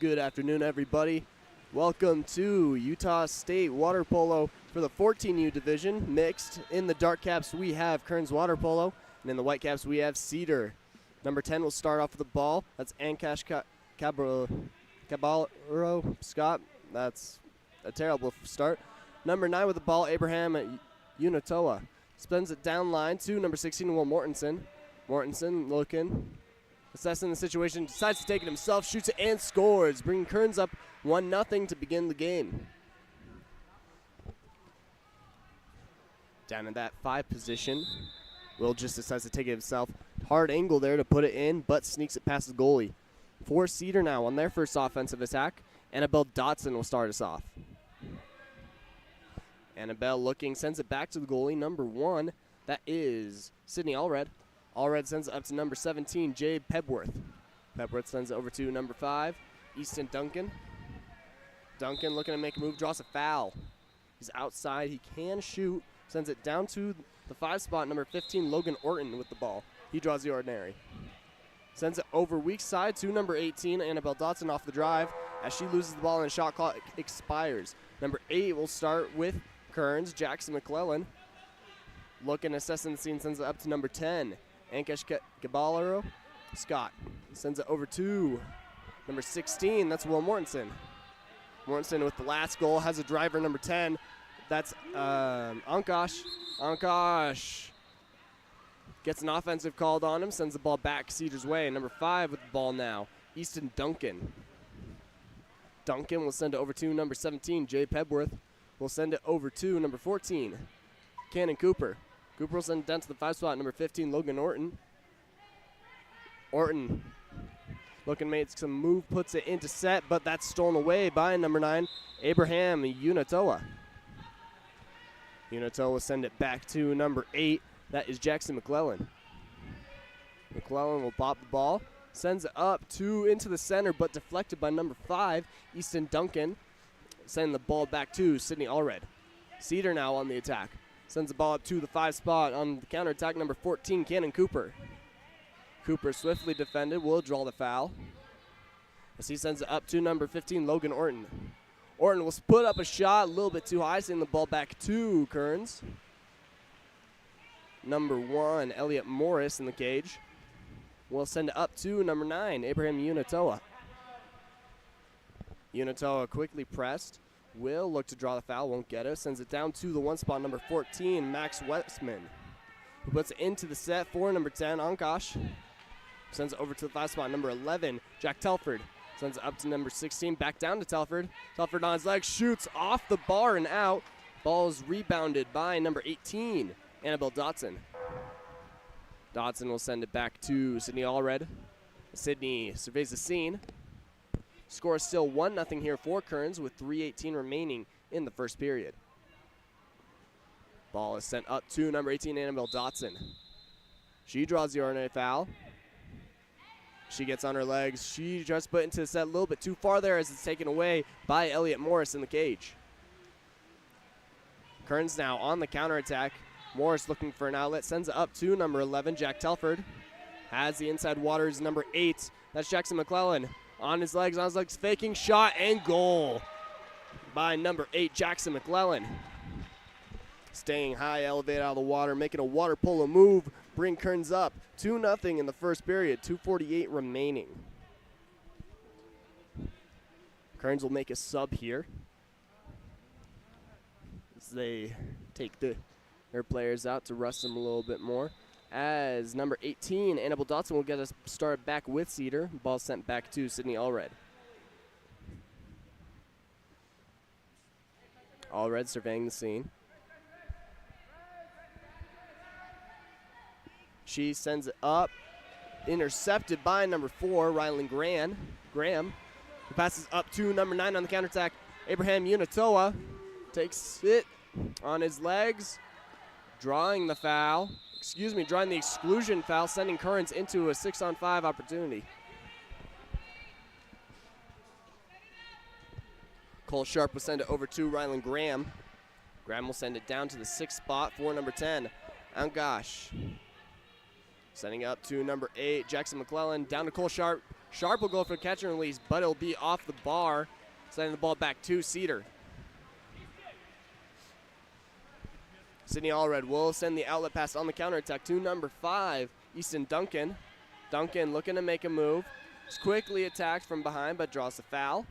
Good afternoon, everybody. Welcome to Utah State Water Polo for the 14U division mixed. In the dark caps, we have Kearns Water Polo, and in the white caps, we have Cedar. Number 10 will start off with the ball. That's Ancash Caballero Scott. That's a terrible start. Number 9 with the ball, Abraham Unatoa. Spins it down line to number 16, Will Mortensen. Mortensen looking, assessing the situation, decides to take it himself, shoots it and scores, bringing Kearns up 1-0 to begin the game. Down in that 5 position, Will just decides to take it himself. Hard angle there to put it in, but sneaks it past the goalie. For Cedar now on their first offensive attack, Annabelle Dotson will start us off. Annabelle looking, sends it back to the goalie, number 1. That is Sydney Allred. Allred sends it up to number 17, Jade Pebworth. Pebworth sends it over to number 5, Easton Duncan. Duncan looking to make a move, draws a foul. He's outside, he can shoot, sends it down to the 5 spot, number 15, Logan Orton with the ball. He draws the ordinary. Sends it over weak side to number 18, Annabelle Dotson off the drive as she loses the ball and the shot clock expires. Number 8 will start with Kearns, Jackson McClellan. Looking, assessing the scene, sends it up to number 10, Ancash Caballero Scott. Sends it over to number 16, that's Will Mortensen. Mortensen with the last goal, has a driver, number 10. That's Ancash. Ancash gets an offensive called on him, sends the ball back Cedar's way. Number 5 with the ball now, Easton Duncan. Duncan will send it over to number 17, Jay Pebworth. Will send it over to number 14, Cannon Cooper. Cooper will send it down to the 5 spot, number 15, Logan Orton. Orton looking to make some move, puts it into set, but that's stolen away by number 9, Abraham Unatoa. Unatoa will send it back to number 8. That is Jackson McClellan. McClellan will pop the ball, sends it up into the center, but deflected by number 5, Easton Duncan. Sending the ball back to Sydney Allred. Cedar now on the attack. Sends the ball up to the 5 spot on the counterattack, number 14, Cannon Cooper. Cooper swiftly defended, will draw the foul. As he sends it up to number 15, Logan Orton. Orton will put up a shot a little bit too high, sending the ball back to Kearns. Number 1, Elliot Morris in the cage. Will send it up to number 9, Abraham Unatoa. Unatoa quickly pressed. Will look to draw the foul, won't get it. Sends it down to the 1 spot, number 14, Max Westman. Who puts it into the set for number 10, Ancash. Sends it over to the 5 spot, number 11, Jack Telford. Sends it up to number 16, back down to Telford. Telford on his leg, shoots off the bar and out. Ball is rebounded by number 18, Annabelle Dotson. Dotson will send it back to Sydney Allred. Sydney surveys the scene. Score is still 1-0 here for Kearns with 3:18 remaining in the first period. Ball is sent up to number 18, Annabelle Dotson. She draws the ordinary foul. She gets on her legs. She just put into the set a little bit too far there as it's taken away by Elliot Morris in the cage. Kearns now on the counterattack. Morris looking for an outlet. Sends it up to number 11, Jack Telford. Has the inside waters, number 8. That's Jackson McClellan. On his legs, faking shot and goal by number 8, Jackson McClellan. Staying high, elevated out of the water, making a water polo move, bring Kearns up 2-0 in the first period, 2:48 remaining. Kearns will make a sub here as they take their players out to rust them a little bit more. As number 18, Annabelle Dotson will get us started back with Cedar. Ball sent back to Sydney Allred. Allred surveying the scene. She sends it up, intercepted by number 4, Rylan Graham, who passes up to number 9 on the counterattack. Abraham Unatoa takes it on his legs, drawing the exclusion foul, sending Kearns into a 6-on-5 opportunity. Cole Sharp will send it over to Rylan Graham. Graham will send it down to the 6th spot for number 10, Ancash. Sending up to number 8, Jackson McClellan. Down to Cole Sharp. Sharp will go for catch and release, but it'll be off the bar, sending the ball back to Cedar. Sydney Allred will send the outlet pass on the counterattack to number 5, Easton Duncan. Duncan looking to make a move. He's quickly attacked from behind, but draws the foul.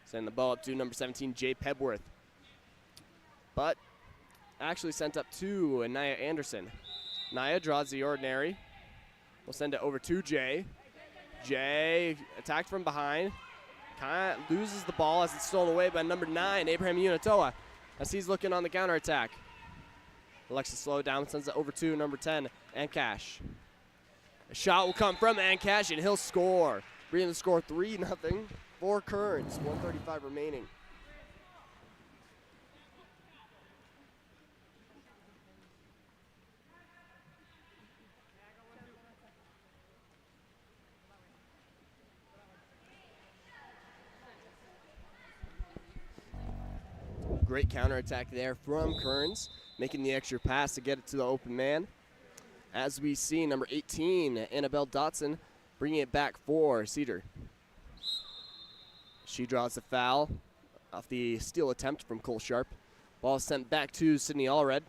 Send the ball up to number 17, Jay Pebworth. But actually sent up to Nia Anderson. Nia draws the ordinary. We'll send it over to Jay. Jay attacked from behind. Kind of loses the ball as it's stolen away by number 9, Abraham Unatoa, as he's looking on the counterattack. Elects to slow down, sends it over to number 10, Ancash. A shot will come from Ancash, and he'll score. Bringing the score 3-0 for Kearns, 1:35 remaining. Great counterattack there from Kearns, making the extra pass to get it to the open man. As we see, number 18, Annabelle Dotson, bringing it back for Cedar. She draws the foul off the steal attempt from Cole Sharp. Ball sent back to Sydney Allred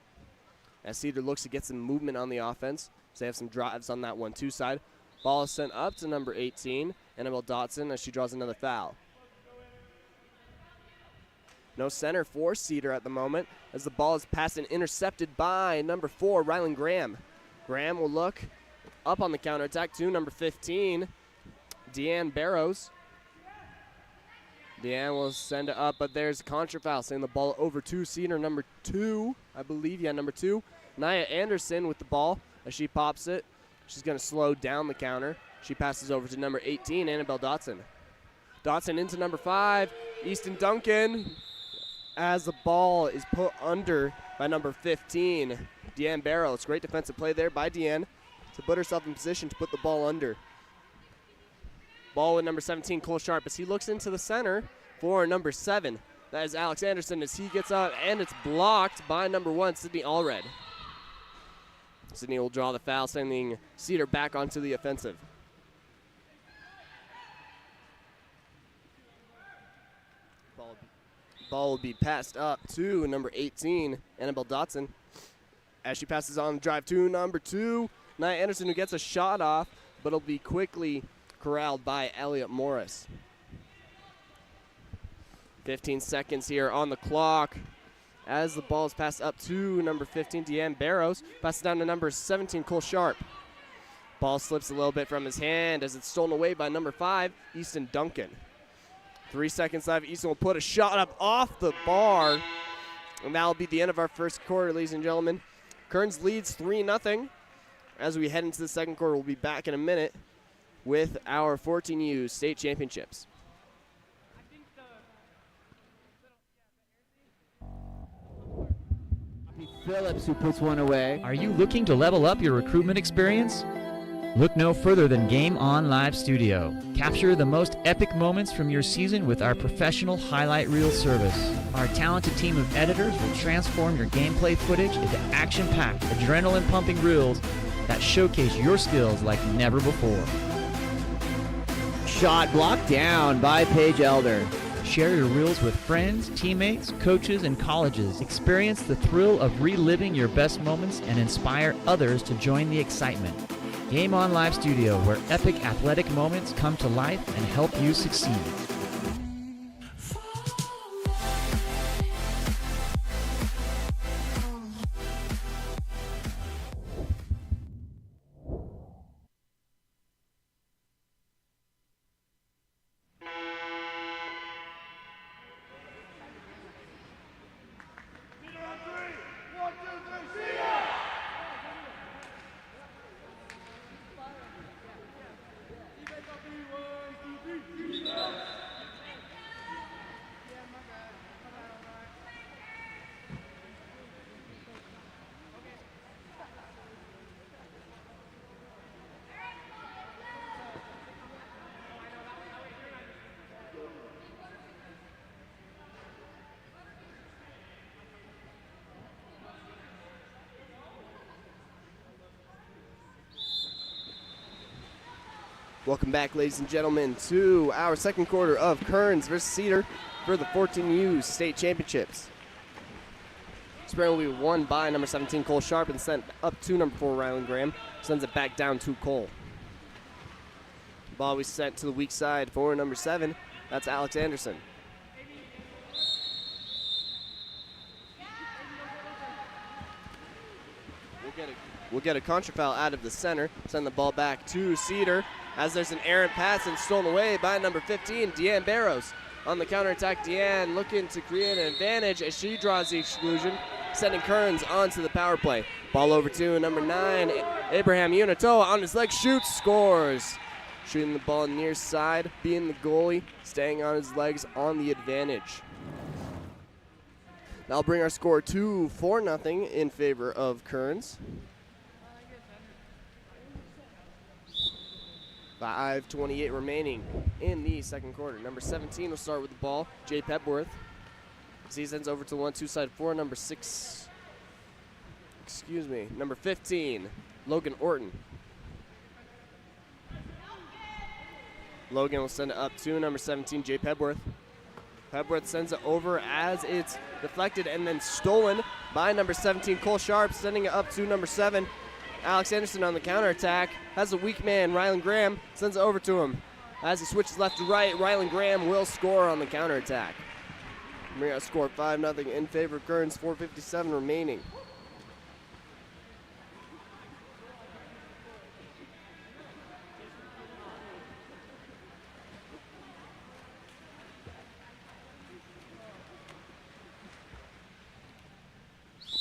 as Cedar looks to get some movement on the offense. So they have some drives on that 1-2 side. Ball is sent up to number 18, Annabelle Dotson, as she draws another foul. No center for Cedar at the moment as the ball is passed and intercepted by number 4, Rylan Graham. Graham will look up on the counterattack to number 15, Deanne Barrows. Deanne will send it up, but there's a contra foul, sending the ball over to Cedar, number 2, I believe, number 2. Nia Anderson with the ball as she pops it. She's going to slow down the counter. She passes over to number 18, Annabelle Dotson. Dotson into number 5, Easton Duncan, as the ball is put under by number 15, Deanne Barrows. Great defensive play there by Deanne to put herself in position to put the ball under. Ball with number 17, Cole Sharp, as he looks into the center for number 7. That is Alex Anderson as he gets out, and it's blocked by number 1, Sydney Allred. Sydney will draw the foul, sending Cedar back onto the offensive. Ball will be passed up to number 18, Annabelle Dotson. As she passes on the drive to number 2, Nia Anderson, who gets a shot off, but it'll be quickly corralled by Elliot Morris. 15 seconds here on the clock as the ball is passed up to number 15, Deanne Barrows. Passes down to number 17, Cole Sharp. Ball slips a little bit from his hand as it's stolen away by number 5, Easton Duncan. 3 seconds left. Easton will put a shot up off the bar. And that'll be the end of our first quarter, ladies and gentlemen. Kearns leads 3-0. As we head into the second quarter, we'll be back in a minute with our 14U state championships. Phillips, who puts one away. Are you looking to level up your recruitment experience? Look no further than Game On Live Studio. Capture the most epic moments from your season with our professional highlight reel service. Our talented team of editors will transform your gameplay footage into action-packed, adrenaline-pumping reels that showcase your skills like never before. Shot blocked down by Paige Elder. Share your reels with friends, teammates, coaches, and colleges. Experience the thrill of reliving your best moments and inspire others to join the excitement. Game On Live Studio, where epic athletic moments come to life and help you succeed. Welcome back, ladies and gentlemen, to our second quarter of Kearns versus Cedar for the 14U state championships. Spread will be won by number 17, Cole Sharp, and sent up to number 4, Rylan Graham. Sends it back down to Cole. Ball we sent to the weak side for number 7. That's Alex Anderson. We'll get a contra foul out of the center. Send the ball back to Cedar as there's an errant pass and stolen away by number 15, Deanne Barrows. On the counterattack, Deanne looking to create an advantage as she draws the exclusion, sending Kearns onto the power play. Ball over to number 9, Abraham Unitoa on his leg, shoots, scores. Shooting the ball near side, being the goalie, staying on his legs on the advantage. That'll bring our score to 4-0 in favor of Kearns. 5:28 remaining in the second quarter. Number 17 will start with the ball, Jay Pebworth. He sends over to 1-2 side for number 15, Logan Orton. Logan will send it up to number 17, Jay Pebworth. Pebworth sends it over as it's deflected and then stolen by number 17, Cole Sharp, sending it up to number 7. Alex Anderson on the counterattack, has a weak man, Rylan Graham, sends it over to him. As he switches left to right, Rylan Graham will score on the counterattack. We're going to score 5-0 in favor of Kearns, 4:57 remaining.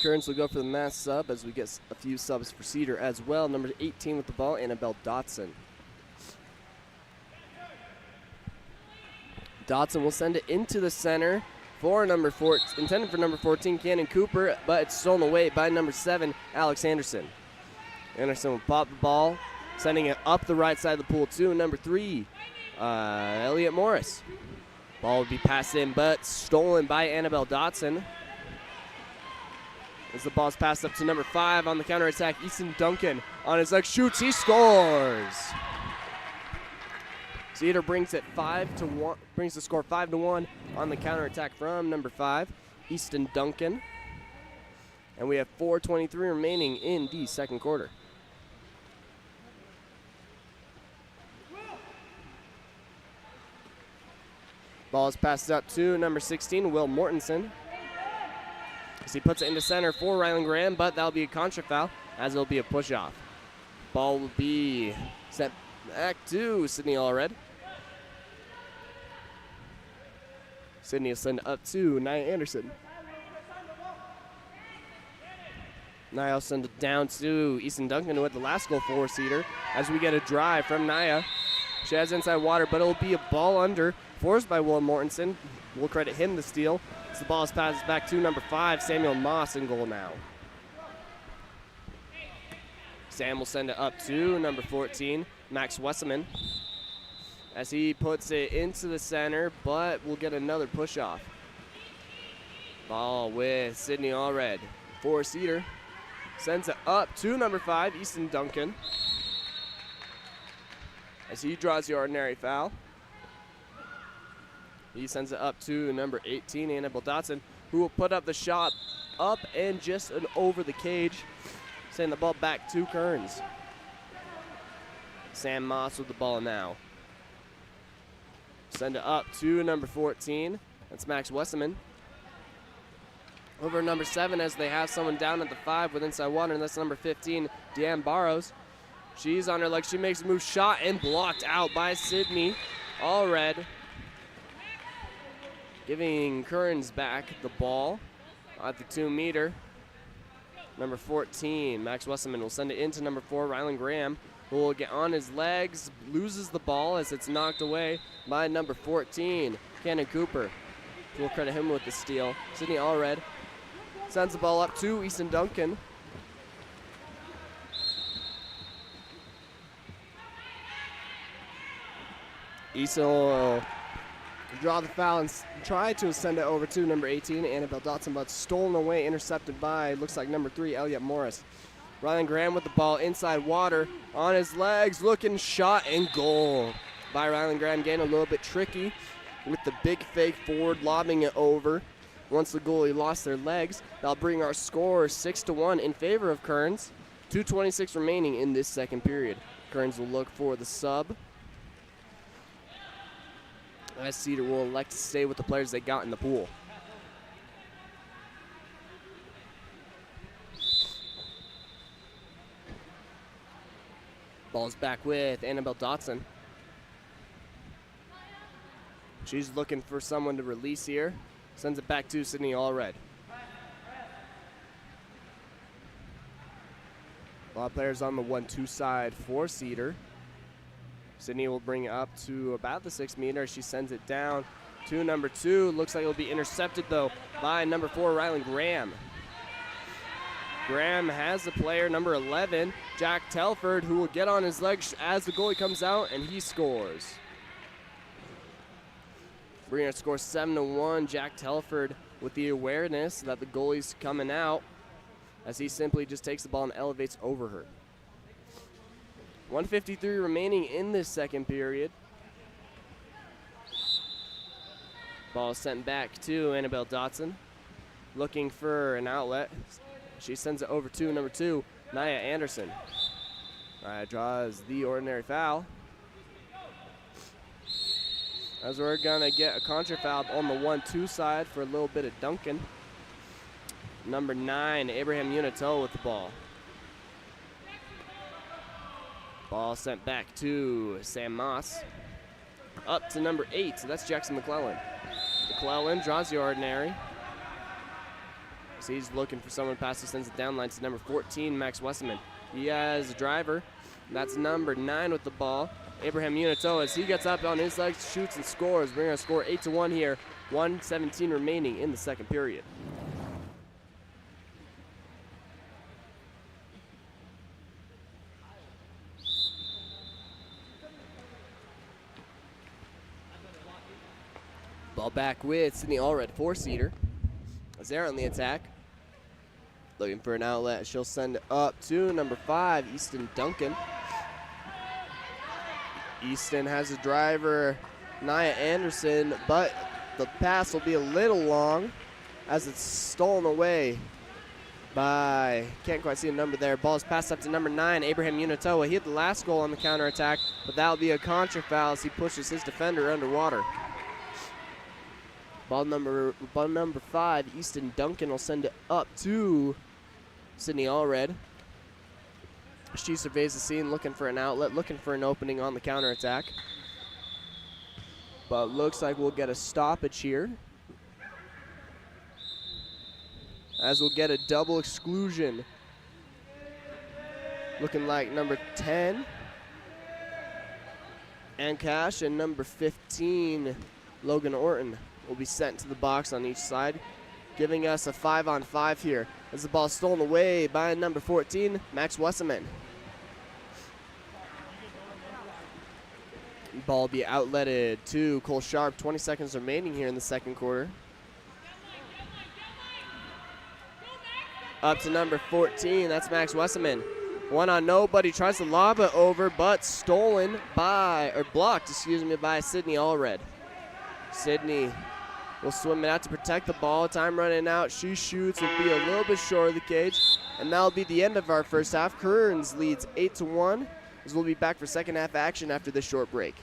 Kearns will go for the mass sub as we get a few subs for Cedar as well. Number 18 with the ball, Annabelle Dotson. Dotson will send it into the center for number 4, intended for number 14, Cannon Cooper, but it's stolen away by number 7, Alex Anderson. Anderson will pop the ball, sending it up the right side of the pool to number 3, Elliot Morris. Ball would be passed in, but stolen by Annabelle Dotson. As the ball's passed up to number 5 on the counterattack, Easton Duncan on his leg shoots, he scores. Cedar brings it 5-1, brings the score 5-1 on the counterattack from number 5, Easton Duncan. And we have 4:23 remaining in the second quarter. Ball is passed up to number 16, Will Mortensen. As he puts it into center for Rylan Graham, but that'll be a contra foul as it'll be a push-off. Ball will be sent back to Sydney Allred. Sydney will send up to Nia Anderson. Nia will send it down to Easton Duncan, who had the last goal for Cedar, as we get a drive from Nia. She has inside water, but it'll be a ball under, forced by Will Mortensen. We'll credit him the steal. The ball is passed back to number 5, Samuel Moss, in goal now. Sam will send it up to number 14, Max Wesseman, as he puts it into the center, but we'll get another push-off. Ball with Sydney Allred for Cedar. Sends it up to number 5, Easton Duncan, as he draws the ordinary foul. He sends it up to number 18, Annabelle Dotson, who will put up the shot up and just over the cage, sending the ball back to Kearns. Sam Moss with the ball now. Send it up to number 14. That's Max Wesseman. Over number 7 as they have someone down at the 5 with inside water, and that's number 15, Deanne Barrows. She's on her leg. She makes a move, shot and blocked out by Sydney Allred, giving Kearns back the ball at the 2-meter. Number 14, Max Wesseman, will send it into number 4, Rylan Graham, who will get on his legs, loses the ball as it's knocked away by number 14, Cannon Cooper. We'll credit him with the steal. Sydney Allred sends the ball up to Easton Duncan. Easton will draw the foul and try to send it over to number 18, Annabelle Dotson, but stolen away, intercepted by, looks like number 3, Elliot Morris. Rylan Graham with the ball inside water, on his legs, looking, shot, and goal by Rylan Graham. Getting a little bit tricky with the big fake forward, lobbing it over. Once the goalie lost their legs, that'll bring our score 6-1 in favor of Kearns. 2:26 remaining in this second period. Kearns will look for the sub, as Cedar will elect to stay with the players they got in the pool. Ball's back with Annabelle Dotson. She's looking for someone to release here. Sends it back to Sydney Allred. A lot of players on the 1-2 side for Cedar. Sydney will bring it up to about the 6 meter. She sends it down to number 2. Looks like it'll be intercepted though by number 4, Rylan Graham. Graham has the player, number 11, Jack Telford, who will get on his legs as the goalie comes out, and he scores. Bringing our score 7-1. Jack Telford with the awareness that the goalie's coming out, as he simply just takes the ball and elevates over her. 1:53 remaining in this second period. Ball sent back to Annabelle Dotson, looking for an outlet. She sends it over to number 2, Nia Anderson. Nia draws the ordinary foul, as we're gonna get a contra foul on the 1-2 side for a little bit of Duncan. Number 9, Abraham Unito with the ball. Ball sent back to Sam Moss. Up to number 8, so that's Jackson McClellan. McClellan draws the ordinary. So he's looking for someone to pass. He sends it down line to number 14, Max Wesseman. He has a driver. That's number 9 with the ball, Abraham Unito, as he gets up on his legs, shoots and scores. Bringing our score 8-1 here. 1:17 remaining in the second period. Ball back with Sydney Allred for Cedar, as they're on the attack. Looking for an outlet. She'll send it up to number 5, Easton Duncan. Easton has a driver, Nia Anderson, but the pass will be a little long as it's stolen away by, can't quite see a number there. Ball's passed up to number 9, Abraham Unito. He hit the last goal on the counterattack, but that'll be a contra foul as he pushes his defender underwater. Ball number 5, Easton Duncan will send it up to Sydney Allred. She surveys the scene, looking for an outlet, looking for an opening on the counterattack. But looks like we'll get a stoppage here, as we'll get a double exclusion. Looking like number 10, Ann Cash, and number 15, Logan Orton, will be sent to the box on each side, giving us a 5-on-5 here, as the ball stolen away by number 14, Max Wesseman. Ball will be outletted to Cole Sharp. 20 seconds remaining here in the second quarter. Up to number 14, that's Max Wesseman. One on nobody, tries to lob it over, but stolen by, or blocked, by Sydney Allred. Sydney will swim it out to protect the ball. Time running out. She shoots. Will be a little bit short of the cage. And that'll be the end of our first half. Kearns leads 8-1. As we'll be back for second half action after this short break.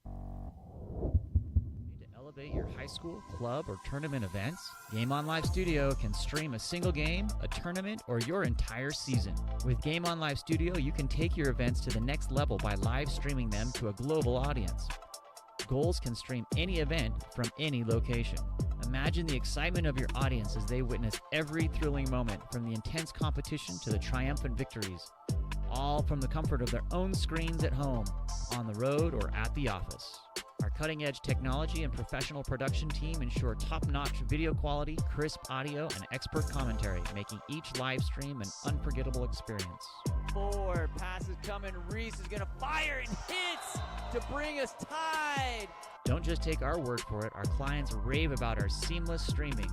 Need to elevate your high school, club, or tournament events? Game On Live Studio can stream a single game, a tournament, or your entire season. With Game On Live Studio, you can take your events to the next level by live streaming them to a global audience. Goals can stream any event from any location. Imagine the excitement of your audience as they witness every thrilling moment, from the intense competition to the triumphant victories, all from the comfort of their own screens at home, on the road, or at the office. Our cutting-edge technology and professional production team ensure top-notch video quality, crisp audio, and expert commentary, making each live stream an unforgettable experience. 4 passes coming. Reese is going to fire and hits to bring us tied. Don't just take our word for it. Our clients rave about our seamless streaming.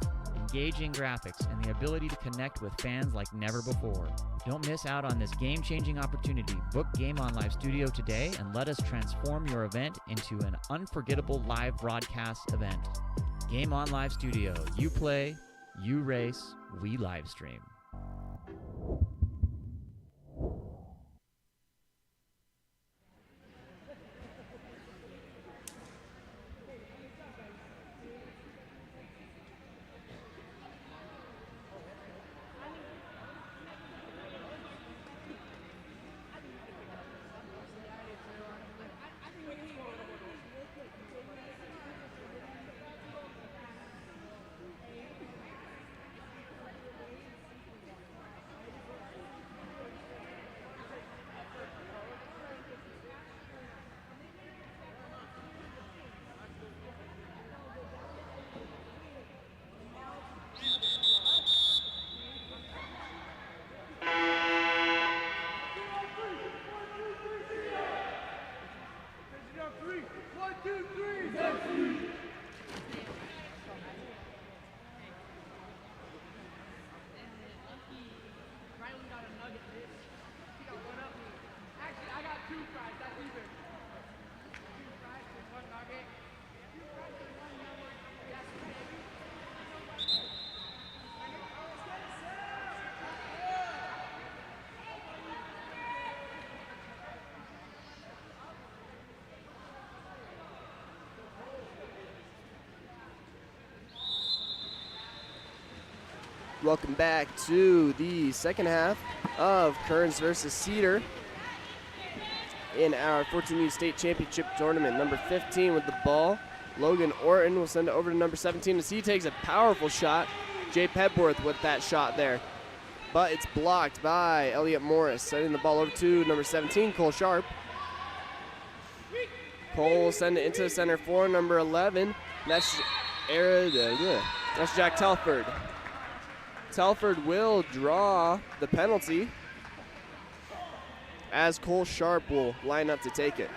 engaging graphics, and the ability to connect with fans like never before. Don't miss out on this game-changing opportunity. Book Game On Live Studio today and let us transform your event into an unforgettable live broadcast event. Game On Live Studio. You play, you race, we live stream. Welcome back to the second half of Kearns versus Cedar in our 14U State Championship Tournament. Number 15 with the ball. Logan Orton will send it over to number 17 as he takes a powerful shot. Jay Pebworth with that shot there. But it's blocked by Elliot Morris. Sending the ball over to number 17, Cole Sharp. Cole will send it into the center for number 11. That's Jack Telford. Telford will draw the penalty as Cole Sharp will line up to take it.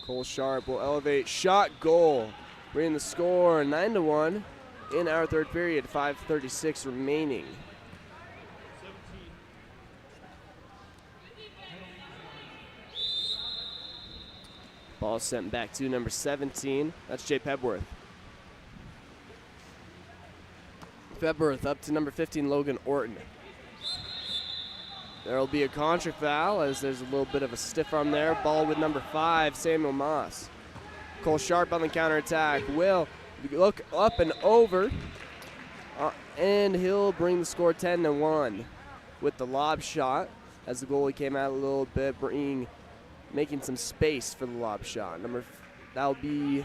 Cole Sharp will elevate, shot, goal. Bringing the score 9-1 in our third period, 5:36 remaining. Ball sent back to number 17. That's Jay Pebworth. Pebworth up to number 15, Logan Orton. There will be a contra foul as there's a little bit of a stiff arm there. Ball with number 5, Samuel Moss. Cole Sharp on the counterattack. Will look up and over. And he'll bring the score 10-1 with the lob shot as the goalie came out a little bit, making some space for the lob shot. That'll be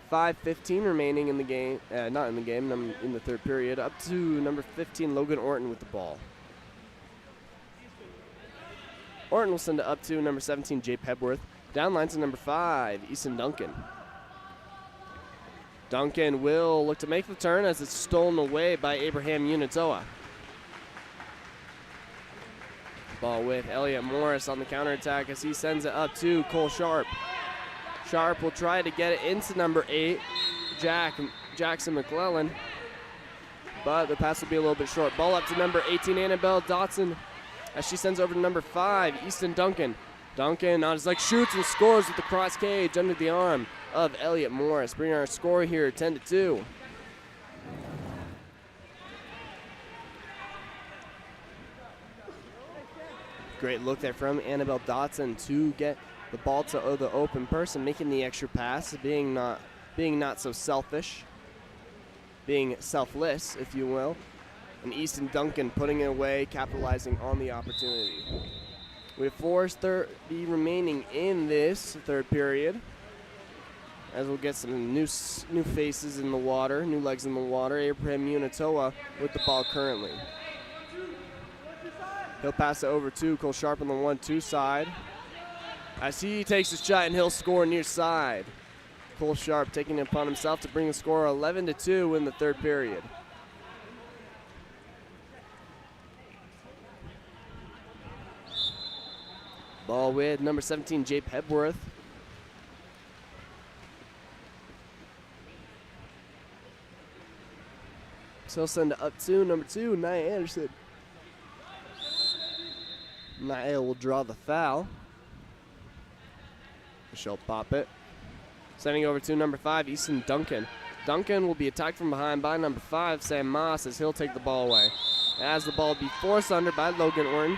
5:15 remaining in the game, not in the game, in the third period. Up to number 15, Logan Orton with the ball. Orton will send it up to number 17, Jay Pebworth. Down line to number 5, Easton Duncan. Duncan will look to make the turn as it's stolen away by Abraham Unitoa. Ball with Elliot Morris on the counterattack as he sends it up to Cole Sharp. Sharp will try to get it into number 8, Jackson McClellan, but the pass will be a little bit short. Ball up to number 18, Annabelle Dotson, as she sends over to number 5, Easton Duncan. Duncan on his leg shoots and scores with the cross cage under the arm of Elliot Morris, bringing our score here 10-2. Great look there from Annabelle Dotson to get the ball to the open person, making the extra pass, being not so selfish, being selfless, if you will. And Easton Duncan putting it away, capitalizing on the opportunity. We have 4:30 remaining in this third period, as we'll get some new faces in the water, new legs in the water. Abraham Unitoa with the ball currently. He'll pass it over to Cole Sharp on the 1-2 side as he takes a shot and he'll score near side. Cole Sharp taking it upon himself to bring the score 11-2 in the third period. Ball with number 17, Jay Pebworth. So he'll send it up to number 2, Nia Anderson. Nia will draw the foul. She'll pop it. Sending over to number 5, Easton Duncan. Duncan will be attacked from behind by number 5, Sam Moss, as he'll take the ball away. As the ball will be forced under by Logan Orton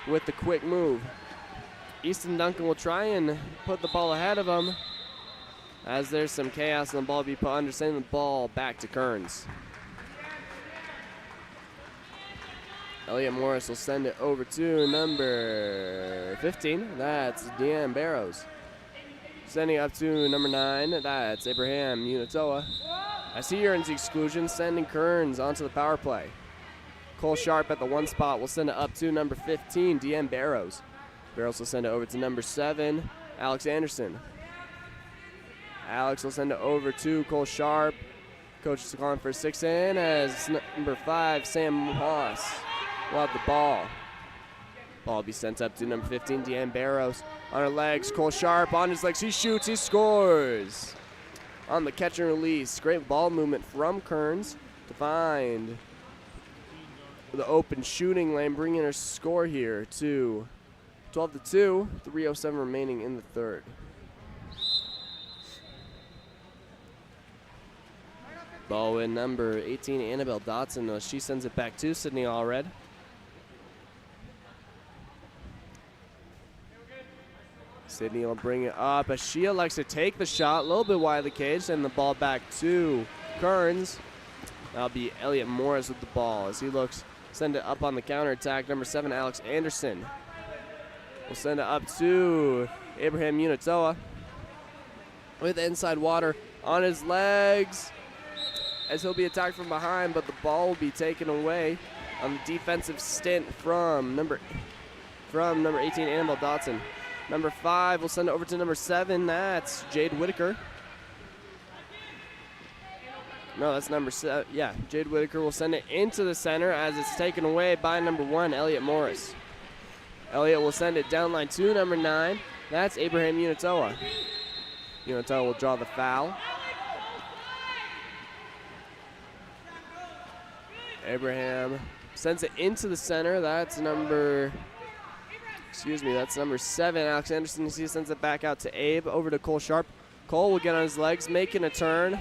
with the quick move. Easton Duncan will try and put the ball ahead of him, as there's some chaos and the ball will be put under, sending the ball back to Kearns. Elliot Morris will send it over to number 15. That's Deanne Barrows. Sending up to number 9. That's Abraham Unitoa. As he earns the exclusion, sending Kearns onto the power play. Cole Sharp at the 1 spot will send it up to number 15, Deanne Barrows. Barrows will send it over to number 7, Alex Anderson. Alex will send it over to Cole Sharp. Coach is calling for 6 in as number 5, Sam Moss will have the ball. Ball will be sent up to number 15, Deanne Barrows. On her legs, Cole Sharp on his legs. He shoots, he scores. On the catch and release. Great ball movement from Kearns to find the open shooting lane, bringing her score here to 12-2, 3:07 remaining in the third. Ball with number 18, Annabelle Dotson. She sends it back to Sydney Allred. Sydney will bring it up as she elects to take the shot a little bit wide of the cage, send the ball back to Kearns. That'll be Elliot Morris with the ball as he looks, send it up on the counterattack. Number 7, Alex Anderson will send it up to Abraham Unitoa with inside water on his legs as he'll be attacked from behind, but the ball will be taken away on the defensive stint from number 18, Annabelle Dotson. Number 5 will send it over to number 7. That's Jade Whitaker. No, that's number 7. Yeah, Jade Whitaker will send it into the center as it's taken away by number 1, Elliot Morris. Elliot will send it down line to number 9. That's Abraham Unitoa. Unitoa will draw the foul. Abraham sends it into the center. That's number 7, Alex Anderson. He sends it back out to Abe, over to Cole Sharp. Cole will get on his legs, making a turn.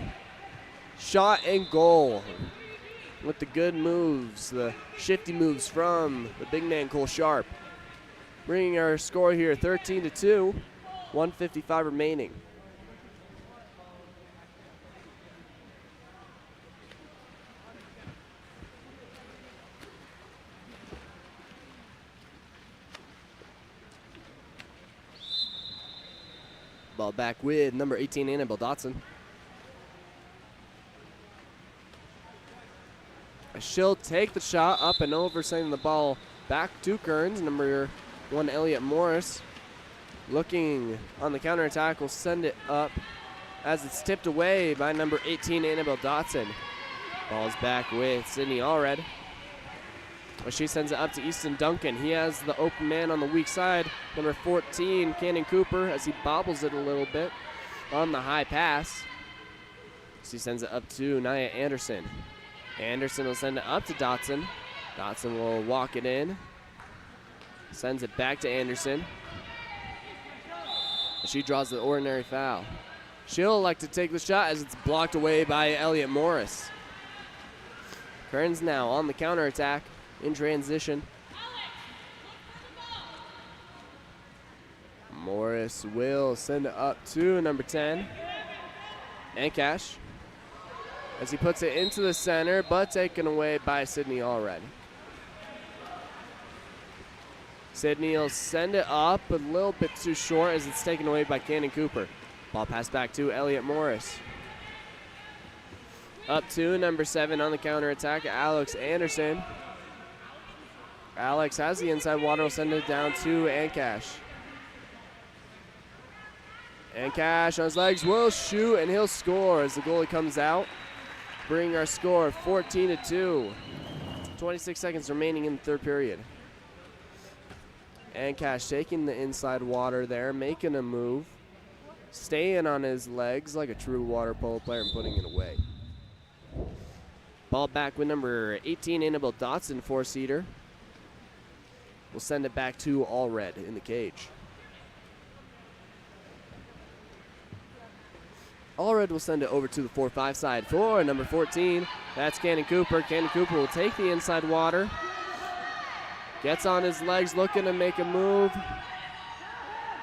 Shot and goal with the good moves, the shifty moves from the big man Cole Sharp. Bringing our score here 13-2, 1:55 remaining. Ball back with number 18, Annabelle Dotson. She'll take the shot up and over, sending the ball back to Kearns. Number 1, Elliot Morris, looking on the counterattack, will send it up as it's tipped away by number 18, Annabelle Dotson. Ball's back with Sydney Allred. Well, she sends it up to Easton Duncan. He has the open man on the weak side. Number 14, Cannon Cooper, as he bobbles it a little bit on the high pass. She sends it up to Nia Anderson. Anderson will send it up to Dotson. Dotson will walk it in. Sends it back to Anderson. She draws the ordinary foul. She'll elect to take the shot as it's blocked away by Elliot Morris. Kearns now on the counterattack. In transition. Morris will send it up to number 10, Ancash, as he puts it into the center, but taken away by Sydney Allred. Sydney will send it up a little bit too short as it's taken away by Cannon Cooper. Ball pass back to Elliot Morris. Up to number 7 on the counterattack, Alex Anderson. Alex has the inside water, will send it down to Ancash. Ancash on his legs will shoot and he'll score as the goalie comes out. Bringing our score 14-2. 26 seconds remaining in the third period. And Cash taking the inside water there, making a move. Staying on his legs like a true water polo player and putting it away. Ball back with number 18, Annabelle Dotson for Cedar. We'll send it back to All Red in the cage. All Red will send it over to the 4-5 side for number 14. That's Cannon Cooper. Cannon Cooper will take the inside water. Gets on his legs, looking to make a move.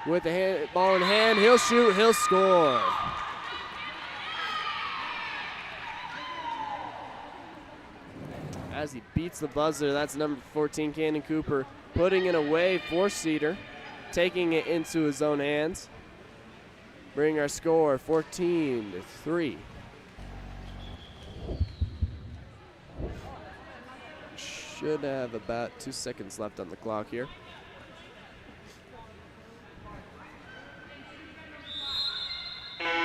With the ball in hand, he'll shoot, he'll score. As he beats the buzzer, that's number 14, Cannon Cooper, putting it away for Cedar, taking it into his own hands. Bring our score 14-3. Should have about 2 seconds left on the clock here.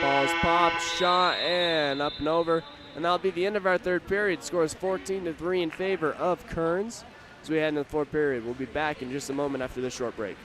Ball's popped, shot, and up and over. And that'll be the end of our third period. Scores 14-3 in favor of Kearns. As we head into the fourth period, we'll be back in just a moment after this short break.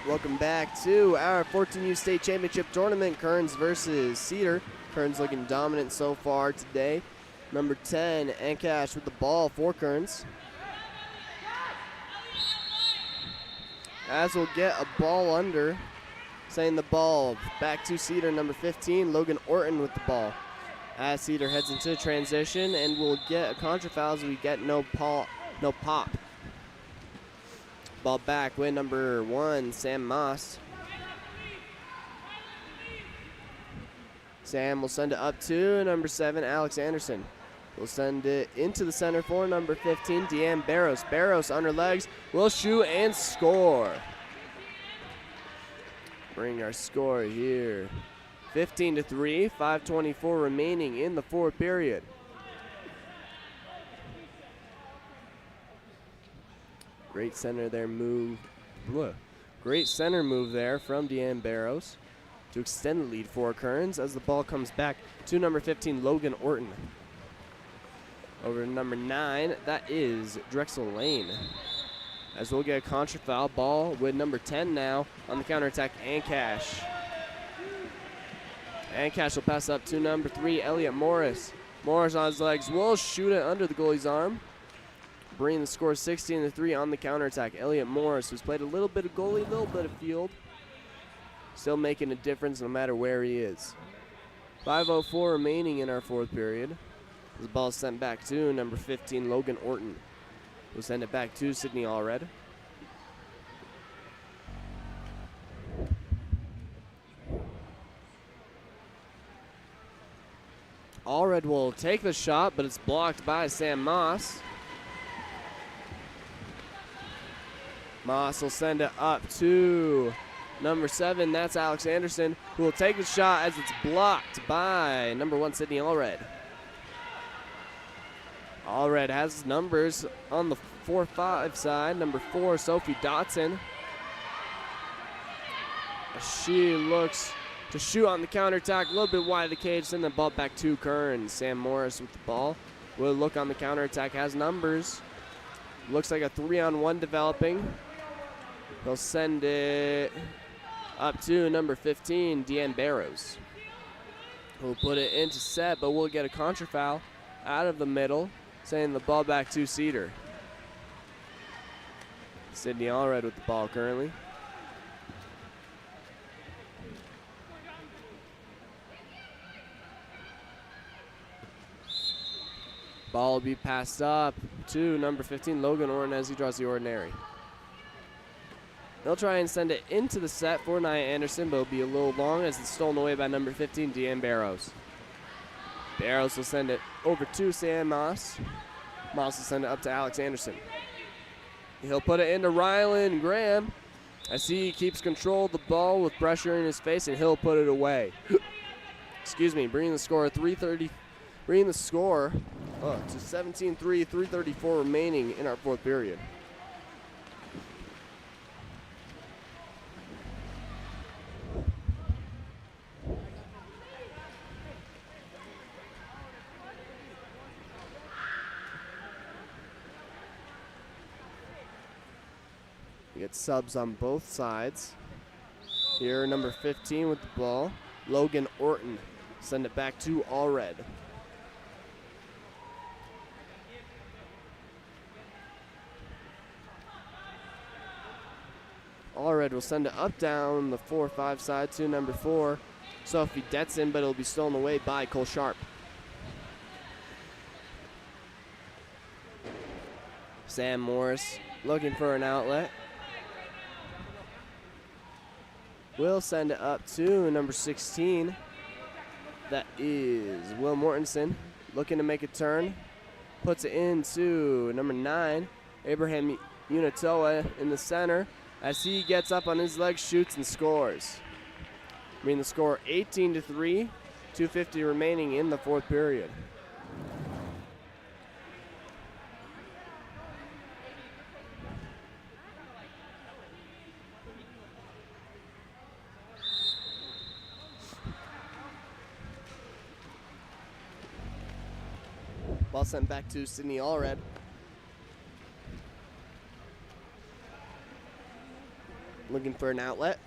Welcome back to our 14U State Championship Tournament. Kearns versus Cedar. Kearns looking dominant so far today. Number 10, Ancash with the ball for Kearns. As we'll get a ball under, sending the ball back to Cedar. Number 15, Logan Orton with the ball. As Cedar heads into transition, and we'll get a contra foul as we get no pop. Ball back with number 1, Sam Moss. Sam will send it up to number 7, Alex Anderson. We'll send it into the center for number 15, Deanne Barros. Barros on her legs will shoot and score. Bring our score here. 15-3, 5:24 remaining in the fourth period. Great center there move. Great center move there from Deanne Barros to extend the lead for Kearns as the ball comes back to number 15, Logan Orton. Over to number 9, that is Drexel Lane. As we'll get a contra foul ball with number 10 now on the counterattack, Ancash. Ancash will pass up to number 3, Elliot Morris. Morris on his legs will shoot it under the goalie's arm. Bringing the score 16-3 on the counterattack. Elliot Morris, who's played a little bit of goalie, a little bit of field. Still making a difference no matter where he is. 5:04 remaining in our fourth period. The ball is sent back to number 15, Logan Orton. We'll send it back to Sydney Allred. Allred will take the shot, but it's blocked by Sam Moss. Moss will send it up to number 7. That's Alex Anderson, who will take the shot as it's blocked by number 1, Sydney Allred. Allred has numbers on the 4-5 side. Number 4, Sophie Dotson. She looks to shoot on the counterattack, a little bit wide of the cage, send the ball back to Kearns. Sam Morris with the ball. Will look on the counterattack, has numbers. Looks like a 3-on-1 developing. He'll send it up to number 15, Deanne Barrows. We'll put it into set, but we'll get a contra foul out of the middle, sending the ball back to Cedar. Sydney Allred with the ball currently. Ball will be passed up to number 15, Logan Orton, as he draws the ordinary. They'll try and send it into the set for Nia Anderson, but it'll be a little long as it's stolen away by number 15, Deanne Barrows. Barrows will send it over to Sam Moss. Moss will send it up to Alex Anderson. He'll put it into Rylan Graham as he keeps control of the ball with pressure in his face, and he'll put it away. Excuse me, bringing the score to 17-3, 3:34 remaining in our fourth period. We get subs on both sides. Here, number 15 with the ball, Logan Orton. Send it back to Allred. Allred will send it up down the 4-5 side to number 4, Sophie Detson, but it'll be stolen away by Cole Sharp. Sam Morris looking for an outlet. Will send it up to number 16. That is Will Mortensen, looking to make a turn. Puts it into number 9, Abraham Unatoa in the center. As he gets up on his legs, shoots and scores. Bringing the score 18-3, 2:50 remaining in the fourth period. Ball sent back to Sydney Allred. Looking for an outlet.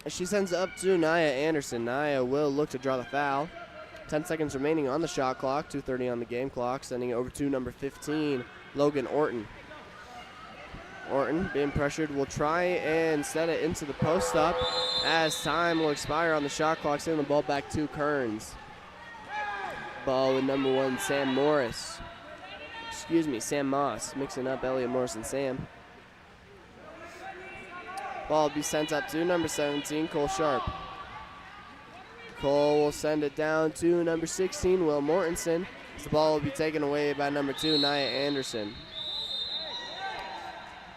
She sends it up to Nia Anderson. Nia will look to draw the foul. 10 seconds remaining on the shot clock. 2:30 on the game clock. Sending it over to number 15, Logan Orton. Orton, being pressured, will try and set it into the post up as time will expire on the shot clock. Sending the ball back to Kearns. Ball with number 1, Sam Moss, mixing up Elliot Morris and Sam. Ball will be sent up to number 17, Cole Sharp. Cole will send it down to number 16, Will Mortensen. The ball will be taken away by number 2, Nia Anderson.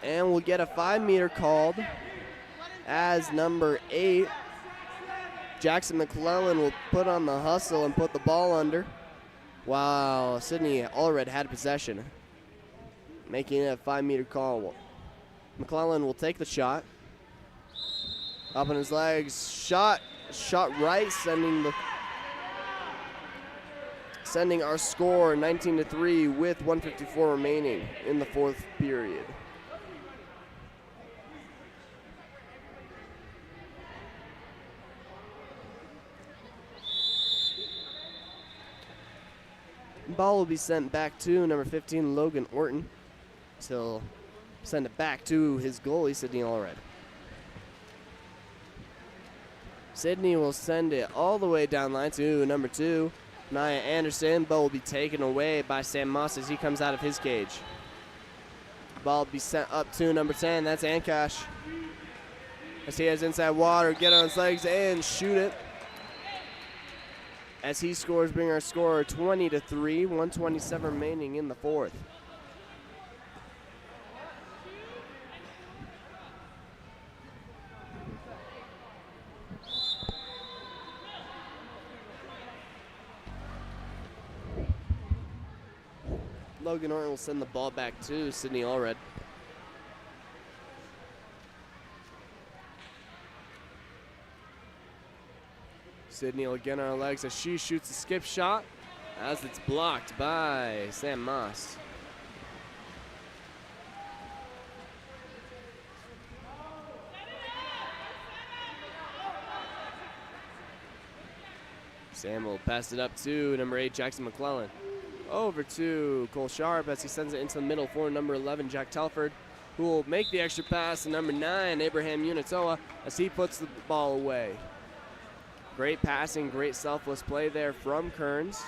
And we'll get a 5-meter called as number 8, Jackson McClellan, will put on the hustle and put the ball under, while Sydney Allred had possession, making it a 5-meter call. McClellan will take the shot. Up on his legs, shot right, sending our score 19-3 with 1:54 remaining in the fourth period. Ball will be sent back to number 15, Logan Orton. He'll send it back to his goalie, Sydney Allred. Sydney will send it all the way down line to number 2, Nia Anderson. Ball will be taken away by Sam Moss as he comes out of his cage. Ball will be sent up to number 10, that's Ancash. As he has inside water, get on his legs and shoot it. As he scores, bring our score 20-3, 1:27 remaining in the fourth. Logan Orton will send the ball back to Sydney Allred. Sydney will get on her legs as she shoots a skip shot, as it's blocked by Sam Moss. Sam will pass it up to number 8, Jackson McClellan. Over to Cole Sharp as he sends it into the middle for number 11, Jack Telford, who will make the extra pass to number 9, Abraham Unitoa, as he puts the ball away. Great passing, great selfless play there from Kearns,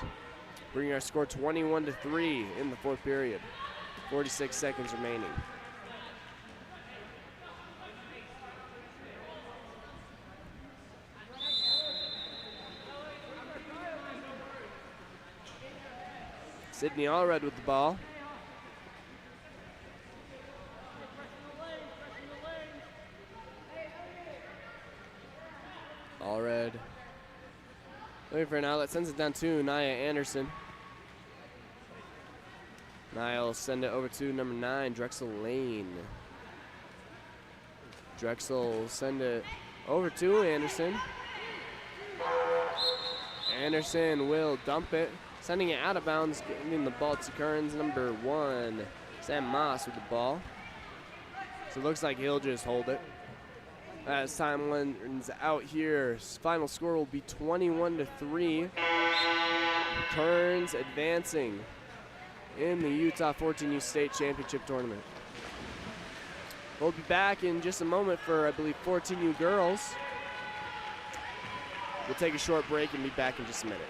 bringing our score 21-3 in the fourth period. 46 seconds remaining. Sydney Allred with the ball. Allred looking for an outlet, sends it down to Nia Anderson. Nia will send it over to number 9, Drexel Lane. Drexel will send it over to Anderson. Anderson will dump it, sending it out of bounds, giving the ball to Kearns, number 1, Sam Moss with the ball. So it looks like he'll just hold it. As time runs out here, final score will be 21-3. Kearns advancing in the Utah 14U State Championship Tournament. We'll be back in just a moment for, I believe, 14U girls. We'll take a short break and be back in just a minute.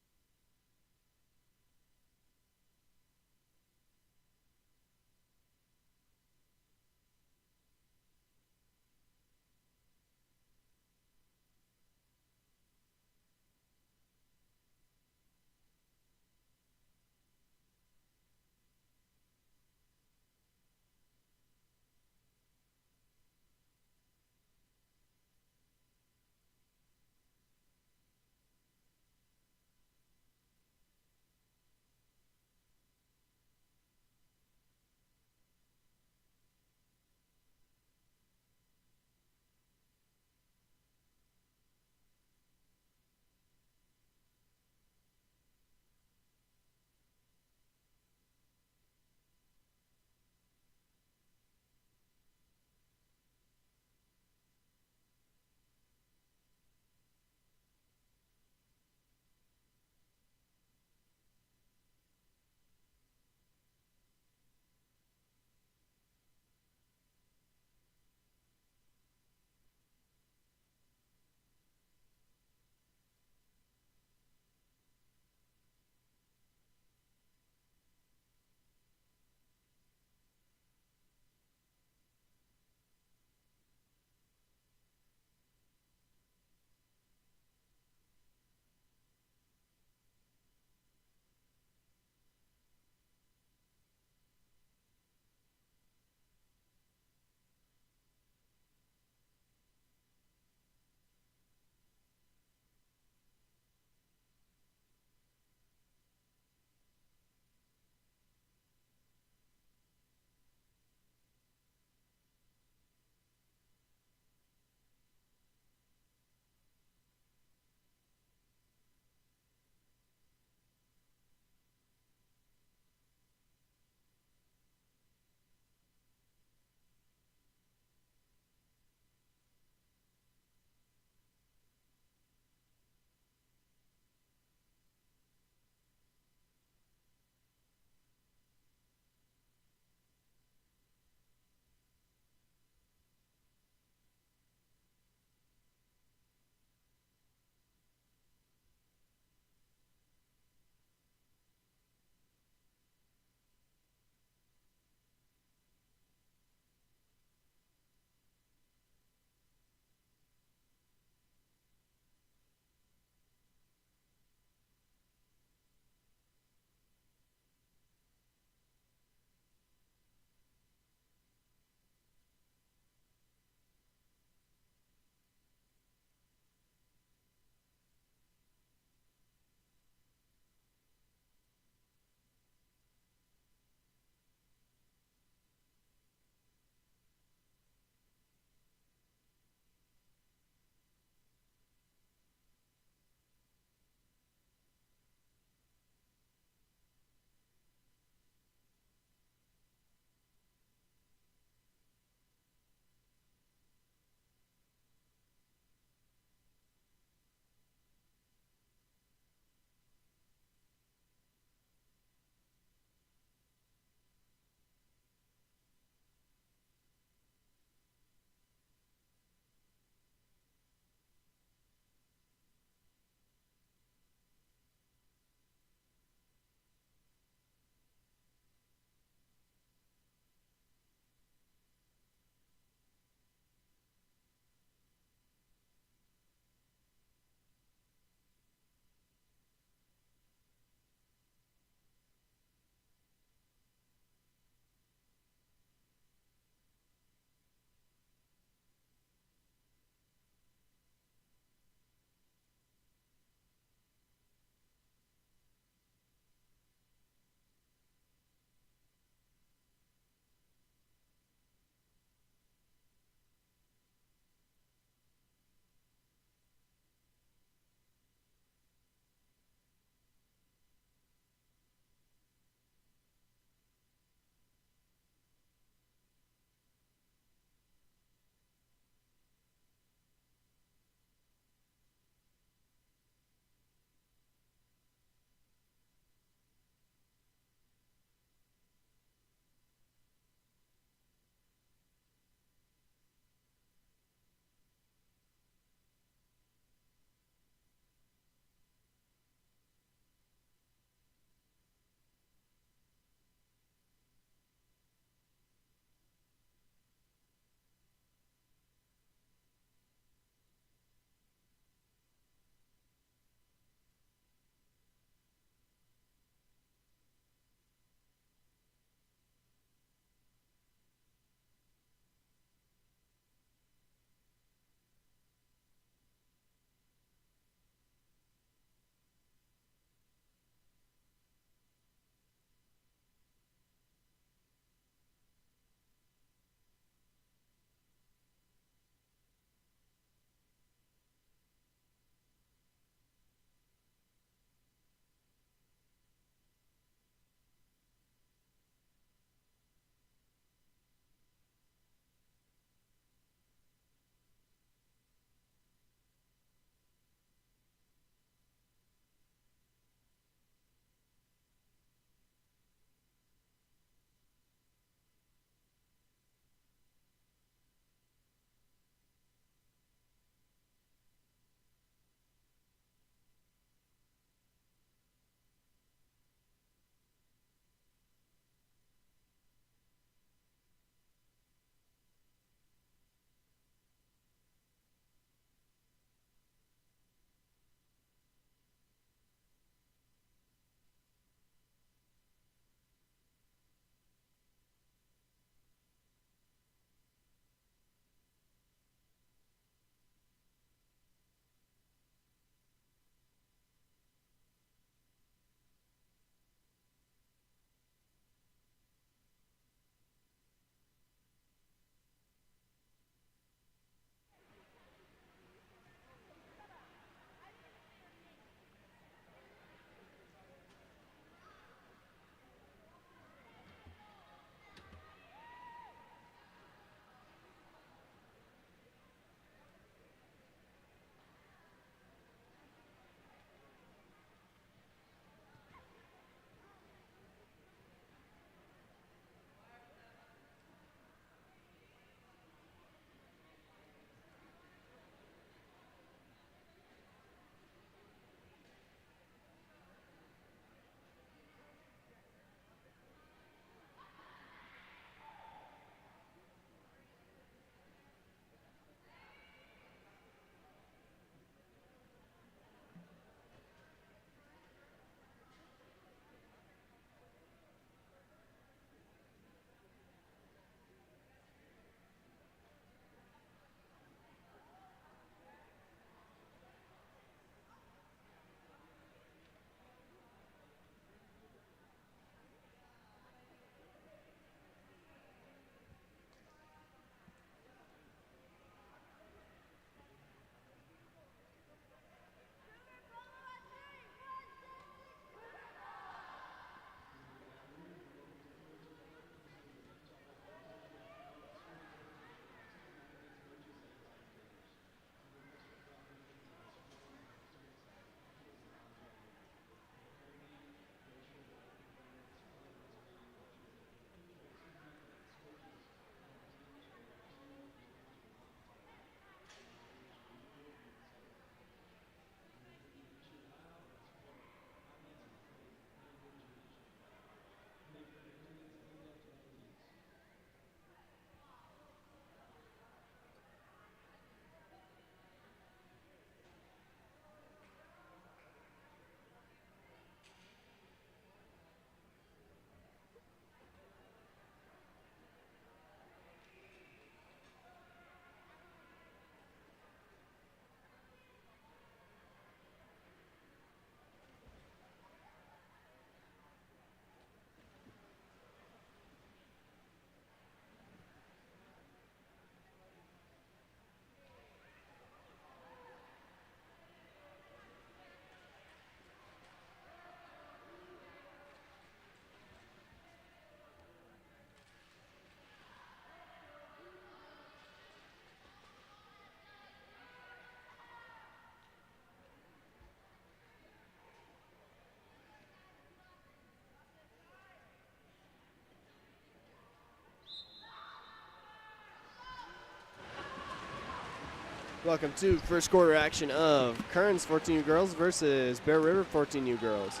Welcome to first quarter action of Kearns 14U girls versus Bear River 14U girls.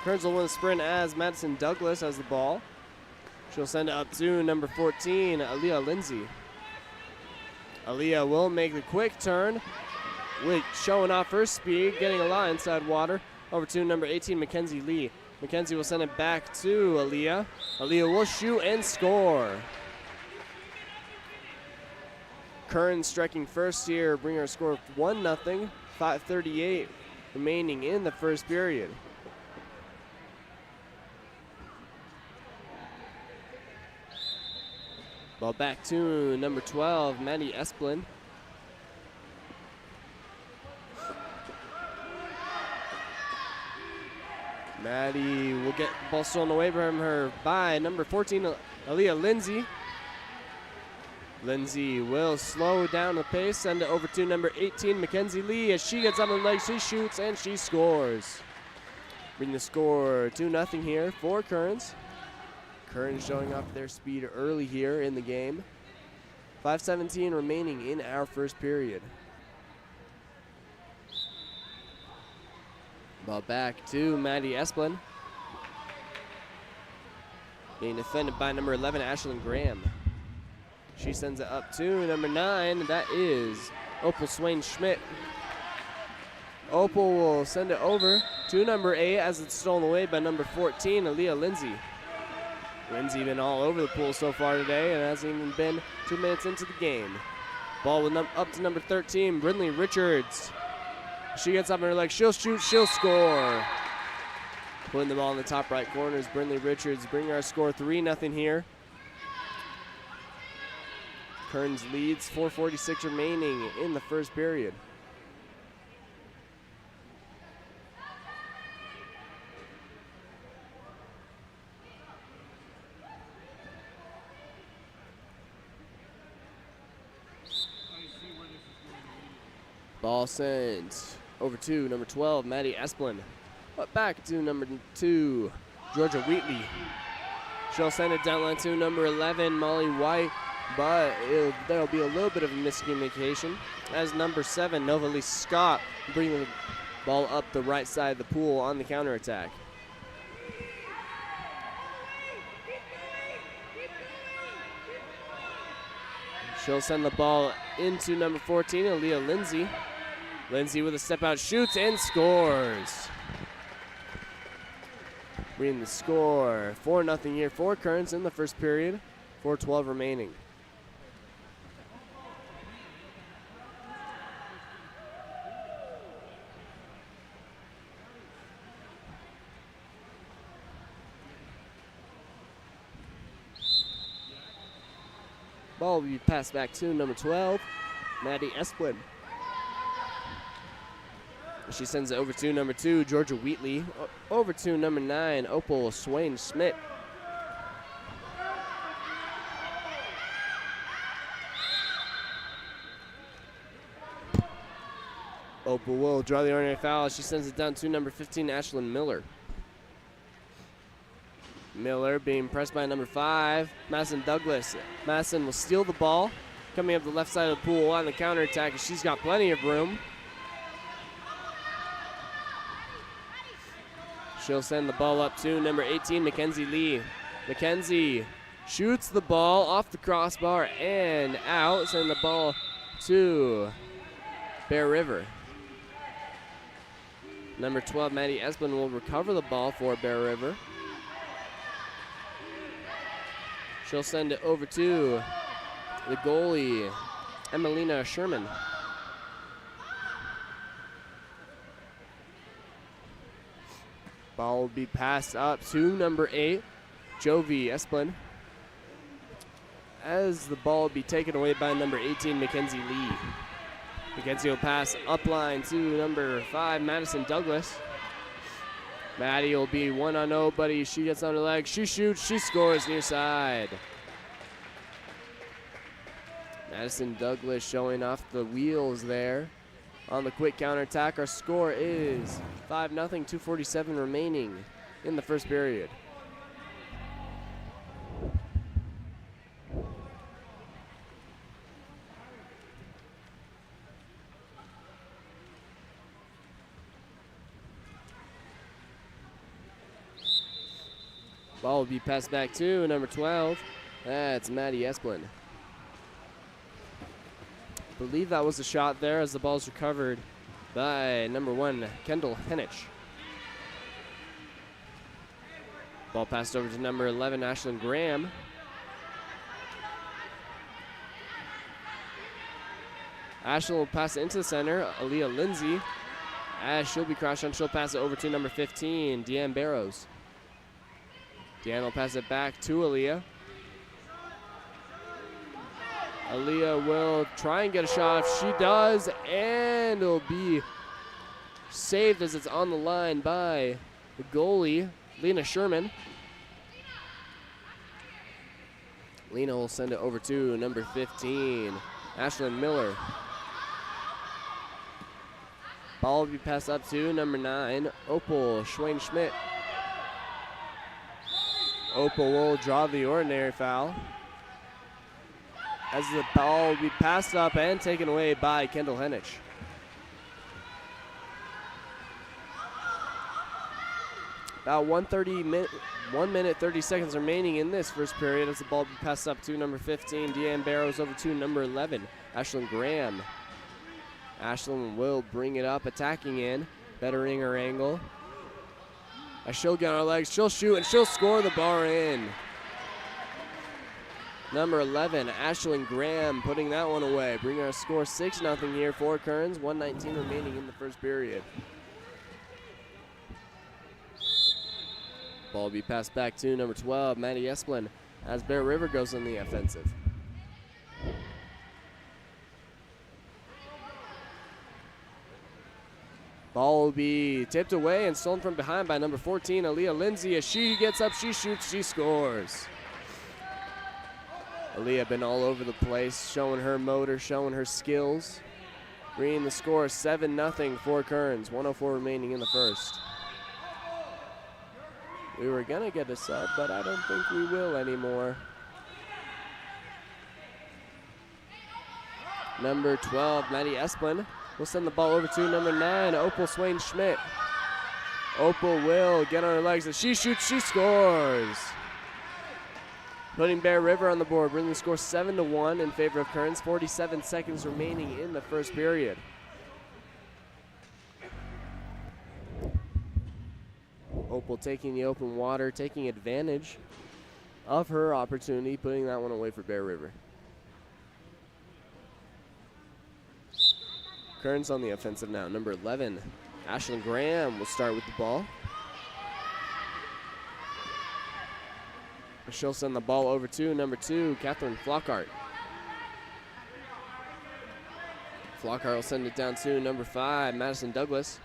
Kearns will win the sprint as Madison Douglas has the ball. She'll send it up to number 14, Aaliyah Lindsay. Aaliyah will make the quick turn, with showing off her speed, getting a lot inside water. Over to number 18, Mackenzie Lee. Mackenzie will send it back to Aaliyah. Aaliyah will shoot and score. Kearns striking first here, bringing our score 1-0, 5:38 remaining in the first period. Ball back to number 12, Maddie Esplin. Maddie will get the ball stolen away from her by number 14, Aaliyah Lindsay. Lindsay will slow down the pace, send it over to number 18, Mackenzie Lee. As she gets on the leg, she shoots and she scores. Bring the score 2-0 here for Kearns. Kearns showing off their speed early here in the game. 5:17 remaining in our first period. Ball back to Maddie Esplin. Being defended by number 11, Ashlyn Graham. She sends it up to number 9. That is Opal Swain Schmidt. Opal will send it over to number 8 as it's stolen away by number 14, Aaliyah Lindsay. Lindsay been all over the pool so far today and hasn't even been 2 minutes into the game. Ball with up to number 13, Brindley Richards. She gets up in her leg, she'll shoot, she'll score. Putting the ball in the top right corner is Brindley Richards, bringing our score 3-0 here. Kearns leads, 4:46 remaining in the first period. Ball sent over to number 12, Maddie Esplin. But back to number 2, Georgia Wheatley. She'll send it down line to number 11, Molly White. But there'll be a little bit of a miscommunication as number 7, Nova Lee Scott, bringing the ball up the right side of the pool on the counterattack. She'll send the ball into number 14, Aaliyah Lindsay. Lindsay with a step out, shoots and scores. Bringing the score 4-0 here for Kearns in the first period, 4:12 remaining. Ball will be passed back to number 12, Maddie Esplin. She sends it over to number 2, Georgia Wheatley. Over to number 9, Opal Swain Schmidt. Opal will draw the ordinary foul. She sends it down to number 15, Ashlyn Miller. Miller being pressed by number 5, Madison Douglas. Madison will steal the ball, coming up the left side of the pool on the counterattack, and she's got plenty of room. She'll send the ball up to number 18, Mackenzie Lee. Mackenzie shoots the ball off the crossbar and out, sending the ball to Bear River. Number 12, Maddie Esplin, will recover the ball for Bear River. She'll send it over to the goalie, Emelina Sherman. Ball will be passed up to number 8, Jovi Esplin. As the ball will be taken away by number 18, Mackenzie Lee. Mackenzie will pass upline to number 5, Madison Douglas. Maddie will be 1-0, but she gets on her leg. She shoots, she scores near side. Madison Douglas showing off the wheels there on the quick counterattack. Our score is 5-0, 2:47 remaining in the first period. Ball will be passed back to number 12. That's Maddie Esplin. Believe that was a shot there as the ball's recovered by number 1, Kendall Henich. Ball passed over to number 11, Ashlyn Graham. Ashlyn will pass it into the center, Aaliyah Lindsay. As she'll be crashed on, she'll pass it over to number 15, Deanne Barrows. Deanne will pass it back to Aaliyah. Aaliyah will try and get a shot. She does, and it'll be saved as it's on the line by the goalie, Lena Sherman. Lena will send it over to number 15, Ashlyn Miller. Ball will be passed up to number 9, Opal Schwain-Schmidt. Opal will draw the ordinary foul as the ball will be passed up and taken away by Kendall Henich. About 1 minute 30 seconds remaining in this first period as the ball will be passed up to number 15, Deanne Barrows, over to number 11, Ashlyn Graham. Ashlyn will bring it up, attacking in, bettering her angle. As she'll get on her legs, she'll shoot, and she'll score the bar in. Number 11, Ashlyn Graham, putting that one away, bringing our score 6-0 here for Kearns. 1:19 remaining in the first period. Ball will be passed back to number 12, Maddie Esplin, as Bear River goes on the offensive. Ball will be tipped away and stolen from behind by number 14, Aaliyah Lindsay. As she gets up, she shoots, she scores. Aaliyah been all over the place, showing her motor, showing her skills. Bringing the score 7-0 for Kearns. 1:04 remaining in the first. We were gonna get a sub, but I don't think we will anymore. Number 12, Maddie Esplin, will send the ball over to number 9, Opal Swain-Schmidt. Opal will get on her legs, and she shoots, she scores. Putting Bear River on the board, bringing the score 7-1 in favor of Kearns. 47 seconds remaining in the first period. Opal taking the open water, taking advantage of her opportunity, putting that one away for Bear River. Kearns on the offensive now. Number 11, Ashlyn Graham will start with the ball. She'll send the ball over to number 2, Catherine Flockhart. Flockhart will send it down to number 5, Madison Douglas.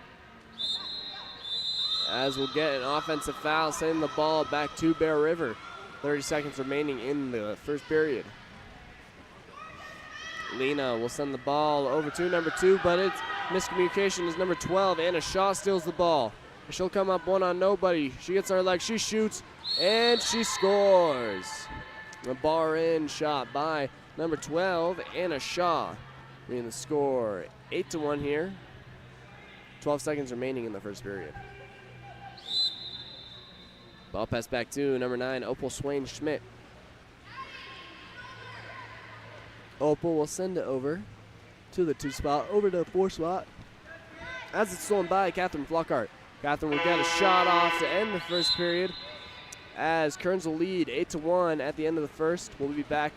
As we'll get an offensive foul, sending the ball back to Bear River. 30 seconds remaining in the first period. Lena will send the ball over to number 2, but it's miscommunication as number 12, Anna Shaw, steals the ball. She'll come up one on nobody. She gets on her leg, she shoots, and she scores. A bar in shot by number 12, Anna Shaw. Bringing the score 8-1 here. 12 seconds remaining in the first period. Ball pass back to number 9, Opal Swain-Schmidt. Opal will send it over to the 2 spot, over to the 4 spot. As it's stolen by Catherine Flockhart. Catherine will get a shot off to end the first period, as Kearns will lead 8-1 at the end of the first. We'll be back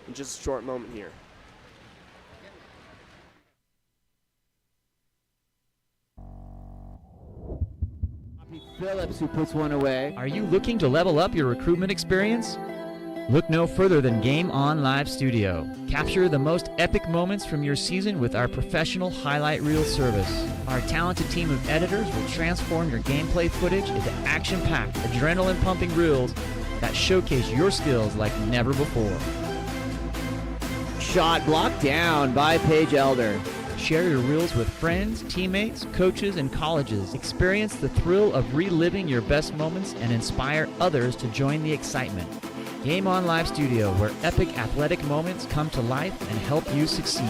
in just a short moment here. Phillips, who puts one away. Are you looking to level up your recruitment experience? Look no further than Game On Live Studio. Capture the most epic moments from your season with our professional highlight reel service. Our talented team of editors will transform your gameplay footage into action-packed, adrenaline-pumping reels that showcase your skills like never before. Shot blocked down by Paige Elder. Share your reels with friends, teammates, coaches, and colleges. Experience the thrill of reliving your best moments and inspire others to join the excitement. Game On Live Studio, where epic athletic moments come to life and help you succeed.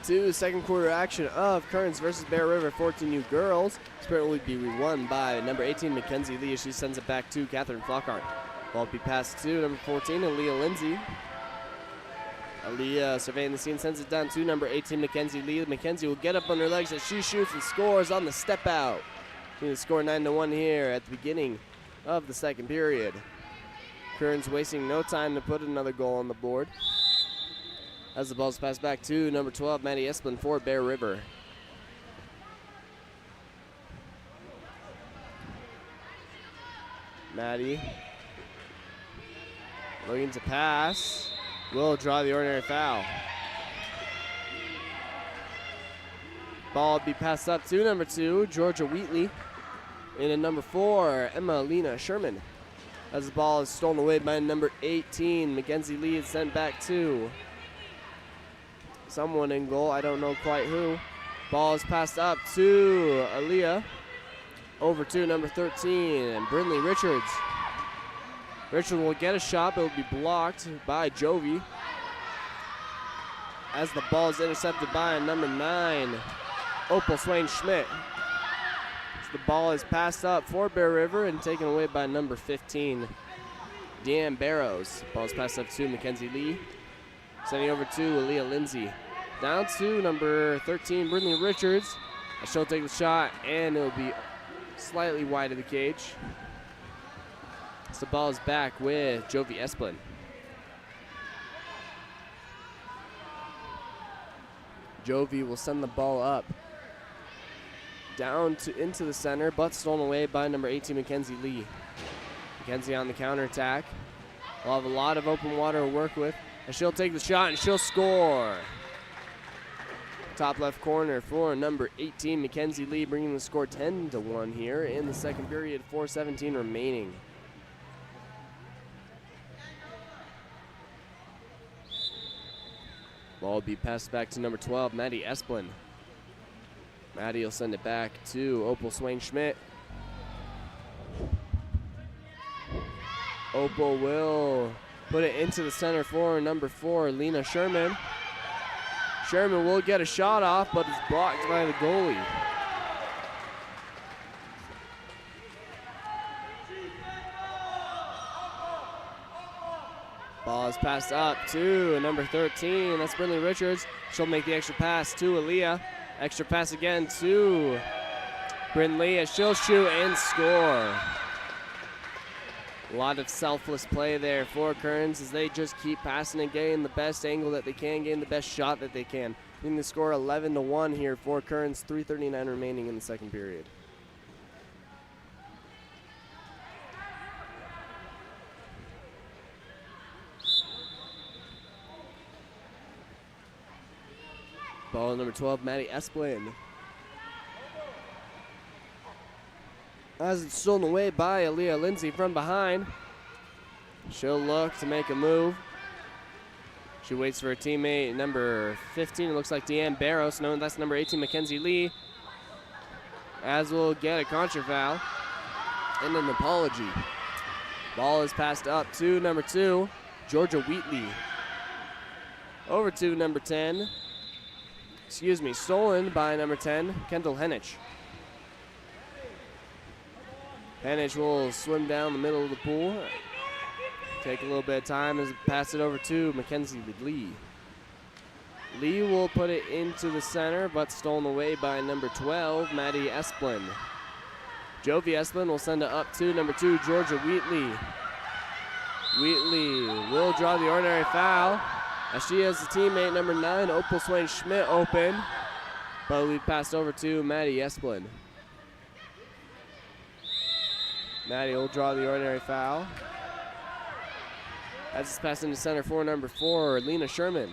to second quarter action of Kearns versus Bear River 14U girls. This period will be won by number 18, Mackenzie Lee, as she sends it back to Catherine Flockhart. Ball will be passed to number 14, Aaliyah Lindsay. Aaliyah surveying the scene, sends it down to number 18, Mackenzie Lee. Mackenzie will get up on her legs as she shoots and scores on the step out. The score 9-1 here at the beginning of the second period. Kearns wasting no time to put another goal on the board. As the ball's passed back to number 12, Maddie Esplin for Bear River. Maddie looking to pass. Will draw the ordinary foul. Ball will be passed up to number 2, Georgia Wheatley. And at number 4, Emma Lena Sherman. As the ball is stolen away by number 18, Mackenzie Lee is sent back to someone in goal, I don't know quite who. Ball is passed up to Aaliyah. Over to number 13, and Brindley Richards. Richard will get a shot, but it will be blocked by Jovi. As the ball is intercepted by number 9, Opal Swain Schmidt. As the ball is passed up for Bear River and taken away by number 15, Deanne Barrows. Ball is passed up to Mackenzie Lee. Sending over to Aaliyah Lindsay. Down to number 13, Brindley Richards. She'll take the shot, and it'll be slightly wide of the cage. So the ball is back with Jovi Esplin. Jovi will send the ball up. Down to into the center, but stolen away by number 18, Mackenzie Lee. Mackenzie on the counterattack. Will have a lot of open water to work with. And she'll take the shot and she'll score. Top left corner for number 18, Mackenzie Lee, bringing the score 10-1 here in the second period, 4:17 remaining. Ball will be passed back to number 12, Maddie Esplin. Maddie will send it back to Opal Swain Schmidt. Opal will put it into the center for number 4, Lena Sherman. Sherman will get a shot off, but it's blocked by the goalie. Ball is passed up to number 13. That's Brindley Richards. She'll make the extra pass to Aaliyah. Extra pass again to Brindley as she'll shoot and score. A lot of selfless play there for Kearns as they just keep passing and getting the best angle that they can, getting the best shot that they can. Leading the score 11-1 here for Kearns, 3:39 remaining in the second period. Ball number 12, Maddie Esplin. As it's stolen away by Aaliyah Lindsay from behind. She'll look to make a move. She waits for her teammate, number 15. It looks like Deanne Barrows. No, that's number 18, Mackenzie Lee. As will get a contra foul and an apology. Ball is passed up to number 2, Georgia Wheatley. Over to number 10. Stolen by number 10, Kendall Henich. Henich will swim down the middle of the pool. Take a little bit of time as pass it over to Mackenzie Lee. Lee will put it into the center, but stolen away by number 12, Maddie Esplin. Jovi Esplin will send it up to number 2, Georgia Wheatley. Wheatley will draw the ordinary foul as she has the teammate number 9, Opal Swain Schmidt, open, but we passed over to Maddie Esplin. Maddie will draw the ordinary foul. As it's passed into center for number 4, Lena Sherman.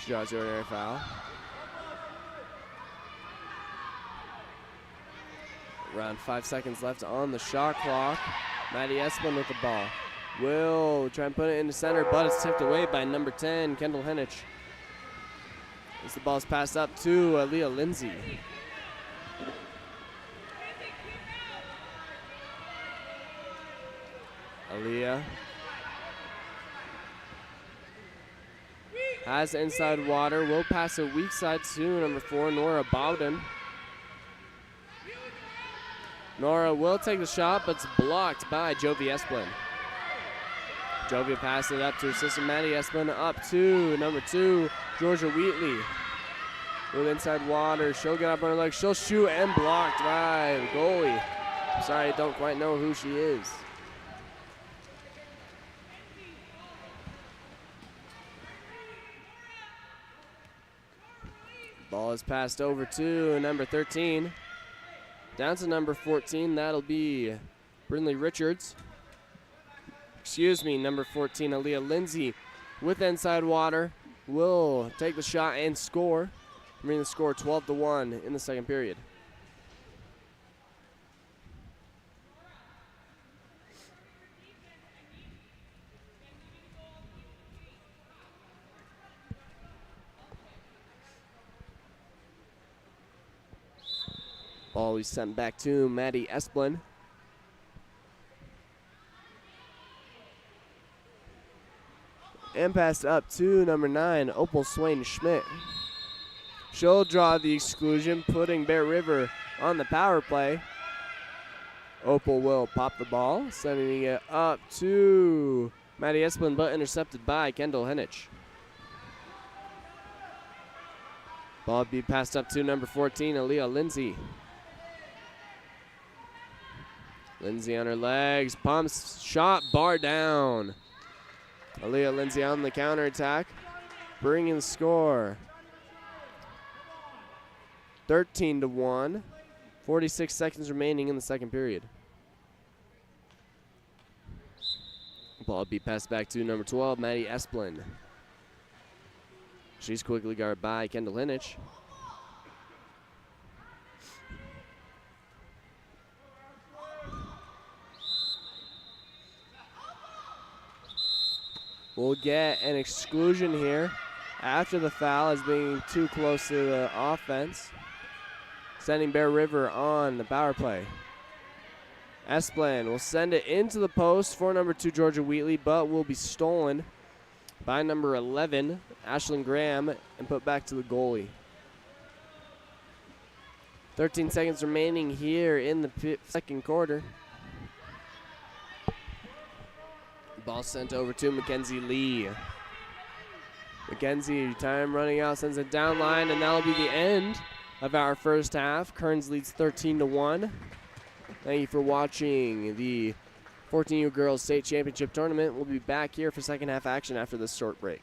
She draws the ordinary foul. Around 5 seconds left on the shot clock. Maddie Esplin with the ball. Will try and put it into center, but it's tipped away by number 10, Kendall Henich. As the ball's passed up to Aaliyah Lindsay. Aaliyah Has inside water. Will pass a weak side to number 4, Nora Bowden. Nora will take the shot, but it's blocked by Jovi Esplin. Jovi passes it up to assistant Maddie Esplin, up to number 2, Georgia Wheatley. With inside water, she'll get up on her legs, she'll shoot, and blocked by the goalie. Sorry, I don't quite know who she is. Ball is passed over to number 13. Down to number 14, that'll be Brindley Richards. Excuse me, number 14, Aaliyah Lindsay with inside water. Will take the shot and score. Bringing the score 12-1 in the second period. Ball is sent back to Maddie Esplin. And passed up to number 9, Opal Swain Schmidt. She'll draw the exclusion, putting Bear River on the power play. Opal will pop the ball, sending it up to Maddie Esplin, but intercepted by Kendall Henich. Ball be passed up to number 14, Aaliyah Lindsay. Lindsay on her legs, pumps, shot, bar down. Aaliyah Lindsay on the counterattack, bringing the score 13-1. 46 seconds remaining in the second period. Ball be passed back to number 12, Maddie Esplin. She's quickly guarded by Kendall Henich. We'll get an exclusion here after the foul as being too close to the offense, sending Bear River on the power play. Esplin will send it into the post for number 2, Georgia Wheatley, but will be stolen by number 11, Ashlyn Graham, and put back to the goalie. 13 seconds remaining here in the second quarter. Ball sent over to Mackenzie Lee. Mackenzie, time running out, sends it down line, and that'll be the end of our first half. Kearns leads 13-1. Thank you for watching the 14U Girls State Championship Tournament. We'll be back here for second half action after this short break.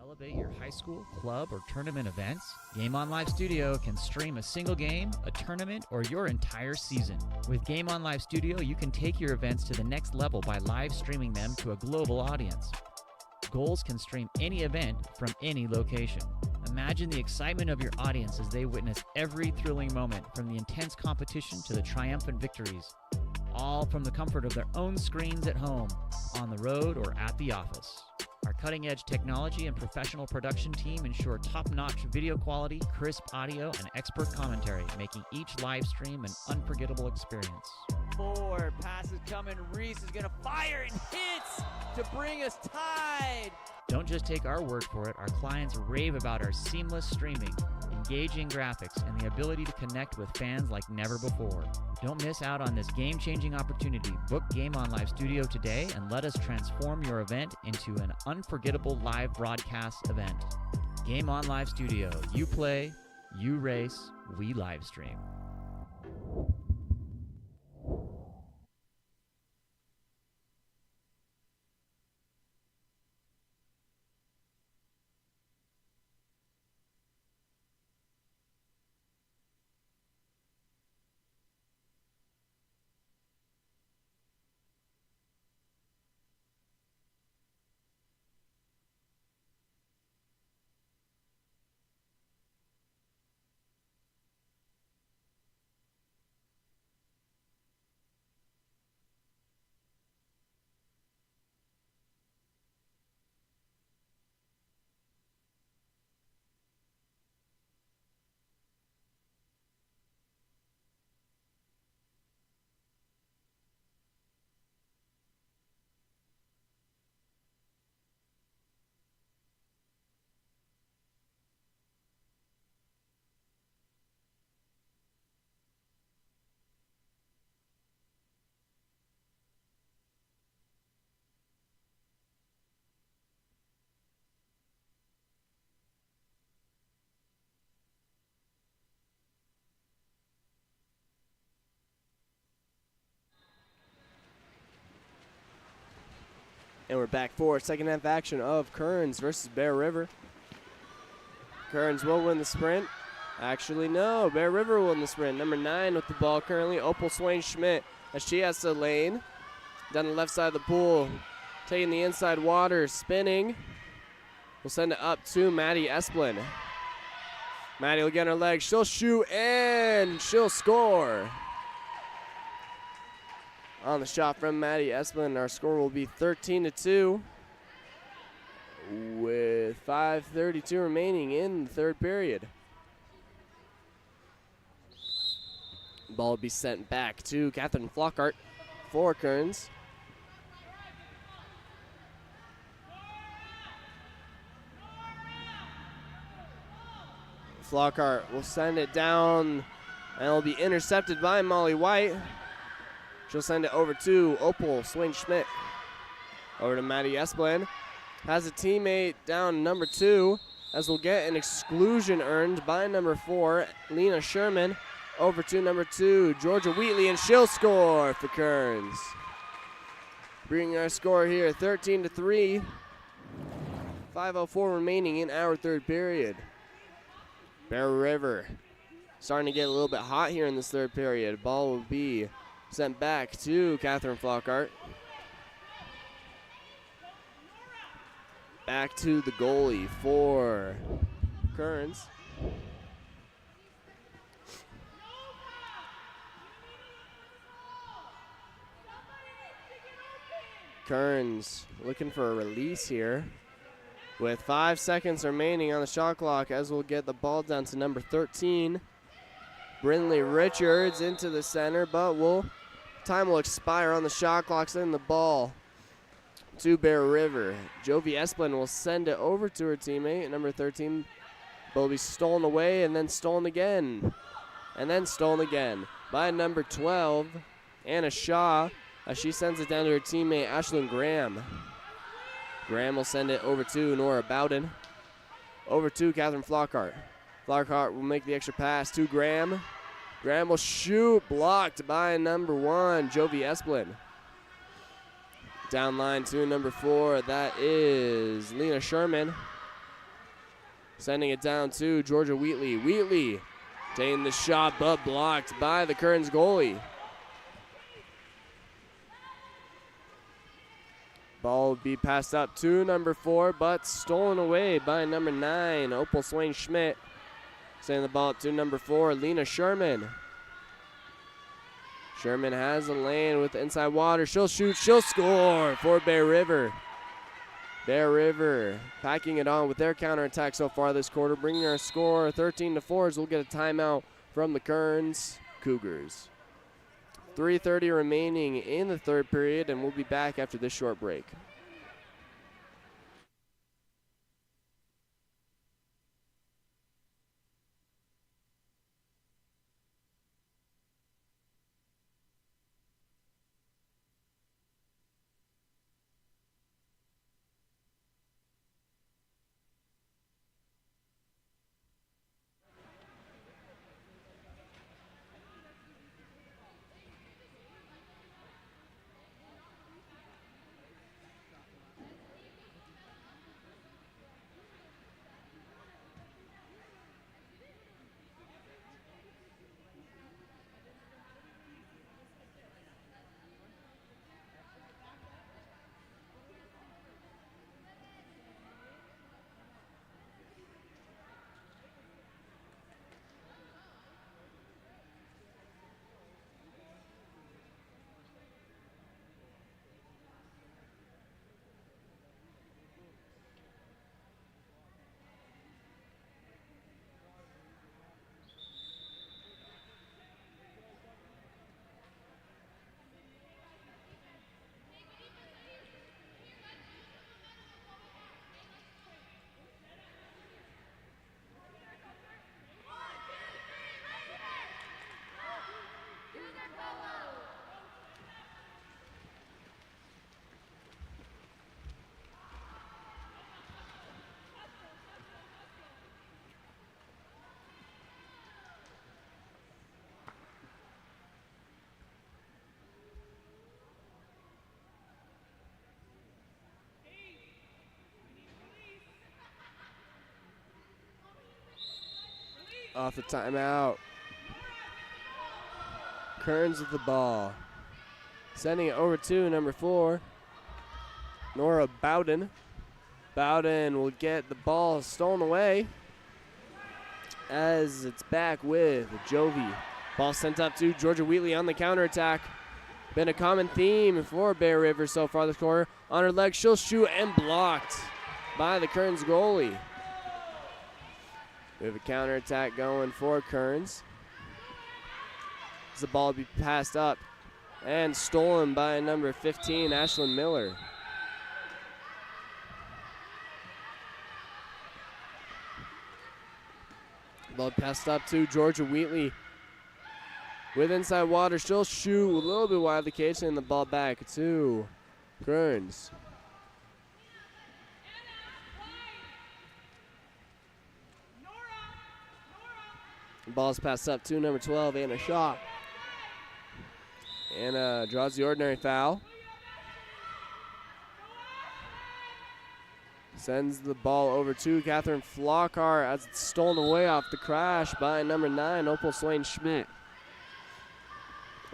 Elevate your high school, club, or tournament events? Game On Live Studio can stream a single game, a tournament, or your entire season. With Game On Live Studio, you can take your events to the next level by live streaming them to a global audience. Goals can stream any event from any location. Imagine the excitement of your audience as they witness every thrilling moment, from the intense competition to the triumphant victories, all from the comfort of their own screens at home, on the road, or at the office. Our cutting-edge technology and professional production team ensure top-notch video quality, crisp audio, and expert commentary, making each live stream an unforgettable experience. 4 passes coming. Reese is going to fire and hits to bring us tied. Don't just take our word for it. Our clients rave about our seamless streaming, engaging graphics, and the ability to connect with fans like never before. Don't miss out on this game-changing opportunity. Book Game On Live Studio today and let us transform your event into an unforgettable live broadcast event. Game On Live Studio. You play, you race, we live stream. And we're back for second half action of Kearns versus Bear River. Kearns will win the sprint. Actually, no. Bear River will win the sprint. Number 9 with the ball currently, Opal Swain Schmidt, as she has to lane. Down the left side of the pool, taking the inside water, spinning. We'll send it up to Maddie Esplin. Maddie will get on her leg. She'll shoot, and she'll score. On the shot from Maddie Esplin, our score will be 13-2 with 5:32 remaining in the third period. Ball will be sent back to Catherine Flockhart for Kearns. Flockhart will send it down, and it'll be intercepted by Molly White. She'll send it over to Opal Swain Schmidt. Over to Maddie Esplin. Has a teammate down number 2, as we'll get an exclusion earned by number 4, Lena Sherman. Over to number 2, Georgia Wheatley, and she'll score for Kearns. Bringing our score here 13-3. 5:04 remaining in our third period. Bear River starting to get a little bit hot here in this third period. Ball will be sent back to Catherine Flockhart. Back to the goalie for Kearns. Kearns looking for a release here with 5 seconds remaining on the shot clock, as we'll get the ball down to number 13. Brindley Richards into the center, but time will expire on the shot clock, sending the ball to Bear River. Jovi Esplin will send it over to her teammate, number 13. But will be stolen away and then stolen again. And then stolen again by number 12, Anna Shaw, as she sends it down to her teammate, Ashlyn Graham. Graham will send it over to Nora Bowden. Over to Catherine Flockhart. Flockhart will make the extra pass to Graham. Graham will shoot, blocked by number 1, Jovi Esplin. Down line to number 4, that is Lena Sherman. Sending it down to Georgia Wheatley. Wheatley taking the shot, but blocked by the Kearns goalie. Ball will be passed up to number 4, but stolen away by number 9, Opal Swain Schmidt. Sending the ball up to number 4, Lena Sherman. Sherman has a lane with the inside water. She'll shoot, she'll score for Bear River. Bear River packing it on with their counterattack so far this quarter, bringing our score 13-4 as we'll get a timeout from the Kearns Cougars. 3:30 remaining in the third period, and we'll be back after this short break. Off the timeout. Kearns with the ball. Sending it over to number 4, Nora Bowden. Bowden will get the ball stolen away as it's back with Jovi. Ball sent up to Georgia Wheatley on the counterattack. Been a common theme for Bear River so far this quarter. On her leg, she'll shoot and blocked by the Kearns goalie. We have a counterattack going for Kearns. As the ball will be passed up and stolen by number 15, Ashlyn Miller. Ball passed up to Georgia Wheatley. With inside water, she'll shoot a little bit wide of the cage, and the ball back to Kearns. The ball's passed up to number 12, Anna Shaw. Anna draws the ordinary foul. Sends the ball over to Catherine Flockhart as it's stolen away off the crash by number 9, Opal Swain Schmidt.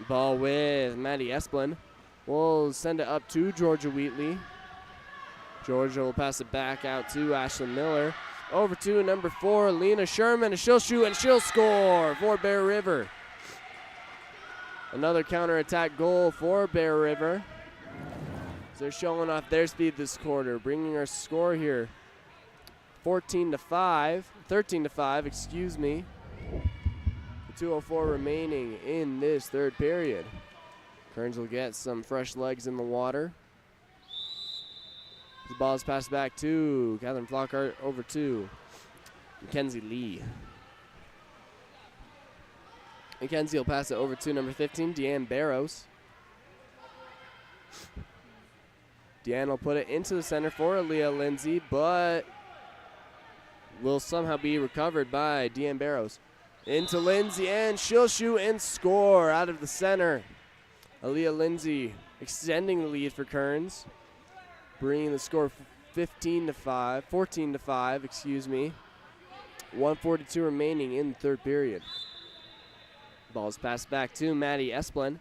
Ball with Maddie Esplin. We'll send it up to Georgia Wheatley. Georgia will pass it back out to Ashlyn Miller. Over to number 4, Lena Sherman, and she'll shoot and she'll score for Bear River. Another counterattack goal for Bear River. They're showing off their speed this quarter, bringing our score here 13 to 5, excuse me. 2:04 remaining in this third period. Kearns will get some fresh legs in the water. The ball is passed back to Catherine Flockhart, over to Mackenzie Lee. Mackenzie will pass it over to number 15, Deanne Barrows. Deanne will put it into the center for Aaliyah Lindsay, but will somehow be recovered by Deanne Barrows. Into Lindsay, and she'll shoot and score out of the center. Aaliyah Lindsay extending the lead for Kearns, bringing the score 14 to 5, excuse me. 1:42 remaining in the third period. Ball's passed back to Maddie Esplin.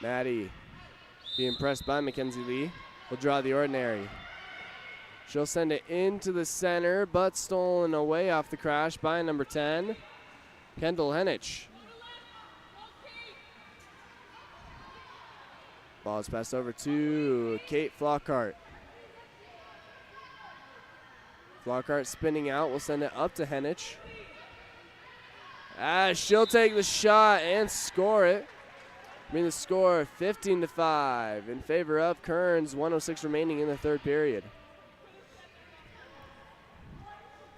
Maddie being pressed by Mackenzie Lee. Will draw the ordinary. She'll send it into the center, but stolen away off the crash by number 10, Kendall Henich. Ball is passed over to Kate Flockhart. Flockhart spinning out. We'll send it up to Henich. She'll take the shot and score it. Bring the score 15 to 5 in favor of Kearns. 1:06 remaining in the third period.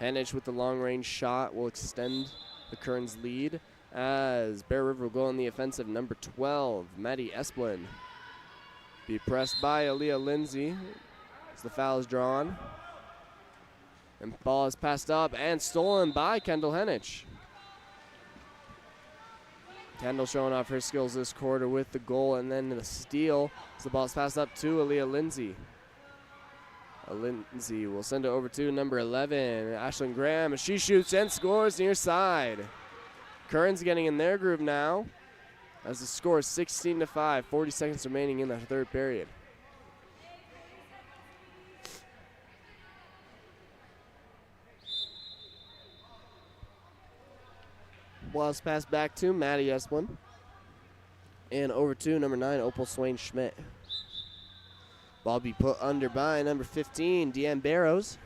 Henich with the long-range shot will extend the Kearns lead as Bear River will go on the offensive. Number 12, Maddie Esplin. Be pressed by Aaliyah Lindsay as the foul is drawn. And ball is passed up and stolen by Kendall Henich. Kendall showing off her skills this quarter with the goal and then the steal. So the ball is passed up to Aaliyah Lindsay. Lindsay will send it over to number 11, Ashlyn Graham. She shoots and scores near side. Kearns getting in their groove now as the score is 16 to 5, 40 seconds remaining in the third period. Ball is passed back to Maddie Esplin. And over to number 9, Opal Swain Schmidt. Ball be put under by number 15, Deanne Barrows.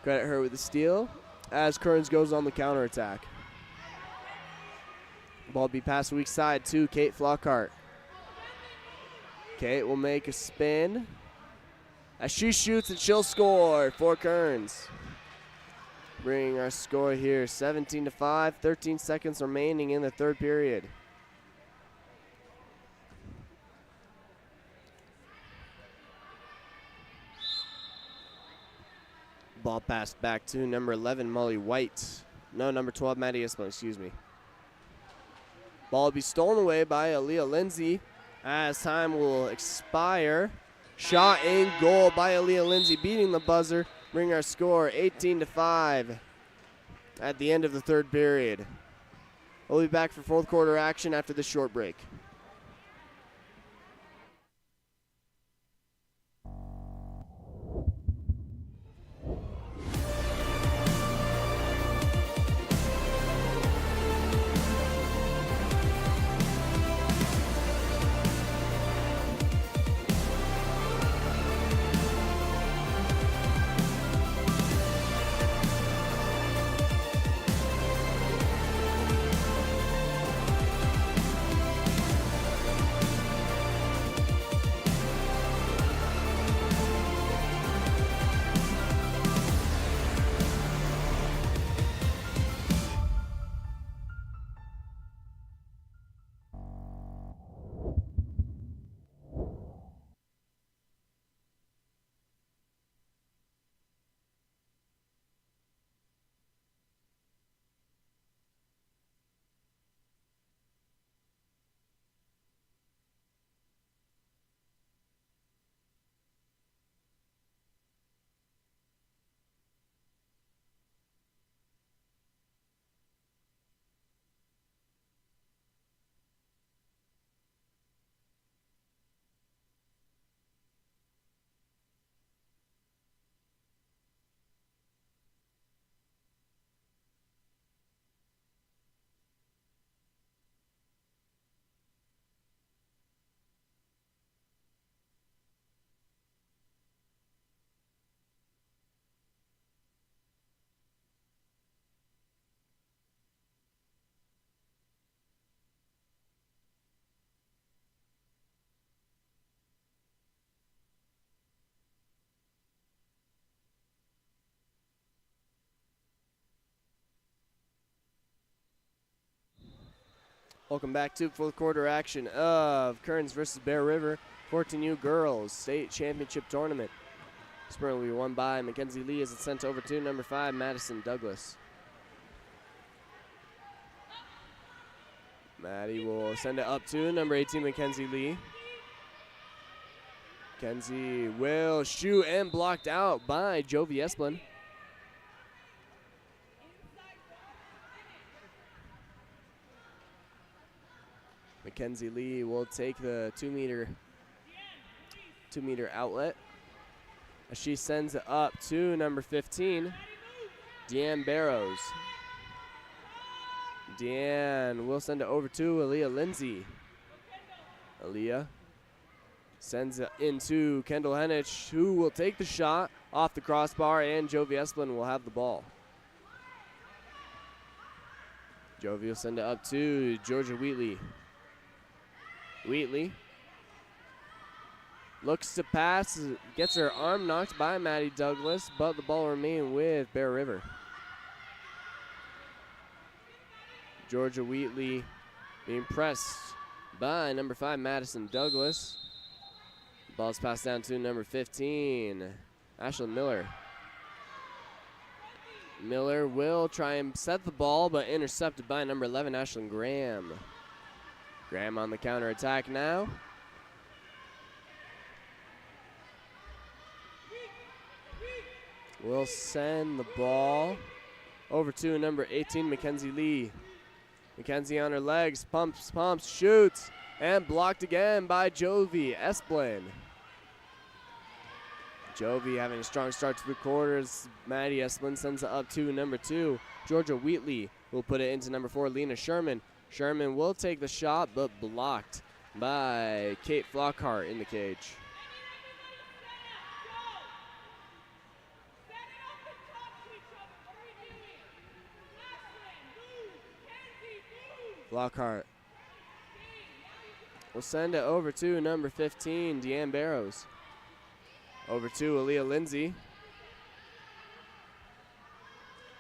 Credit her with the steal as Kearns goes on the counterattack. Ball be passed weak side to Kate Flockhart. Kate will make a spin as she shoots and she'll score for Kearns. Bringing our score here 17 to 5, 13 seconds remaining in the third period. Ball passed back to number 11, Molly White. No, number 12, Maddie Esplin, excuse me. Ball will be stolen away by Aaliyah Lindsay as time will expire. Shot in goal by Aaliyah Lindsay, beating the buzzer, bring our score 18-5 at the end of the third period. We'll be back for fourth quarter action after this short break. Welcome back to fourth quarter action of Kearns versus Bear River 14U Girls State Championship Tournament. This will be won by Mackenzie Lee as it's sent over to number 5, Madison Douglas. Maddie will send it up to number 18, Mackenzie Lee. Mackenzie will shoot and blocked out by Jovi Esplin. Mackenzie Lee will take the 2 meter outlet as she sends it up to number 15, Deanne Barrows. Deanne will send it over to Aaliyah Lindsay. Aaliyah sends it into Kendall Henich, who will take the shot off the crossbar, and Jovi Esplin will have the ball. Jovi will send it up to Georgia Wheatley. Wheatley looks to pass, gets her arm knocked by Maddie Douglas, but the ball remains with Bear River. Georgia Wheatley being pressed by number 5, Madison Douglas. Ball's passed down to number 15, Ashlyn Miller. Miller will try and set the ball, but intercepted by number 11, Ashlyn Graham. Graham on the counter attack now. We'll send the ball over to number 18, Mackenzie Lee. Mackenzie on her legs, pumps, shoots, and blocked again by Jovi Esplin. Jovi having a strong start to the quarters. Maddie Esplin sends it up to number 2, Georgia Wheatley. Will put it into number 4, Lena Sherman. Sherman will take the shot, but blocked by Kate Flockhart in the cage. Flockhart will send it over to number 15, Deanne Barrows. Over to Aaliyah Lindsay.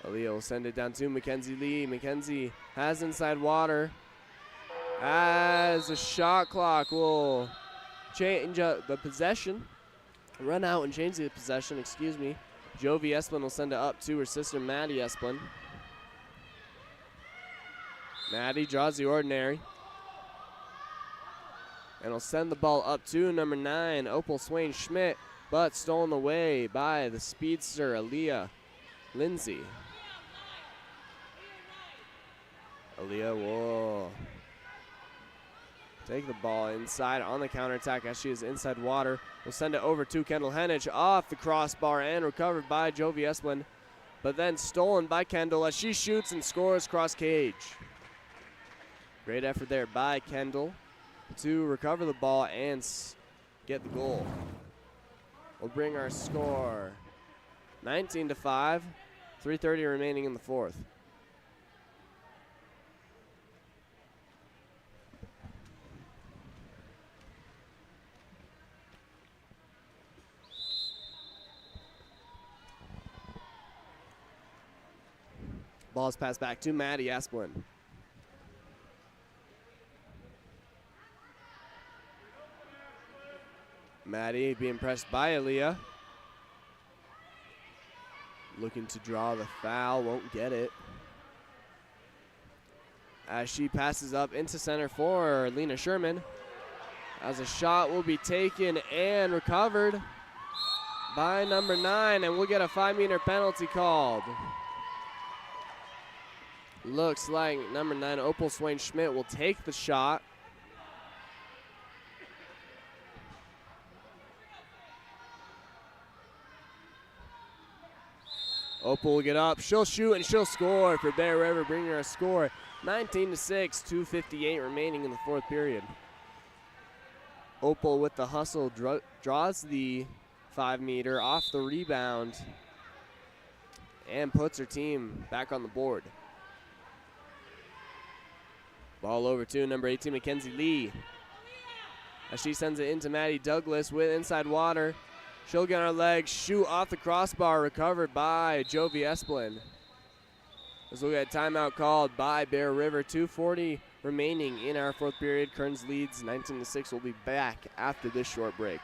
Aaliyah will send it down to Mackenzie Lee. Mackenzie has inside water. As the shot clock will change the possession. Run out and change the possession, excuse me. Jovi Esplin will send it up to her sister, Maddie Esplin. Maddie draws the ordinary. And will send the ball up to number 9, Opal Swain Schmidt, but stolen away by the speedster, Aaliyah Lindsay. Aaliyah will take the ball inside on the counterattack as she is inside water. We'll send it over to Kendall Henich off the crossbar and recovered by Jovi Esplin, but then stolen by Kendall as she shoots and scores cross cage. Great effort there by Kendall to recover the ball and get the goal. We'll bring our score 19-5, 3:30 remaining in the fourth. Ball's passed back to Maddie Esplin. Maddie being pressed by Aaliyah. Looking to draw the foul, won't get it. As she passes up into center for Lena Sherman. As a shot will be taken and recovered by number 9, and we'll get a 5-meter penalty called. Looks like number 9, Opal Swain Schmidt, will take the shot. Opal will get up, she'll shoot, and she'll score for Bear River, bringing her a score 19-6, 2:58 remaining in the fourth period. Opal with the hustle draws the 5-meter off the rebound and puts her team back on the board. Ball over to number 18, Mackenzie Lee. As she sends it into Maddie Douglas with inside water. She'll get on her legs, shoot off the crossbar, recovered by Jovi Esplin. As we'll get a timeout called by Bear River. 2:40 remaining in our fourth period. Kearns leads 19-6. We'll be back after this short break.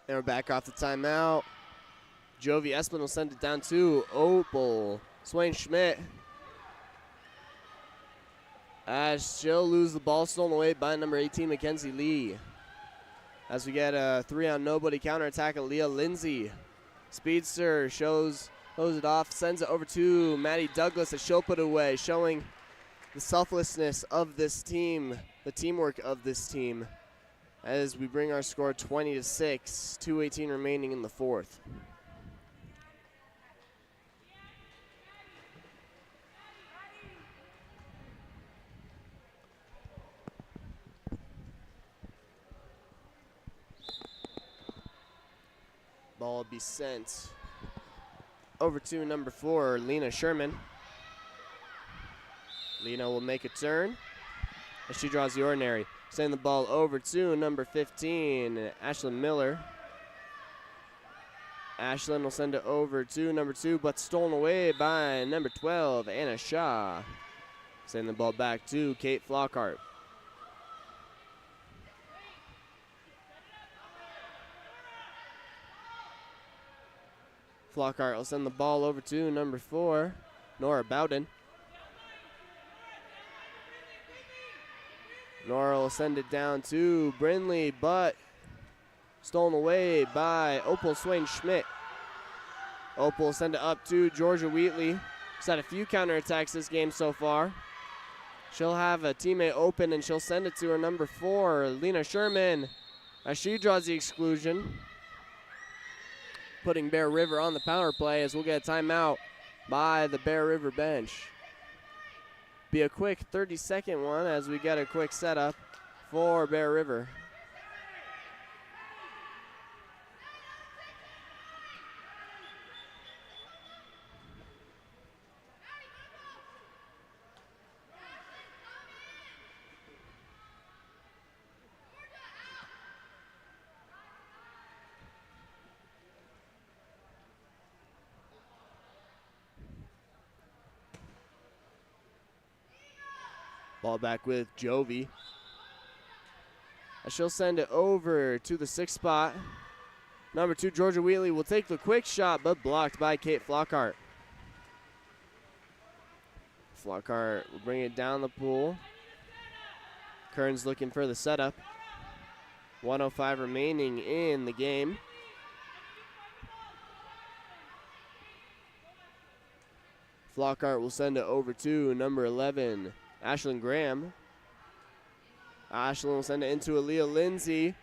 And we're back off the timeout. Jovi Esplin will send it down to Opal Swain Schmidt. As she'll lose the ball, stolen away by number 18, Mackenzie Lee. As we get a 3-on-nobody counterattack, Aaliyah Lindsay. Speedster throws it off, sends it over to Maddie Douglas as she'll put it away, showing the selflessness of this team, the teamwork of this team, as we bring our score 20-6, 2:18 remaining in the fourth. Ball will be sent over to number 4, Lena Sherman. Lena will make a turn as she draws the ordinary. Sending the ball over to number 15, Ashlyn Miller. Ashland will send it over to number 2, but stolen away by number 12, Anna Shaw. Send the ball back to Kate Flockhart. Flockhart will send the ball over to number 4, Nora Bowden. Nora will send it down to Brindley, but stolen away by Opal Swain Schmidt. Opal will send it up to Georgia Wheatley. She's had a few counterattacks this game so far. She'll have a teammate open, and she'll send it to her number 4, Lena Sherman, as she draws the exclusion, putting Bear River on the power play as we'll get a timeout by the Bear River bench. Be a quick 30-second one as we get a quick setup for Bear River. Ball back with Jovi. She'll send it over to the 6th spot. Number 2, Georgia Wheatley will take the quick shot, but blocked by Kate Flockhart. Flockhart will bring it down the pool. Kearns looking for the setup. 1:05 remaining in the game. Flockhart will send it over to number 11, Ashlyn Graham. Ashlyn will send it into Aaliyah Lindsay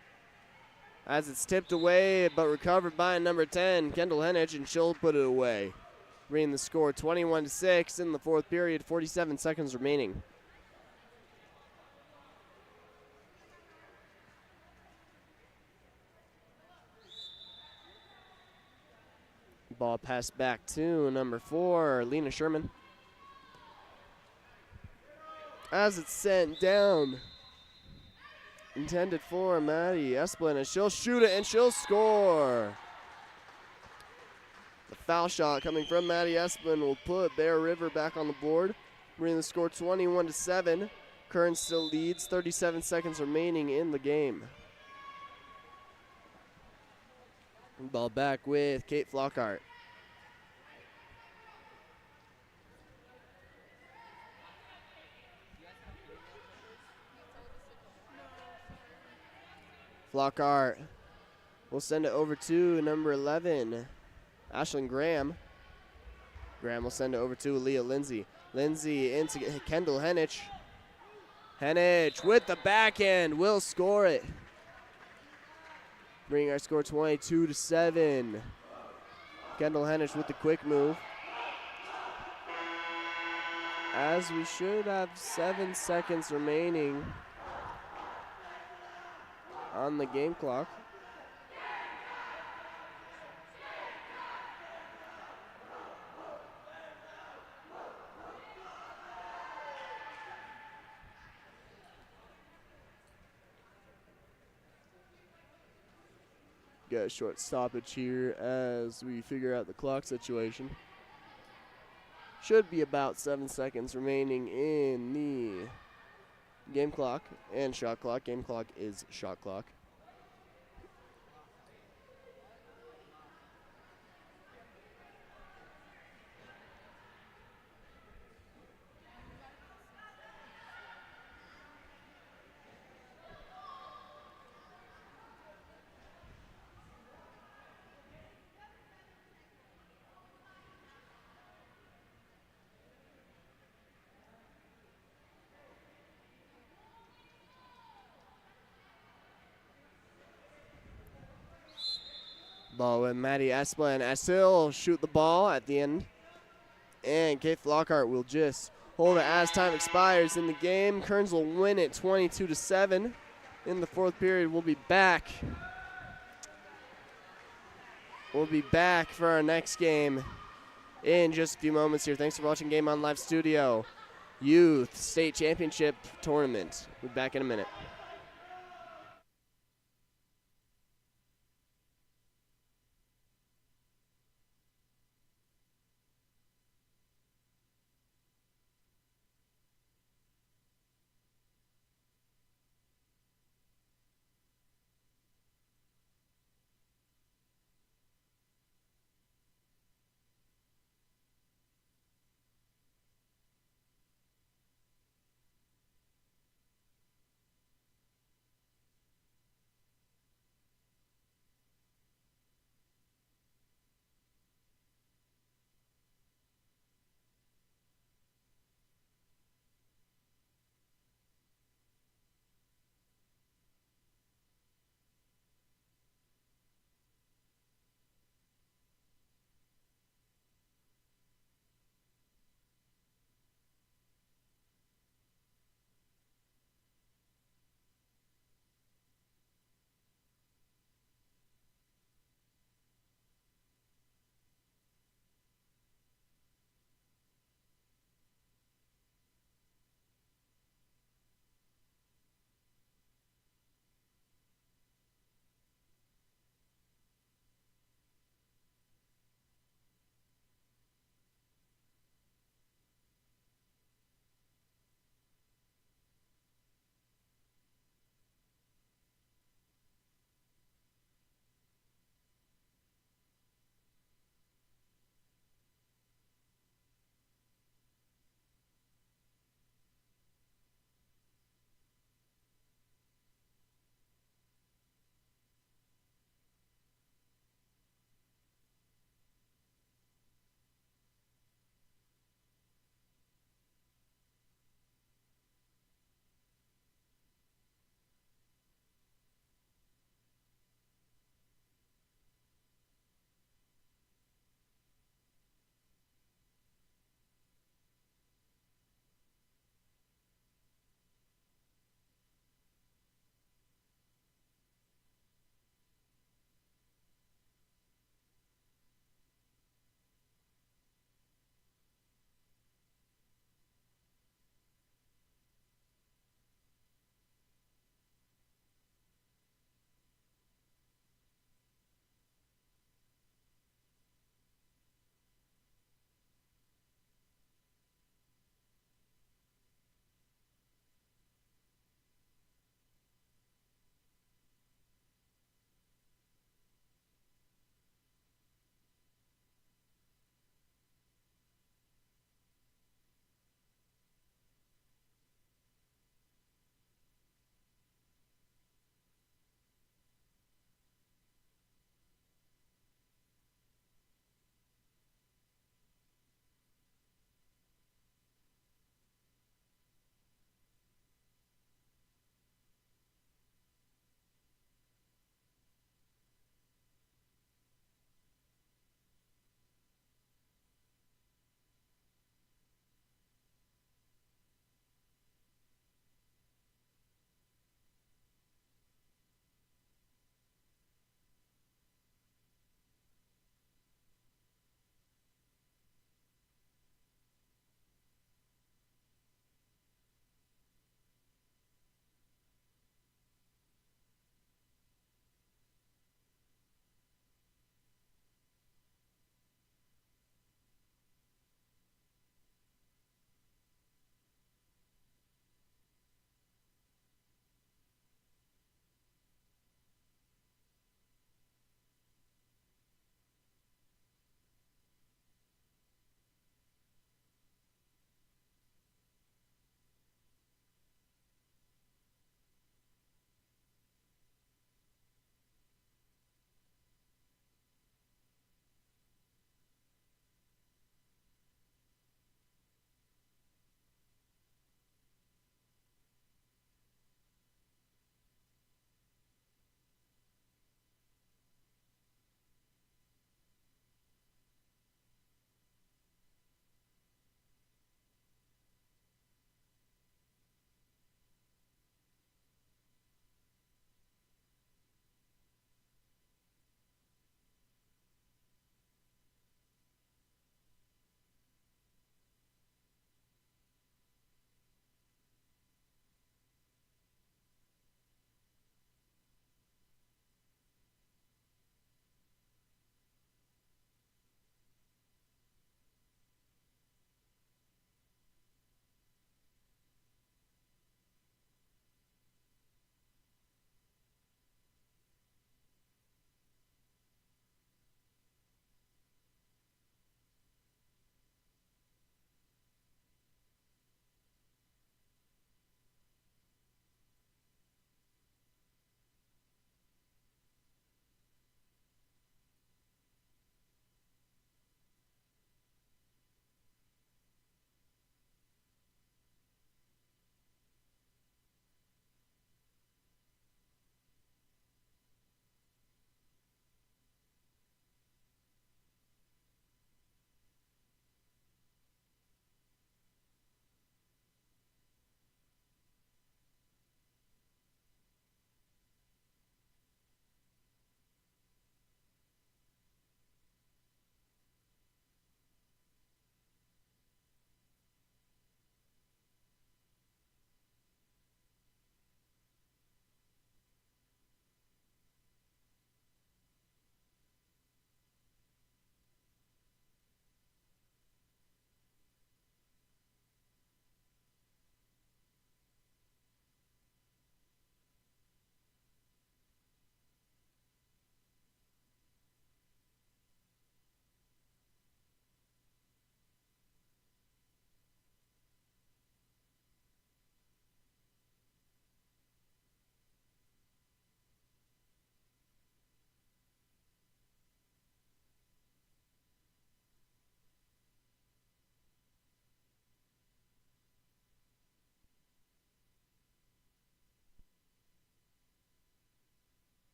as it's tipped away but recovered by number 10, Kendall Henich, and she'll put it away. Bringing the score 21-6 in the 4th period, 47 seconds remaining. Ball passed back to number 4, Lena Sherman. As it's sent down, intended for Maddie Esplin, and she'll shoot it and she'll score. The foul shot coming from Maddie Esplin will put Bear River back on the board, bringing the score 21-7. Kearns still leads, 37 seconds remaining in the game. Ball back with Kate Flockhart. Flockhart will send it over to number 11, Ashlyn Graham. Graham will send it over to Aaliyah Lindsay. Lindsay into Kendall Henich. Henich with the backhand will score it. Bringing our score 22-7. Kendall Henich with the quick move. As we should have 7 seconds remaining on the game clock. Get a short stoppage here as we figure out the clock situation. Should be about 7 seconds remaining in the game clock and shot clock. Game clock is shot clock. Ball with Maddie Esplin. Still shoot the ball at the end. And Kate Flockhart will just hold it as time expires in the game. Kearns will win it 22-7 in the 4th period. We'll be back. We'll be back for our next game in just a few moments here. Thanks for watching Game On Live Studio. Youth State Championship Tournament. We'll be back in a minute.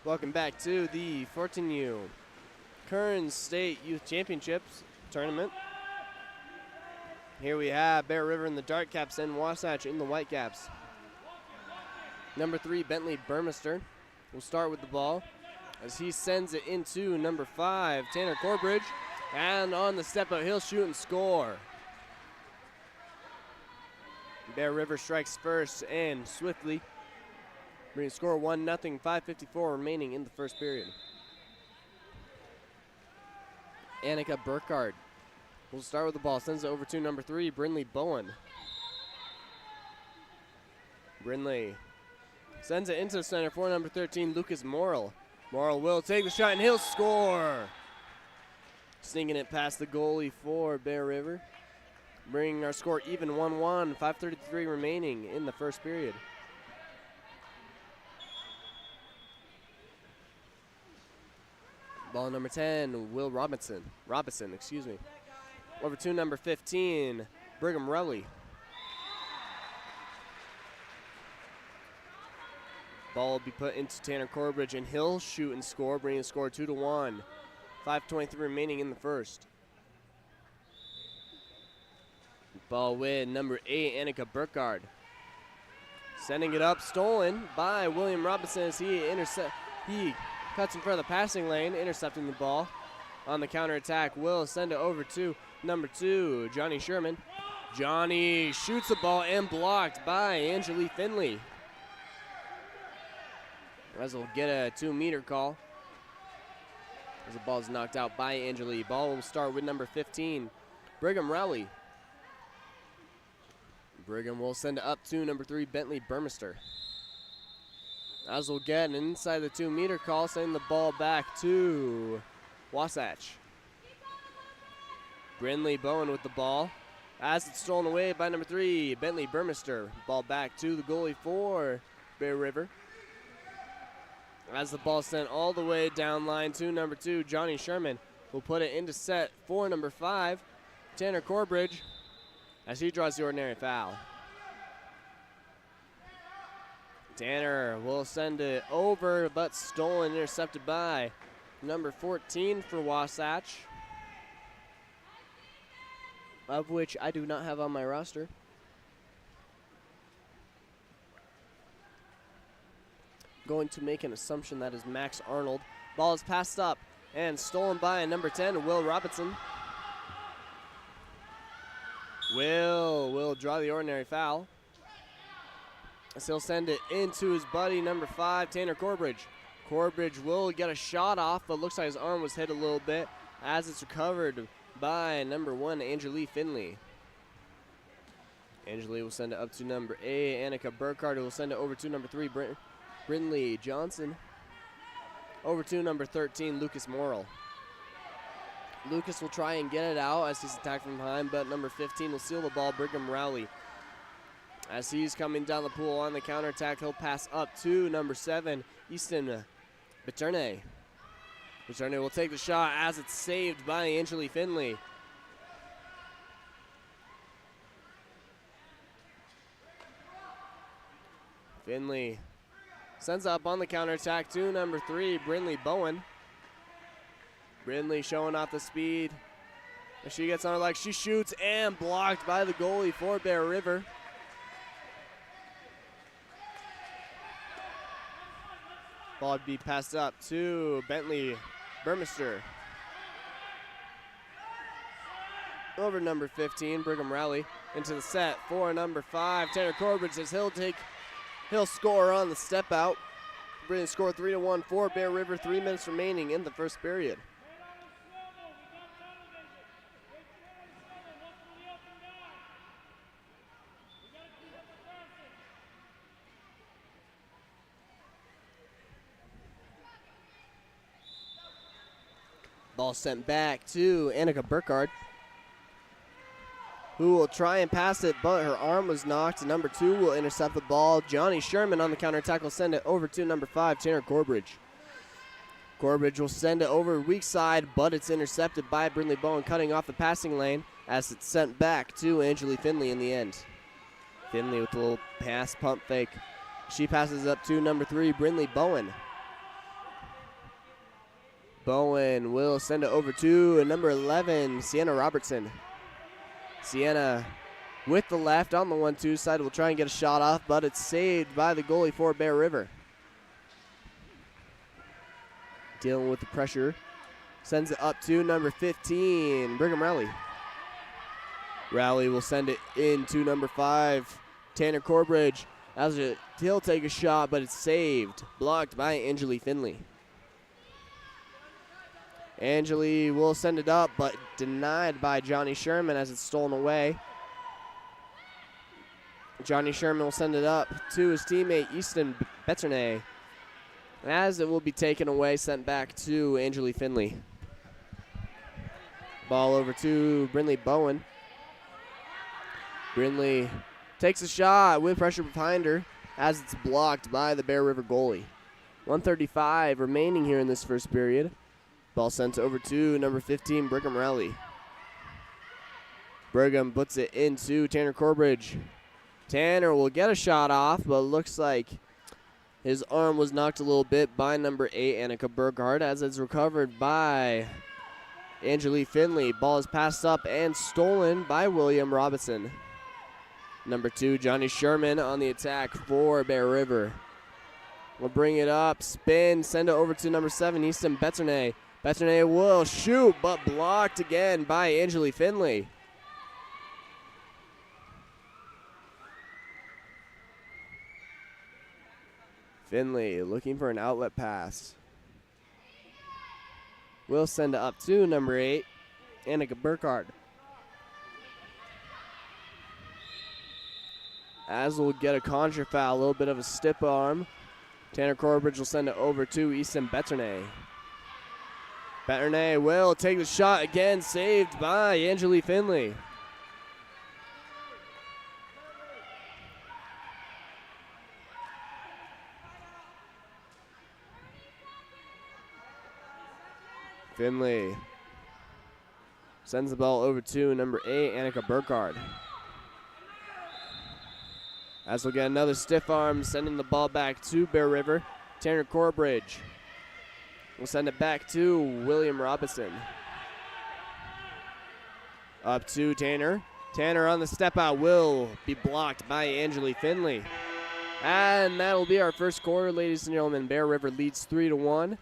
Welcome back to the 14U Kearns State Youth Championships Tournament. Here we have Bear River in the dark caps and Wasatch in the white caps. Number 3, Bentley Burmester will start with the ball as he sends it into number 5, Tanner Corbridge. And on the step out, he'll shoot and score. Bear River strikes first and swiftly. We're going to score 1-0, 5:54 remaining in the first period. Annika Burkhardt will start with the ball, sends it over to number 3, Brindley Bowen. Brindley sends it into the center for number 13, Lucas Morrill. Morrill will take the shot and he'll score. Sneaking it past the goalie for Bear River. Bringing our score even 1-1, 5:33 remaining in the first period. Ball number 10, Will Robinson, over to number 15, Brigham Rowley. Ball will be put into Tanner Corbridge, and he'll shoot and score, bringing the score 2-1. 5:23 remaining in the first. Ball with number 8, Annika Burkhardt. Sending it up, stolen by William Robinson as he cuts in front of the passing lane, intercepting the ball. On the counterattack, will send it over to number 2, Johnny Sherman. Johnny shoots the ball and blocked by Angelique Finley. As we'll get a 2-meter call. As the ball is knocked out by Angelique. Ball will start with number 15, Brigham Rowley. Brigham will send it up to number 3, Bentley Burmester. As we'll get an inside the 2-meter call, sending the ball back to Wasatch. Brindley Bowen with the ball. As it's stolen away by number 3, Bentley Burmester. Ball back to the goalie for Bear River. As the ball sent all the way down line to number 2, Johnny Sherman will put it into set for number 5, Tanner Corbridge, as he draws the ordinary foul. Tanner will send it over, but stolen, intercepted by number 14 for Wasatch, of which I do not have on my roster. Going to make an assumption that is Max Arnold. Ball is passed up and stolen by number 10, Will Robinson. Will draw the ordinary foul. So he'll send it into his buddy, number 5, Tanner Corbridge. Corbridge will get a shot off, but looks like his arm was hit a little bit as it's recovered by number 1, Angelique Finley. Angelique will send it up to number 8, Annika Burkhardt, who will send it over to number 3, Brindley Johnson. Over to number 13, Lucas Morrill. Lucas will try and get it out as he's attacked from behind, but number 15 will steal the ball, Brigham Rowley. As he's coming down the pool on the counterattack, he'll pass up to number 7, Easton Biterne. Biterne will take the shot as it's saved by Angelique Finley. Finley sends up on the counterattack to number 3, Brindley Bowen. Brindley showing off the speed. As she gets on her leg, she shoots and blocked by the goalie for Bear River. Ball would be passed up to Bentley Burmester. Over number 15, Brigham Rowley, into the set for number 5, Tanner Corbridge, as he'll score on the step out. Brilliant score 3-1 for Bear River, 3 minutes remaining in the first period. Ball sent back to Annika Burkhardt, who will try and pass it, but her arm was knocked. Number 2 will intercept the ball. Johnny Sherman on the counterattack will send it over to number 5, Tanner Corbridge. Corbridge will send it over weak side, but it's intercepted by Brindley Bowen, cutting off the passing lane as it's sent back to Angelique Finley in the end. Finley with a little pass pump fake. She passes up to number 3, Brindley Bowen. Bowen will send it over to number 11, Sienna Robertson. Sienna with the left on the 1-2 side will try and get a shot off, but it's saved by the goalie for Bear River. Dealing with the pressure. Sends it up to number 15, Brigham Rowley. Rowley will send it into number 5, Tanner Corbridge. He'll take a shot, but it's saved. Blocked by Angeli Finley. Angeli will send it up, but denied by Johnny Sherman as it's stolen away. Johnny Sherman will send it up to his teammate Easton Betternay, as it will be taken away, sent back to Angeli Finley. Ball over to Brinley Bowen. Brinley takes a shot with pressure behind her as it's blocked by the Bear River goalie. 1:35 remaining here in this first period. Ball sent over to number 15, Brigham Rowley. Brigham puts it into Tanner Corbridge. Tanner will get a shot off, but looks like his arm was knocked a little bit by number 8, Annika Burkhardt, as it's recovered by Angeli Finley. Ball is passed up and stolen by William Robinson. Number 2, Johnny Sherman on the attack for Bear River. We'll bring it up, spin, send it over to number 7, Easton Betternay. Betternay will shoot, but blocked again by Angeli Finley. Finley looking for an outlet pass. We'll send it up to number 8, Annika Burkhardt. As we'll get a contra foul, a little bit of a stiff arm. Tanner Corbridge will send it over to Easton Betternay. Betternay will take the shot again, saved by Angeli Finley. Finley sends the ball over to number 8, Annika Burkhardt. As we'll get another stiff arm, sending the ball back to Bear River. Tanner Corbridge will send it back to William Robinson. Up to Tanner. Tanner on the step out will be blocked by Angeli Finley. And that'll be our first quarter, ladies and gentlemen. Bear River leads 3-1.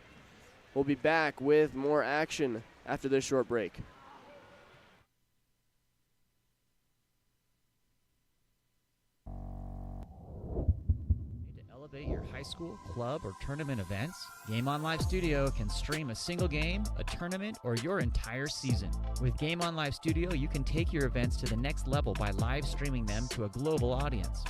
We'll be back with more action after this short break. Your high school, club, or tournament events? Game On Live Studio can stream a single game, a tournament, or your entire season. With Game On Live Studio, you can take your events to the next level by live streaming them to a global audience.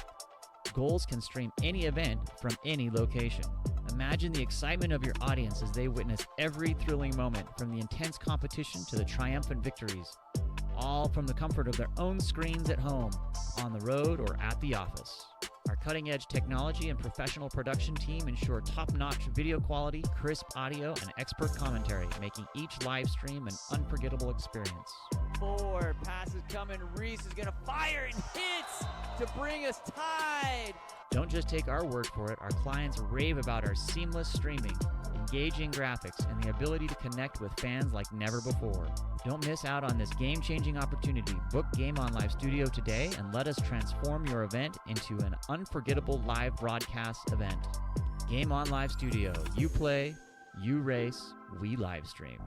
Goals can stream any event from any location. Imagine the excitement of your audience as they witness every thrilling moment, from the intense competition to the triumphant victories, all from the comfort of their own screens at home, on the road, or at the office. Our cutting-edge technology and professional production team ensure top-notch video quality, crisp audio, and expert commentary, making each live stream an unforgettable experience. 4 passes coming. Reese is going to fire and hits to bring us tied. Don't just take our word for it. Our clients rave about our seamless streaming, engaging graphics, and the ability to connect with fans like never before. Don't miss out on this game-changing opportunity. Book Game On Live Studio today and let us transform your event into an unforgettable live broadcast event. Game On Live Studio. You play, you race, we live stream.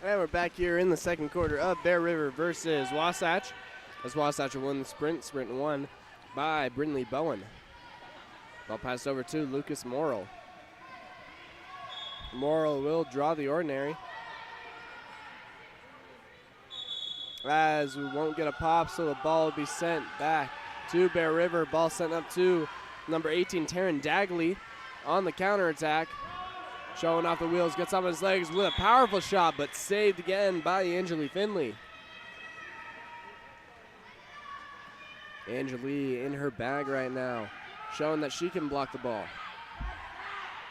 And we're back here in the second quarter of Bear River versus Wasatch. As Wasatch will win the sprint won by Brindley Bowen. Ball passed over to Lucas Morrill. Morrill will draw the ordinary. As we won't get a pop, so the ball will be sent back to Bear River. Ball sent up to number 18, Taryn Dagley on the counterattack. Showing off the wheels, gets on his legs with a powerful shot, but saved again by Angeli Finley. Angeli in her bag right now, showing that she can block the ball.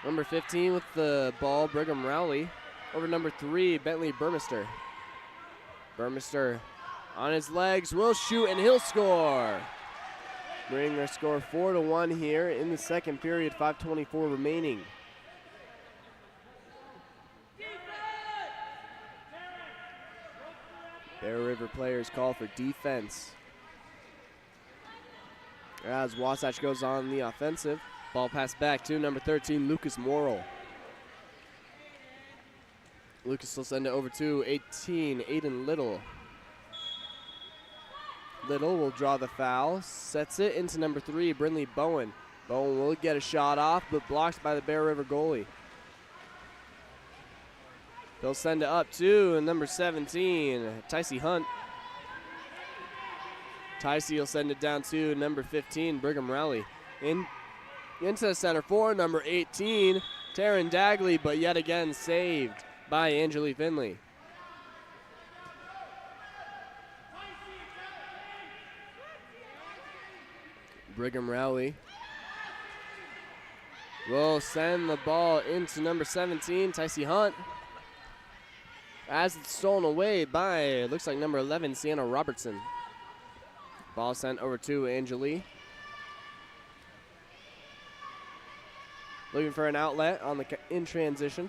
Number 15 with the ball, Brigham Rowley. Over number 3, Bentley Burmester. Burmester on his legs, will shoot, and he'll score. Bringing their score 4-1 here in the second period, 5:24 remaining. Bear River players call for defense. As Wasatch goes on the offensive, ball passed back to number 13, Lucas Morrill. Lucas will send it over to 18, Aiden Little. Little will draw the foul, sets it into number 3, Brindley Bowen. Bowen will get a shot off, but blocked by the Bear River goalie. They'll send it up to number 17, Ticey Hunt. Ticey will send it down to number 15, Brigham Rowley. Into the center for number 18, Taryn Dagley, but yet again saved by Angeli Finley. Brigham Rowley will send the ball into number 17, Ticey Hunt. As it's stolen away by, looks like number 11, Sienna Robertson. Ball sent over to Angeli. Looking for an outlet on in transition.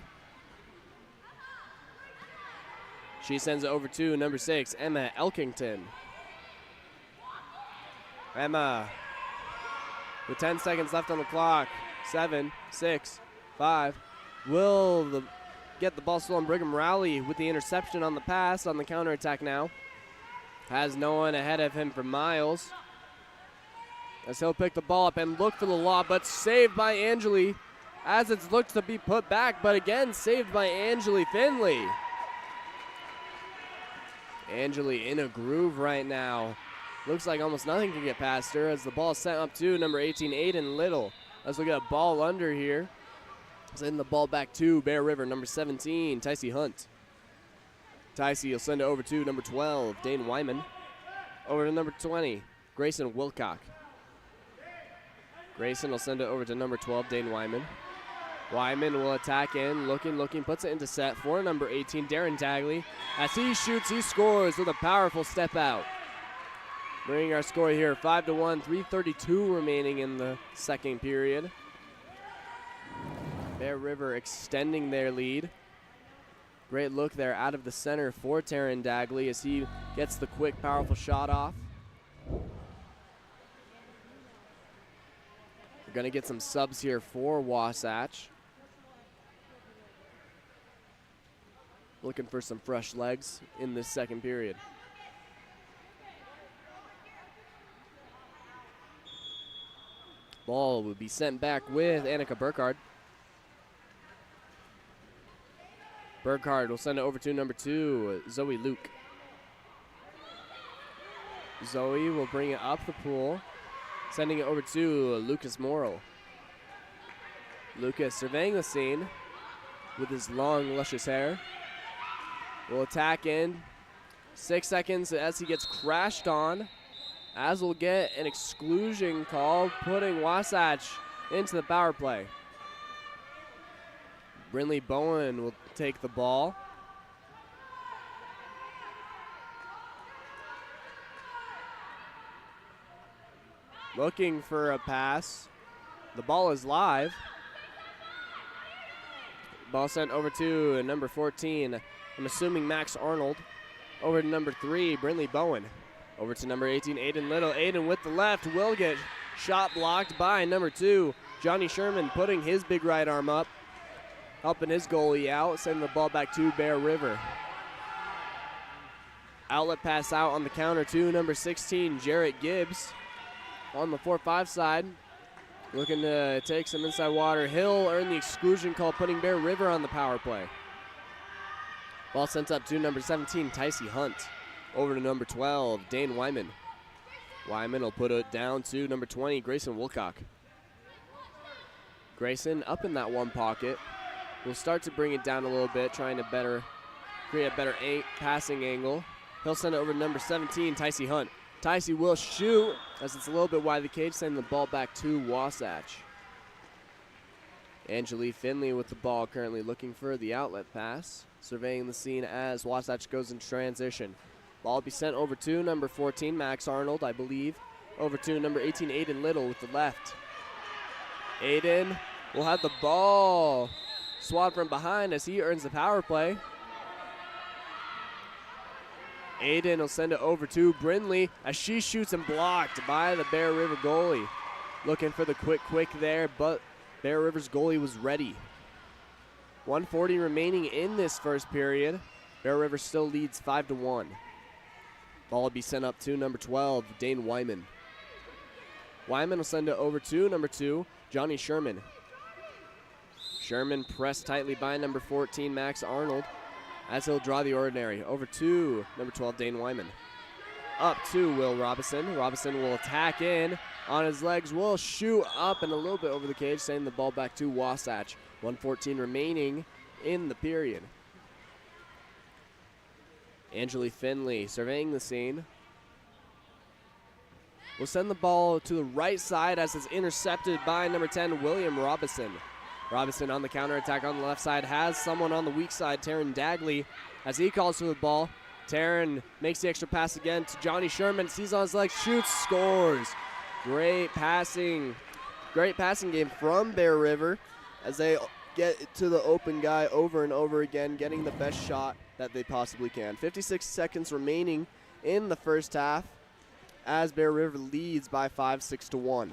She sends it over to number 6, Emma Elkington. Emma, with 10 seconds left on the clock. 7, 6, 5. Will get the ball stolen. Brigham Rowley with the interception on the pass on the counterattack now. Has no one ahead of him for Miles. As he'll pick the ball up and look for the lob, but saved by Angeli. As it's looked to be put back, but again saved by Angeli Finley. Angeli in a groove right now. Looks like almost nothing can get past her as the ball is sent up to number 18, Aiden Little. Let's look at a ball under here. Send the ball back to Bear River, number 17, Ticey Hunt. Ticey will send it over to number 12, Dane Wyman. Over to number 20, Grayson Wilcock. Grayson will send it over to number 12, Dane Wyman. Wyman will attack in, looking, puts it into set for number 18, Darren Dagley. As he shoots, he scores with a powerful step out. Bringing our score here, 5-1, 3:32 remaining in the second period. Bear River extending their lead. Great look there out of the center for Taryn Dagley as he gets the quick, powerful shot off. We're going to get some subs here for Wasatch. Looking for some fresh legs in this second period. Ball will be sent back with Annika Burkhardt. Burkhardt will send it over to number 2, Zoe Luke. Zoe will bring it up the pool, sending it over to Lucas Morrill. Lucas surveying the scene with his long, luscious hair. Will attack in. 6 seconds as he gets crashed on. As we'll get an exclusion call, putting Wasatch into the power play. Brindley Bowen will take the ball. Looking for a pass. The ball is live. Ball sent over to number 14. I'm assuming Max Arnold. Over to number 3, Brindley Bowen. Over to number 18, Aiden Little. Aiden with the left will get shot blocked by number 2, Johnny Sherman, putting his big right arm up, helping his goalie out, sending the ball back to Bear River. Outlet pass out on the counter to number 16, Jarrett Gibbs. On the 4-5 side, looking to take some inside water. He'll earn the exclusion call, putting Bear River on the power play. Ball sent up to number 17, Tycee Hunt. Over to number 12, Dane Wyman. Wyman will put it down to number 20, Grayson Wilcock. Grayson up in that one pocket. Will start to bring it down a little bit, trying to create a better passing angle. He'll send it over to number 17, Tycee Hunt. Tycee will shoot as it's a little bit wide of the cage, sending the ball back to Wasatch. Angelique Finley with the ball, currently looking for the outlet pass, surveying the scene as Wasatch goes in transition. Ball will be sent over to number 14, Max Arnold, I believe. Over to number 18, Aiden Little with the left. Aiden will have the ball swatted from behind as he earns the power play. Aiden will send it over to Brindley as she shoots and blocked by the Bear River goalie. Looking for the quick there, but Bear River's goalie was ready. 1:40 remaining in this first period. Bear River still leads 5-1. Ball will be sent up to number 12, Dane Wyman. Wyman will send it over to number 2, Johnny Sherman. Sherman pressed tightly by number 14, Max Arnold, as he'll draw the ordinary. Over to number 12, Dane Wyman. Up to Will Robinson. Robinson will attack in on his legs, will shoot up and a little bit over the cage, sending the ball back to Wasatch. 1:14 remaining in the period. Angelique Finley surveying the scene. Will send the ball to the right side as it's intercepted by number 10, William Robinson. Robinson on the counterattack on the left side has someone on the weak side, Taryn Dagley, as he calls for the ball. Taryn makes the extra pass again to Johnny Sherman. Sees on his legs, shoots, scores. Great passing game from Bear River as they get to the open guy over and over again, getting the best shot that they possibly can. 56 seconds remaining in the first half as Bear River leads by 5-6-1.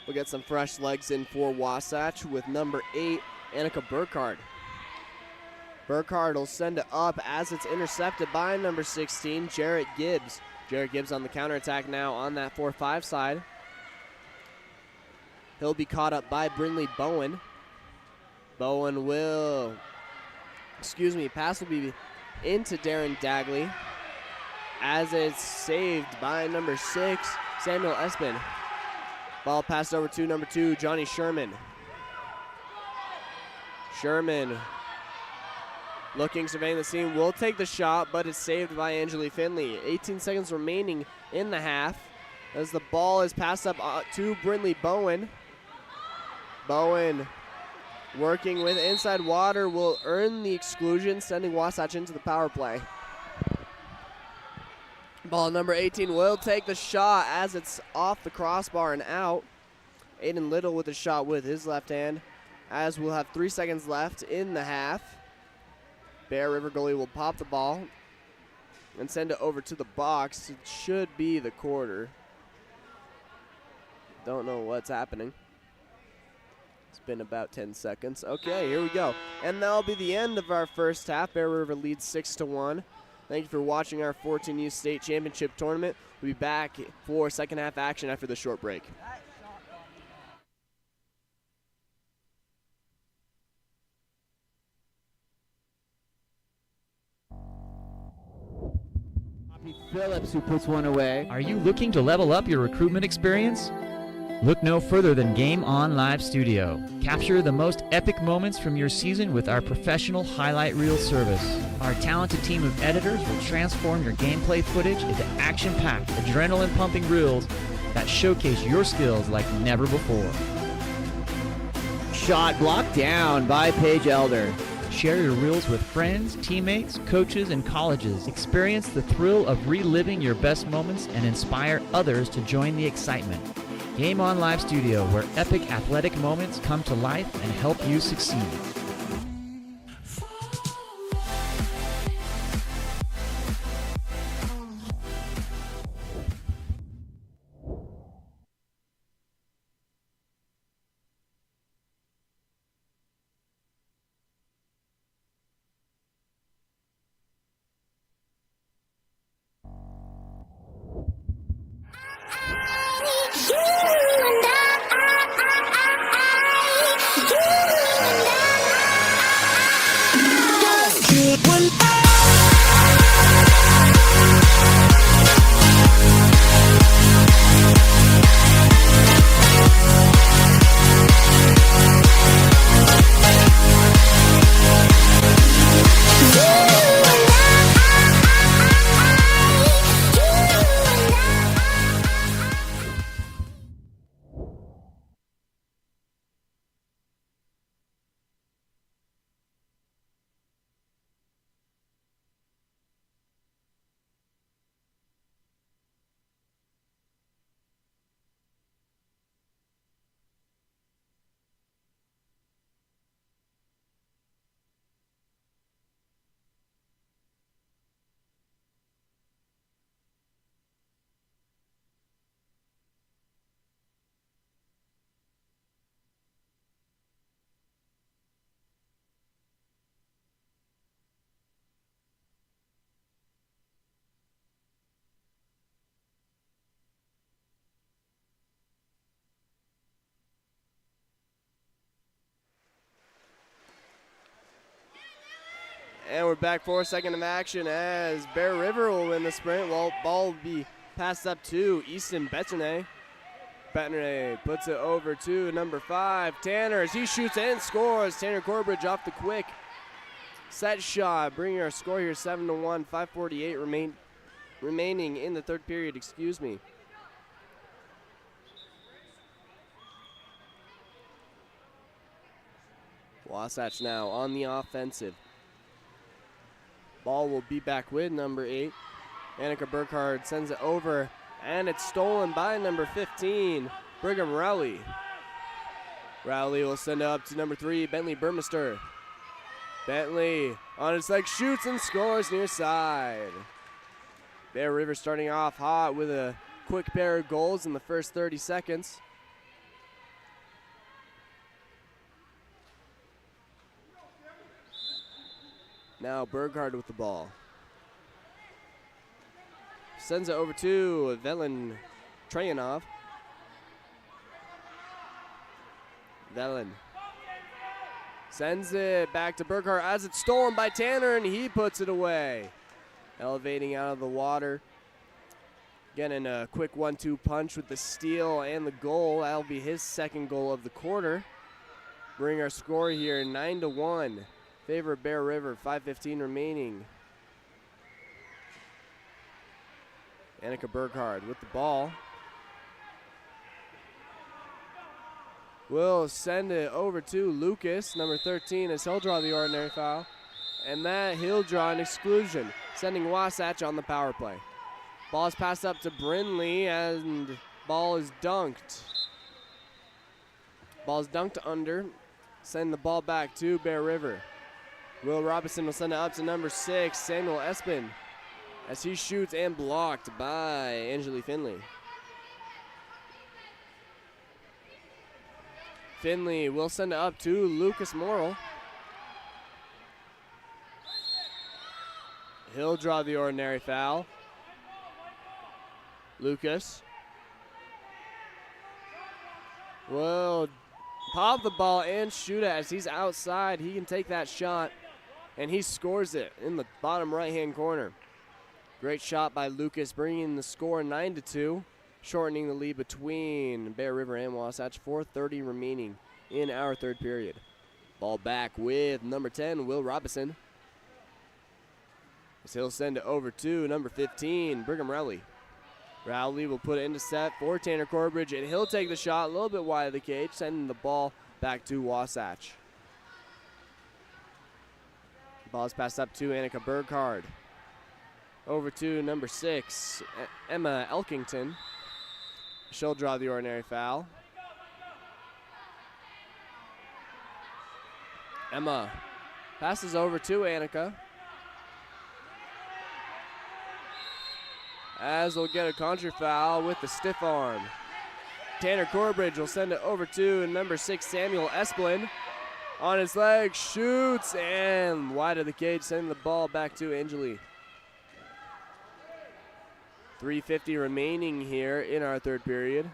We'll get some fresh legs in for Wasatch with number 8, Annika Burkhardt. Burkhardt will send it up as it's intercepted by number 16, Jarrett Gibbs. Jarrett Gibbs on the counterattack now on that 4-5 side. He'll be caught up by Brindley Bowen. Pass will be into Darren Dagley as it's saved by number 6, Samuel Espin. Ball passed over to number 2, Johnny Sherman. Sherman surveying the scene, will take the shot, but it's saved by Angelique Finley. 18 seconds remaining in the half as the ball is passed up to Brindley Bowen. Bowen working with inside water will earn the exclusion, sending Wasatch into the power play. Ball number 18 will take the shot as it's off the crossbar and out. Aiden Little with a shot with his left hand, as we'll have 3 seconds left in the half. Bear River goalie will pop the ball and send it over to the box. It should be the quarter. Don't know what's happening. It's been about 10 seconds. Okay, here we go. And that'll be the end of our first half. Bear River leads 6-1. Thank you for watching our 14U State Championship Tournament. We'll be back for second half action after the short break. Phillips who puts one away. Are you looking to level up your recruitment experience? Look no further than Game On Live Studio. Capture the most epic moments from your season with our professional highlight reel service. Our talented team of editors will transform your gameplay footage into action-packed, adrenaline-pumping reels that showcase your skills like never before. Shot blocked down by Paige Elder. Share your reels with friends, teammates, coaches, and colleges. Experience the thrill of reliving your best moments and inspire others to join the excitement. Game On Live Studio, where epic athletic moments come to life and help you succeed. And we're back for a second of action as Bear River will win the sprint. Well, ball will be passed up to Easton Betternay. Betternay puts it over to number 5, Tanner, as he shoots and scores. Tanner Corbridge off the quick set shot, bringing our score here 7-1, 5:48 remaining in the third period, excuse me. Wasatch now on the offensive. Ball will be back with number 8. Annika Burkhardt sends it over, and it's stolen by number 15, Brigham Rowley. Rowley will send it up to number 3, Bentley Burmester. Bentley on his leg shoots and scores near side. Bear River starting off hot with a quick pair of goals in the first 30 seconds. Now Burkhardt with the ball. Sends it over to Velen Trayanov. Velen sends it back to Burkhardt as it's stolen by Tanner, and he puts it away. Elevating out of the water. Getting a quick 1-2 punch with the steal and the goal. That'll be his second goal of the quarter. Bring our score here 9-1. Favor of Bear River, 5:15 remaining. Annika Burkhardt with the ball. Will send it over to Lucas, number 13, as he'll draw the ordinary foul. And that he'll draw an exclusion, sending Wasatch on the power play. Ball is passed up to Brindley, and ball is dunked. Ball is dunked under. Send the ball back to Bear River. Will Robinson will send it up to number 6, Samuel Espin, as he shoots and blocked by Angeli Finley. Finley will send it up to Lucas Morrill. He'll draw the ordinary foul. Lucas will pop the ball and shoot it as he's outside. He can take that shot, and he scores it in the bottom right-hand corner. Great shot by Lucas, bringing the score 9-2, shortening the lead between Bear River and Wasatch. 4:30 remaining in our third period. Ball back with number 10, Will Robinson. As he'll send it over to number 15, Brigham Rowley. Rowley will put it into set for Tanner Corbridge, and he'll take the shot a little bit wide of the cage, sending the ball back to Wasatch. Ball is passed up to Annika Burkhardt. Over to number 6, Emma Elkington. She'll draw the ordinary foul. Emma passes over to Annika, as we'll get a contra foul with the stiff arm. Tanner Corbridge will send it over to number 6, Samuel Esplin. On his leg, shoots, and wide of the cage, sending the ball back to Angeli. 3:50 remaining here in our third period.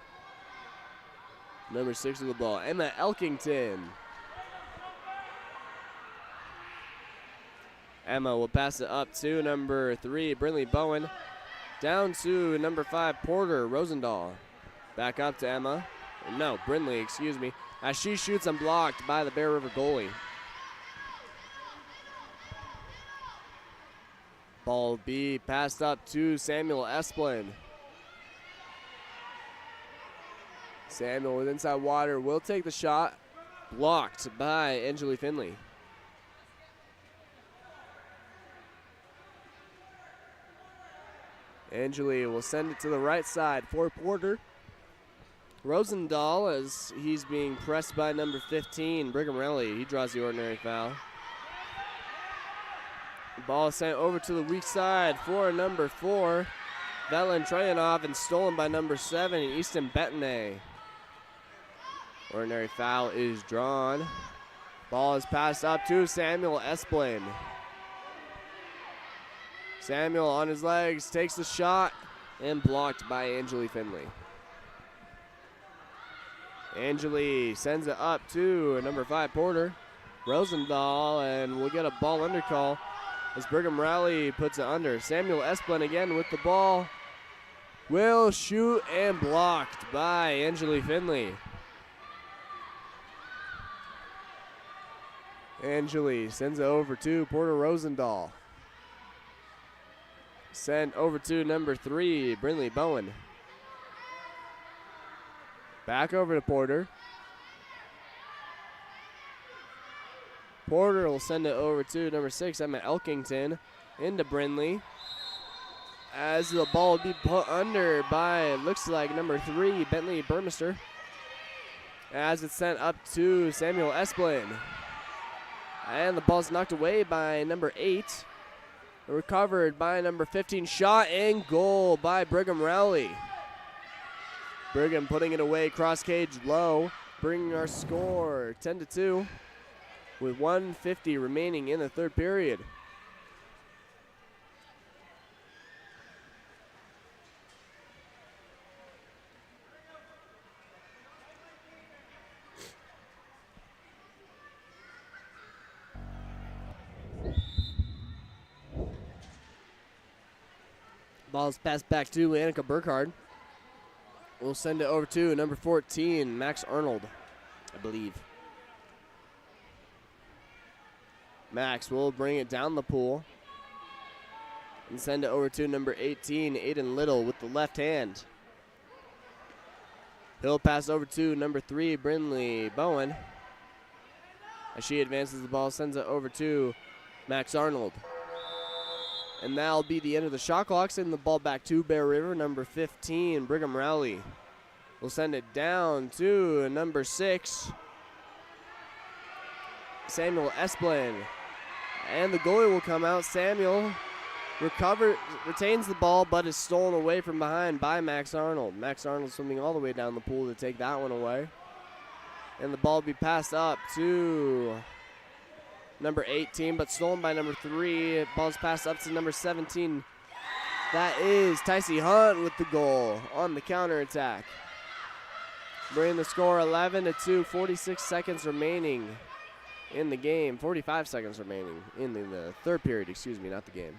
Number 6 with the ball, Emma Elkington. Emma will pass it up to number 3, Brindley Bowen. Down to number 5, Porter Rosendahl. Back up to Emma. No, Brindley, excuse me. As she shoots and blocked by the Bear River goalie. Ball will be passed up to Samuel Esplin. Samuel with inside water will take the shot. Blocked by Angeli Finley. Angeli will send it to the right side for Porter. Rosendahl, as he's being pressed by number 15, Brigham Rowley. He draws the ordinary foul. The ball is sent over to the weak side for number 4, Velen Trayanov, and stolen by number 7, Easton Betternay. Ordinary foul is drawn. Ball is passed up to Samuel Esplin. Samuel on his legs takes the shot and blocked by Angeli Finley. Angeli sends it up to number 5, Porter Rosendahl, and we'll get a ball under call as Brigham Rowley puts it under. Samuel Esplin again with the ball. Will shoot and blocked by Angeli Finley. Angeli sends it over to Porter Rosendahl. Sent over to number 3, Brinley Bowen. Back over to Porter. Porter will send it over to number 6, Emma Elkington, into Brinley. As the ball will be put under by, looks like, number 3, Bentley Burmester. As it's sent up to Samuel Esplin. And the ball's knocked away by number 8. Recovered by number 15. Shot and goal by Brigham Rowley. Brigham putting it away, cross cage low, bringing our score 10-2 with 1:50 remaining in the third period. Ball's passed back to Annika Burkhardt. We'll send it over to number 14, Max Arnold, I believe. Max will bring it down the pool and send it over to number 18, Aiden Little, with the left hand. He'll pass over to number 3, Brinley Bowen. As she advances the ball, sends it over to Max Arnold. And that'll be the end of the shot clock. Sending the ball back to Bear River. Number 15, Brigham Rowley. We'll send it down to number 6, Samuel Esplin. And the goalie will come out. Samuel retains the ball, but is stolen away from behind by Max Arnold. Max Arnold swimming all the way down the pool to take that one away. And the ball will be passed up to number 18, but stolen by number 3. Ball's passed up to number 17. That is Tycee Hunt with the goal on the counterattack. Bringing the score 11-2, 46 seconds remaining in the game. 45 seconds remaining in the third period, excuse me, not the game.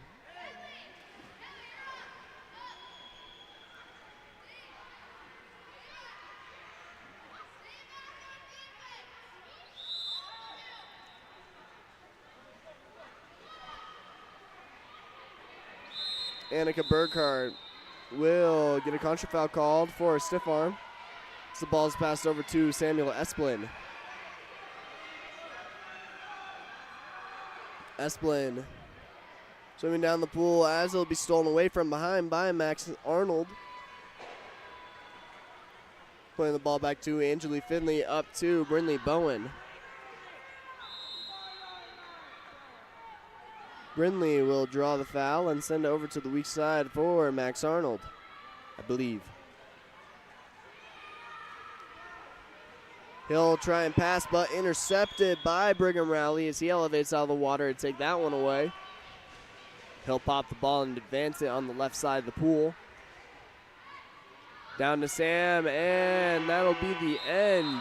Annika Burkhardt will get a contra foul called for a stiff arm. As the ball is passed over to Samuel Esplin. Esplin swimming down the pool as it'll be stolen away from behind by Max Arnold. Playing the ball back to Angeli Finley, up to Brinley Bowen. Brinley will draw the foul and send it over to the weak side for Max Arnold, I believe. He'll try and pass, but intercepted by Brigham Rowley as he elevates out of the water to take that one away. He'll pop the ball and advance it on the left side of the pool. Down to Sam, and that'll be the end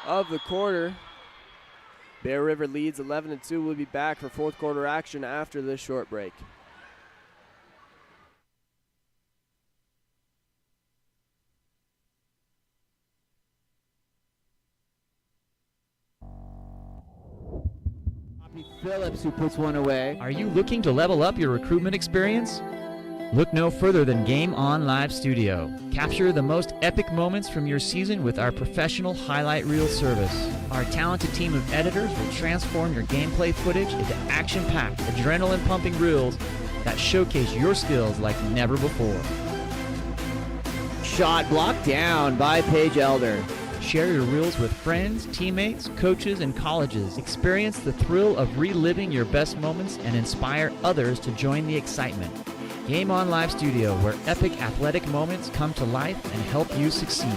of the quarter. Bear River leads 11-2. We'll be back for fourth quarter action after this short break. Phillips, who puts one away. Are you looking to level up your recruitment experience? Look no further than Game On Live Studio. Capture the most epic moments from your season with our professional highlight reel service. Our talented team of editors will transform your gameplay footage into action-packed, adrenaline-pumping reels that showcase your skills like never before. Shot blocked down by Paige Elder. Share your reels with friends, teammates, coaches, and colleges. Experience the thrill of reliving your best moments and inspire others to join the excitement. Game On Live Studio, where epic athletic moments come to life and help you succeed.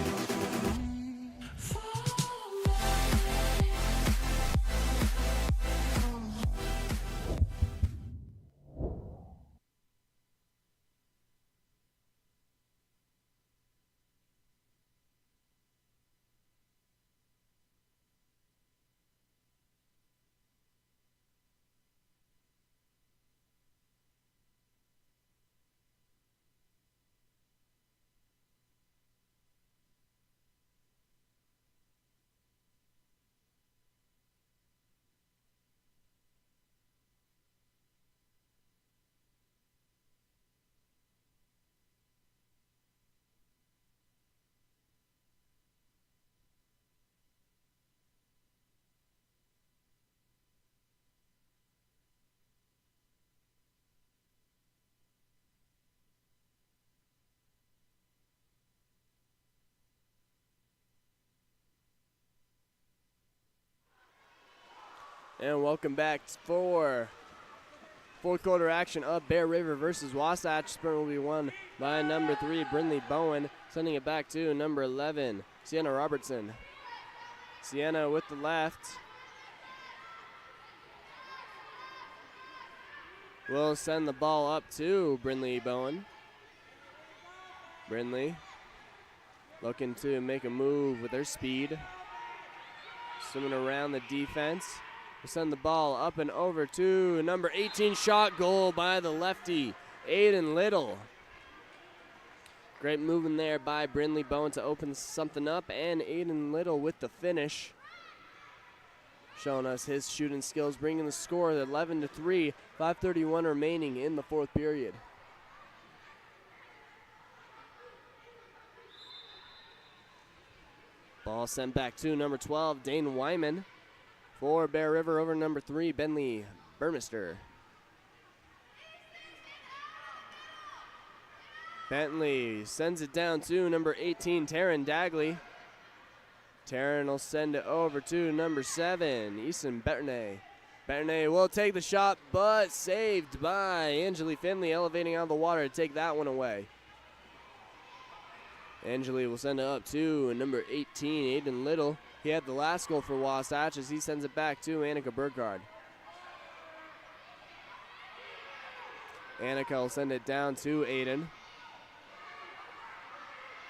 And welcome back for fourth quarter action of Bear River versus Wasatch. Sprint will be won by number 3, Brindley Bowen, sending it back to number 11, Sienna Robertson. Sienna with the left. Will send the ball up to Brindley Bowen. Brindley looking to make a move with their speed. Swimming around the defense. We'll send the ball up and over to number 18, shot goal by the lefty, Aiden Little. Great movement there by Brindley Bowen to open something up, and Aiden Little with the finish. Showing us his shooting skills, bringing the score at 11-3, 5:31 remaining in the fourth period. Ball sent back to number 12, Dane Wyman. For Bear River over number 3, Bentley Burmester. Bentley sends it down to number 18, Taryn Dagley. Taryn will send it over to number 7, Easton Betternay. Betternay will take the shot, but saved by Angeli Finley, elevating out of the water to take that one away. Angeli will send it up to number 18, Aiden Little. He had the last goal for Wasatch as he sends it back to Annika Burkhardt. Annika will send it down to Aiden.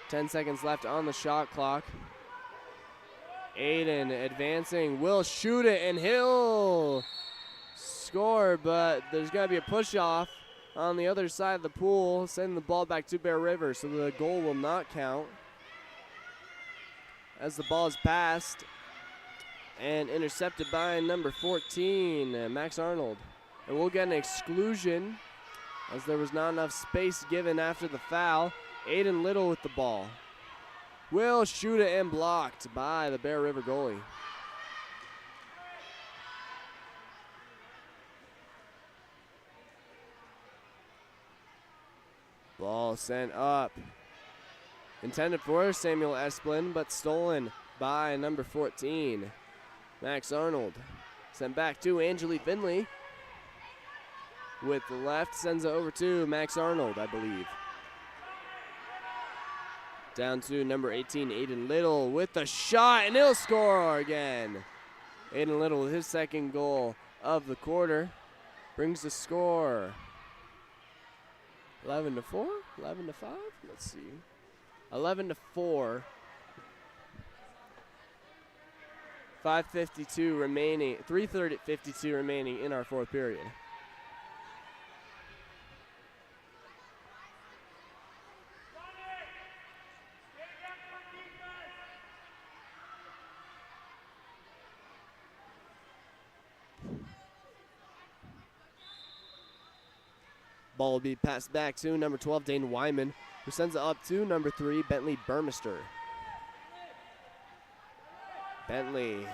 10 seconds left on the shot clock. Aiden advancing, will shoot it, and he'll score, but there's going to be a push-off on the other side of the pool, sending the ball back to Bear River, so the goal will not count. As the ball is passed and intercepted by number 14, Max Arnold. And we'll get an exclusion as there was not enough space given after the foul. Aiden Little with the ball. Will shoot it and blocked by the Bear River goalie. Ball sent up. Intended for Samuel Esplin, but stolen by number 14, Max Arnold. Sent back to Angeli Finley. With the left, sends it over to Max Arnold, I believe. Down to number 18, Aiden Little with the shot, and he'll score again. Aiden Little with his second goal of the quarter brings the score 11-4, 11-5. Let's see, 11-4. 5:52 remaining, 3:52 remaining in our fourth period. Ball will be passed back to number 12, Dane Wyman, who sends it up to number 3, Bentley Burmester. Bentley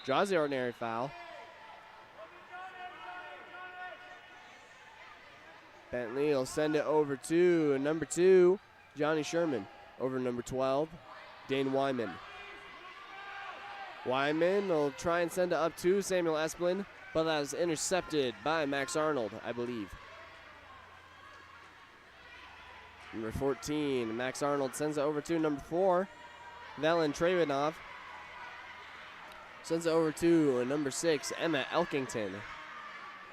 draws the ordinary foul. Bentley will send it over to number 2, Johnny Sherman, over number 12, Dane Wyman. Wyman will try and send it up to Samuel Esplin, but that is intercepted by Max Arnold, I believe. Number 14, Max Arnold sends it over to number 4, Valen Travinov. Sends it over to number 6, Emma Elkington.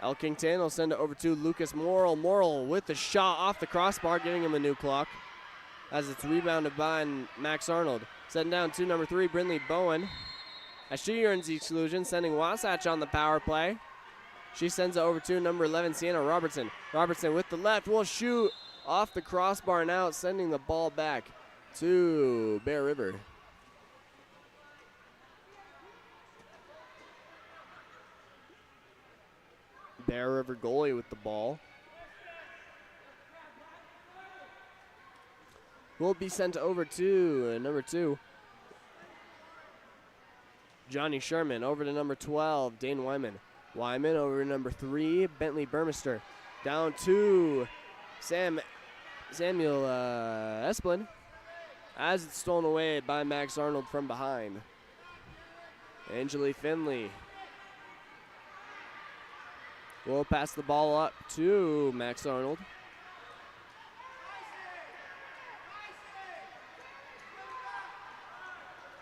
Elkington will send it over to Lucas Morrill. Morrill with the shot off the crossbar, giving him a new clock as it's rebounded by Max Arnold. Sending down to number 3, Brindley Bowen. As she earns the exclusion, sending Wasatch on the power play. She sends it over to number 11, Sienna Robertson. Robertson with the left will shoot off the crossbar and out, sending the ball back to Bear River. Bear River goalie with the ball. Will be sent over to number 2, Johnny Sherman. Over to number 12, Dane Wyman. Wyman over to number 3, Bentley Burmester. Down to Samuel Esplin, as it's stolen away by Max Arnold from behind. Angeli Finley will pass the ball up to Max Arnold.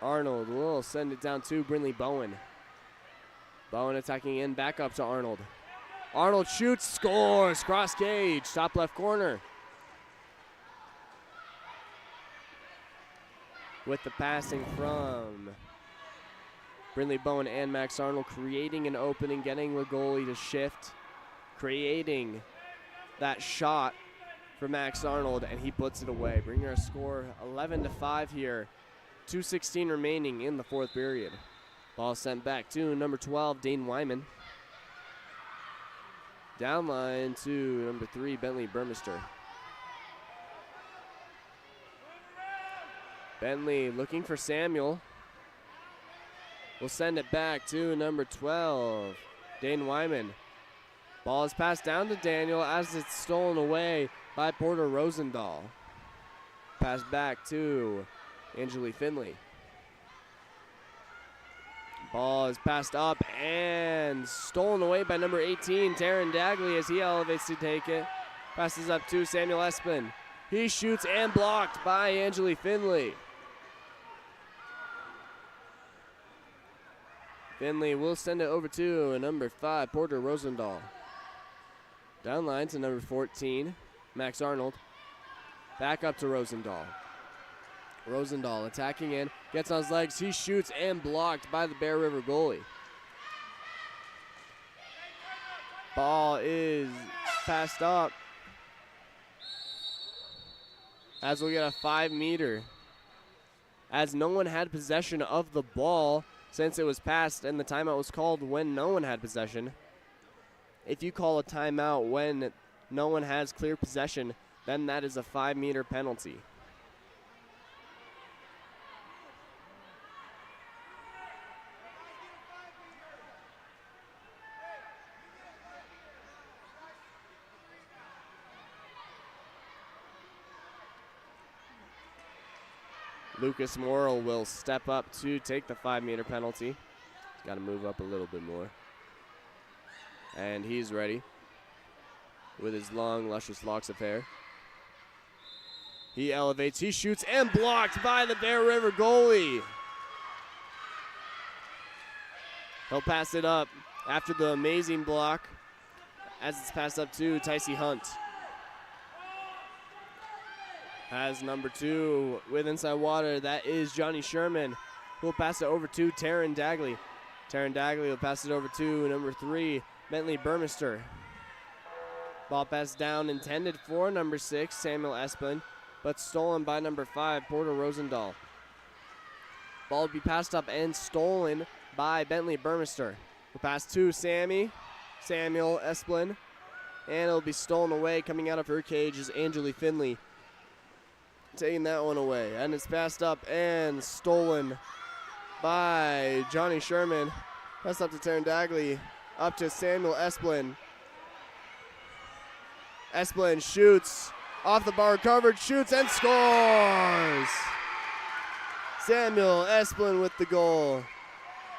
Arnold will send it down to Brindley Bowen. Bowen attacking in, back up to Arnold. Arnold shoots, scores, cross cage, top left corner. With the passing from Brindley Bowen and Max Arnold, creating an opening, getting the goalie to shift, creating that shot for Max Arnold, and he puts it away. Bringing our score 11-5 here. 2:16 remaining in the fourth period. Ball sent back to number 12, Dane Wyman. Down line to number 3, Bentley Burmester. Bentley looking for Samuel. Will send it back to number 12, Dane Wyman. Ball is passed down to Daniel as it's stolen away by Porter Rosendahl. Pass back to Angeli Finley. Ball is passed up and stolen away by number 18, Taryn Dagley, as he elevates to take it. Passes up to Samuel Espin. He shoots and blocked by Angeli Finley. Finley will send it over to number 5, Porter Rosendahl. Down line to number 14, Max Arnold. Back up to Rosendahl. Rosendahl attacking in, gets on his legs, he shoots and blocked by the Bear River goalie. Ball is passed up as we'll get a 5-meter. As no one had possession of the ball since it was passed and the timeout was called when no one had possession. If you call a timeout when no one has clear possession, then that is a 5-meter penalty. Lucas Morrill will step up to take the 5-meter penalty. He's got to move up a little bit more. And he's ready with his long, luscious locks of hair. He elevates, he shoots, and blocked by the Bear River goalie. He'll pass it up after the amazing block as it's passed up to Tycee Hunt. Has number 2 with inside water. That is Johnny Sherman, who will pass it over to Taryn Dagley. Taryn Dagley will pass it over to number 3, Bentley Burmester. Ball passed down, intended for number 6, Samuel Espin, but stolen by number 5, Porter Rosendahl. Ball will be passed up and stolen by Bentley Burmester. Will pass to Samuel Espin, and it'll be stolen away. Coming out of her cage is Angeli Finley, taking that one away, and it's passed up and stolen by Johnny Sherman. Passed up to Taryn Dagley, up to Samuel Espin. Espin shoots off the bar, covered, shoots and scores. Samuel Espin with the goal,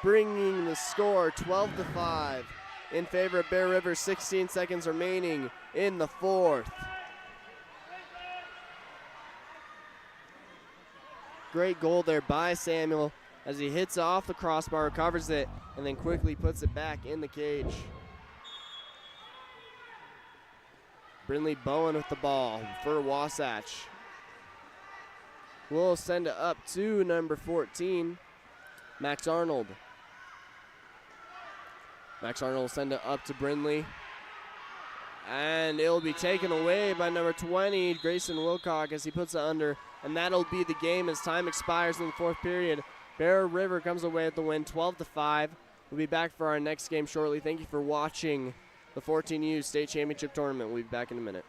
bringing the score 12-5 in favor of Bear River. 16 seconds remaining in the fourth. Great goal there by Samuel as he hits off the crossbar, covers it, and then quickly puts it back in the cage. Brindley Bowen with the ball for Wasatch. We'll send it up to number 14, Max Arnold. Max Arnold will send it up to Brindley. And it'll be taken away by number 20, Grayson Wilcock, as he puts it under. And that'll be the game as time expires in the fourth period. Bear River comes away with the win, 12-5. We'll be back for our next game shortly. Thank you for watching the 14U State Championship Tournament. We'll be back in a minute.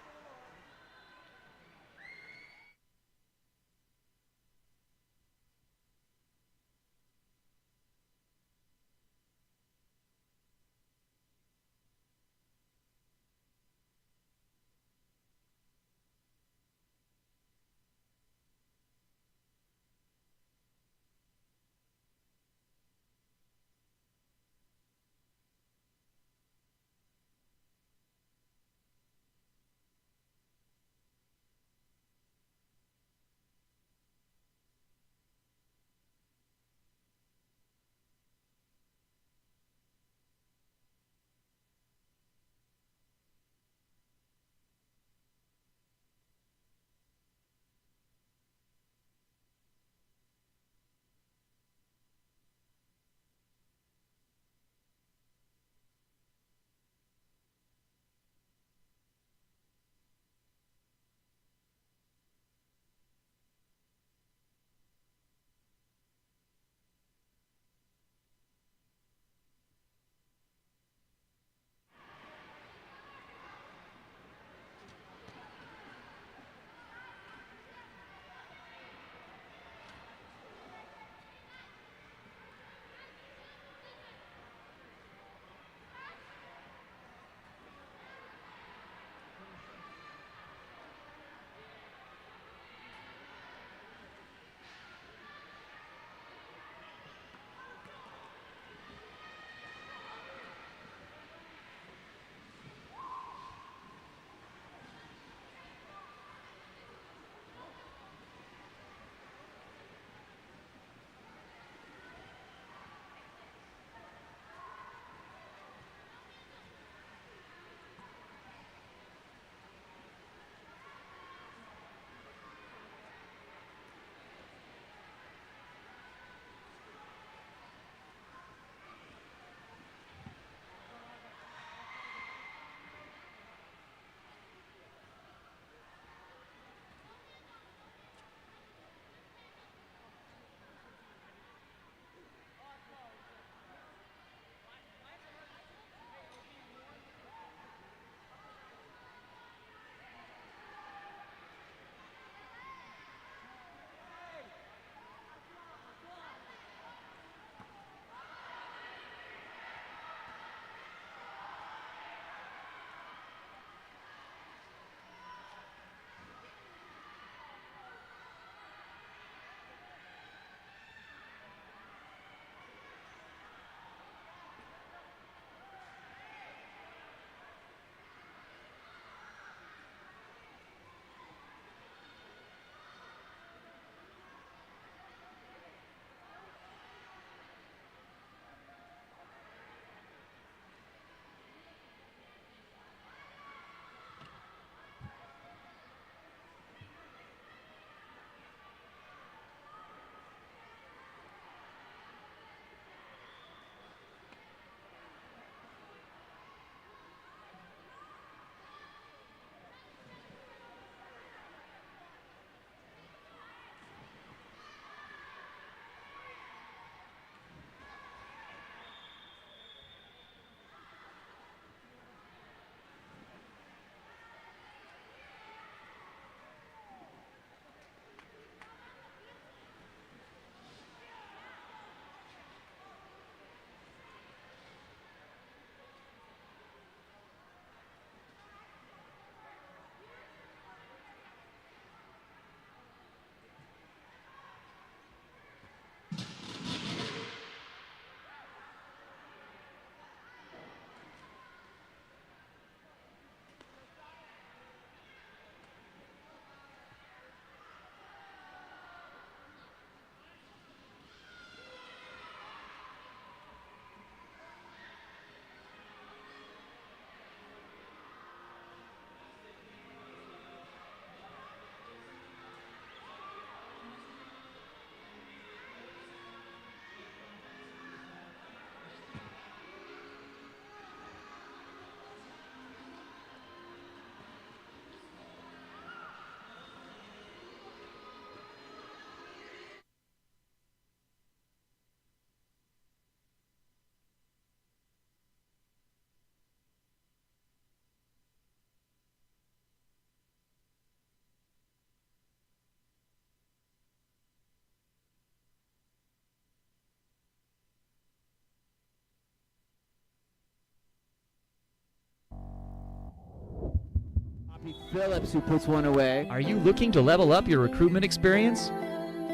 Phillips who puts one away. Are you looking to level up your recruitment experience?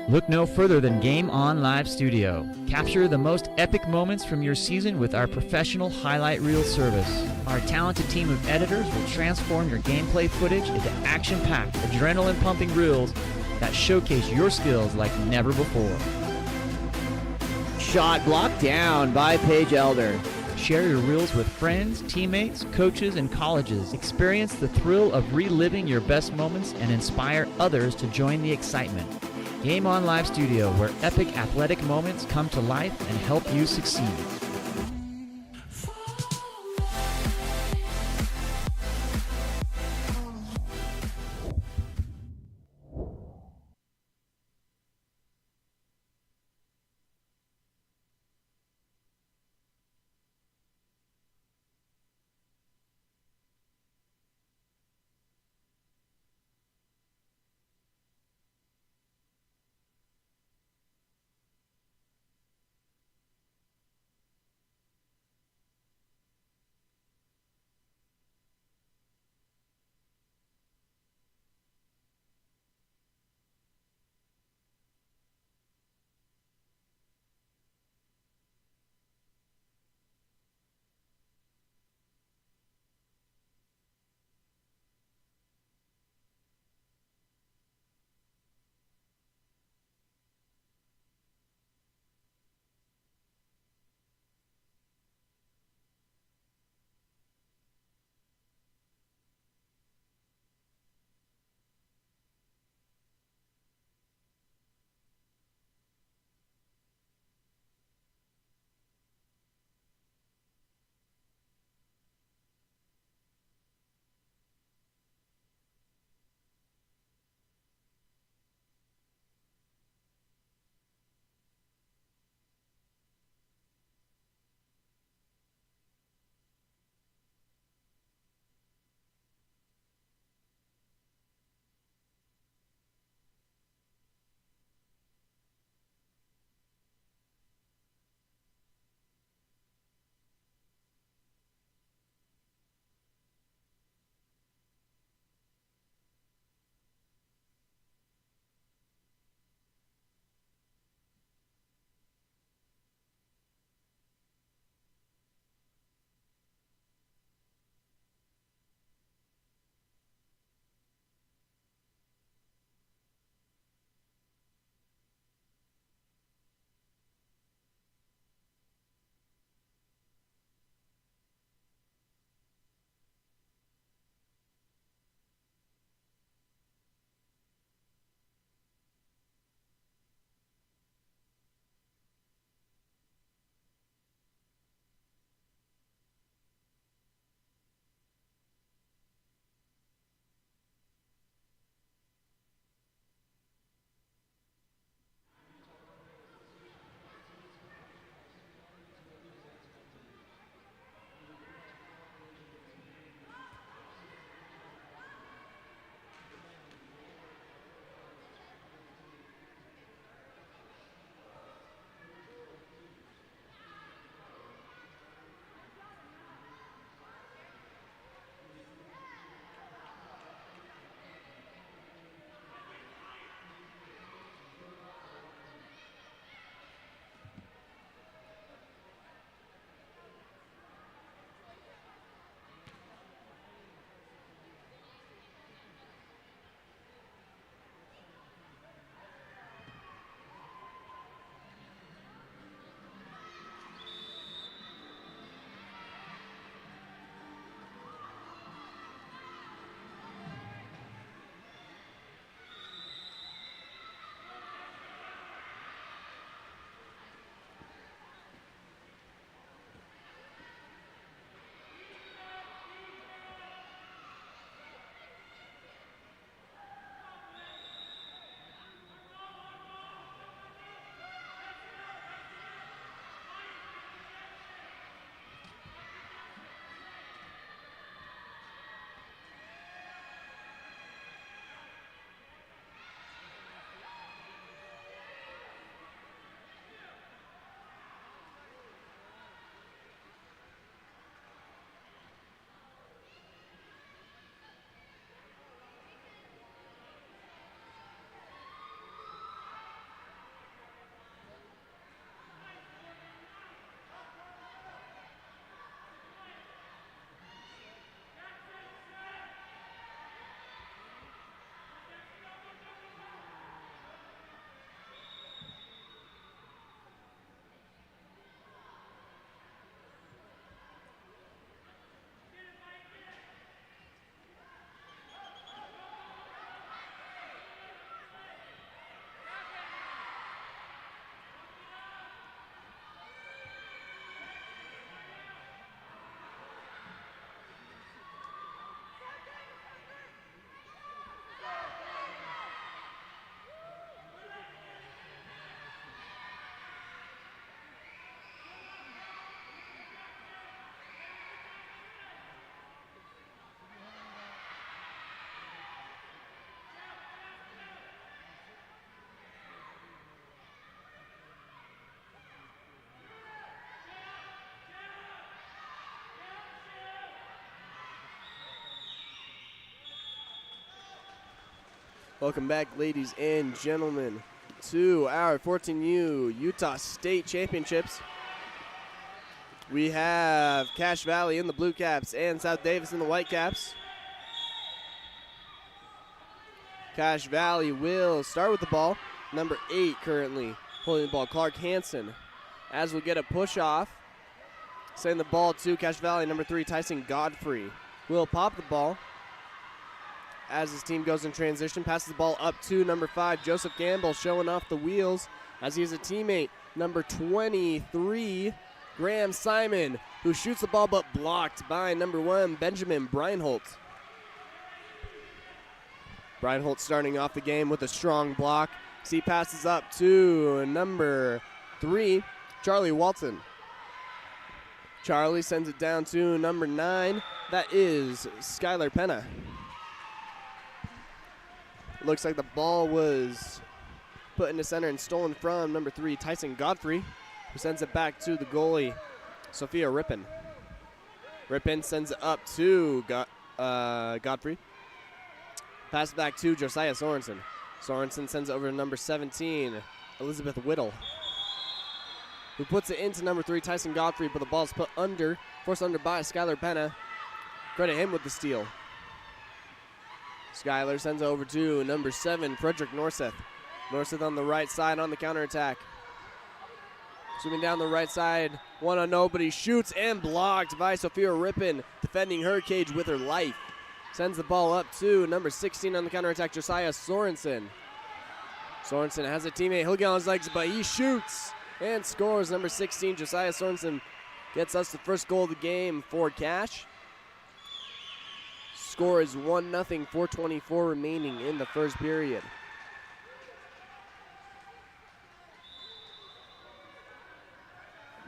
Look no further than Game On Live Studio. Capture the most epic moments from your season with our professional highlight reel service. Our talented team of editors will transform your gameplay footage into action-packed, adrenaline-pumping reels that showcase your skills like never before. Shot blocked down by Paige Elder. Share your reels with friends, teammates, coaches, and colleges. Experience the thrill of reliving your best moments and inspire others to join the excitement. Game On Live Studio, where epic athletic moments come to life and help you succeed. Welcome back, ladies and gentlemen, to our 14U Utah State Championships. We have Cache Valley in the blue caps and South Davis in the white caps. Cache Valley will start with the ball. Number 8 currently holding the ball, Clark Hansen. As we get a push off, sending the ball to Cache Valley, number 3, Tyson Godfrey. Will pop the ball as his team goes in transition, passes the ball up to number 5, Joseph Campbell, showing off the wheels as he has a teammate, number 23, Graham Simon, who shoots the ball but blocked by number 1, Benjamin Breinholt. Breinholt starting off the game with a strong block. He passes up to number 3, Charlie Walton. Charlie sends it down to number 9. That is Skylar Penna. Looks like the ball was put into center and stolen from number 3, Tyson Godfrey, who sends it back to the goalie, Sophia Rippin. Rippin sends it up to Godfrey. Pass it back to Josiah Sorensen. Sorensen sends it over to number 17, Elizabeth Whittle, who puts it into number 3, Tyson Godfrey, but the ball's forced under by Skylar Penna. Credit him with the steal. Skylar sends it over to number 7, Frederick Norseth. Norseth on the right side on the counterattack. Swimming down the right side, 1-on-0, but he shoots and blocked by Sophia Rippin, defending her cage with her life. Sends the ball up to number 16 on the counterattack, Josiah Sorensen. Sorensen has a teammate, he'll get on his legs, but he shoots and scores. Number 16, Josiah Sorensen, gets us the first goal of the game for Cache. Score is 1-0, 4:24 remaining in the first period.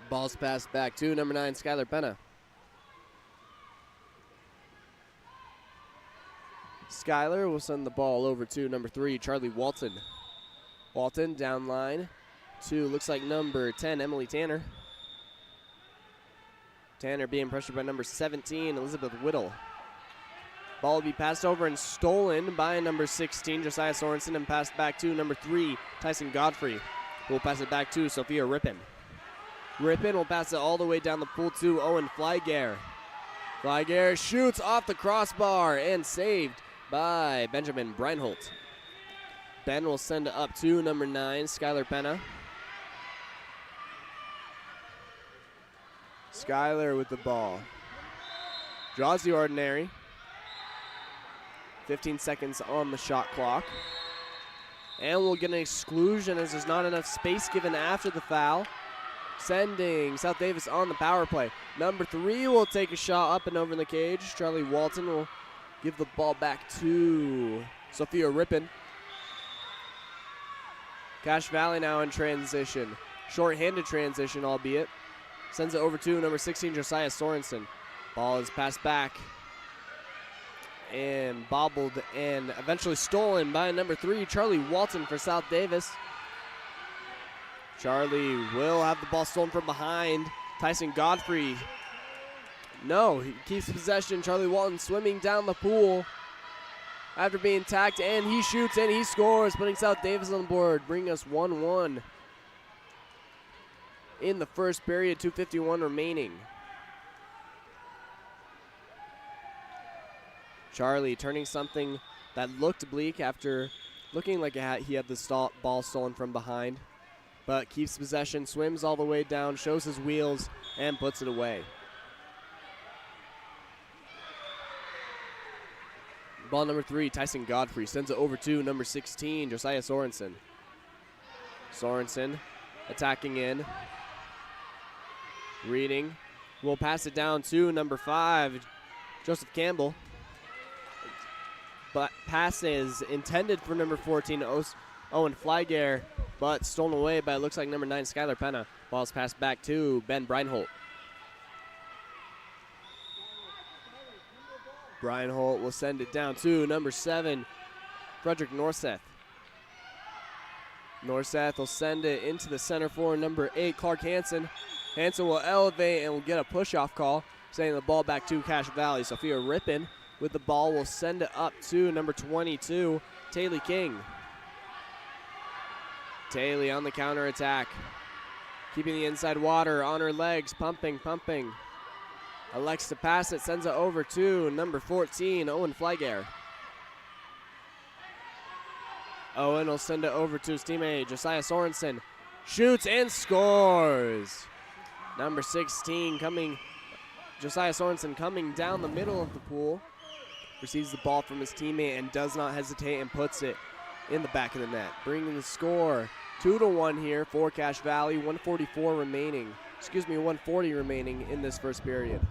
Ball's passed back to number 9, Skylar Penna. Skylar will send the ball over to number 3, Charlie Walton. Walton down line to, looks like number 10, Emily Tanner. Tanner being pressured by number 17, Elizabeth Whittle. Ball will be passed over and stolen by number 16, Josiah Sorensen, and passed back to number 3, Tyson Godfrey, who will pass it back to Sophia Rippin. Rippin will pass it all the way down the pool to Owen Flygare. Flygare shoots off the crossbar and saved by Benjamin Breinholt. Ben will send it up to number 9, Skylar Penna. Skylar with the ball. Draws the ordinary. 15 seconds on the shot clock. And we'll get an exclusion as there's not enough space given after the foul. Sending South Davis on the power play. Number 3 will take a shot up and over in the cage. Charlie Walton will give the ball back to Sophia Rippin. Cache Valley now in transition. Short-handed transition, albeit. Sends it over to number 16, Josiah Sorensen. Ball is passed back and bobbled and eventually stolen by number 3, Charlie Walton for South Davis. Charlie will have the ball stolen from behind. Tyson Godfrey. No, he keeps possession. Charlie Walton swimming down the pool after being tacked, and he shoots and he scores, putting South Davis on the board, bringing us 1-1 in the first period, 2:51 remaining. Charlie turning something that looked bleak after looking like he had the ball stolen from behind, but keeps possession, swims all the way down, shows his wheels, and puts it away. Ball number 3, Tyson Godfrey, sends it over to number 16, Josiah Sorensen. Sorensen attacking in. Reading. Will pass it down to number 5, Joseph Campbell. But pass is intended for number 14, Owen Flygare, but stolen away by, looks like, number 9, Skylar Penna. Ball's passed back to Ben Breinholt. Breinholt will send it down to number 7, Frederick Norseth. Norseth will send it into the center for number 8, Clark Hansen. Hansen will elevate and will get a push-off call, sending the ball back to Cache Valley. Sophia Rippin with the ball will send it up to number 22, Taylor King. Taylor on the counter attack. Keeping the inside water on her legs, pumping. Elects to pass it, sends it over to number 14, Owen Flygare. Owen will send it over to his teammate, Josiah Sorensen. Shoots and scores. Number 16 Josiah Sorensen coming down the middle of the pool. Receives the ball from his teammate and does not hesitate and puts it in the back of the net. Bringing the score 2-1 here for Cache Valley. 140 remaining in this first period.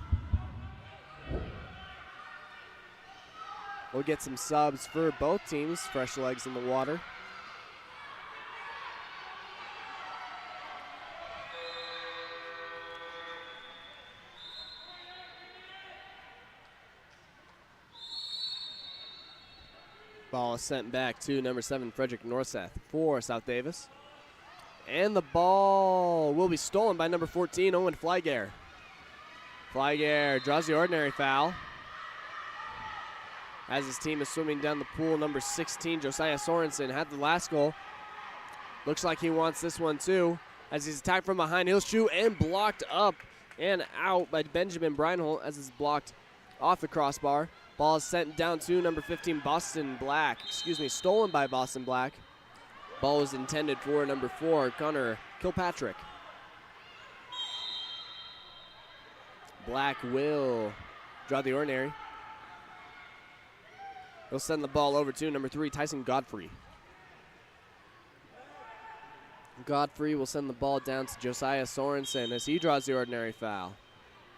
We'll get some subs for both teams. Fresh legs in the water. Ball is sent back to number 7, Frederick Norseth for South Davis. And the ball will be stolen by number 14, Owen Flygare. Flygare draws the ordinary foul. As his team is swimming down the pool, number 16, Josiah Sorensen, had the last goal. Looks like he wants this one too. As he's attacked from behind, he'll shoot and blocked up and out by Benjamin Breinholt as it's blocked off the crossbar. Ball is sent down to number 15, stolen by Boston Black. Ball was intended for number 4, Connor Kilpatrick. Black will draw the ordinary. He'll send the ball over to number 3, Tyson Godfrey. Godfrey will send the ball down to Josiah Sorensen as he draws the ordinary foul.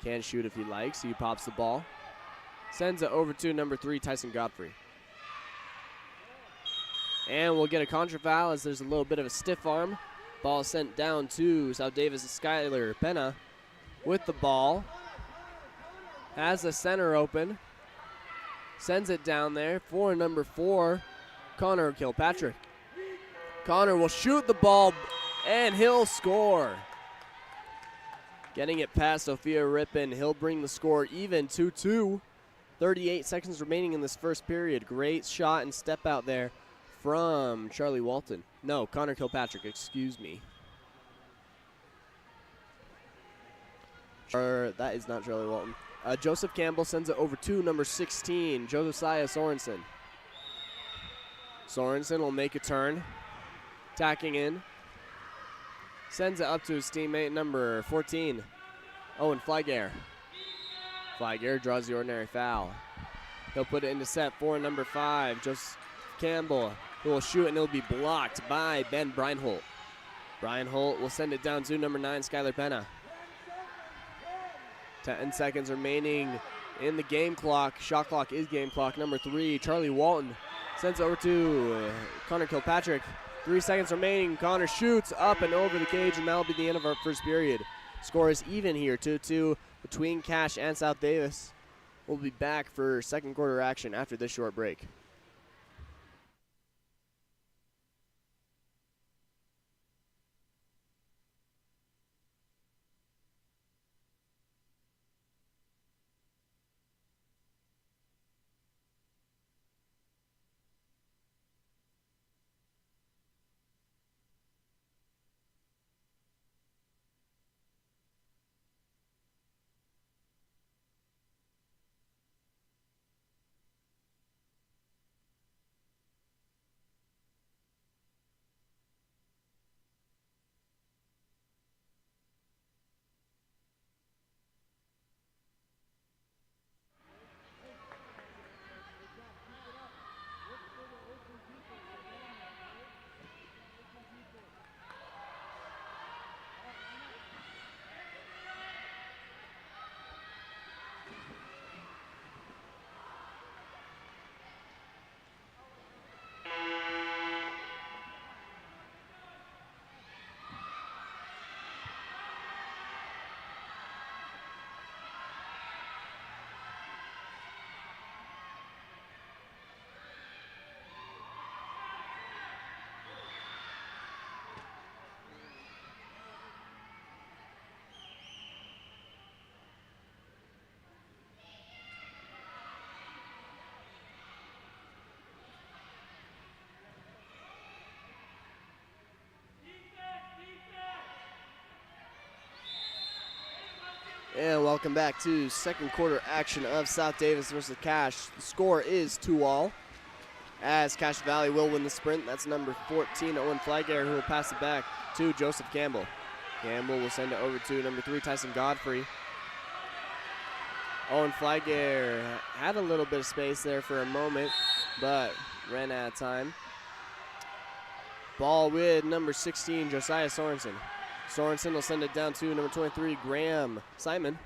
Can shoot if he likes, he pops the ball. Sends it over to number 3, Tyson Godfrey. And we'll get a contra foul as there's a little bit of a stiff arm. Ball sent down to South Davis' Skylar Penna with the ball. Has the center open. Sends it down there for number 4, Connor Kilpatrick. Connor will shoot the ball and he'll score. Getting it past Sophia Rippin. He'll bring the score even 2-2. 38 seconds remaining in this first period. Great shot and step out there from Charlie Walton. No, Connor Kilpatrick, excuse me. That is not Charlie Walton. Joseph Campbell sends it over to number 16, Josiah Sorensen. Sorensen will make a turn, tacking in. Sends it up to his teammate, number 14, Owen Flygare. Flygare draws the ordinary foul. He'll put it into set for number 5, Joseph Campbell, who will shoot and it'll be blocked by Ben Breinholt. Breinholt will send it down to number 9, Skylar Penna. 10 seconds remaining in the game clock. Shot clock is game clock. Number 3, Charlie Walton, sends it over to Connor Kilpatrick. 3 seconds remaining. Connor shoots up and over the cage, and that'll be the end of our first period. Score is even here, 2-2 between Cache and South Davis. We'll be back for second quarter action after this short break. And welcome back to second quarter action of South Davis versus Cache. The score is 2-all. As Cache Valley will win the sprint. That's number 14, Owen Flagair, who will pass it back to Joseph Campbell. Campbell will send it over to number 3, Tyson Godfrey. Owen Flagair had a little bit of space there for a moment, but ran out of time. Ball with number 16, Josiah Sorensen. Sorensen will send it down to number 23, Graham Simon.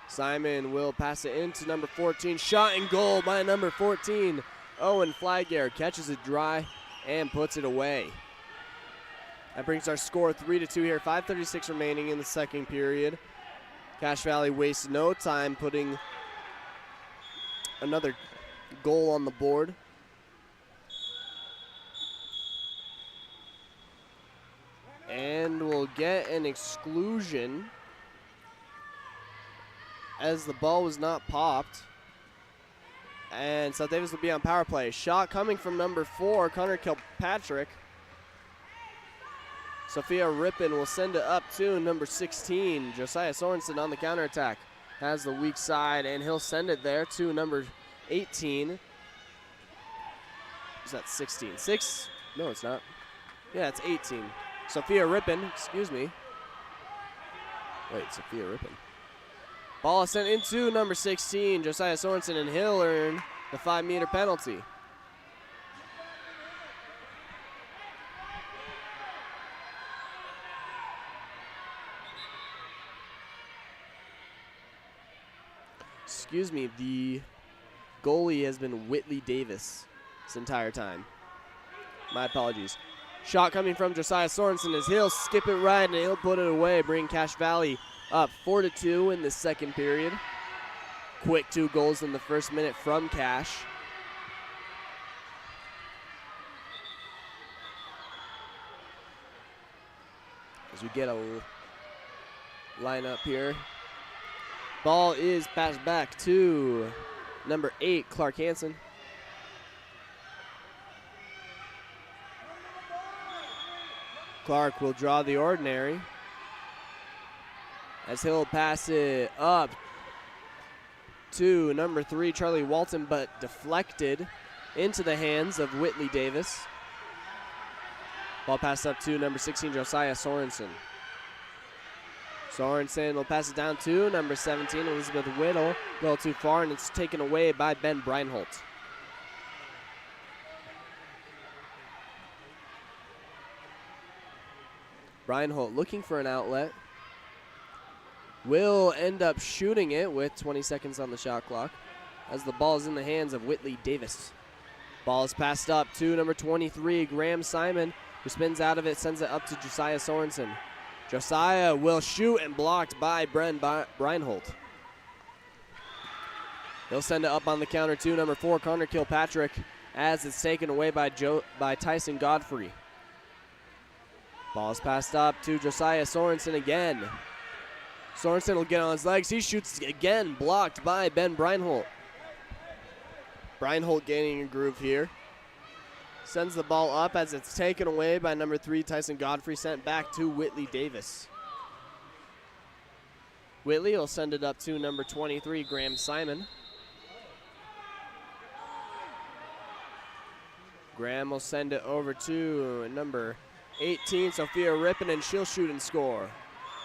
Simon will pass it into number 14. Shot and goal by number 14. Owen Flagair catches it dry and puts it away. That brings our score 3-2 here. 5:36 remaining in the second period. Cache Valley wastes no time putting another goal on the board. And we'll get an exclusion as the ball was not popped. And South Davis will be on power play. Shot coming from number 4, Connor Kilpatrick. Sophia Rippin will send it up to number 16, Josiah Sorensen on the counterattack. Has the weak side, and he'll send it there to number 18. Is that 16? No, it's not. Yeah, it's 18. Sophia Rippin, excuse me. Wait, Sophia Rippin. Ball is sent into number 16, Josiah Sorensen, and he'll earn the 5-meter penalty. Excuse me, the goalie has been Whitley Davis this entire time. My apologies. Shot coming from Josiah Sorensen as he'll skip it right and he'll put it away, bring Cache Valley up 4-2 in the second period. Quick 2 goals in the first minute from Cache. As we get a lineup here. Ball is passed back to number 8, Clark Hansen. Clark will draw the ordinary as he'll pass it up to number 3, Charlie Walton, but deflected into the hands of Whitley Davis. Ball passed up to number 16, Josiah Sorensen. Sorensen will pass it down to number 17, Elizabeth Whittle. A little too far, and it's taken away by Ben Breinholt. Breinholt looking for an outlet. Will end up shooting it with 20 seconds on the shot clock as the ball is in the hands of Whitley Davis. Ball is passed up to number 23, Graham Simon, who spins out of it, sends it up to Josiah Sorensen. Josiah will shoot and blocked by Bren Breinholt. He'll send it up on the counter to number 4, Connor Kilpatrick, as it's taken away by Tyson Godfrey. Ball is passed up to Josiah Sorensen again. Sorensen will get on his legs. He shoots again, blocked by Ben Breinholt. Breinholt gaining a groove here. Sends the ball up as it's taken away by number 3, Tyson Godfrey, sent back to Whitley Davis. Whitley will send it up to number 23, Graham Simon. Graham will send it over to number 18, Sophia Rippin, and she'll shoot and score.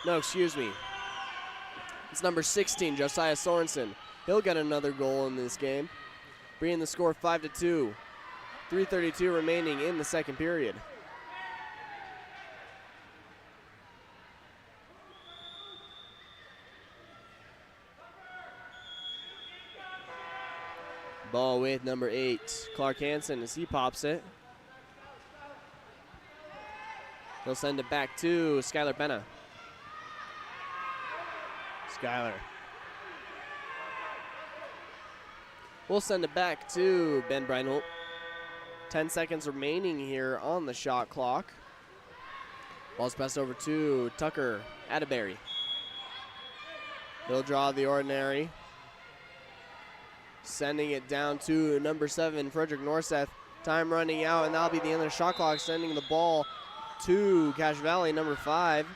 No, excuse me. It's number 16, Josiah Sorensen. He'll get another goal in this game, bringing the score 5-2. 3:32 remaining in the second period. Ball with number 8, Clark Hansen, as he pops it. He'll send it back to Skylar Penna. Skylar. We'll send it back to Ben Breinholt. 10 seconds remaining here on the shot clock. Ball's passed over to Tucker Atterbury. He'll draw the ordinary. Sending it down to number 7, Frederick Norseth. Time running out, and that'll be the end of the shot clock. Sending the ball to Cache Valley, number 5,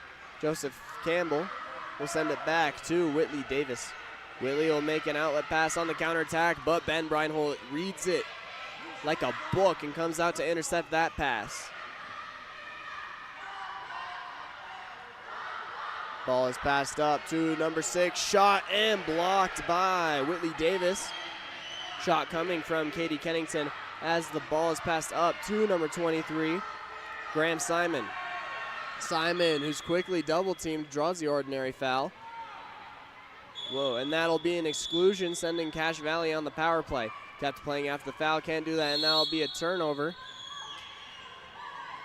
Joseph Campbell. will send it back to Whitley Davis. Whitley will make an outlet pass on the counterattack, but Ben Breinholt reads it like a book and comes out to intercept that pass. Ball is passed up to number 6, shot and blocked by Whitley Davis. Shot coming from Katie Kennington as the ball is passed up to number 23, Graham Simon. Simon, who's quickly double teamed, draws the ordinary foul. Whoa, and that'll be an exclusion, sending Cache Valley on the power play. Kept playing after the foul, can't do that, and that'll be a turnover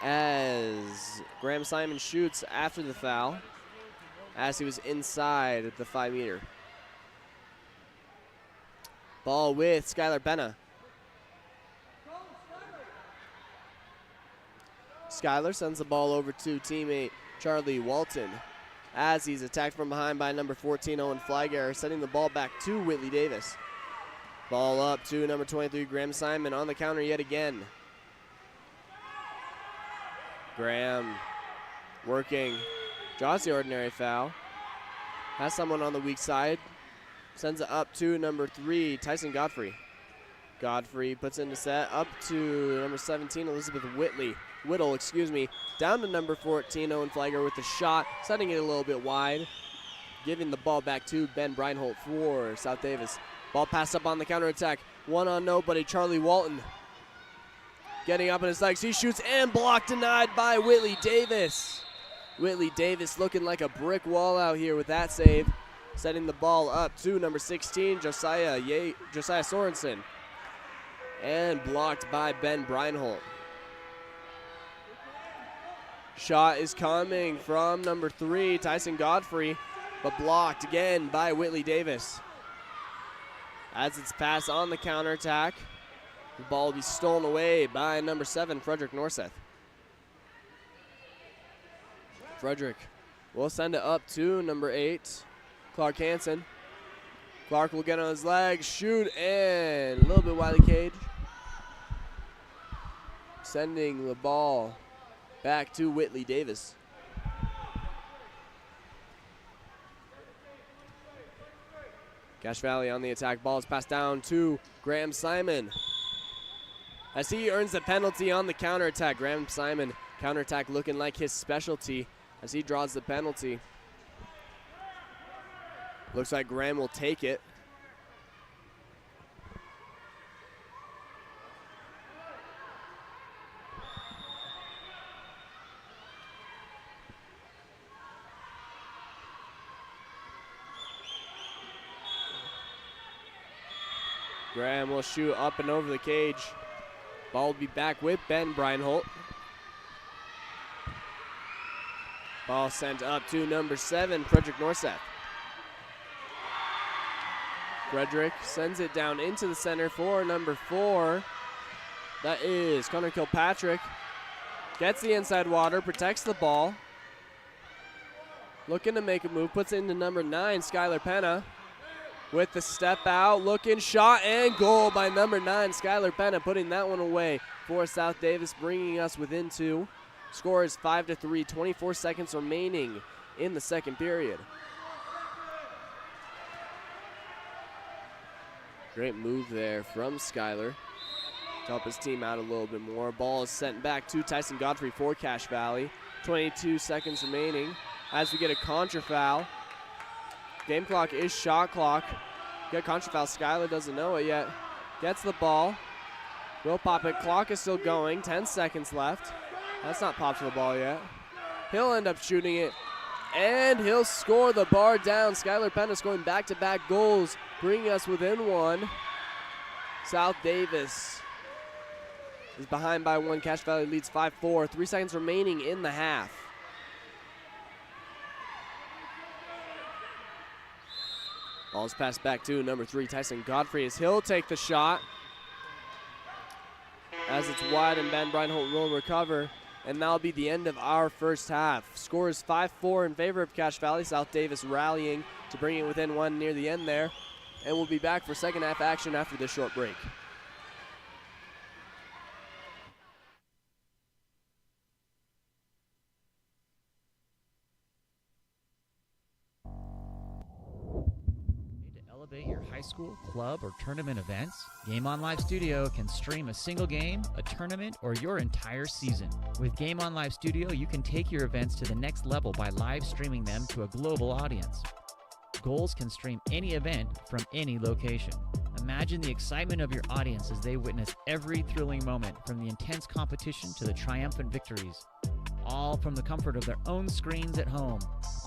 as Graham Simon shoots after the foul as he was inside the 5 meter. Ball with Skylar Penna. Skylar sends the ball over to teammate Charlie Walton as he's attacked from behind by number 14, Owen Flygare, sending the ball back to Whitley Davis. Ball up to number 23, Graham Simon on the counter yet again. Graham working, draws the ordinary foul. Has someone on the weak side. Sends it up to number 3, Tyson Godfrey. Godfrey puts in the set up to number 17, Elizabeth Whittle, down to number 14, Owen Flagger with the shot, setting it a little bit wide. Giving the ball back to Ben Breinholt for South Davis. Ball passed up on the counterattack. One on nobody, Charlie Walton. Getting up in his legs, he shoots and blocked, denied by Whitley Davis. Whitley Davis looking like a brick wall out here with that save. Setting the ball up to number 16, Josiah Sorensen. And blocked by Ben Breinholt. Shot is coming from number 3, Tyson Godfrey, but blocked again by Whitley Davis. As it's passed on the counterattack, the ball will be stolen away by number 7, Frederick Norseth. Frederick will send it up to number 8, Clark Hansen. Clark will get on his legs, shoot, and a little bit wide of the cage. Sending the ball back to Whitley Davis. Cache Valley on the attack. Ball is passed down to Graham Simon as he earns the penalty on the counterattack. Graham Simon, counterattack looking like his specialty as he draws the penalty. Looks like Graham will take it. Graham will shoot up and over the cage. Ball will be back with Ben Breinholt. Ball sent up to number 7, Frederick Norseth. Frederick sends it down into the center for number 4. That is Connor Kilpatrick. Gets the inside water, protects the ball. Looking to make a move, puts it into number 9, Skylar Penna. With the step out, looking, shot, and goal by number 9, Skylar Penna, putting that one away for South Davis, bringing us within 2. Score is 5-3, 24 seconds remaining in the second period. Great move there from Skylar to help his team out a little bit more. Ball is sent back to Tyson Godfrey for Cache Valley. 22 seconds remaining as we get a contra foul. Game clock is shot clock. Get contra foul. Skylar doesn't know it yet. Gets the ball. Will pop it. Clock is still going. 10 seconds left. That's not popped to the ball yet. He'll end up shooting it. And he'll score the bar down. Skylar Penna scoring back-to-back goals, bringing us within 1. South Davis is behind by 1. Cache Valley leads 5-4. 3 seconds remaining in the half. Ball's passed back to number 3, Tyson Godfrey, as he'll take the shot. As it's wide and Ben Breinholt will recover. And that'll be the end of our first half. Score is 5-4 in favor of Cache Valley. South Davis rallying to bring it within 1 near the end there. And we'll be back for second half action after this short break. high school, club, or tournament events? Game On Live Studio can stream a single game, a tournament, or your entire season. With Game On Live Studio, you can take your events to the next level by live streaming them to a global audience. Goals can stream any event from any location. Imagine the excitement of your audience as they witness every thrilling moment, from the intense competition to the triumphant victories, all from the comfort of their own screens at home,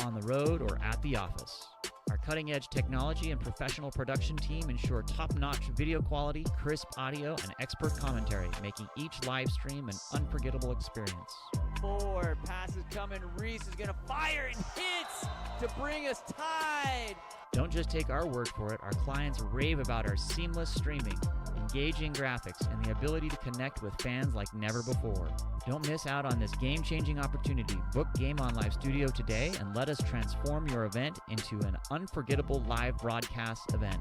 on the road, or at the office. Our cutting-edge technology and professional production team ensure top-notch video quality, crisp audio, and expert commentary, making each live stream an unforgettable experience. 4 passes coming. Reese is going to fire and hits to bring us tied. Don't just take our word for it. Our clients rave about our seamless streaming, engaging graphics, and the ability to connect with fans like never before. Don't miss out on this game-changing opportunity. Book Game On Live Studio today and let us transform your event into an unforgettable live broadcast event.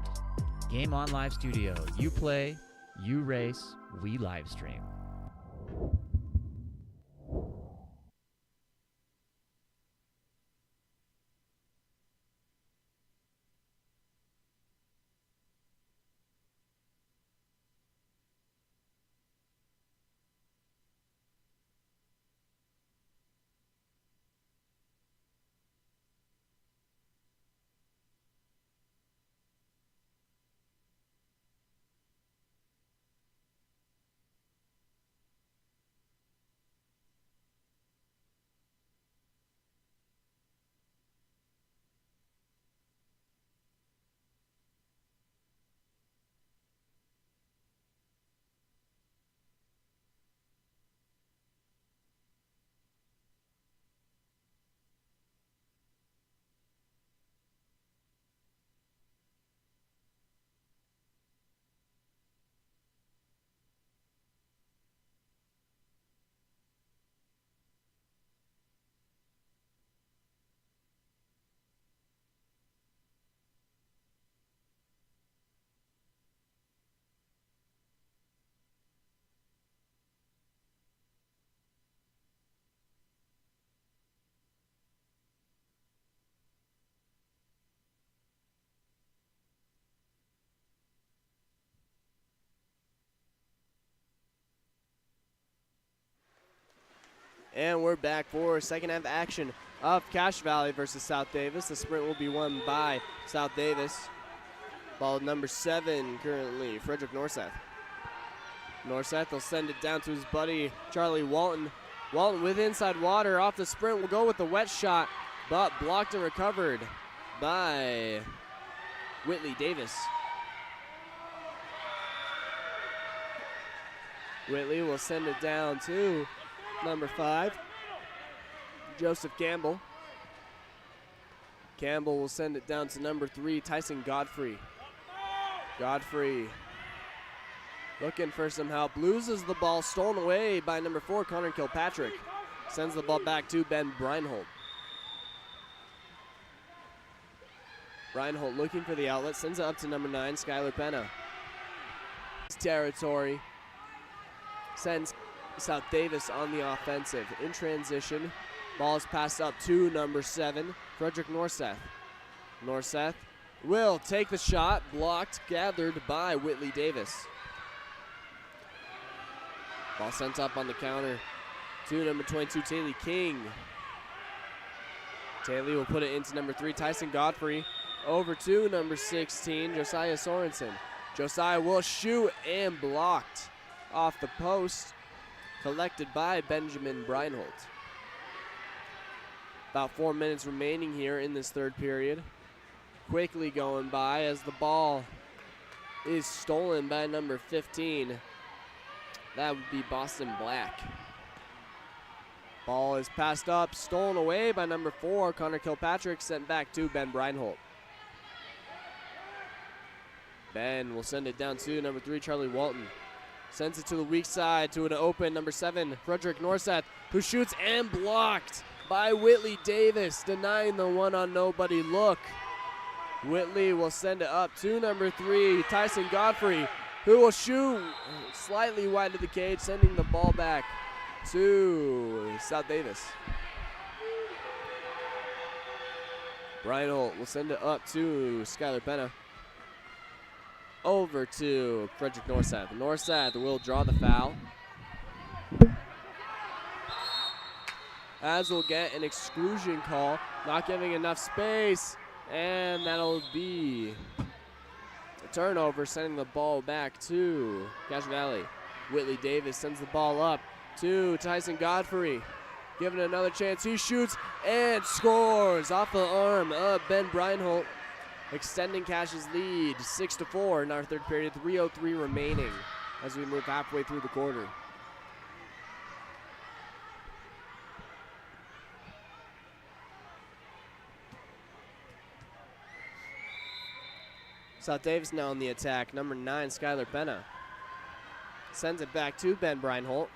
Game On Live Studio. You play, you race, we live stream. And we're back for second half action of Cache Valley versus South Davis. The sprint will be won by South Davis. Ball number 7 currently, Frederick Norseth. Norseth will send it down to his buddy Charlie Walton. Walton with inside water off the sprint will go with the wet shot, but blocked and recovered by Whitley Davis. Whitley will send it down to number 5, Joseph Campbell. Campbell will send it down to number 3, Tyson Godfrey. Godfrey looking for some help, loses the ball, stolen away by number 4, Connor Kilpatrick. Sends the ball back to Ben Breinholt. Breinholt looking for the outlet, sends it up to number 9, Skylar Penna. Territory sends South Davis on the offensive. In transition, ball is passed up to number 7, Frederick Norseth. Norseth will take the shot, blocked, gathered by Whitley Davis. Ball sent up on the counter to number 22, Taylor King. Taylor will put it into number 3, Tyson Godfrey. Over to number 16, Josiah Sorensen. Josiah will shoot and blocked off the post. Collected by Benjamin Breinholt. About 4 minutes remaining here in this third period. Quickly going by as the ball is stolen by number 15. That would be Boston Black. Ball is passed up, stolen away by number 4, Connor Kilpatrick, sent back to Ben Breinholt. Ben will send it down to number 3, Charlie Walton. Sends it to the weak side to an open number 7, Frederick Norseth, who shoots and blocked by Whitley Davis, denying the one-on-nobody look. Whitley will send it up to number 3, Tyson Godfrey, who will shoot slightly wide of the cage, sending the ball back to South Davis. Breinholt will send it up to Skylar Penna. over to Frederick Norseth. Norseth will draw the foul. As we'll get an exclusion call, not giving enough space, and that'll be a turnover, sending the ball back to Cache Valley. Whitley Davis sends the ball up to Tyson Godfrey. Given another chance, he shoots and scores off the arm of Ben Breinholt, extending Cache's lead 6-4 in our third period, 3:03 remaining as we move halfway through the quarter. South Davis now on the attack. Number 9, Skylar Penna. Sends it back to Ben Breinholt.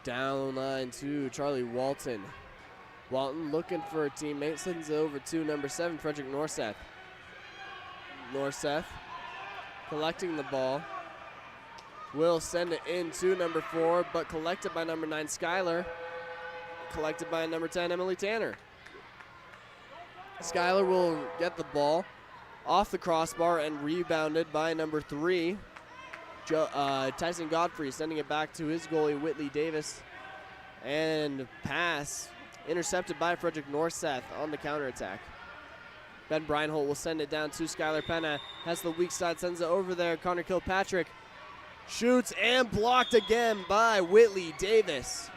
Down line to Charlie Walton. Walton looking for a teammate. Sends it over to number 7, Frederick Norseth. Norseth collecting the ball. Will send it in to number 4, but collected by number 9, Skylar. Collected by number 10, Emily Tanner. Skylar will get the ball off the crossbar and rebounded by number 3, Tyson Godfrey, sending it back to his goalie, Whitley Davis. And pass intercepted by Frederick Norseth on the counterattack. Ben Breinholt will send it down to Skylar Penna. Has the weak side, sends it over there. Connor Kilpatrick shoots and blocked again by Whitley Davis.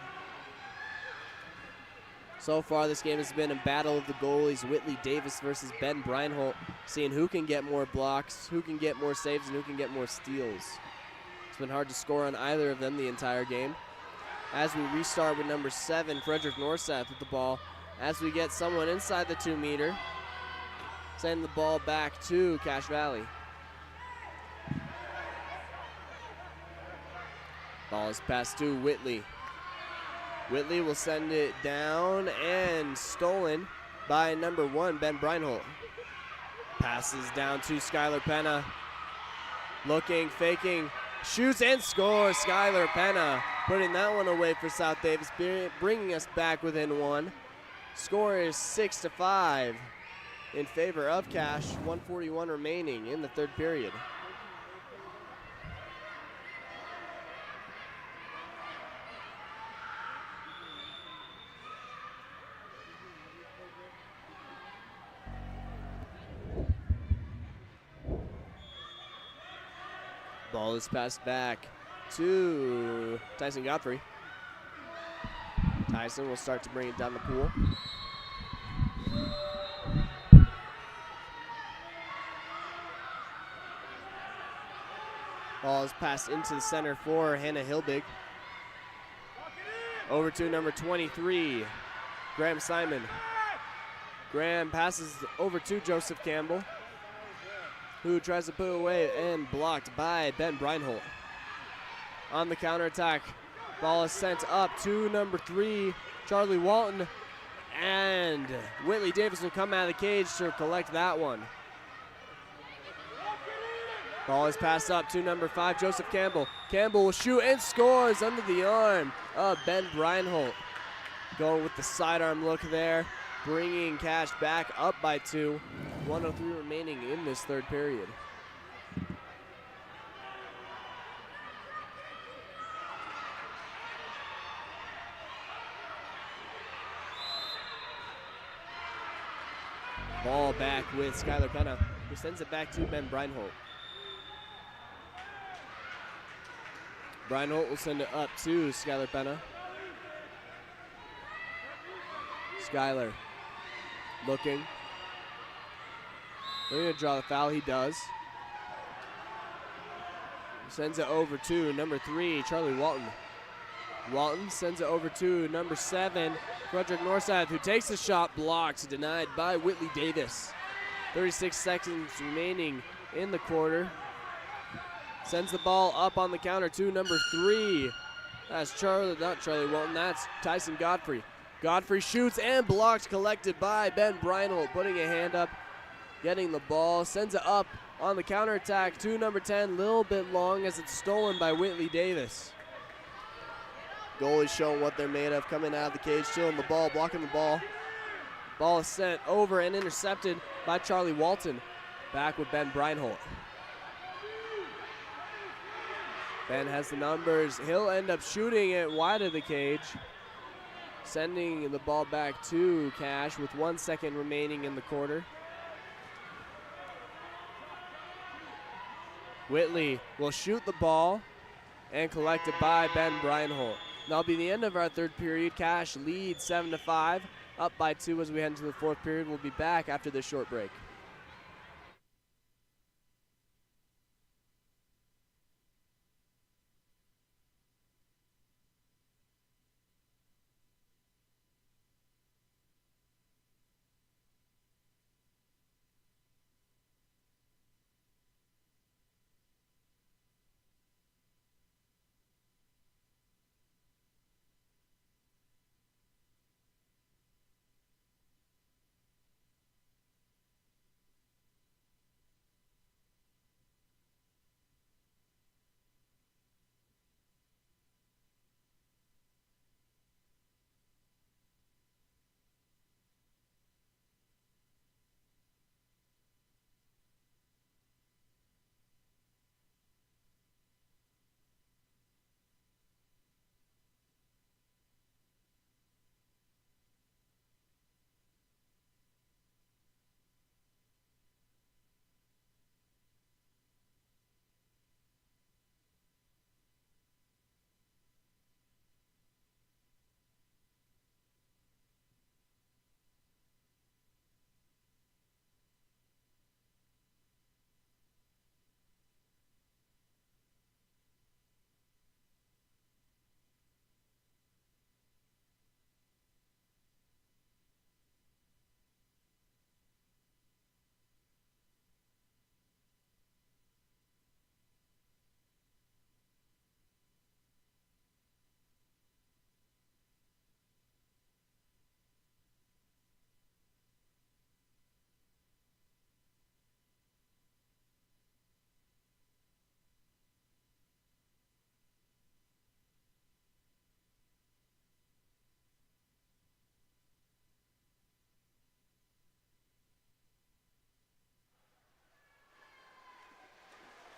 So far, this game has been a battle of the goalies, Whitley Davis versus Ben Breinholt, seeing who can get more blocks, who can get more saves, and who can get more steals. It's been hard to score on either of them the entire game. As we restart with number 7, Frederick Norseth with the ball, as we get someone inside the 2-meter, send the ball back to Cache Valley. Ball is passed to Whitley. Whitley will send it down and stolen by number 1, Ben Breinholt. Passes down to Skylar Penna. Looking, faking, shoots and scores. Skylar Penna putting that one away for South Davis, bringing us back within 1. Score is 6-5 in favor of Cache. 1:41 remaining in the third period. Ball is passed back to Tyson Godfrey. Tyson will start to bring it down the pool. Ball is passed into the center for Hannah Hilbig. Over to number 23, Graham Simon. Graham passes over to Joseph Campbell, who tries to put it away and blocked by Ben Breinholt. On the counterattack, ball is sent up to number 3, Charlie Walton, and Whitley Davis will come out of the cage to collect that one. Ball is passed up to number 5, Joseph Campbell. Campbell will shoot and scores under the arm of Ben Breinholt. Going with the sidearm look there, bringing Cache back up by 2. 1:03 remaining in this third period. Ball back with Skylar Penna, who sends it back to Ben Breinholt. Breinholt will send it up to Skylar Penna. Skylar looking. They're going to draw the foul. He does. Sends it over to number 3, Charlie Walton. Walton sends it over to number 7, Frederick Norseth, who takes the shot, blocked, denied by Whitley Davis. 36 seconds remaining in the quarter. Sends the ball up on the counter to number 3. That's not Charlie Walton, that's Tyson Godfrey. Godfrey shoots and blocked, collected by Ben Breinholt, putting a hand up, getting the ball, sends it up on the counterattack to number 10, little bit long as it's stolen by Whitley Davis. Goalies showing what they're made of, coming out of the cage, chilling the ball, blocking the ball. Ball is sent over and intercepted by Charlie Walton. Back with Ben Breinholt. Ben has the numbers. He'll end up shooting it wide of the cage. Sending the ball back to Cash with 1 second remaining in the quarter. Whitley will shoot the ball and collected by Ben Breinholt. That'll be the end of our third period. Cash leads 7-5, up by 2 as we head into the fourth period. We'll be back after this short break.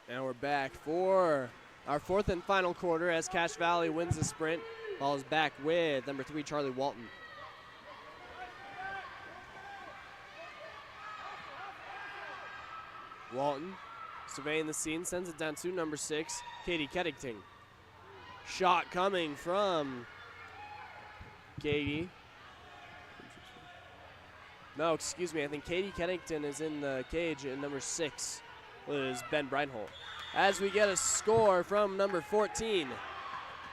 And we're back for our fourth and final quarter as Cache Valley wins the sprint. Ball is back with number 3, Charlie Walton. Walton surveying the scene, sends it down to number 6, Katie Keddington. Shot coming from Katie. No, excuse me, I think Katie Keddington is in the cage, and number 6 was Ben Breinholt. As we get a score from number 14,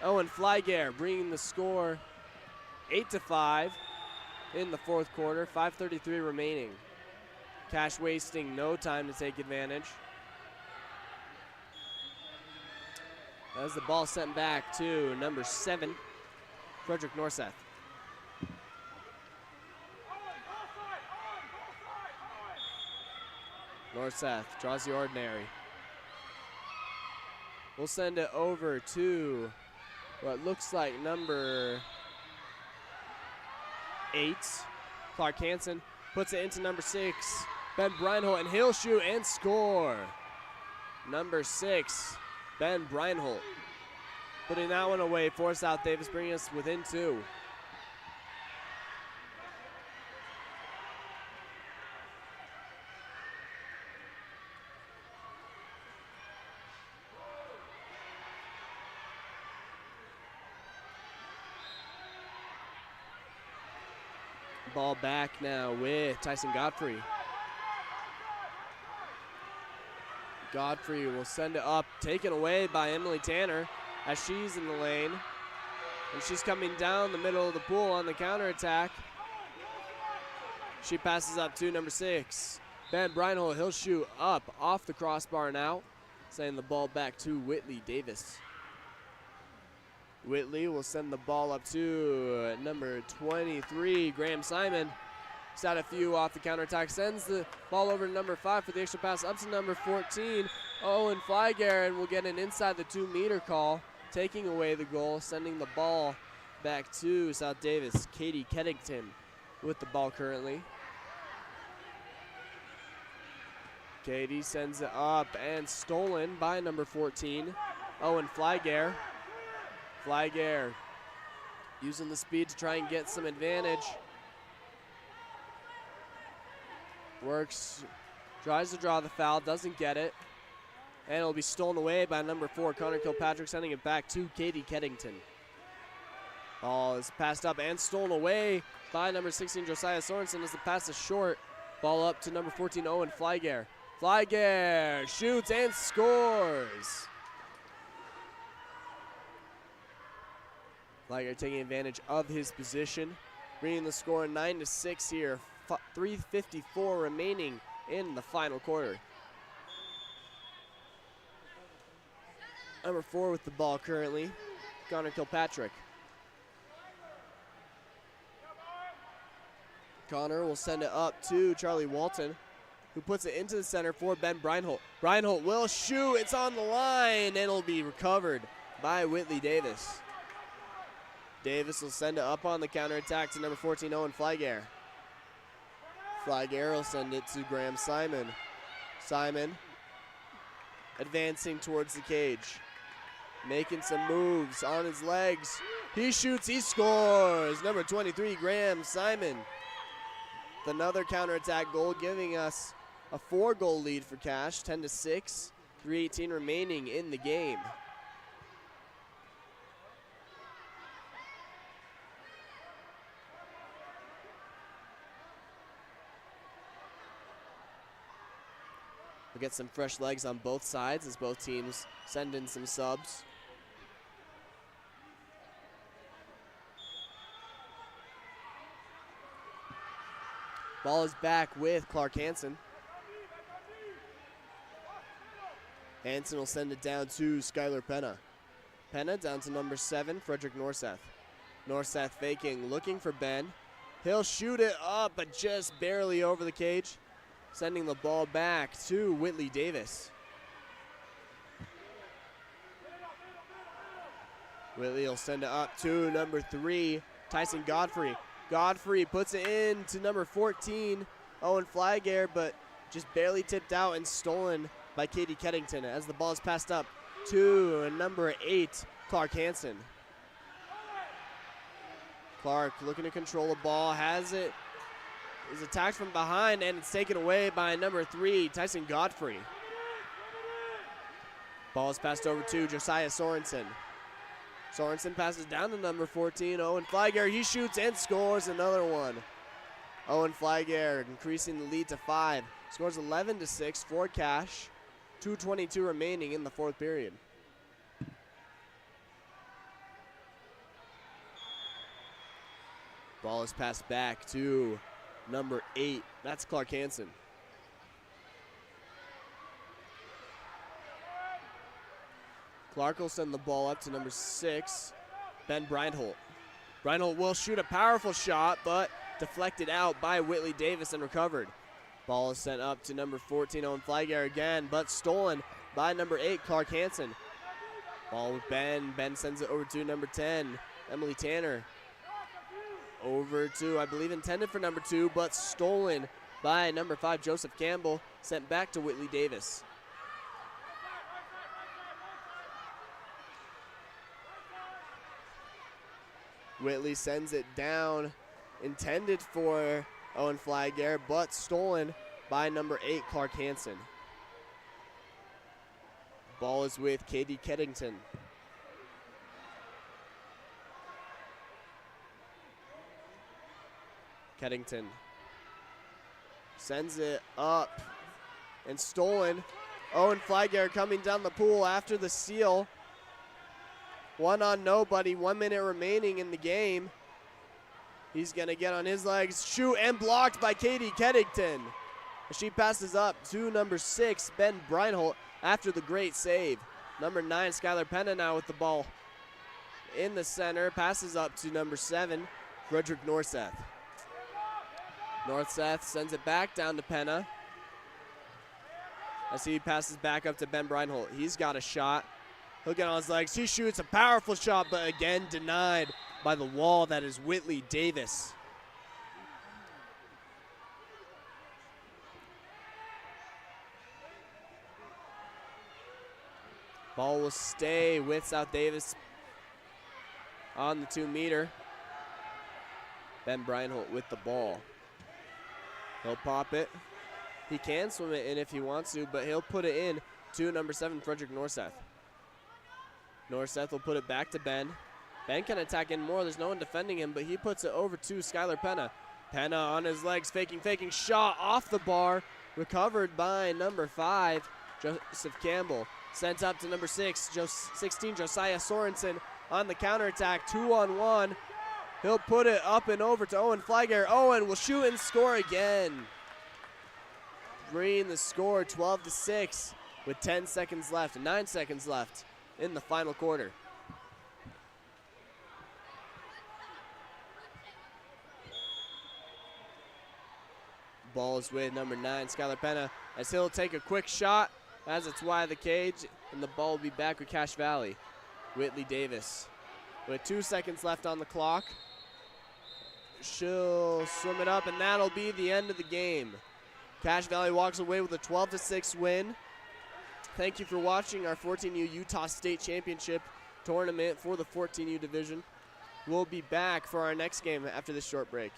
Owen Flygare, bringing the score 8-5 in the fourth quarter, 5:33 remaining. Cache wasting no time to take advantage. As the ball sent back to number 7, Frederick Norseth. Norseth draws the ordinary. We'll send it over to what looks like number 8, Clark Hansen. Puts it into number 6, Ben Breinholt, and he'll shoot and score. Number 6, Ben Breinholt. Putting that one away for South Davis, bringing us within 2. Ball back now with Tyson Godfrey. Godfrey will send it up, taken away by Emily Tanner as she's in the lane. And she's coming down the middle of the pool on the counterattack. She passes up to number 6, Ben Breinholt. He'll shoot up off the crossbar now, sending the ball back to Whitley Davis. Whitley will send the ball up to number 23, Graham Simon. He's had a few off the counterattack. Sends the ball over to number 5 for the extra pass up to number 14, Owen Flygare, and will get an inside the 2-meter call, taking away the goal, sending the ball back to South Davis, Katie Keddington. with the ball currently. Katie sends it up and stolen by number 14, Owen Flygare. Flygare using the speed to try and get some advantage. Works, tries to draw the foul, doesn't get it. And it'll be stolen away by number 4, Connor Kilpatrick, sending it back to Katie Keddington. Ball is passed up and stolen away by number 16, Josiah Sorensen, as the pass is short. Ball up to number 14, Owen Flygare. Flygare shoots and scores. Flygare taking advantage of his position. Bringing the score 9-6 here. 3:54 remaining in the final quarter. Number 4 with the ball currently, Connor Kilpatrick. Connor will send it up to Charlie Walton, who puts it into the center for Ben Breinholt. Breinholt will shoot, it's on the line, and it'll be recovered by Whitley Davis. Davis will send it up on the counterattack to number 14, Owen Flygare. Flygare will send it to Graham Simon. Simon advancing towards the cage, making some moves on his legs. He shoots, he scores. Number 23, Graham Simon. Another counterattack goal, giving us a 4-goal lead for Cache, 10-6, 3:18 remaining in the game. We'll get some fresh legs on both sides as both teams send in some subs. Ball is back with Clark Hansen. Hansen will send it down to Skylar Penna. Penna down to number 7, Frederick Norseth. Norseth faking, looking for Ben. He'll shoot it up, but just barely over the cage, sending the ball back to Whitley Davis. Whitley will send it up to number 3, Tyson Godfrey. Godfrey puts it in to number 14, Owen Flygare, but just barely tipped out and stolen by Katie Keddington as the ball is passed up to number 8, Clark Hansen. Clark looking to control the ball, has it, is attacked from behind, and it's taken away by number 3, Tyson Godfrey. Ball is passed over to Josiah Sorensen. Sorensen passes down to number 14, Owen Flygare. He shoots and scores another one. Owen Flygare increasing the lead to 5. Scores 11-6 for Cache. 2:22 remaining in the fourth period. Ball is passed back to number 8. That's Clark Hansen. Clark will send the ball up to number 6, Ben Breinholt. Breinholt will shoot a powerful shot, but deflected out by Whitley Davis and recovered. Ball is sent up to number 14, Owen Flygare again, but stolen by number 8, Clark Hansen. Ball with Ben. Ben sends it over to number 10, Emily Tanner. Over to, I believe, intended for number 2, but stolen by number 5, Joseph Campbell, sent back to Whitley Davis. Whitley sends it down, intended for Owen Flygare, but stolen by number 8, Clark Hansen. Ball is with Katie Keddington. Keddington sends it up and stolen. Owen Flygare coming down the pool after the steal. One on nobody, 1 minute remaining in the game. He's gonna get on his legs, shoot, and blocked by Katie Keddington. She passes up to number 6, Ben Breinholt, after the great save. Number 9, Skylar Penna now with the ball in the center, passes up to number 7, Frederick Norseth. Norseth sends it back down to Penna as he passes back up to Ben Breinholt. He's got a shot. He'll get on his legs. He shoots a powerful shot, but again denied by the wall. That is Whitley Davis. Ball will stay with South Davis on the 2-meter. Ben Breinholt with the ball. He'll pop it. He can swim it in if he wants to, but he'll put it in to number 7, Frederick Norseth. Norseth will put it back to Ben. Ben can attack in more. There's no one defending him, but he puts it over to Skylar Penna. Penna on his legs, faking, shot off the bar. Recovered by number 5, Joseph Campbell. Sent up to number 16, Josiah Sorensen on the counterattack. 2-on-1. He'll put it up and over to Owen Flygare. Owen will shoot and score again. Bringing the score 12-6 with 10 seconds left, 9 seconds left in the final quarter. Ball is with number 9, Skylar Penna, as he'll take a quick shot as it's wide of the cage, and the ball will be back with Cache Valley. Whitley Davis with 2 seconds left on the clock. She'll swim it up, and that'll be the end of the game. Cache Valley walks away with a 12-6 win. Thank you for watching our 14U Utah State Championship tournament for the 14U division. We'll be back for our next game after this short break.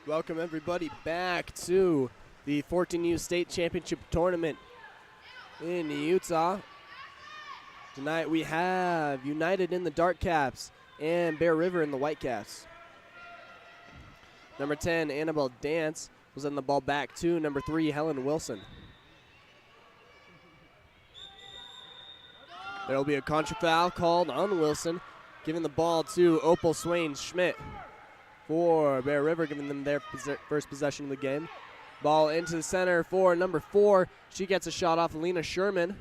Welcome everybody back to the 14U State Championship Tournament in Utah. Tonight we have United in the dark caps and Bear River in the white caps. Number 10, Annabelle Dance, will send the ball back to number 3, Helen Wilson. There will be a contra foul called on Wilson, giving the ball to Opal Swain Schmidt for Bear River, giving them their first possession of the game. Ball into the center for number 4. She gets a shot off Lena Sherman,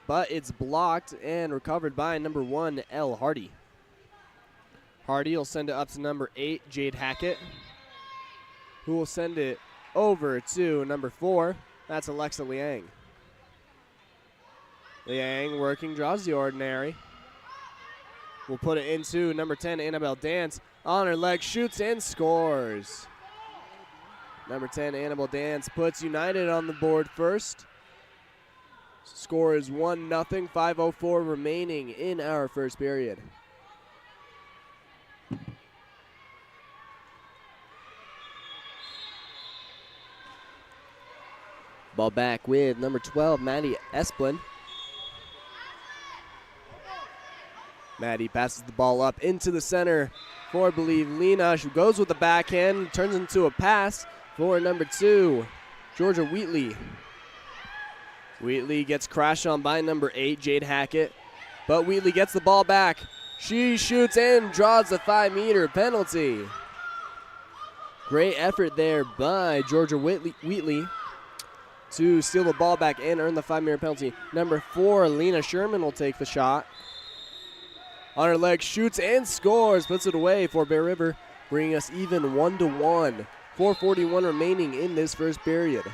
but it's blocked and recovered by number 1, Elle Hardy. Hardy will send it up to number 8, Jade Hackett, who will send it over to number 4. That's Alexa Liang. Liang working, draws the ordinary. Will put it into number 10, Annabelle Dance. On her leg, shoots and scores. Number 10, Annabelle Dance, puts United on the board first. Score is 1-0, 5:04 remaining in our first period. Ball back with number 12, Maddie Esplin. Maddie passes the ball up into the center for, I believe, Lena. She goes with the backhand, turns into a pass for number 2, Georgia Wheatley. Wheatley gets crashed on by number 8, Jade Hackett, but Wheatley gets the ball back. She shoots and draws a 5-meter penalty. Great effort there by Georgia Wheatley to steal the ball back and earn the 5-meter penalty. Number 4, Lena Sherman will take the shot. On her leg, shoots and scores, puts it away for Bear River, bringing us even 1-1. 4:41 remaining in this first period.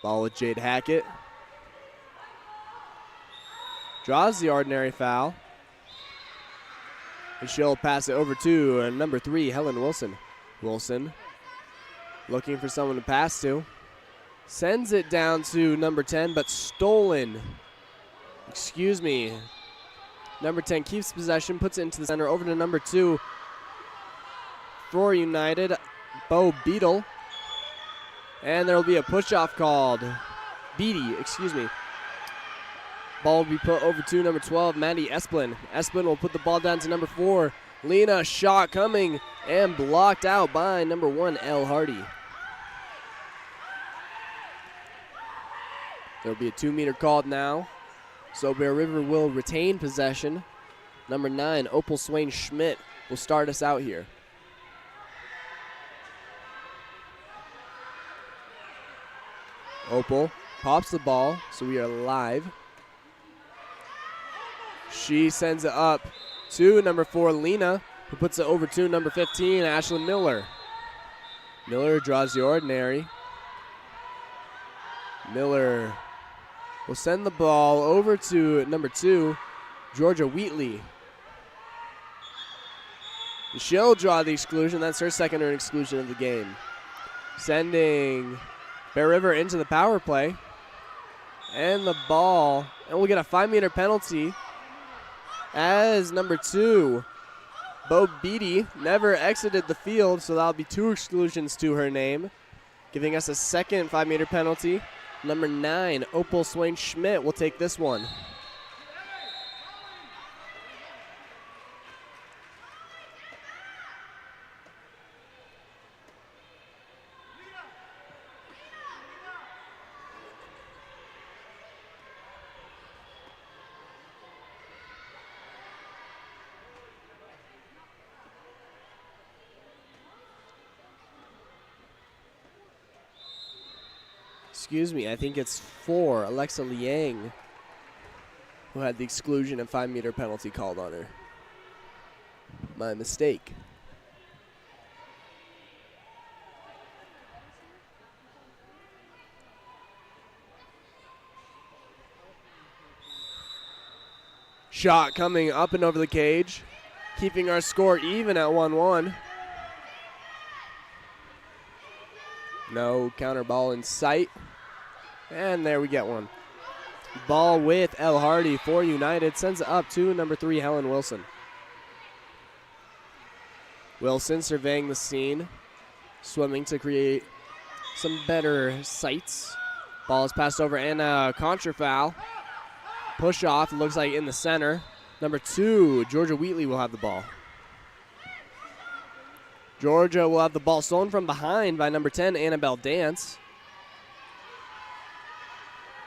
Ball with Jade Hackett. Draws the ordinary foul. And she'll pass it over to number 3, Helen Wilson. Wilson looking for someone to pass to. Sends it down to number 10, but stolen. Excuse me. Number 10 keeps possession, puts it into the center, over to number 2 for United, Bo Beadle. And there will be a push-off called. Beatty, excuse me. Ball will be put over to number 12, Maddie Esplin. Esplin will put the ball down to number 4. Lena, shot coming and blocked out by number 1, Elle Hardy. There will be a 2-meter called now. So Bear River will retain possession. Number 9, Opal Swain Schmidt, will start us out here. Opal pops the ball, so we are live. She sends it up to number 4, Lena, who puts it over to number 15, Ashlyn Miller. Miller draws the ordinary. Miller will send the ball over to number 2, Georgia Wheatley. She'll draw the exclusion. That's her second earned exclusion of the game. Sending Bear River into the power play. And the ball, and we'll get a 5-meter penalty as number 2, Bo Beatty, never exited the field, so that'll be 2 exclusions to her name, giving us a second 5-meter penalty. Number 9, Opal Swain Schmidt, will take this one. Excuse me, I think it's 4, Alexa Liang, who had the exclusion and 5-meter penalty called on her. My mistake. Shot coming up and over the cage, keeping our score even at 1-1. No counter ball in sight. And there we get one. Ball with El Hardy for United. Sends it up to number 3, Helen Wilson. Wilson surveying the scene. Swimming to create some better sights. Ball is passed over and a contra foul. Push off, looks like in the center. Number 2, Georgia Wheatley will have the ball. Georgia will have the ball stolen from behind by number 10, Annabelle Dance.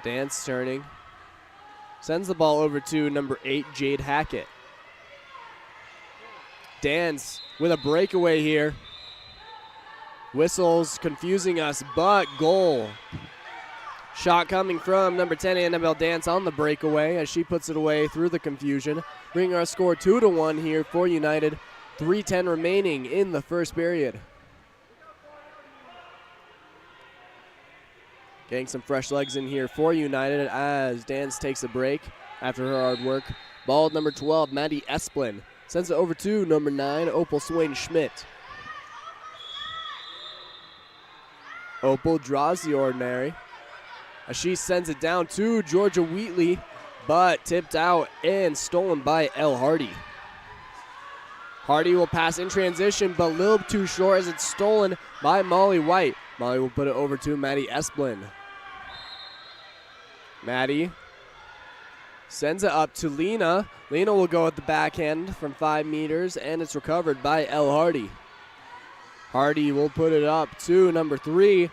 Dance turning. Sends the ball over to number 8, Jade Hackett. Dance with a breakaway here. Whistles confusing us, but goal. Shot coming from number 10, Annabelle Dance on the breakaway as she puts it away through the confusion. Bringing our score 2-1 here for United. 3:10 remaining in the first period. Getting some fresh legs in here for United as Dance takes a break after her hard work. Ball number 12, Maddie Esplin. Sends it over to number 9, Opal Swain Schmidt. Opal draws the ordinary as she sends it down to Georgia Wheatley, but tipped out and stolen by El Hardy. Hardy will pass in transition, but a little too short as it's stolen by Molly White. Molly will put it over to Maddie Esplin. Maddie sends it up to Lena. Lena will go at the backhand from 5 meters, and it's recovered by El Hardy. Hardy will put it up to number 3,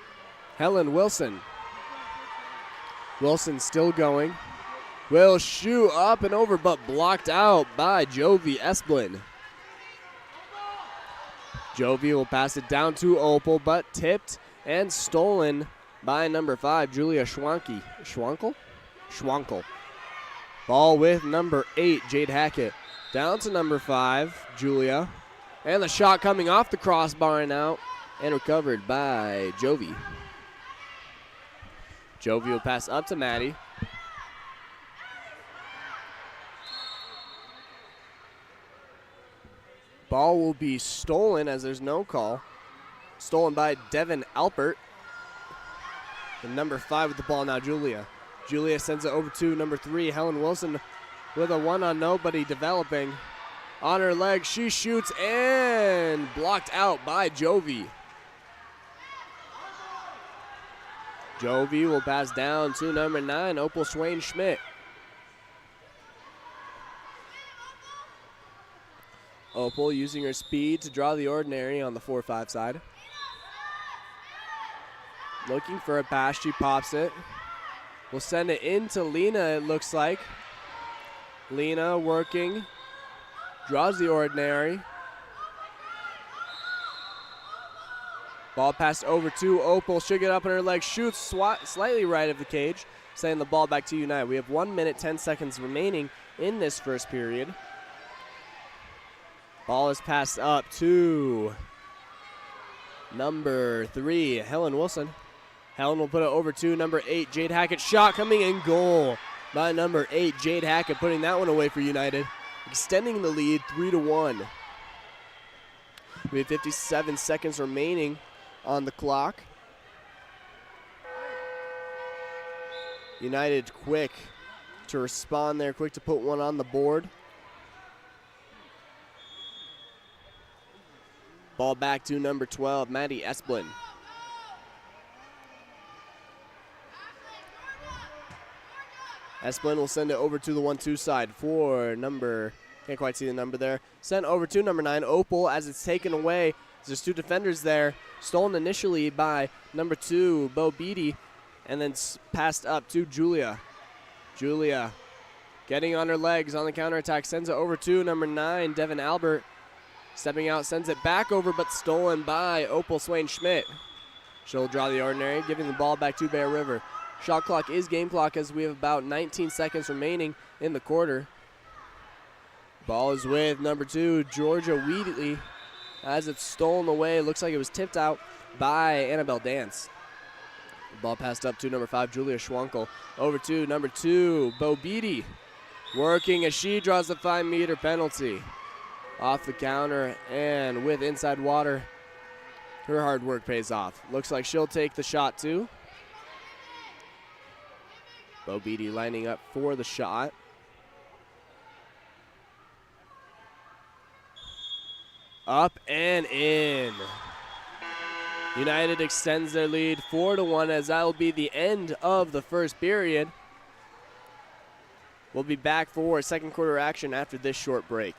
Helen Wilson. Wilson still going. Will shoot up and over, but blocked out by Jovi Esplin. Jovi will pass it down to Opal, but tipped and stolen by number 5, Julia Schwankel. Ball with number 8, Jade Hackett. Down to number 5, Julia. And the shot coming off the crossbar and out, and recovered by Jovi. Jovi will pass up to Maddie. Ball will be stolen as there's no call. Stolen by Devin Alpert. And number 5 with the ball now, Julia. Julia sends it over to number 3, Helen Wilson, with a 1-on-nobody developing. On her leg, she shoots and blocked out by Jovi. Jovi will pass down to number 9, Opal Swain Schmidt. Opal using her speed to draw the ordinary on the 4-5 side. Looking for a pass, she pops it. We'll send it into Lena, it looks like. Lena working, draws the ordinary. Ball passed over to Opal, she'll get up on her leg, shoots slightly right of the cage, sending the ball back to United. We have 1 minute, 10 seconds remaining in this first period. Ball is passed up to number 3, Helen Wilson. Helen will put it over to number 8, Jade Hackett. Shot coming in, goal by number 8, Jade Hackett, putting that one away for United, extending the lead 3-1. We have 57 seconds remaining on the clock. United quick to respond there, quick to put one on the board. Ball back to number 12, Maddie Esplin. Esplin will send it over to the 1-2 side for number, can't quite see the number there. Sent over to number 9, Opal, as it's taken away. There's 2 defenders there. Stolen initially by number 2, Bo Beatty, and then passed up to Julia. Julia getting on her legs on the counterattack, sends it over to number 9, Devin Albert. Stepping out, sends it back over, but stolen by Opal Swain Schmidt. She'll draw the ordinary, giving the ball back to Bear River. Shot clock is game clock as we have about 19 seconds remaining in the quarter. Ball is with number 2, Georgia Wheatley. As it's stolen away, looks like it was tipped out by Annabelle Dance. Ball passed up to number 5, Julia Schwankel. Over to number 2, Bo Beatty. Working as she draws the 5-meter penalty. Off the counter and with inside water, her hard work pays off. Looks like she'll take the shot too. Bo Beatty lining up for the shot. Up and in. United extends their lead 4-1 as that will be the end of the first period. We'll be back for second quarter action after this short break.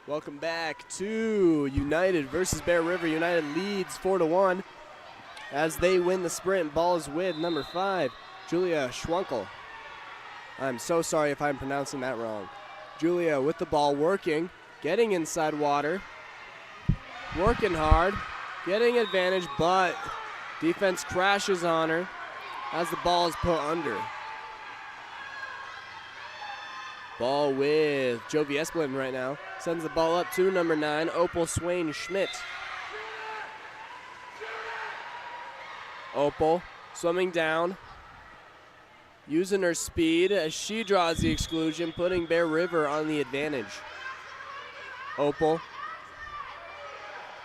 Welcome back to United versus Bear River. United leads 4-1 as they win the sprint. Ball is with number 5, Julia Schwankel. I'm so sorry if I'm pronouncing that wrong. Julia with the ball, working, getting inside water, working hard, getting advantage, but defense crashes on her as the ball is put under. Ball with Jovi Esplin right now. Sends the ball up to number 9, Opal Swain Schmidt. Opal swimming down, using her speed as she draws the exclusion, putting Bear River on the advantage. Opal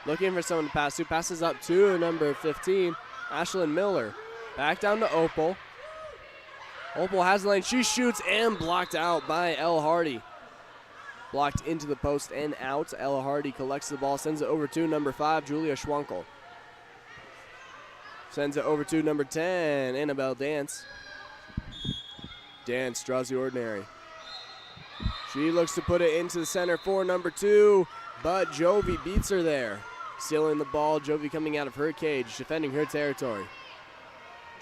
looking for someone to pass to. Passes up to number 15, Ashlyn Miller. Back down to Opal. Opal has the lane. She shoots and blocked out by Elle Hardy. Blocked into the post and out. Elle Hardy collects the ball, sends it over to number 5, Julia Schwankel. Sends it over to number 10, Annabelle Dance. Dance draws the ordinary. She looks to put it into the center for number 2, but Jovi beats her there. Stealing the ball, Jovi coming out of her cage, defending her territory.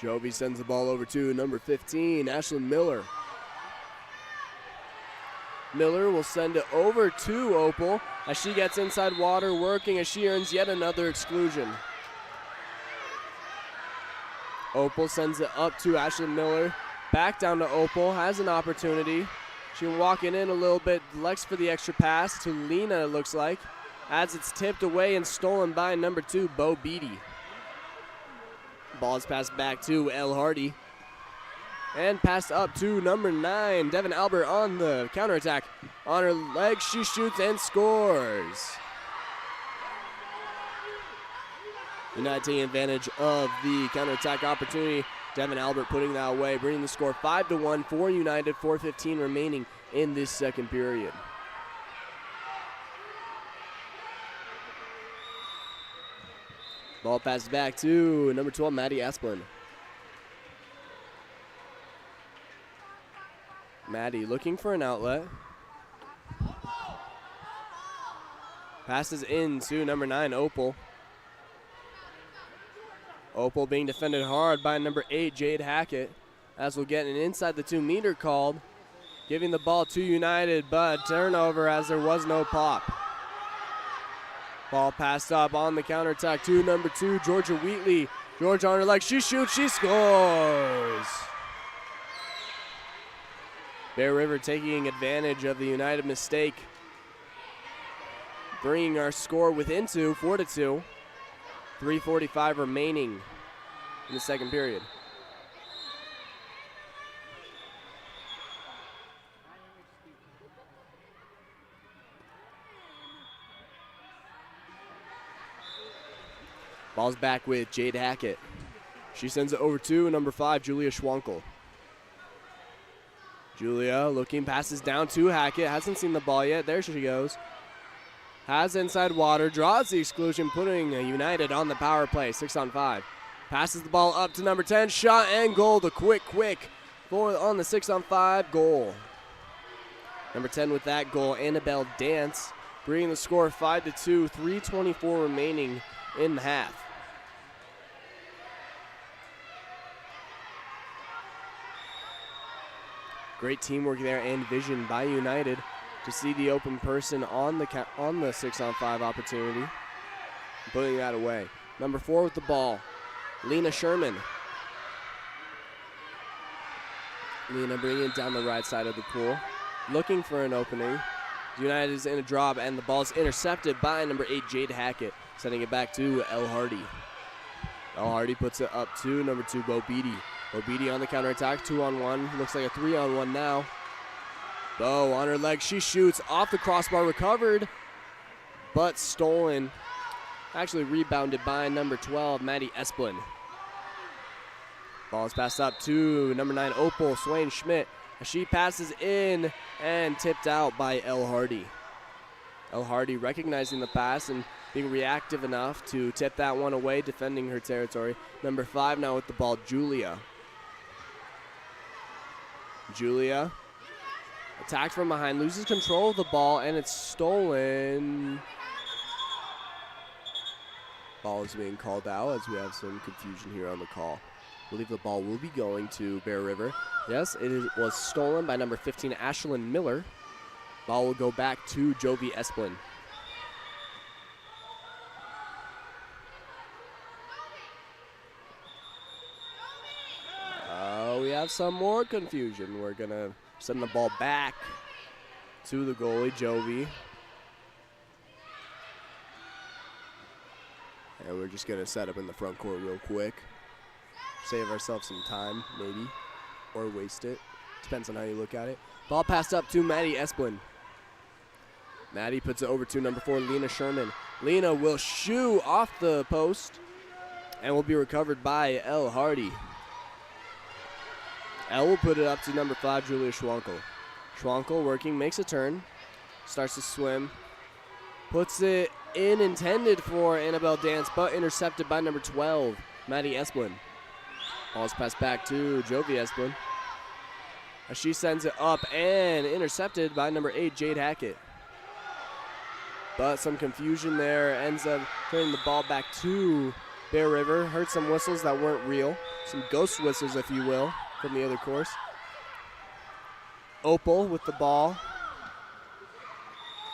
Jovi sends the ball over to number 15, Ashlyn Miller. Miller will send it over to Opal as she gets inside water, working as she earns yet another exclusion. Opal sends it up to Ashlyn Miller. Back down to Opal, has an opportunity. She'll walk in a little bit, Lex for the extra pass to Lena, it looks like. As it's tipped away and stolen by number 2, Bo Beatty. Ball is passed back to Elle Hardy. And passed up to number 9, Devin Albert on the counterattack. On her leg, she shoots and scores. United taking advantage of the counterattack opportunity. Devin Albert putting that away, bringing the score 5-1 for United, 4:15 remaining in this second period. Ball passes back to number 12, Maddie Esplin. Maddie looking for an outlet. Passes in to number 9, Opal. Opal being defended hard by number 8, Jade Hackett, as we'll get an inside the 2-meter called, giving the ball to United, but turnover as there was no pop. Ball passed up on the counterattack to number 2, Georgia Wheatley. Georgia on her leg, she shoots, she scores. Bear River taking advantage of the United mistake, bringing our score within 2, 4-2. 3:45 remaining in the second period. Ball's back with Jade Hackett. She sends it over to number 5, Julia Schwankel. Julia looking, passes down to Hackett. Hasn't seen the ball yet. There she goes. Has inside water, draws the exclusion, putting United on the power play, 6-on-5. Passes the ball up to number 10, shot and goal. The quick for on the 6-on-5 goal. Number 10 with that goal, Annabelle Dance, bringing the score 5-2, 3:24 remaining in the half. Great teamwork there and vision by United to see the open person on the 6-on-5 opportunity, putting that away. Number 4 with the ball, Lena Sherman. Lena bringing it down the right side of the pool, looking for an opening. United is in a drop, and the ball is intercepted by number 8, Jade Hackett, sending it back to El Hardy. El Hardy puts it up to number 2, Bo Beatty. Bo Beatty on the counterattack, 2-on-1. Looks like a 3-on-1 now. Bo on her leg, she shoots off the crossbar, recovered, but stolen. Actually rebounded by number 12, Maddie Esplin. Ball is passed up to number 9, Opal Swain Schmidt. She passes in and tipped out by El Hardy. El Hardy recognizing the pass and being reactive enough to tip that one away, defending her territory. Number 5 now with the ball, Julia. Julia attacked from behind, loses control of the ball, and it's stolen. Ball is being called out as we have some confusion here on the call. I believe the ball will be going to Bear River. Yes, was stolen by number 15, Ashlyn Miller. Ball will go back to Jovi Esplin. We have some more confusion. We're going to send the ball back to the goalie, Jovi. And we're just going to set up in the front court real quick. Save ourselves some time, maybe, or waste it. Depends on how you look at it. Ball passed up to Maddie Esplin. Maddie puts it over to number 4, Lena Sherman. Lena will shoot off the post and will be recovered by El Hardy. El will put it up to number 5, Julia Schwankel. Schwankel working, makes a turn, starts to swim, puts it in, intended for Annabelle Dance, but intercepted by number 12, Maddie Esplin. Ball's passed back to Jovi Esplin, as she sends it up and intercepted by number 8, Jade Hackett. But some confusion there, ends up turning the ball back to Bear River. Heard some whistles that weren't real, some ghost whistles, if you will, from the other course. Opal with the ball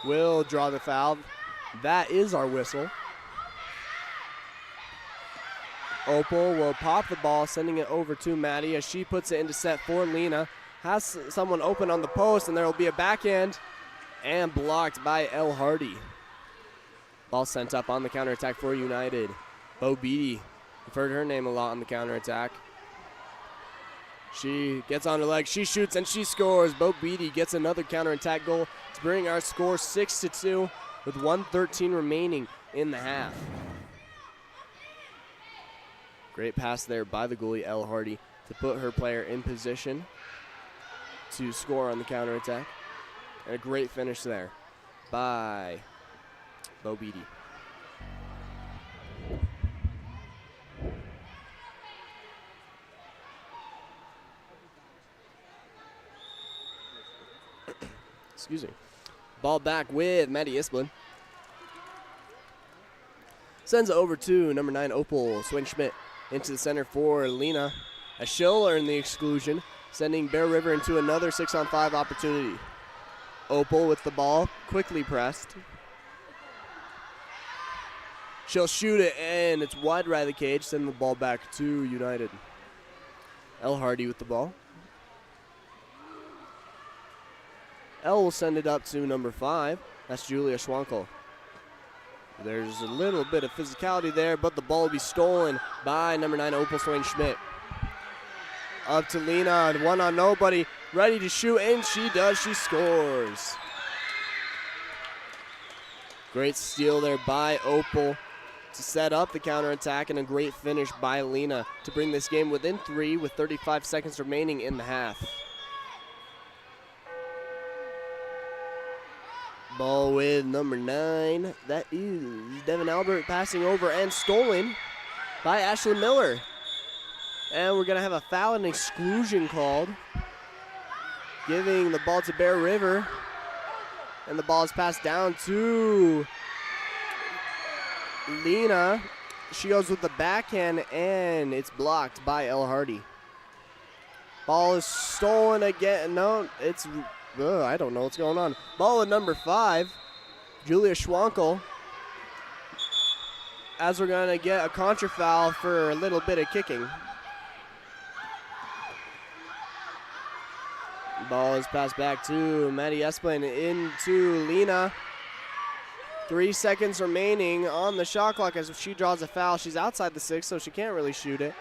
will draw the foul. That is our whistle. Opal will pop the ball, sending it over to Maddie as she puts it into set for Lena. Has someone open on the post, and there will be a backhand and blocked by El Hardy. Ball sent up on the counterattack for United. Bo Beatty, we've heard her name a lot on the counterattack. She gets on her leg, she shoots, and she scores. Bo Beatty gets another counterattack goal to bring our score 6-2 with 1:13 remaining in the half. Great pass there by the goalie, Elle Hardy, to put her player in position to score on the counterattack. And a great finish there by Bo Beatty. Excuse me. Ball back with Maddie Isplin. Sends it over to number 9, Opal Swing-Schmidt, into the center for Lena. As she'll earn the exclusion, sending Bear River into another 6-on-5 opportunity. Opal with the ball, quickly pressed. She'll shoot it, and it's wide right of the cage, sending the ball back to United. Elle Hardy with the ball. Elle will send it up to number 5. That's Julia Schwankel. There's a little bit of physicality there, but the ball will be stolen by number 9, Opal Swain-Schmidt. Up to Lena, one on nobody, ready to shoot, and she does. She scores. Great steal there by Opal to set up the counterattack, and a great finish by Lena to bring this game within 3 with 35 seconds remaining in the half. Ball with number 9. That is Devin Albert, passing over and stolen by Ashley Miller. And we're going to have a foul and exclusion called, giving the ball to Bear River. And the ball is passed down to Lena. She goes with the backhand, and it's blocked by Elle Hardy. Ball is stolen again. No, it's... I don't know what's going on. Ball with number 5, Julia Schwankel. As we're going to get a contra foul for a little bit of kicking. Ball is passed back to Maddie Esplin, into Lena. 3 seconds remaining on the shot clock as she draws a foul. She's outside the 6, so she can't really shoot it.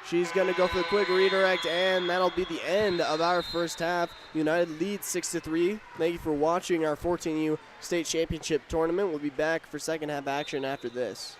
She's going to go for the quick redirect, and that'll be the end of our first half. United leads 6-3. Thank you for watching our 14U State Championship Tournament. We'll be back for second half action after this.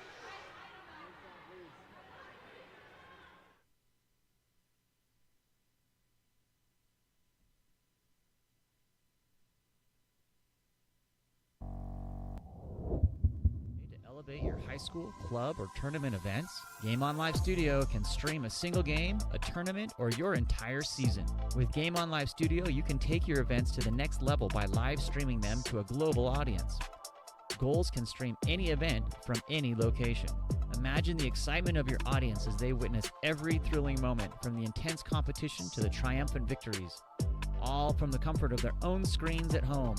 Elevate your high school, club, or tournament events? Game On Live Studio can stream a single game, a tournament, or your entire season. With Game On Live Studio, you can take your events to the next level by live streaming them to a global audience. Goals can stream any event from any location. Imagine the excitement of your audience as they witness every thrilling moment, from the intense competition to the triumphant victories, all from the comfort of their own screens at home,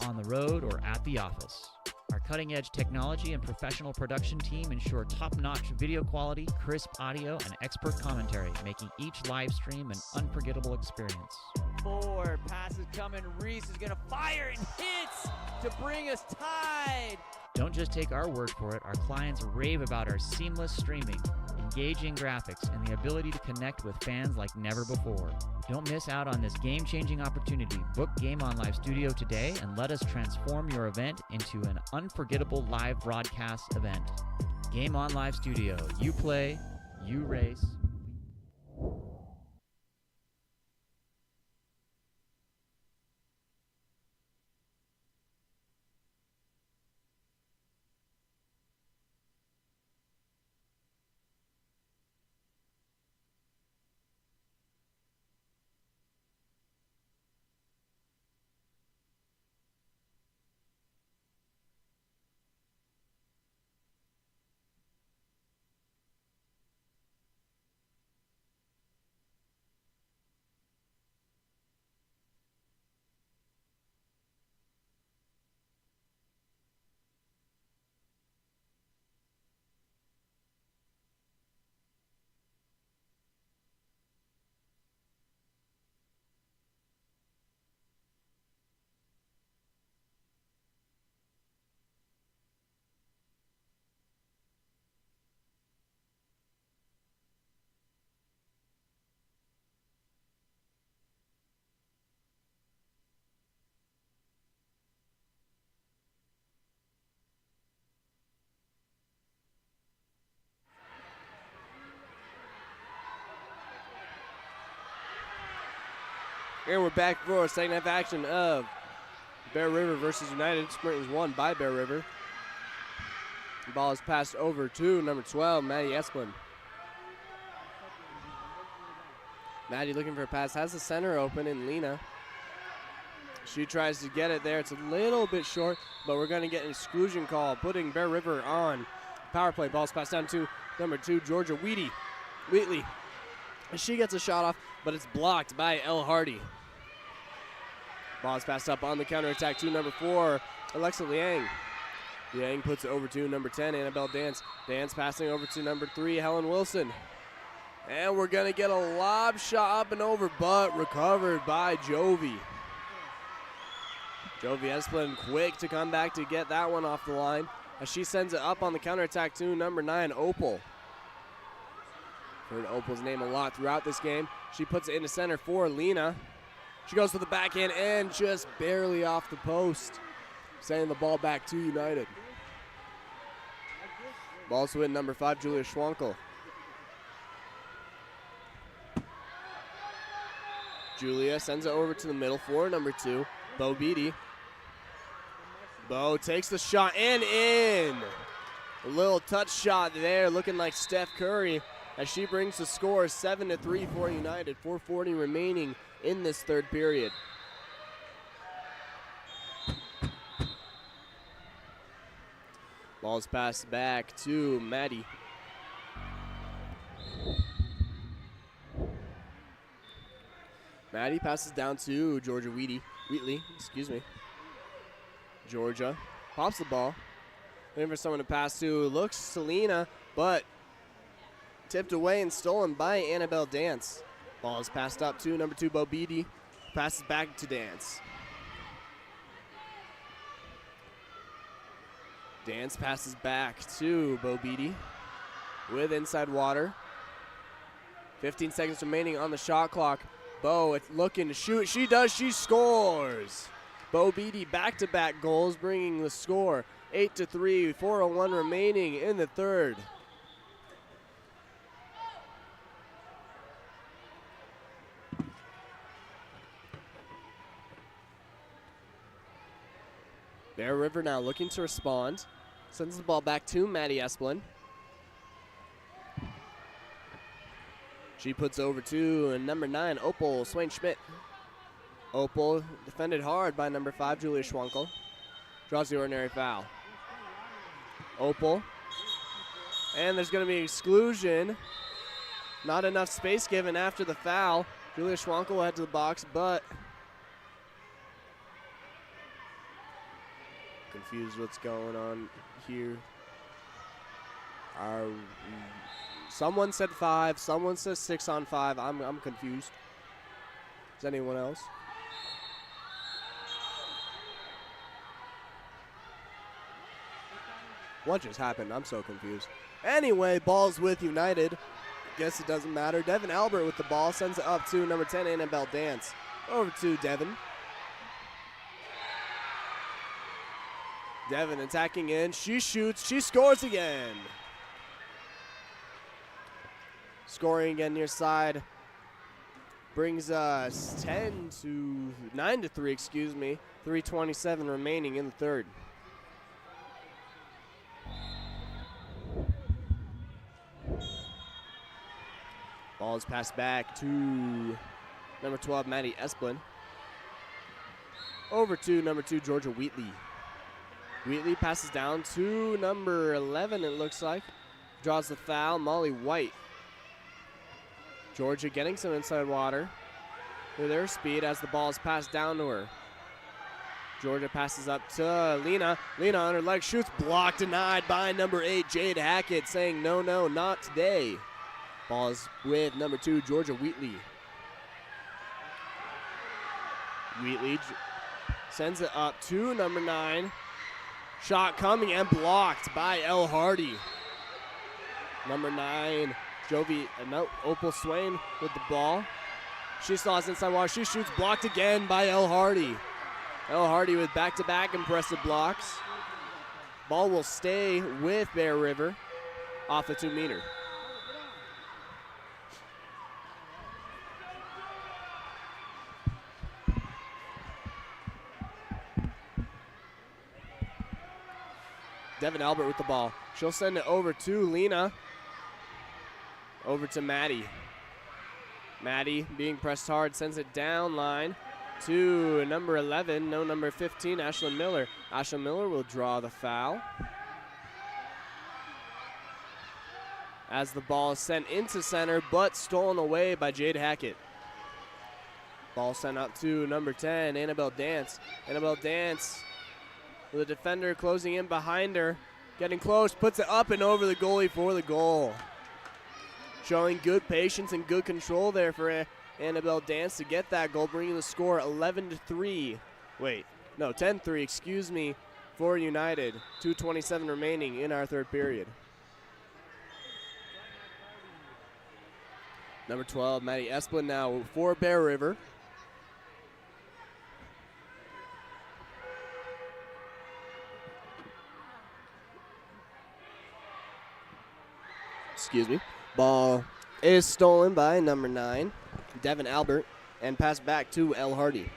on the road, or at the office. Our cutting-edge technology and professional production team ensure top-notch video quality, crisp audio, and expert commentary, making each live stream an unforgettable experience. 4 passes coming. Reese is going to fire and hits to bring us tied. Don't just take our word for it. Our clients rave about our seamless streaming, engaging graphics, and the ability to connect with fans like never before. Don't miss out on this game-changing opportunity. Book Game On Live Studio today and let us transform your event into an unforgettable live broadcast event. Game On Live Studio. You play, you race. And we're back for second half action of Bear River versus United. Sprint was won by Bear River. The ball is passed over to number 12, Maddie Esplin. Maddie looking for a pass, has the center open in Lena. She tries to get it there. It's a little bit short, but we're going to get an exclusion call, putting Bear River on power play. Ball's passed down to number 2, Georgia Wheatley. And she gets a shot off, but it's blocked by Elle Hardy. Ball's passed up on the counterattack to number 4, Alexa Liang. Liang puts it over to number 10, Annabelle Dance. Dance passing over to number 3, Helen Wilson. And we're going to get a lob shot up and over, but recovered by Jovi. Jovi Esplin quick to come back to get that one off the line as she sends it up on the counterattack to number 9, Opal. Heard Opal's name a lot throughout this game. She puts it into center for Lena. She goes for the backhand and just barely off the post, sending the ball back to United. Ball's with number 5, Julia Schwankel. Julia sends it over to the middle for number 2, Bo Beatty. Bo takes the shot and in. A little touch shot there, looking like Steph Curry, as she brings the score 7-3 for United. 4:40 remaining in this third period. Ball's passed back to Maddie. Maddie passes down to Georgia Wheatley. Georgia pops the ball. Looking for someone to pass to. Looks Selena, but tipped away and stolen by Annabelle Dance. Ball is passed up to number 2, Bo Beatty. Passes back to Dance. Dance passes back to Bo Beatty with inside water. 15 seconds remaining on the shot clock. Bo, it's looking to shoot. She does. She scores. Bo Beatty back-to-back goals, bringing the score 8-3. 4:01 remaining in the third. Bear River now looking to respond. Sends the ball back to Maddie Esplin. She puts over to number 9, Opal Swain Schmidt. Opal defended hard by number 5, Julia Schwankel. Draws the ordinary foul. Opal. And there's going to be exclusion. Not enough space given after the foul. Julia Schwankel will head to the box, but confused what's going on here. Someone said 5, someone says 6 on 5. I'm confused. Is anyone else? What just happened? I'm so confused. Anyway, ball's with United. Guess it doesn't matter. Devin Albert with the ball sends it up to number 10, Annabelle Dance. Over to Devin. Devin attacking in. She shoots. She scores again. Scoring again near side. Brings us 9-3, excuse me. 3:27 remaining in the third. Ball is passed back to number 12, Maddie Esplin. Over to number 2, Georgia Wheatley. Wheatley passes down to number 11, it looks like. Draws the foul, Molly White. Georgia getting some inside water with their speed as the ball is passed down to her. Georgia passes up to Lena. Lena on her leg shoots, blocked, denied by number 8, Jade Hackett, saying no, not today. Ball is with number 2, Georgia Wheatley. Wheatley sends it up to number 9. Shot coming and blocked by Elle Hardy. Number 9, Opal Swain with the ball. She still has inside water. She shoots, blocked again by Elle Hardy. Elle Hardy with back-to-back impressive blocks. Ball will stay with Bear River off the 2-meter. Devin Albert with the ball. She'll send it over to Lena. Over to Maddie. Maddie being pressed hard, sends it down line to number 11, no, number 15, Ashlyn Miller. Ashlyn Miller will draw the foul. As the ball is sent into center, but stolen away by Jade Hackett. Ball sent up to number 10, Annabelle Dance. Annabelle Dance with a defender closing in behind her. Getting close, puts it up and over the goalie for the goal. Showing good patience and good control there for Annabelle Dance to get that goal, bringing the score 11-3. Wait, no, 10-3, excuse me, for United. 2:27 remaining in our third period. Number 12, Maddie Esplin now for Bear River. Excuse me. Ball is stolen by number 9, Devin Albert, and passed back to Elle Hardy.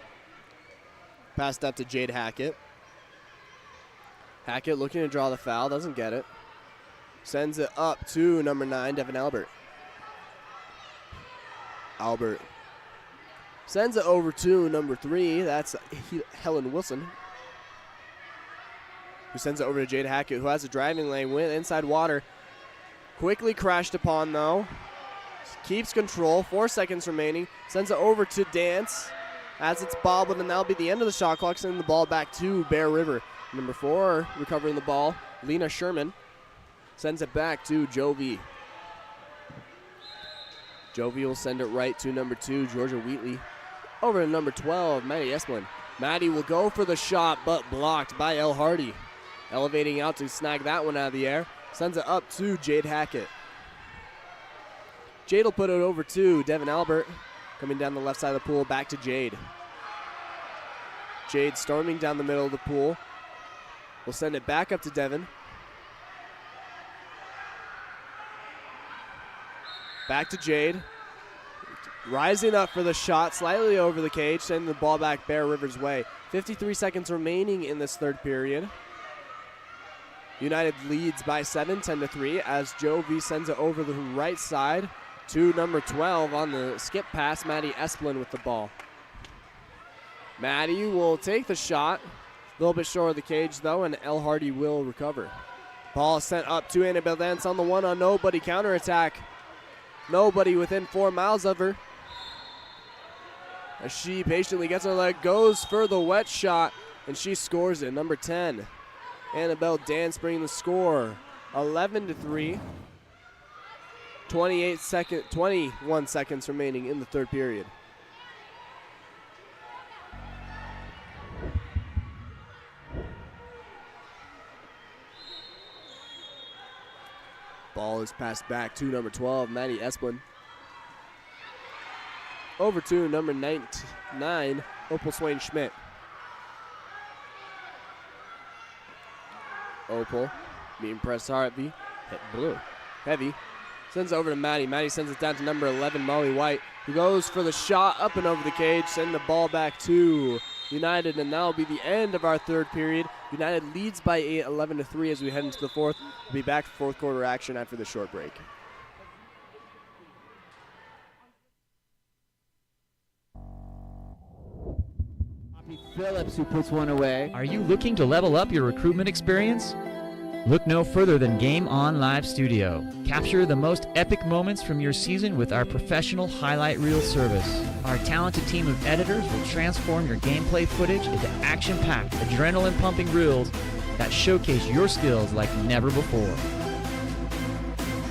Passed up to Jade Hackett. Hackett looking to draw the foul, doesn't get it. Sends it up to number 9, Devin Albert. Albert sends it over to number 3, that's Helen Wilson, who sends it over to Jade Hackett, who has a driving lane with inside water. Quickly crashed upon, though. Keeps control. 4 seconds remaining. Sends it over to Dance as it's bobbled, and that'll be the end of the shot clock, sending the ball back to Bear River. Number 4 recovering the ball, Lena Sherman. Sends it back to Jovi. Jovi will send it right to number 2, Georgia Wheatley. Over to number 12, Maddie Esplin. Maddie will go for the shot, but blocked by Elle Hardy. Elevating out to snag that one out of the air. Sends it up to Jade Hackett. Jade will put it over to Devin Albert. Coming down the left side of the pool, back to Jade. Jade storming down the middle of the pool. We'll send it back up to Devin. Back to Jade. Rising up for the shot, slightly over the cage, sending the ball back Bear River's way. 53 seconds remaining in this third period. United leads by 7, 10-3, as Joe V sends it over the right side to number 12 on the skip pass, Maddie Esplin with the ball. Maddie will take the shot, a little bit short of the cage though, and Elle Hardy will recover. Ball sent up to Annabelle Dance on the one on nobody counterattack. Nobody within 4 miles of her. As she patiently gets her leg, goes for the wet shot, and she scores it. Number 10, Annabelle Dance bringing the score 11-3. 21 seconds remaining in the third period. Ball is passed back to number 12, Maddie Esplin. Over to number 9, Opal Swain Schmidt. Opal being pressed hard, heavy. Sends it over to Maddie. Maddie sends it down to number 11, Molly White, who goes for the shot up and over the cage, sending the ball back to United, and that'll be the end of our third period. United leads by 8, 11-3 as we head into the fourth. We'll be back for fourth quarter action after the short break. Phillips, who puts one away. Are you looking to level up your recruitment experience? Look no further than Game On Live Studio. Capture the most epic moments from your season with our professional highlight reel service. Our talented team of editors will transform your gameplay footage into action-packed, adrenaline-pumping reels that showcase your skills like never before.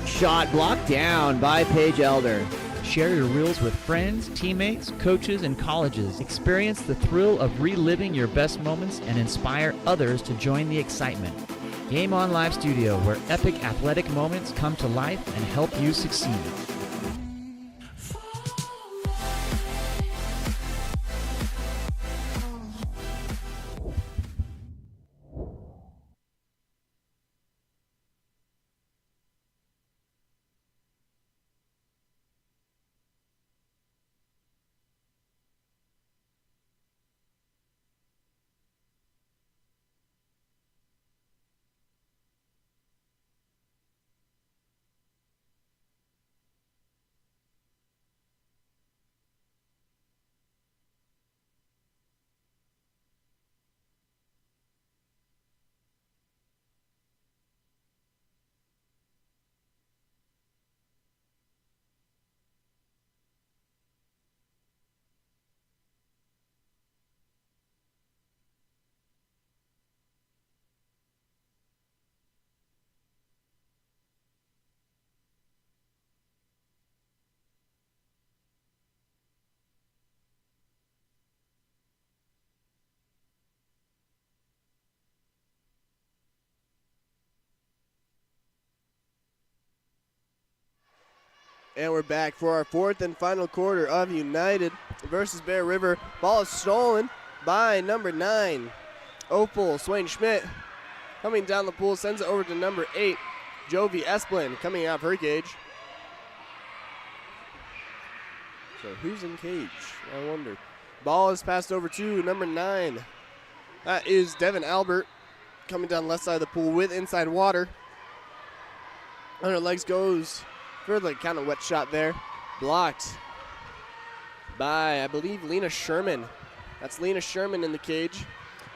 Shot blocked down by Paige Elder. Share your reels with friends, teammates, coaches, and colleges. Experience the thrill of reliving your best moments and inspire others to join the excitement. Game On Live Studio, where epic athletic moments come to life and help you succeed. And we're back for our fourth and final quarter of United versus Bear River. Ball is stolen by number 9, Opal Swain Schmidt. Coming down the pool, sends it over to number 8, Jovi Esplin, coming out of her cage. So who's in cage? I wonder. Ball is passed over to number 9. That is Devin Albert, coming down left side of the pool with inside water. On her legs goes for the kind of wet shot there. Blocked by, I believe, Lena Sherman. That's Lena Sherman in the cage.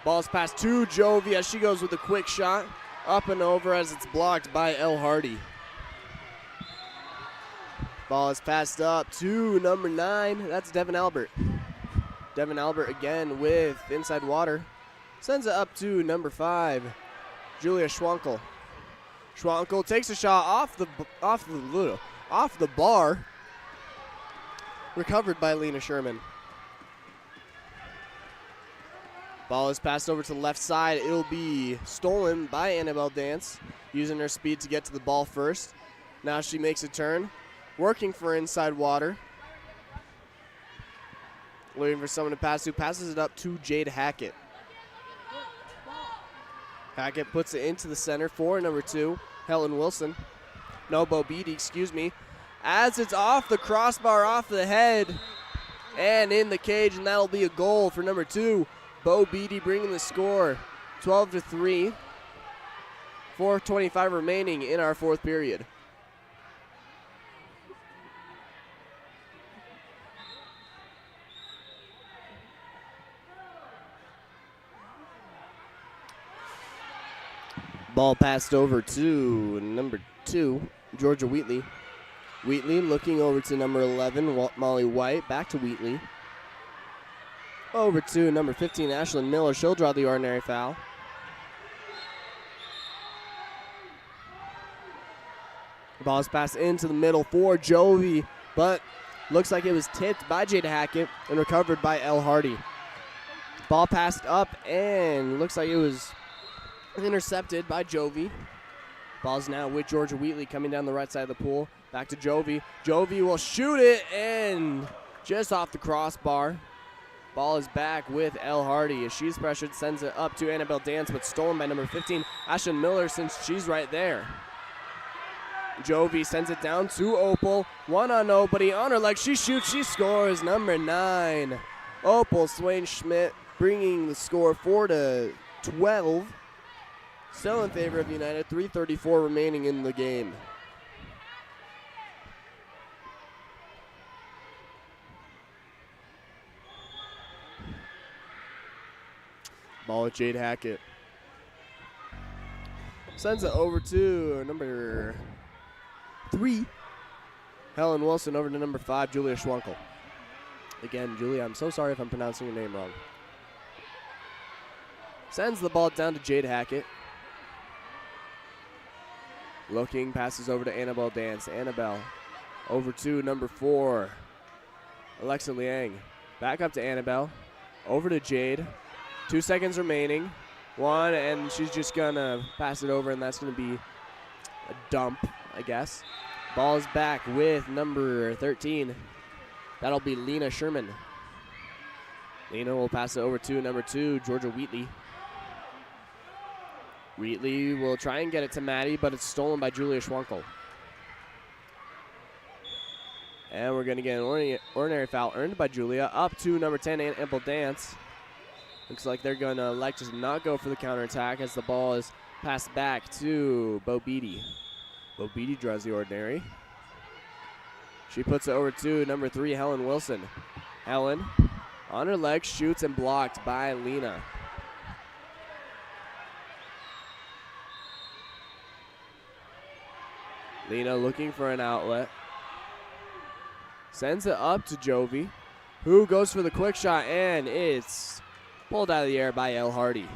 Ball's passed to Jovi as she goes with a quick shot. Up and over as it's blocked by El Hardy. Ball is passed up to number 9. That's Devin Albert. Devin Albert again with inside water. Sends it up to number 5, Julia Schwankel. Schwankel takes a shot off the bar. Recovered by Lena Sherman. Ball is passed over to the left side. It'll be stolen by Annabelle Dance, using her speed to get to the ball first. Now she makes a turn, working for inside water. Waiting for someone to pass to. Passes it up to Jade Hackett. Hackett puts it into the center for number 2, Helen Wilson. No, Bo Beatty, excuse me. As it's off the crossbar, off the head, and in the cage, and that'll be a goal for number 2. Bo Beatty bringing the score 12-3. 4:25 remaining in our fourth period. Ball passed over to number 2, Georgia Wheatley. Wheatley looking over to number 11, Molly White. Back to Wheatley. Over to number 15, Ashlyn Miller. She'll draw the ordinary foul. Ball's passed into the middle for Jovi, but looks like it was tipped by Jada Hackett and recovered by El Hardy. Ball passed up and looks like it was intercepted by Jovi. Ball's now with Georgia Wheatley coming down the right side of the pool. Back to Jovi. Jovi will shoot it and just off the crossbar. Ball is back with El Hardy as she's pressured, sends it up to Annabelle Dance, but stolen by number 15, Ashlyn Miller, since she's right there. Jovi sends it down to Opal. One on nobody. On her leg, she shoots, she scores. Number 9, Opal Swain Schmidt, bringing the score 4-12. Still in favor of United. 3:34 remaining in the game. Ball with Jade Hackett. Sends it over to number 3, Helen Wilson, over to number 5, Julia Schwankel. Again, Julia, I'm so sorry if I'm pronouncing your name wrong. Sends the ball down to Jade Hackett. Looking, passes over to Annabelle Dance. Annabelle over to number 4, Alexa Liang. Back up to Annabelle. Over to Jade. 2 seconds remaining. 1, and she's just going to pass it over, and that's going to be a dump, I guess. Ball is back with number 13. That'll be Lena Sherman. Lena will pass it over to number 2, Georgia Wheatley. Wheatley will try and get it to Maddie, but it's stolen by Julia Schwankel. And we're going to get an ordinary foul earned by Julia. Up to number 10, Ample Dance. Looks like they're going to elect to not go for the counterattack as the ball is passed back to Bo Beatty. Bo Beatty draws the ordinary. She puts it over to number 3, Helen Wilson. Helen on her leg, shoots and blocked by Lena. Lena looking for an outlet. Sends it up to Jovi, who goes for the quick shot, and it's pulled out of the air by El Hardy.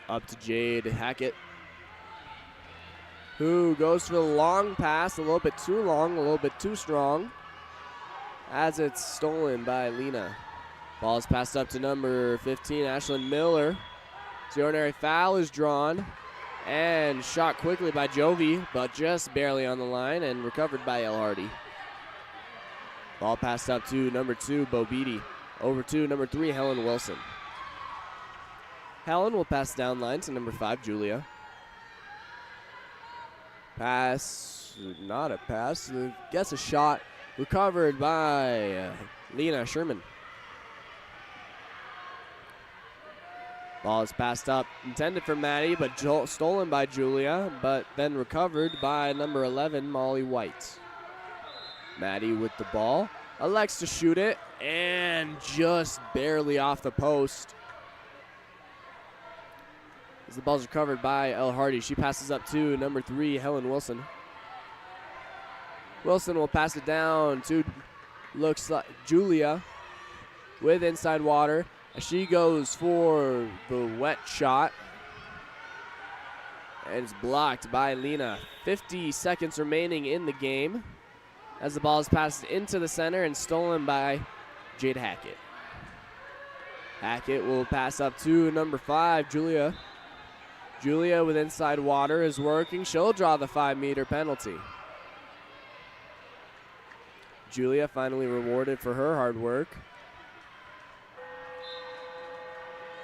Up to Jade Hackett, who goes for the long pass, a little bit too long, a little bit too strong, as it's stolen by Lena. Ball is passed up to number 15, Ashlyn Miller. The ordinary foul is drawn, And shot quickly by Jovi, but just barely on the line and recovered by El Hardy. Ball passed up to number 2, Bo Beatty. Over to number 3, Helen Wilson. Helen will pass down line to number 5, Julia. Pass, not a pass, gets a shot. Recovered by Lena Sherman. Ball is passed up, intended for Maddie, but stolen by Julia, but then recovered by number 11, Molly White. Maddie with the ball, elects to shoot it, and just barely off the post. As the ball's recovered by El Hardy, she passes up to number 3, Helen Wilson. Wilson will pass it down to, looks like Julia with inside water. As she goes for the wet shot. And it's blocked by Lena. 50 seconds remaining in the game as the ball is passed into the center and stolen by Jade Hackett. Hackett will pass up to number 5, Julia. Julia with inside water is working. She'll draw the 5-meter penalty. Julia finally rewarded for her hard work.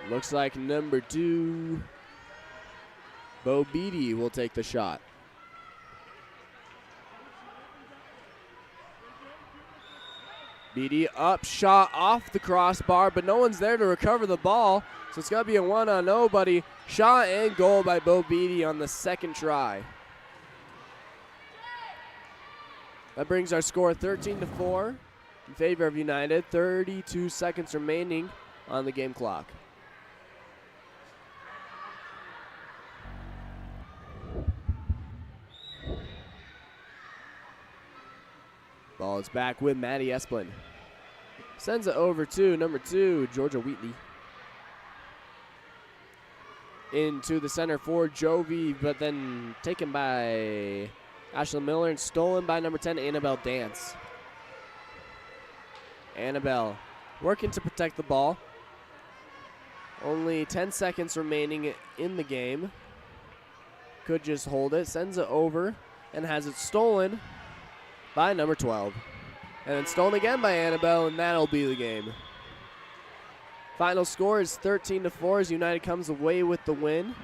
Looks like number 2, Bo Beatty, will take the shot. Beatty up, shot off the crossbar, but no one's there to recover the ball, so it's going to be a 1-on-nobody. Shot and goal by Bo Beatty on the second try. That brings our score 13-4 in favor of United. 32 seconds remaining on the game clock. Ball is back with Maddie Esplin. Sends it over to number 2, Georgia Wheatley. Into the center for Jovi, but then taken by Ashley Miller and stolen by number 10, Annabelle Dance. Annabelle working to protect the ball. Only 10 seconds remaining in the game. Could just hold it, sends it over, and has it stolen by number 12. And then stolen again by Annabelle, and that'll be the game. Final score is 13-4 as United comes away with the win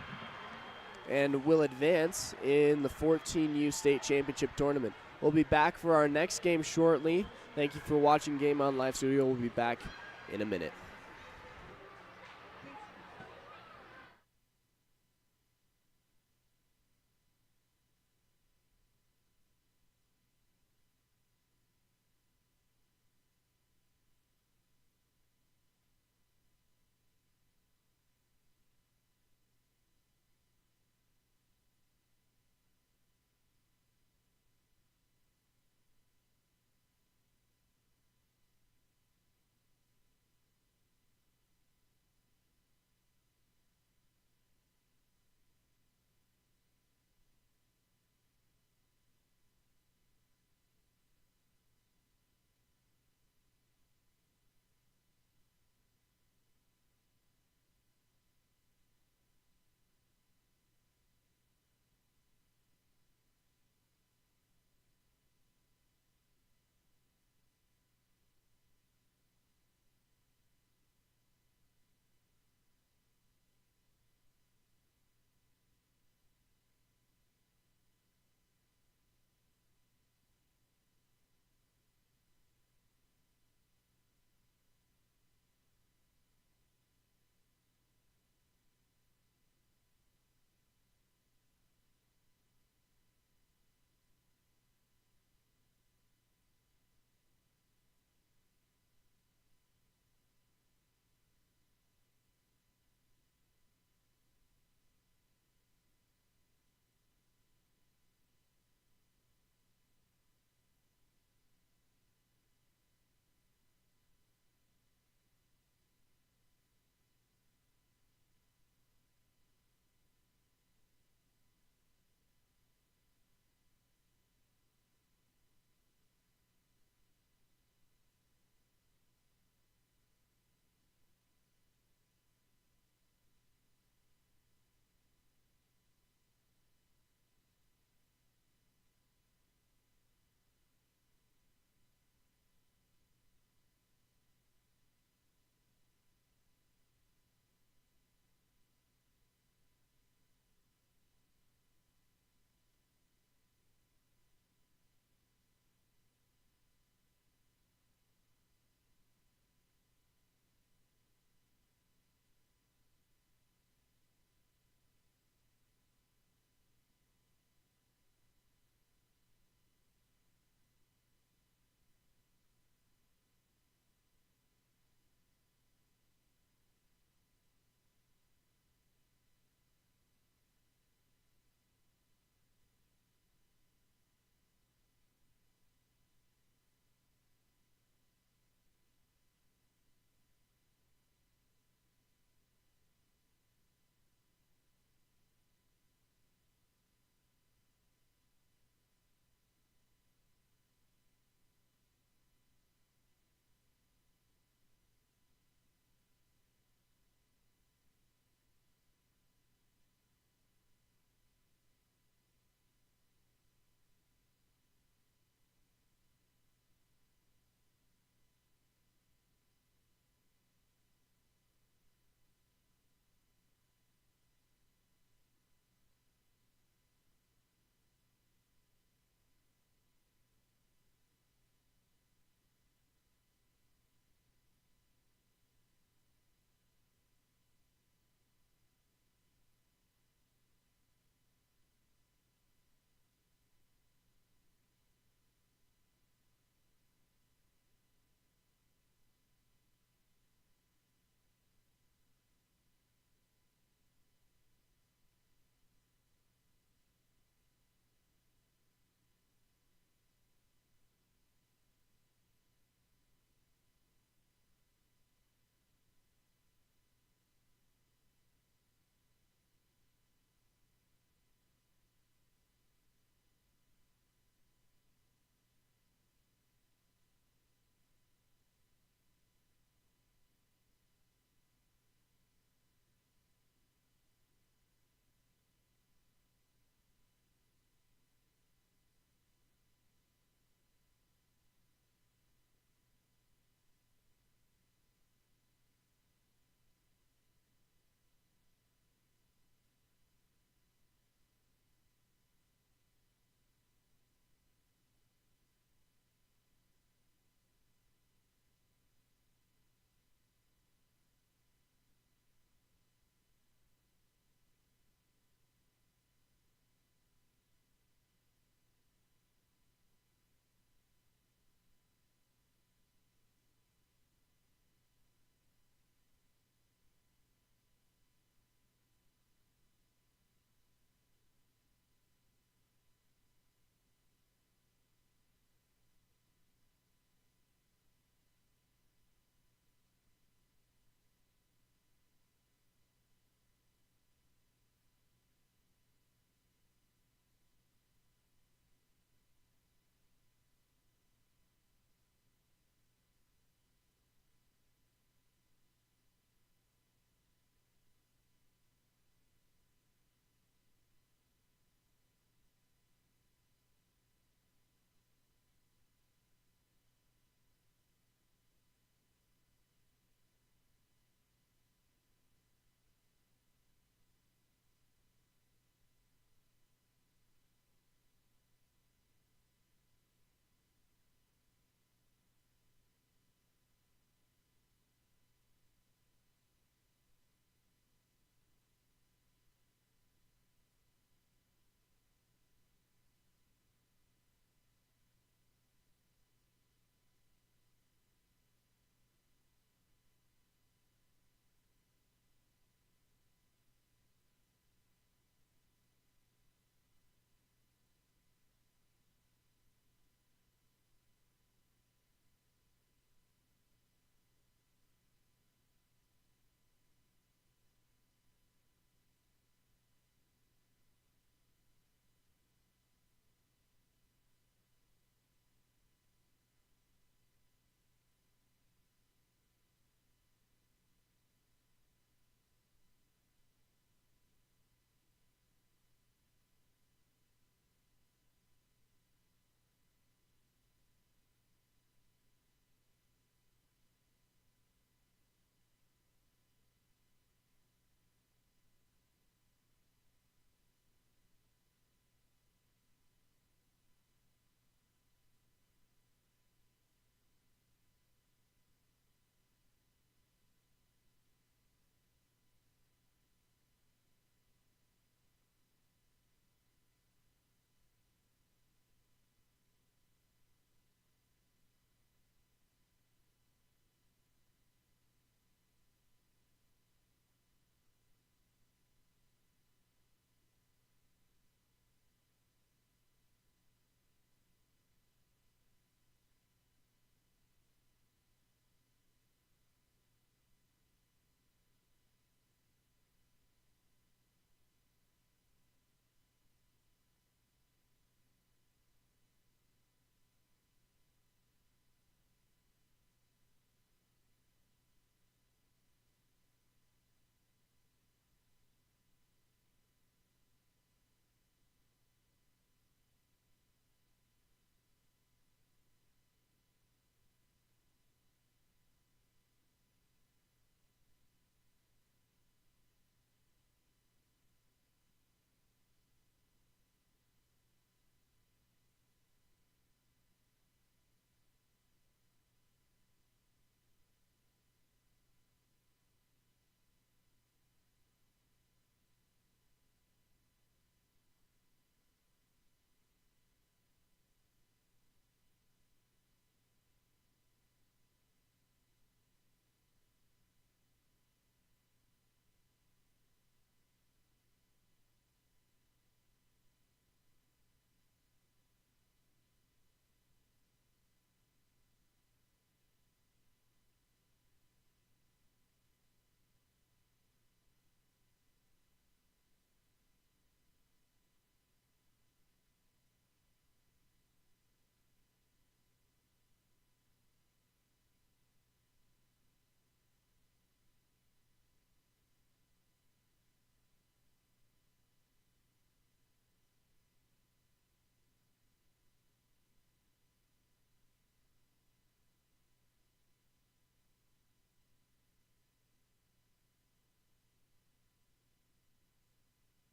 and will advance in the 14U State Championship Tournament. We'll be back for our next game shortly. Thank you for watching Game On Live Studio. We'll be back in a minute.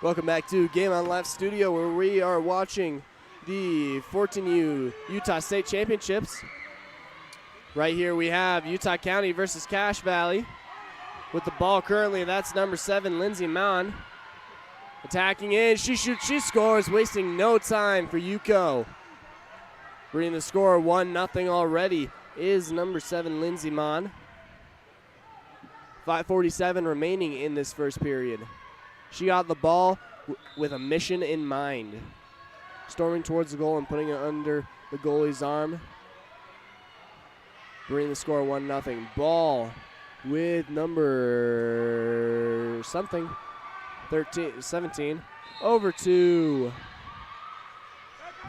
Welcome back to Game on Live Studio, where we are watching the 14U Utah State Championships. Right here we have Utah County versus Cache Valley. With the ball currently, that's number 7, Lindsey Mahon. Attacking in, she shoots, she scores, wasting no time for UCO. Bringing the score 1-0 already is number 7, Lindsey Mahon. 5:47 remaining in this first period. She got the ball with a mission in mind. Storming towards the goal and putting it under the goalie's arm. Bringing the score 1-0. Ball with number something, 17, over to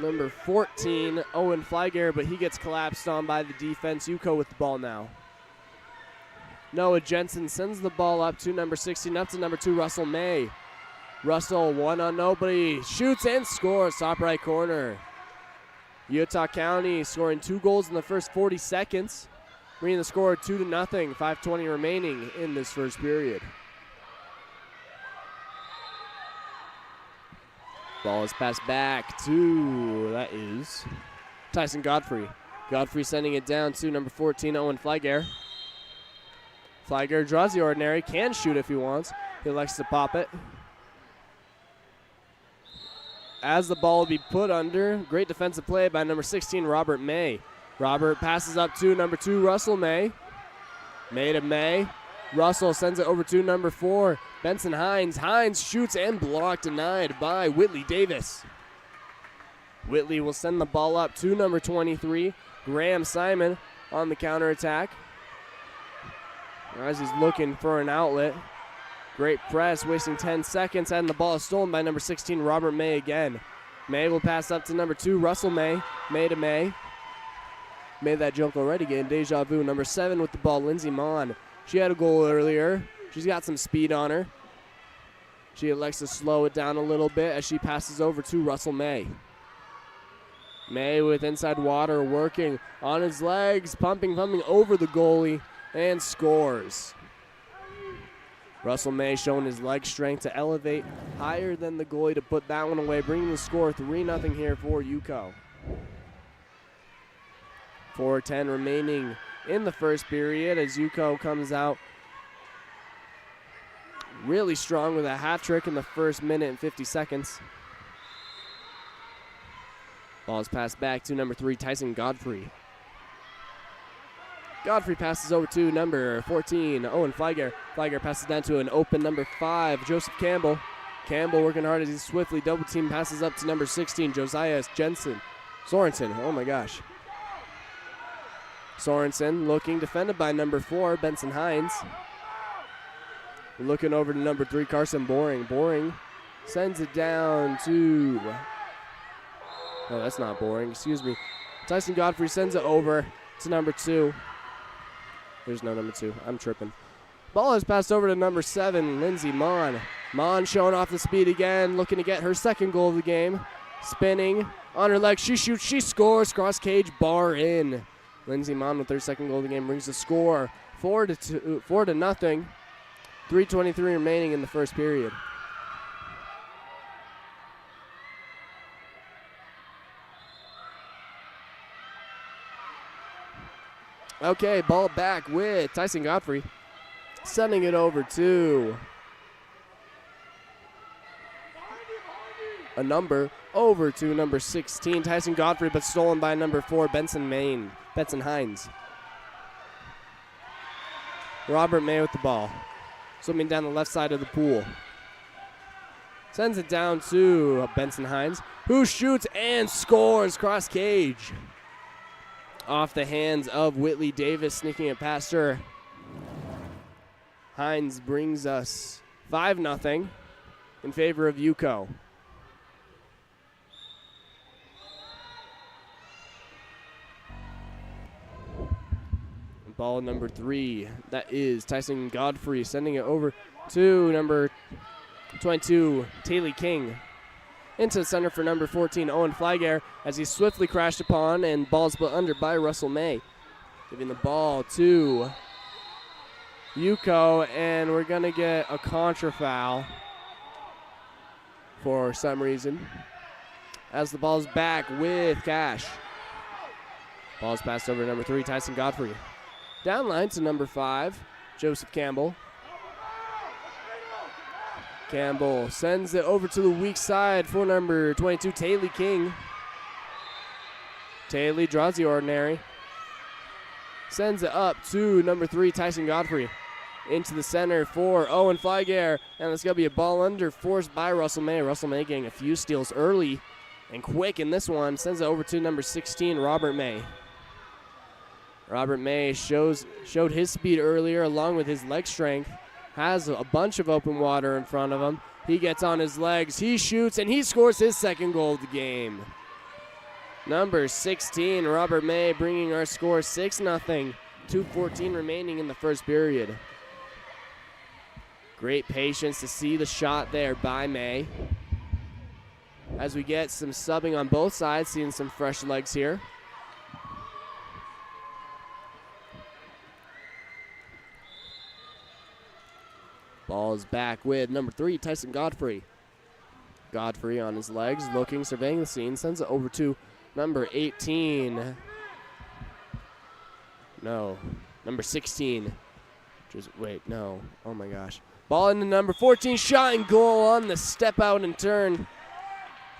number 14, Owen Flygare, but he gets collapsed on by the defense. UCO with the ball now. Noah Jensen sends the ball up to number 16, up to number 2, Russell May. Russell, one on nobody, shoots and scores, top right corner. Utah County scoring 2 goals in the first 40 seconds, bringing the score 2-0, 5:20 remaining in this first period. Ball is passed back to, that is Tyson Godfrey. Godfrey sending it down to number 14, Owen Flygare. Flygare draws the ordinary, can shoot if he wants. He likes to pop it. As the ball will be put under, great defensive play by number 16, Robert May. Robert passes up to number 2, Russell May. May to May. Russell sends it over to number 4, Benson Hines. Hines shoots and blocked, denied by Whitley Davis. Whitley will send the ball up to number 23, Graham Simon, on the counterattack. As he's looking for an outlet. Great press, wasting 10 seconds, and the ball is stolen by number 16, Robert May again. May will pass up to number 2, Russell May. May to May. Made that joke already, getting deja vu. Number 7 with the ball, Lindsey Mahon. She had a goal earlier. She's got some speed on her. She elects to slow it down a little bit as she passes over to Russell May. May with inside water, working on his legs, pumping over the goalie, and scores. Russell May showing his leg strength to elevate higher than the goalie to put that one away, bringing the score 3-0 here for UCO. 4:10 remaining in the first period as UCO comes out really strong with a hat trick in the first minute and 50 seconds. Ball is passed back to number 3, Tyson Godfrey. Godfrey passes over to number 14, Owen Flygare. Flygare passes down to an open number 5, Joseph Campbell. Campbell working hard as he swiftly double team passes up to number 16, Josiah Sorensen. Oh my gosh. Sorensen looking, defended by number 4, Benson Hines. Looking over to number 3, Carson Boring. Boring sends it down to, no, that's not Boring, excuse me. Tyson Godfrey sends it over to number 2. There's no number 2. I'm tripping. Ball is passed over to number 7, Lindsey Mahon. Mahon showing off the speed again, looking to get her second goal of the game. Spinning on her leg. She shoots. She scores. Cross cage, bar in. Lindsey Mahon with her second goal of the game brings the score 4-0. 3:23 remaining in the first period. Okay, ball back with Tyson Godfrey. Sending it over to a number, over to number 16, Tyson Godfrey, but stolen by number 4, Benson Hines. Robert May with the ball. Swimming down the left side of the pool. Sends it down to Benson Hines, who shoots and scores cross cage. Off the hands of Whitley Davis, sneaking it past her. Hines brings us 5-0 in favor of UCO. Ball number 3, that is Tyson Godfrey, sending it over to number 22, Taylor King. Into the center for number 14, Owen Flygare, as he swiftly crashed upon and ball's put under by Russell May. Giving the ball to UCO, and we're going to get a contra foul. for some reason. As the ball's back with Cash. Ball's passed over to number 3, Tyson Godfrey. Down line to number 5, Joseph Campbell. Campbell sends it over to the weak side for number 22, Taylor King. Taylor draws the ordinary. Sends it up to number 3, Tyson Godfrey. Into the center for Owen Flygare. And it's going to be a ball under, forced by Russell May. Russell May getting a few steals early and quick in this one. Sends it over to number 16, Robert May. Robert May showed his speed earlier along with his leg strength. Has a bunch of open water in front of him. He gets on his legs, he shoots, and he scores his second goal of the game. Number 16, Robert May, bringing our score 6-0. 2:14 remaining in the first period. Great patience to see the shot there by May. As we get some subbing on both sides, seeing some fresh legs here. Ball is back with number 3, Tyson Godfrey. Godfrey on his legs, looking, surveying the scene, sends it over to number 18. No, number 16. Oh my gosh. Ball into number 14, shot and goal on the step out and turn.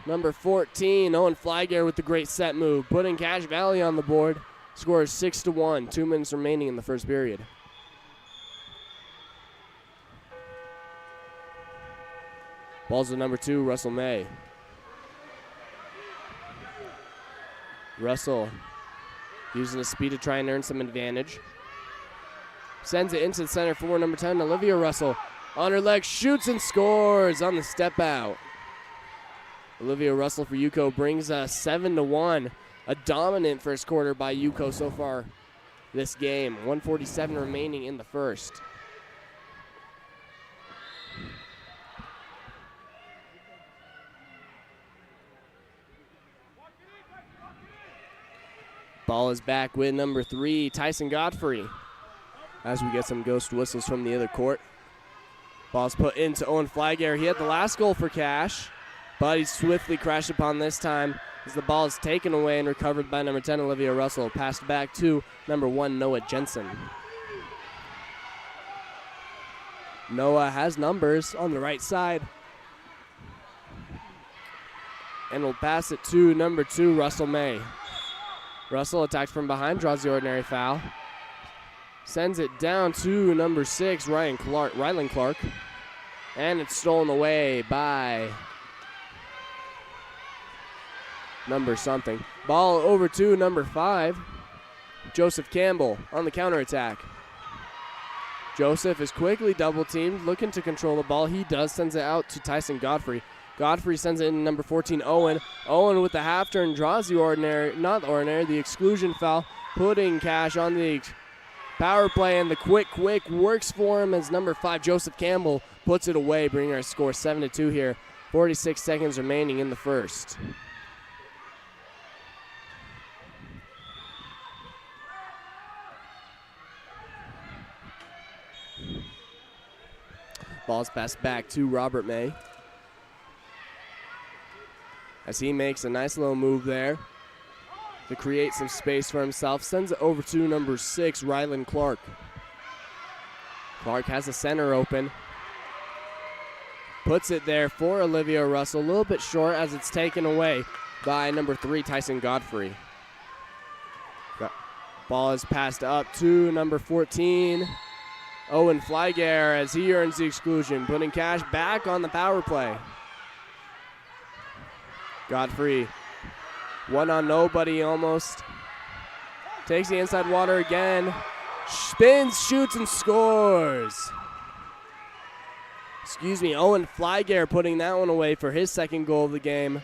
Number 14, Owen Flygare with the great set move, putting Cache Valley on the board. Scores 6-1, 2 minutes remaining in the first period. Ball's to number 2, Russell May. Russell using his speed to try and earn some advantage. Sends it into the center for number 10, Olivia Russell. On her leg, shoots and scores on the step out. Olivia Russell for UCO brings us 7-1. A dominant first quarter by UCO so far this game. 1:47 remaining in the first. Ball is back with number 3, Tyson Godfrey. As we get some ghost whistles from the other court. Ball's put into Owen Flygare. He had the last goal for Cache, but he swiftly crashed upon this time as the ball is taken away and recovered by number 10, Olivia Russell. Passed back to number 1, Noah Jensen. Noah has numbers on the right side. And will pass it to number 2, Russell May. Russell attacks from behind, draws the ordinary foul. Sends it down to number 6, Rylan Clark. And it's stolen away by number something. Ball over to number 5, Joseph Campbell on the counterattack. Joseph is quickly double teamed, looking to control the ball. He does, sends it out to Tyson Godfrey. Godfrey sends it in number 14, Owen. Owen with the half turn draws the exclusion foul, putting Cache on the power play, and the quick works for him as number 5, Joseph Campbell, puts it away, bringing our score 7-2 here. 46 seconds remaining in the first. Ball's passed back to Robert May. As he makes a nice little move there to create some space for himself. Sends it over to number 6, Rylan Clark. Clark has the center open. Puts it there for Olivia Russell. A little bit short as it's taken away by number 3, Tyson Godfrey. Ball is passed up to number 14, Owen Flygare, as he earns the exclusion, putting Cache back on the power play. Godfrey, one on nobody almost. Takes the inside water again. Spins, shoots, and scores. Owen Flygare putting that one away for his second goal of the game.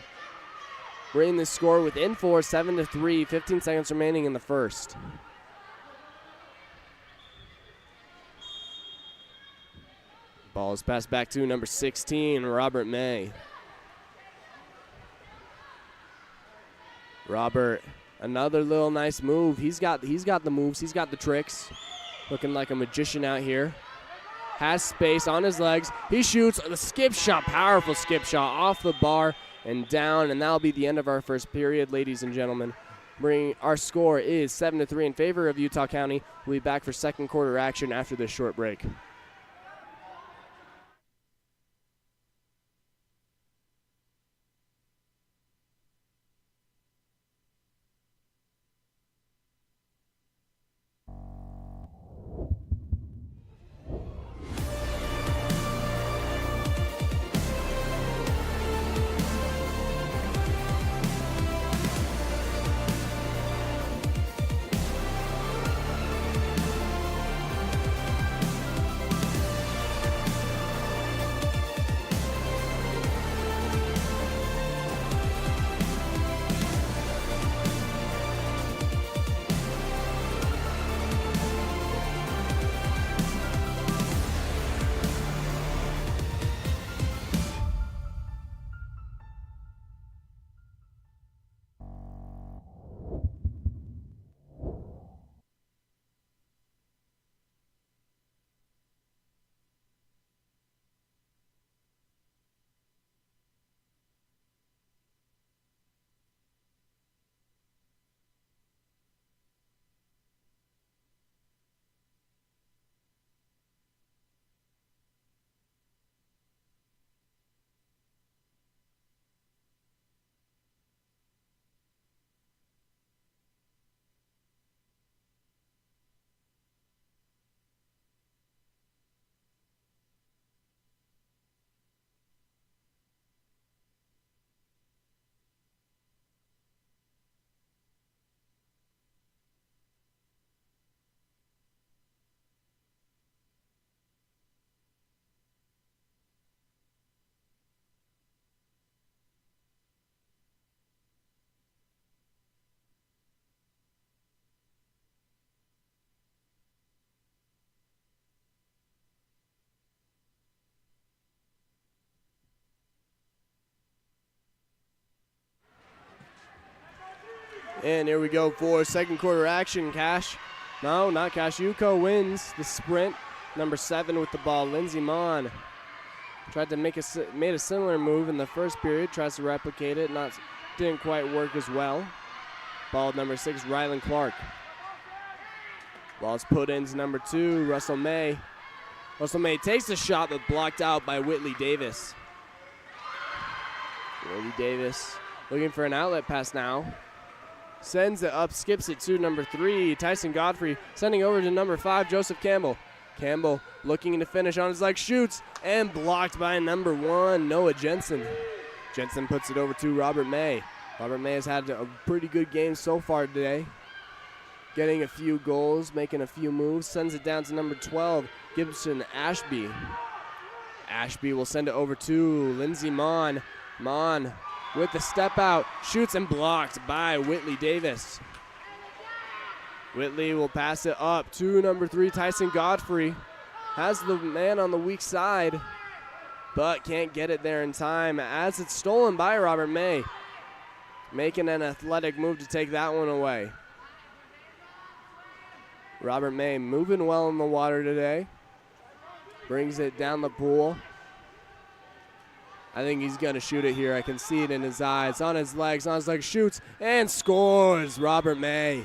Bringing the score within 4, 7-3, 15 seconds remaining in the first. Ball is passed back to number 16, Robert May. Robert, another little nice move. He's got the moves. He's got the tricks. Looking like a magician out here. has space on his legs. He shoots the skip shot, powerful skip shot off the bar and down, and that'll be the end of our first period, ladies and gentlemen. Our score is 7-3 in favor of Utah County. We'll be back for second quarter action after this short break. And here we go for second quarter action. Cash. No, not Cash. Yuko wins the sprint. Number 7 with the ball. Lindsey Mon tried to made a similar move in the first period. Tries to replicate it. Didn't quite work as well. Ball number 6, Rylan Clark. Ball's put into number 2, Russell May. Russell May takes the shot, but blocked out by Whitley Davis. Whitley Davis looking for an outlet pass now. Sends it up, skips it to number 3, Tyson Godfrey. Sending over to number 5, Joseph Campbell. Campbell looking to finish on his leg, shoots, and blocked by number 1, Noah Jensen. Jensen puts it over to Robert May. Robert May has had a pretty good game so far today. Getting a few goals, making a few moves. Sends it down to number 12, Gibson Ashby. Ashby will send it over to Lindsey Mon. Mon with the step out, shoots and blocked by Whitley Davis. Whitley will pass it up to number 3, Tyson Godfrey. Has the man on the weak side, but can't get it there in time as it's stolen by Robert May. Making an athletic move to take that one away. Robert May moving well in the water today. Brings it down the pool. I think he's going to shoot it here. I can see it in his eyes. On his legs, shoots and scores. Robert May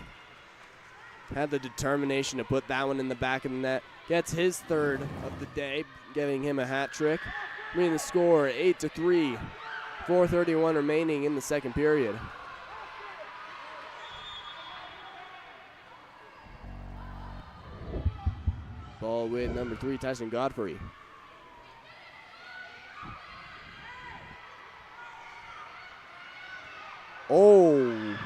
had the determination to put that one in the back of the net. Gets his third of the day, giving him a hat trick. Bringing the score 8-3. 4:31 remaining in the second period. Ball with number 3, Tyson Godfrey. Oh,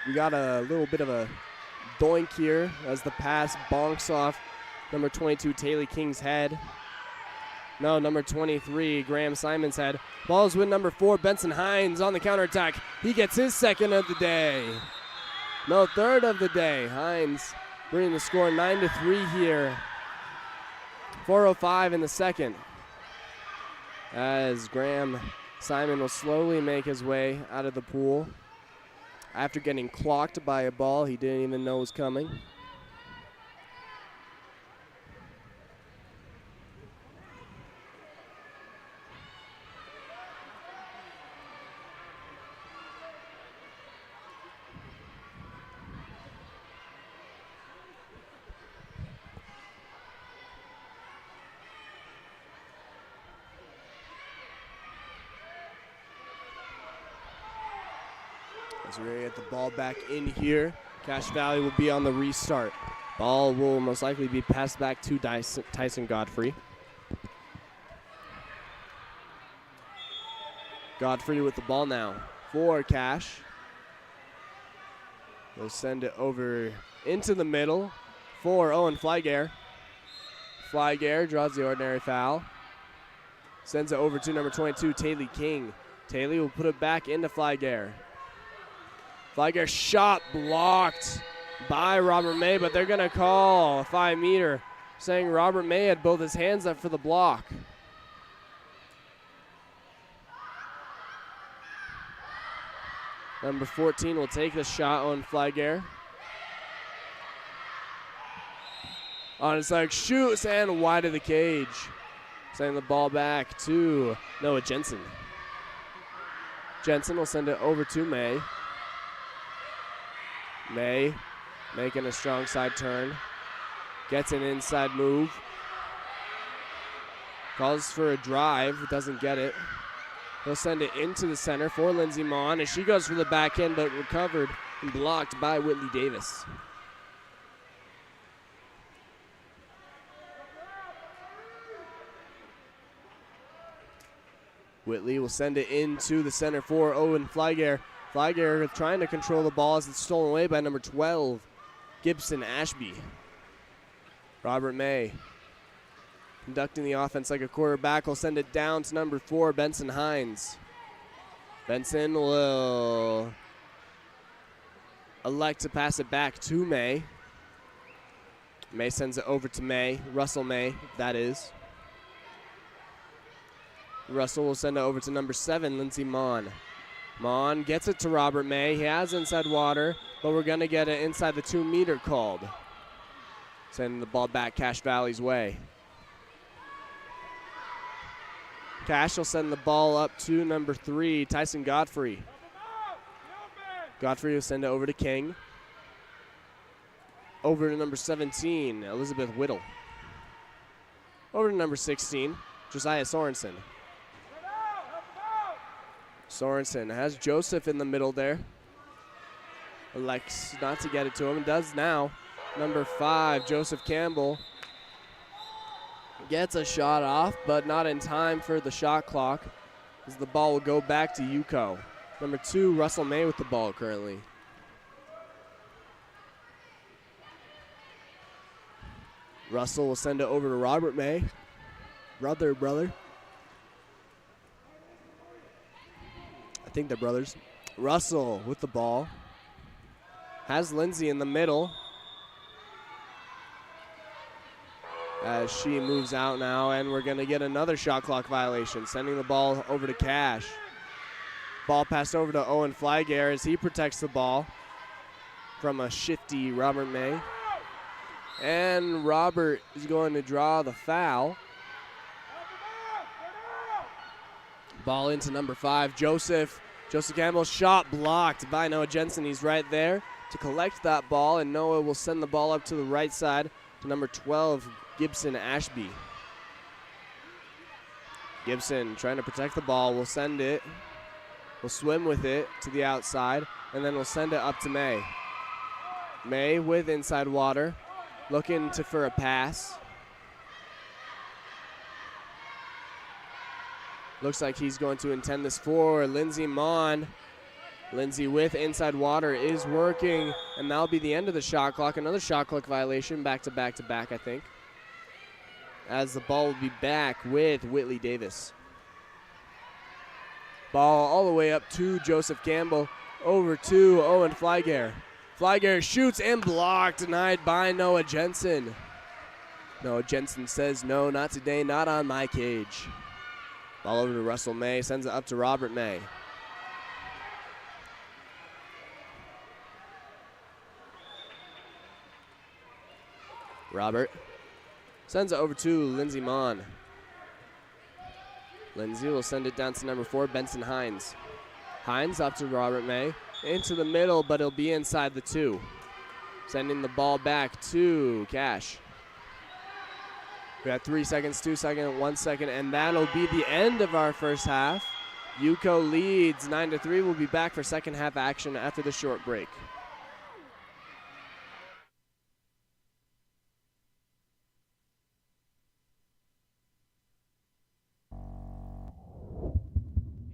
we got a little bit of a doink here as the pass bonks off number 22, Taylor King's head. No, number 23, Graham Simon's head. Ball's with number 4, Benson Hines on the counterattack. He gets his second of the day. No, third of the day. Hines bringing the score 9-3 here. 4:05 in the second. As Graham Simon will slowly make his way out of the pool after getting clocked by a ball he didn't even know was coming. As we're going to get the ball back in here, Cache Valley will be on the restart. Ball will most likely be passed back to Tyson Godfrey. Godfrey with the ball now for Cache. They'll send it over into the middle for Owen Flygare. Flygare draws the ordinary foul. Sends it over to number 22, Taylor King. Taylor will put it back into Flygare. Flygare shot blocked by Robert May, but they're going to call a 5-meter, saying Robert May had both his hands up for the block. Number 14 will take the shot on Flygare. On his leg, shoots, and wide of the cage. Sending the ball back to Noah Jensen. Jensen will send it over to May. May making a strong side turn. Gets an inside move. Calls for a drive, doesn't get it. He'll send it into the center for Lindsey Mon, and she goes for the back end, but recovered and blocked by Whitley Davis. Whitley will send it into the center for Owen Flygare. Flygare trying to control the ball as it's stolen away by number 12, Gibson Ashby. Robert May conducting the offense like a quarterback will send it down to number 4, Benson Hines. Benson will elect to pass it back to May. May sends it over to May, Russell May, that is. Russell will send it over to number 7, Lindsey Mon. Mon gets it to Robert May. He has inside water, but we're going to get it inside the 2-meter called. Sending the ball back Cache Valley's way. Cache will send the ball up to number 3, Tyson Godfrey. Godfrey will send it over to King. Over to number 17, Elizabeth Whittle. Over to number 16, Josiah Sorensen. Sorensen has Joseph in the middle there. Elects not to get it to him, and does now. Number 5, Joseph Campbell, gets a shot off, but not in time for the shot clock, as the ball will go back to UCO. Number 2, Russell May with the ball currently. Russell will send it over to Robert May. Brother. I think they're brothers. Russell with the ball. Has Lindsay in the middle. As she moves out now, and we're going to get another shot clock violation, sending the ball over to Cache. Ball passed over to Owen Flygare as he protects the ball from a shifty Robert May. And Robert is going to draw the foul. Ball into number 5, Joseph Campbell, shot blocked by Noah Jensen. He's right there to collect that ball, and Noah will send the ball up to the right side to number 12, Gibson Ashby. Gibson trying to protect the ball, will send it, will swim with it to the outside, and then we'll send it up to May. May with inside water, looking for a pass. Looks like he's going to intend this for Lindsey Mon. Lindsay with inside water is working, and that'll be the end of the shot clock. Another shot clock violation, back to back, I think. As the ball will be back with Whitley Davis. Ball all the way up to Joseph Campbell, over to Owen Flygare. Flygare shoots and blocked, denied by Noah Jensen. Noah Jensen says, no, not today, not on my cage. Ball over to Russell May, sends it up to Robert May. Robert sends it over to Lindsey Mon. Lindsay will send it down to number 4, Benson Hines. Hines up to Robert May, into the middle, but he'll be inside the 2. Sending the ball back to Cache. We got 3 seconds, 2 seconds, 1 second, and that'll be the end of our first half. UCO leads 9-3. We'll be back for second half action after the short break.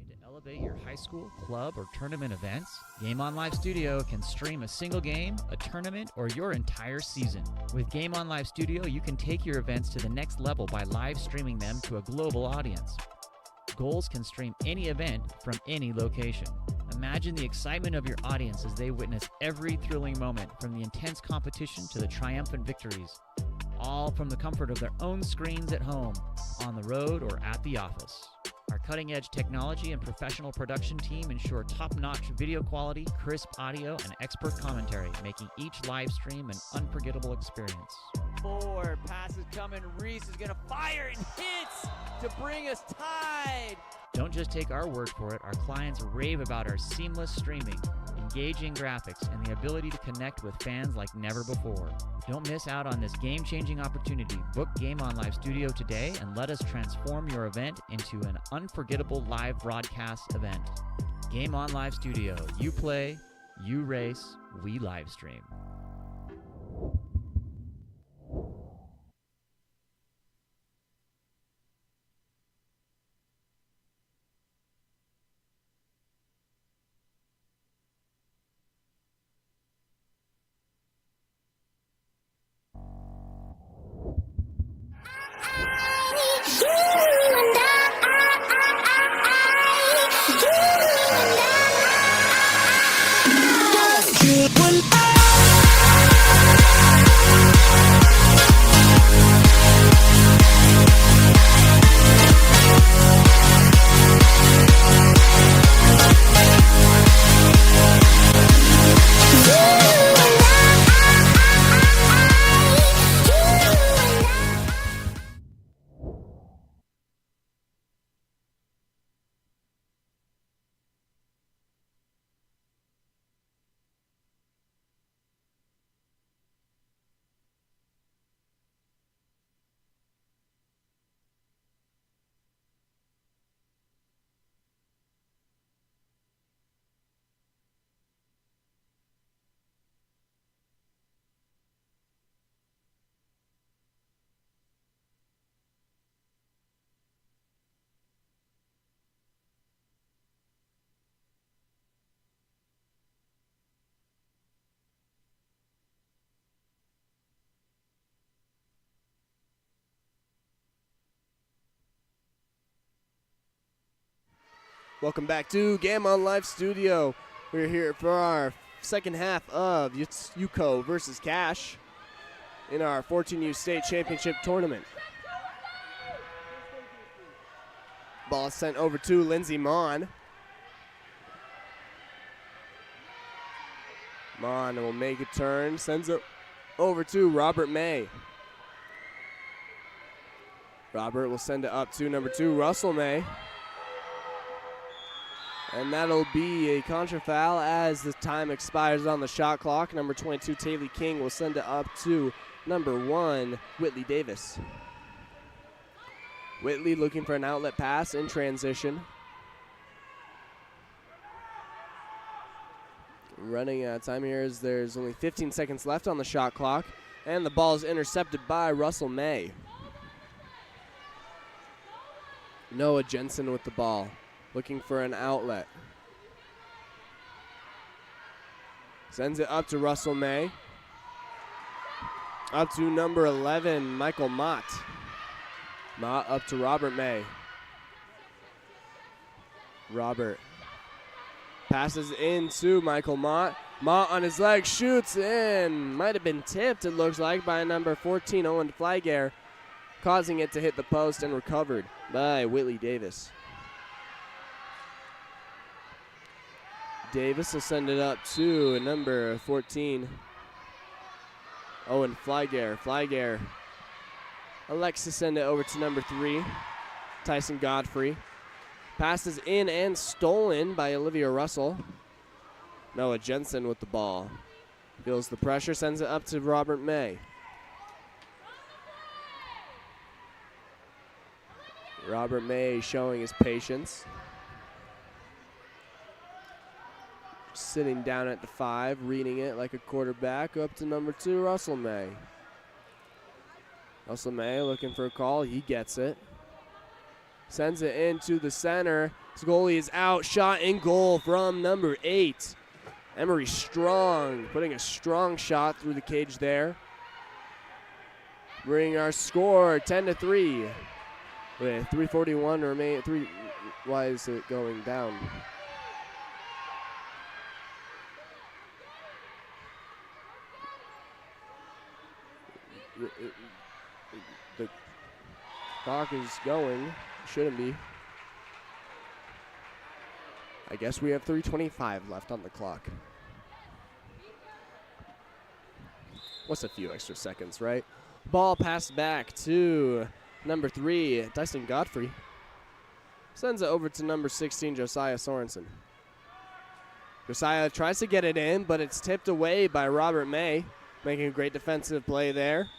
To elevate your high school, club, or tournament events, Game On Live Studio can stream a single game, a tournament, or your entire season. With Game On Live Studio, you can take your events to the next level by live streaming them to a global audience. Goals can stream any event from any location. Imagine the excitement of your audience as they witness every thrilling moment, from the intense competition to the triumphant victories, all from the comfort of their own screens at home, on the road, or at the office. Our cutting-edge technology and professional production team ensure top-notch video quality, crisp audio, and expert commentary, making each live stream an unforgettable experience. Forward, passes coming. Reese is going to fire and hits to bring us tied. Don't just take our word for it. Our clients rave about our seamless streaming, engaging graphics, and the ability to connect with fans like never before. Don't miss out on this game-changing opportunity. Book Game On Live Studio today and let us transform your event into an unforgettable live broadcast event. Game On Live Studio. You play, you race, we live stream. Welcome back to Game On Live Studio. We're here for our second half of UCO versus Cash in our 14U State Championship Tournament. Ball is sent over to Lindsey Mon. Mon will make a turn, sends it over to Robert May. Robert will send it up to number 2, Russell May. And that'll be a contra foul as the time expires on the shot clock. Number 22, Taylor King, will send it up to number 1, Whitley Davis. Whitley looking for an outlet pass in transition. Running out of time here as there's only 15 seconds left on the shot clock. And the ball is intercepted by Russell May. Noah Jensen with the ball, looking for an outlet. Sends it up to Russell May. Up to number 11, Michael Mott. Mott up to Robert May. Robert passes into Michael Mott. Mott on his leg, shoots in. Might have been tipped, it looks like, by number 14, Owen Flygare, causing it to hit the post and recovered by Whitley Davis. Davis will send it up to number 14, Owen Flygare. Flygare elects to send it over to number 3, Tyson Godfrey. Passes in and stolen by Olivia Russell. Noah Jensen with the ball. Feels the pressure, sends it up to Robert May. Robert May showing his patience. sitting down at the 5, reading it like a quarterback, up to number 2, Russell May. Russell May looking for a call. He gets it. Sends it into the center. His goalie is out. Shot in goal from number 8. Emery Strong putting a strong shot through the cage there. Bring our score 10-3 with 3:41 remain. Why is it going down? The clock is going. Shouldn't be. I guess we have 3:25 left on the clock. What's a few extra seconds, right? Ball passed back to number 3, Tyson Godfrey. Sends it over to number 16, Josiah Sorensen. Josiah tries to get it in, but it's tipped away by Robert May, making a great defensive play there.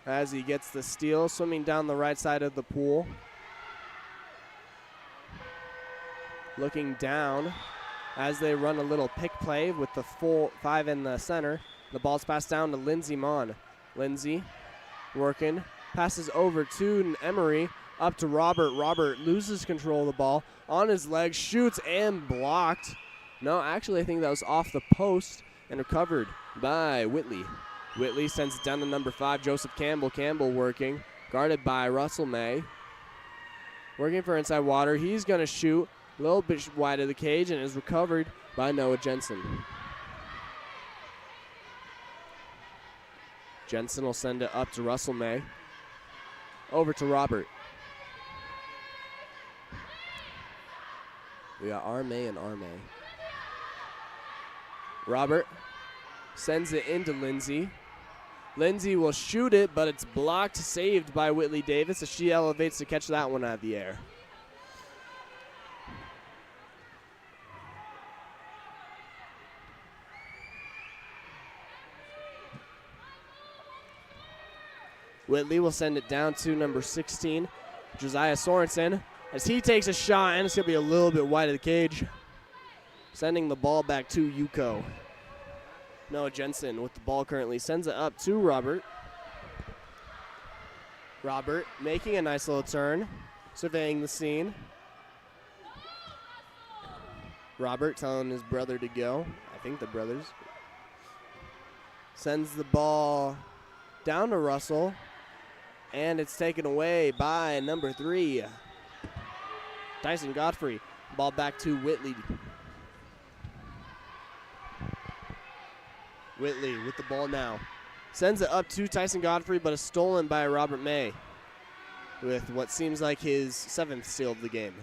As he gets the steal, swimming down the right side of the pool. Looking down as they run a little pick play with the full 5 in the center. The ball's passed down to Lindsey Mon. Lindsey working, passes over to Emery, up to Robert. Robert loses control of the ball, on his legs, shoots and blocked. No, actually I think that was off the post and recovered by Whitley. Whitley sends it down to number 5, Joseph Campbell. Campbell working, guarded by Russell May. Working for inside water. He's going to shoot a little bit wide of the cage and is recovered by Noah Jensen. Jensen will send it up to Russell May. Over to Robert. We got Armay and Armay. Robert sends it into Lindsey. Lindsey will shoot it, but it's blocked, saved by Whitley Davis as she elevates to catch that one out of the air. Whitley will send it down to number 16, Josiah Sorensen, as he takes a shot, and it's going to be a little bit wide of the cage. Sending the ball back to Yuko. Noah Jensen with the ball currently sends it up to Robert. Robert making a nice little turn, surveying the scene. Robert telling his brother to go. I think the brothers. Sends the ball down to Russell. And it's taken away by number 3, Tyson Godfrey. Ball back to Whitley. Whitley with the ball now. Sends it up to Tyson Godfrey, but is stolen by Robert May with what seems like his 7th steal of the game.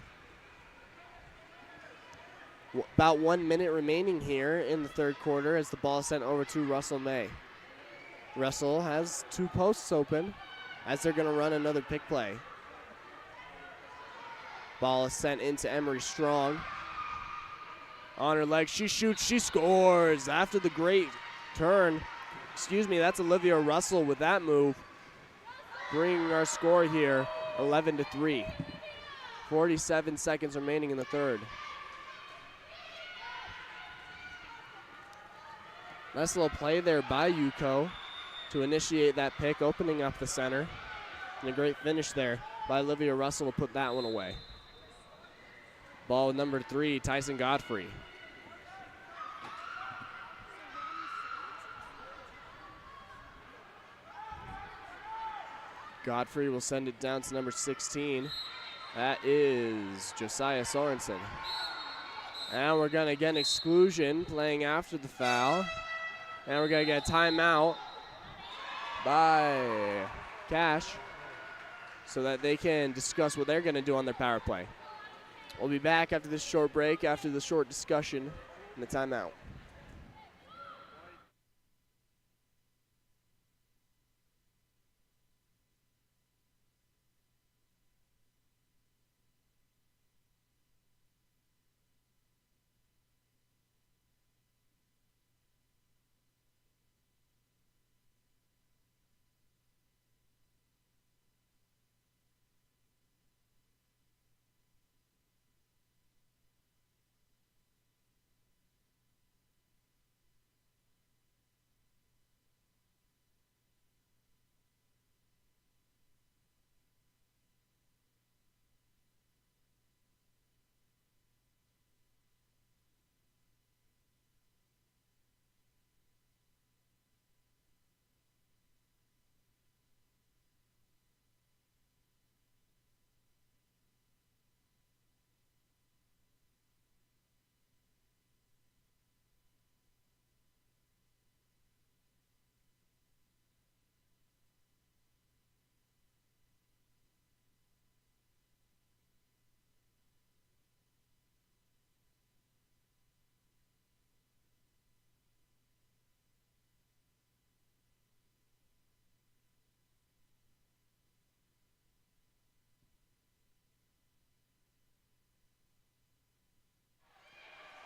About 1 minute remaining here in the third quarter as the ball is sent over to Russell May. Russell has 2 posts open as they're going to run another pick play. Ball is sent into Emery Strong. On her leg, she shoots, she scores after the great turn. Excuse me, that's Olivia Russell with that move. Bringing our score here, 11-3. 47 seconds remaining in the third. Nice little play there by Yuko to initiate that pick, opening up the center. And a great finish there by Olivia Russell to put that one away. Ball with number 3, Tyson Godfrey. Godfrey will send it down to number 16. That is Josiah Sorensen. And we're going to get an exclusion playing after the foul. And we're going to get a timeout by Cash so that they can discuss what they're going to do on their power play. We'll be back after this short break, after the short discussion and the timeout.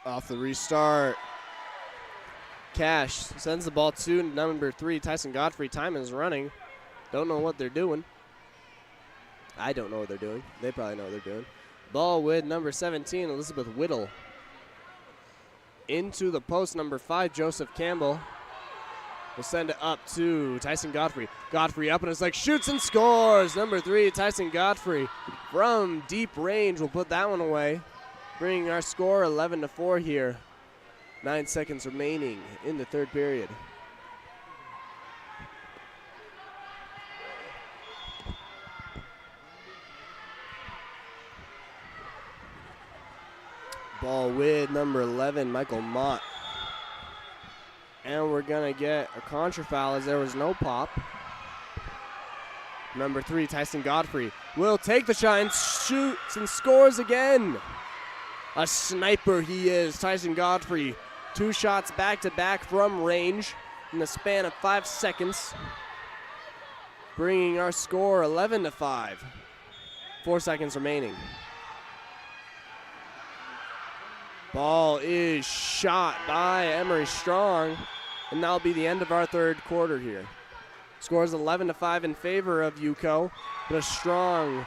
Off the restart. Cash sends the ball to number 3, Tyson Godfrey. Time is running. Don't know what they're doing. I don't know what they're doing. They probably know what they're doing. Ball with number 17, Elizabeth Whittle. Into the post, number 5, Joseph Campbell. Will send it up to Tyson Godfrey. Godfrey up and it's like shoots and scores. Number 3, Tyson Godfrey from deep range will put that one away. Bringing our score 11-4 here. 9 seconds remaining in the third period. Ball with number 11, Michael Mott. And we're going to get a contra foul as there was no pop. Number 3, Tyson Godfrey will take the shot and shoots and scores again. A sniper he is, Tyson Godfrey. 2 shots back-to-back from range in the span of 5 seconds. Bringing our score 11-5. 4 seconds remaining. Ball is shot by Emery Strong, and that'll be the end of our third quarter here. Scores 11-5 in favor of UCO, but a strong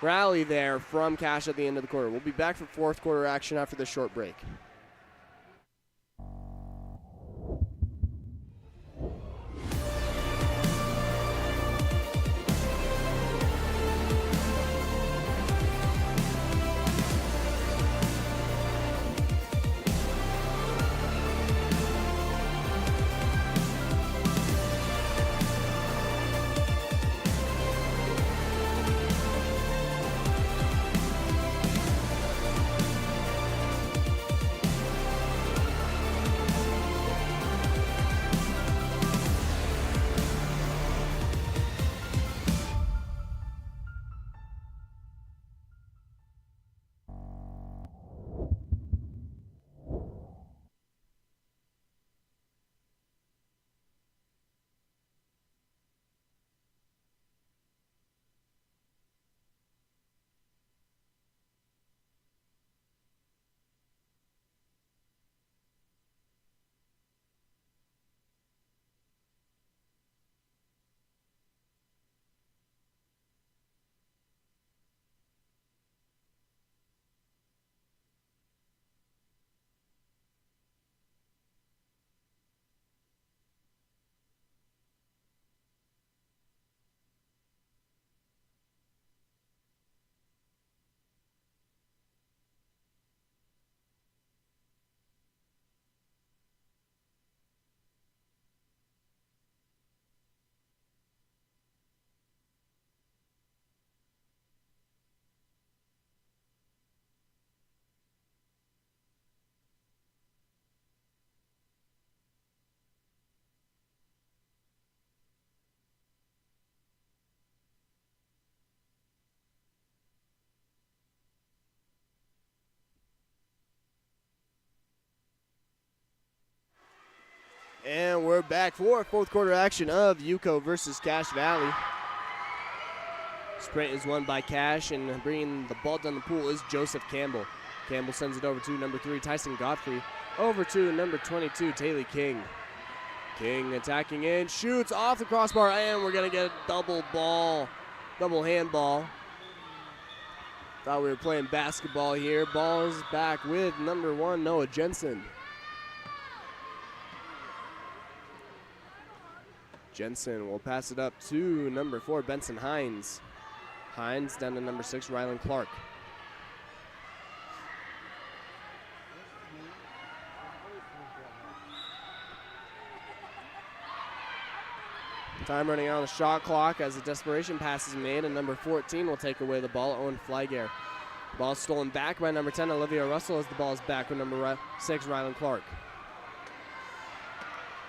rally there from Cash at the end of the quarter. We'll be back for fourth quarter action after this short break. And we're back for fourth quarter action of UCO versus Cache Valley. Sprint is won by Cache, and bringing the ball down the pool is Joseph Campbell. Campbell sends it over to number 3, Tyson Godfrey. Over to number 22, Taylor King. King attacking in, shoots off the crossbar, and we're going to get a double handball. Thought we were playing basketball here. Ball is back with number 1, Noah Jensen. Jensen will pass it up to number 4, Benson Hines. Hines down to number 6, Rylan Clark. Time running out on the shot clock as the desperation pass is made, and number 14 will take away the ball, Owen Flygare. Ball stolen back by number 10, Olivia Russell, as the ball is back with number 6, Rylan Clark.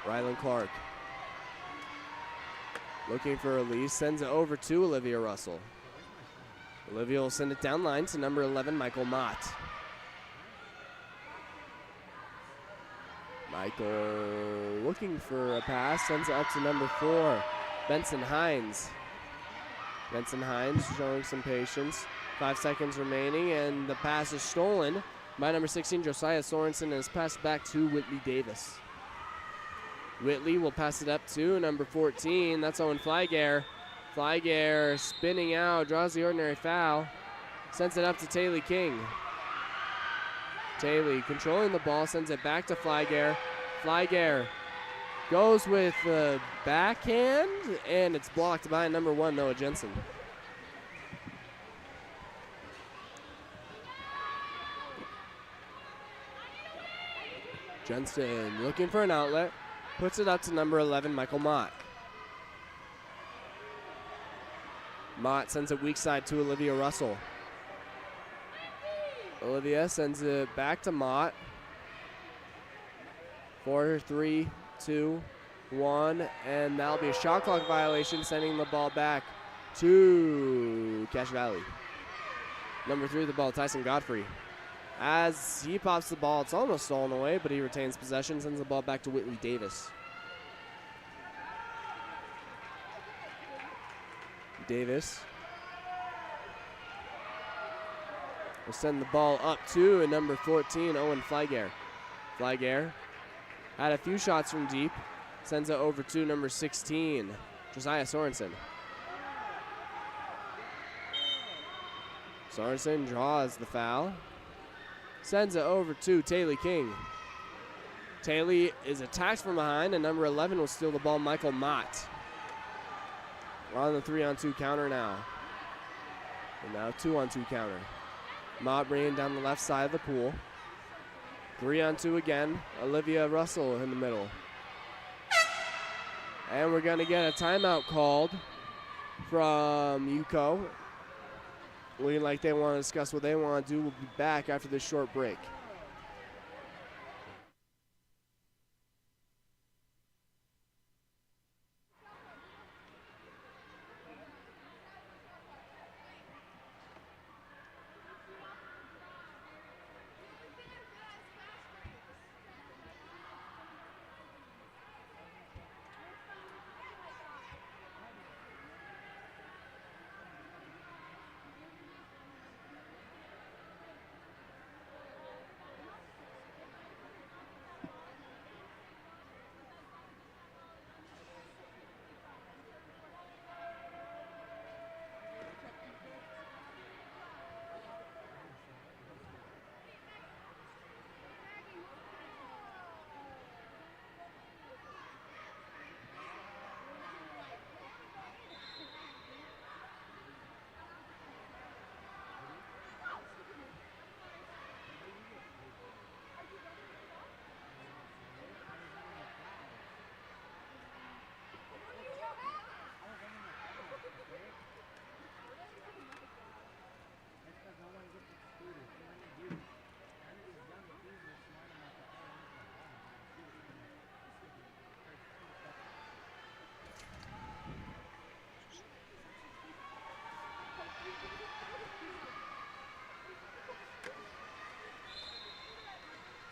Rylan Clark looking for a release, sends it over to Olivia Russell. Olivia will send it down line to number 11, Michael Mott. Michael looking for a pass, sends it up to number 4, Benson Hines. Benson Hines showing some patience. 5 seconds remaining, and the pass is stolen by number 16, Josiah Sorensen, and it's passed back to Whitley Davis. Whitley will pass it up to number 14. That's Owen Flygare. Flygare spinning out, draws the ordinary foul. Sends it up to Taylor King. Taylor controlling the ball, sends it back to Flygare. Flygare goes with the backhand, and it's blocked by number 1, Noah Jensen. Jensen looking for an outlet. Puts it up to number 11, Michael Mott. Mott sends it weak side to Olivia Russell. Olivia sends it back to Mott. 4, 3, 2, 1, and that'll be a shot clock violation, sending the ball back to Cache Valley. Number 3 the ball, Tyson Godfrey. As he pops the ball, it's almost stolen away, but he retains possession, sends the ball back to Whitley Davis. Davis will send the ball up to number 14, Owen Flygare. Flygare had a few shots from deep, sends it over to number 16, Josiah Sorensen. Sorensen draws the foul. Sends it over to Taylor King. Taylor is attacked from behind, and number 11 will steal the ball, Michael Mott. We're on the 3-on-2 counter now. And now 2-on-2 counter. Mott bringing down the left side of the pool. 3-on-2 again. Olivia Russell in the middle. And we're going to get a timeout called from UCO. Looking like they want to discuss what they want to do. We'll be back after this short break.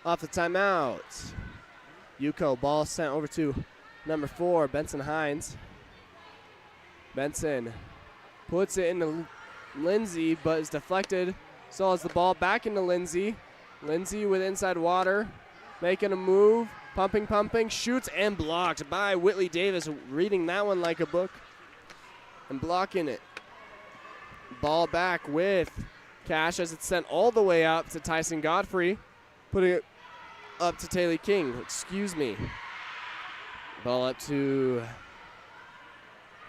Off the timeout. UCO ball sent over to number 4, Benson Hines. Benson puts it into Lindsay, but is deflected. So has the ball back into Lindsay. Lindsay with inside water, making a move, pumping, shoots, and blocked by Whitley Davis, reading that one like a book and blocking it. Ball back with Cash as it's sent all the way up to Tyson Godfrey, putting it up to Taylor King, Ball up to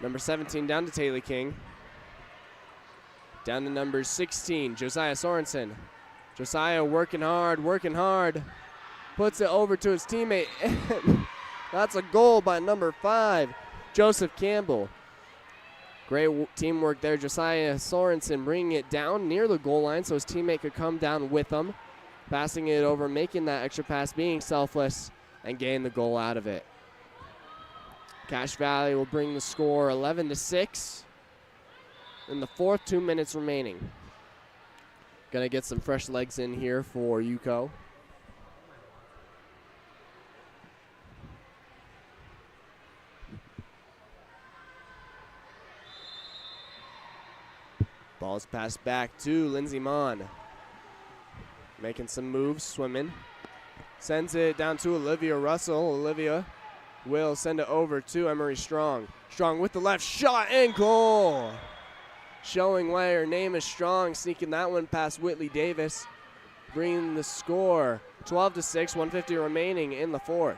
number 17, down to Taylor King. Down to number 16, Josiah Sorensen. Josiah working hard. Puts it over to his teammate. That's a goal by number 5, Joseph Campbell. Great teamwork there. Josiah Sorensen bringing it down near the goal line so his teammate could come down with him. Passing it over, making that extra pass, being selfless, and getting the goal out of it. Cache Valley will bring the score 11-6 in the fourth, 2 minutes remaining. Gonna get some fresh legs in here for UCO. Ball's passed back to Lindsey Mon. Making some moves, swimming. Sends it down to Olivia Russell. Olivia will send it over to Emery Strong. Strong with the left shot and goal. Showing why her name is Strong, sneaking that one past Whitley Davis. Bringing the score 12-6, 150 remaining in the fourth.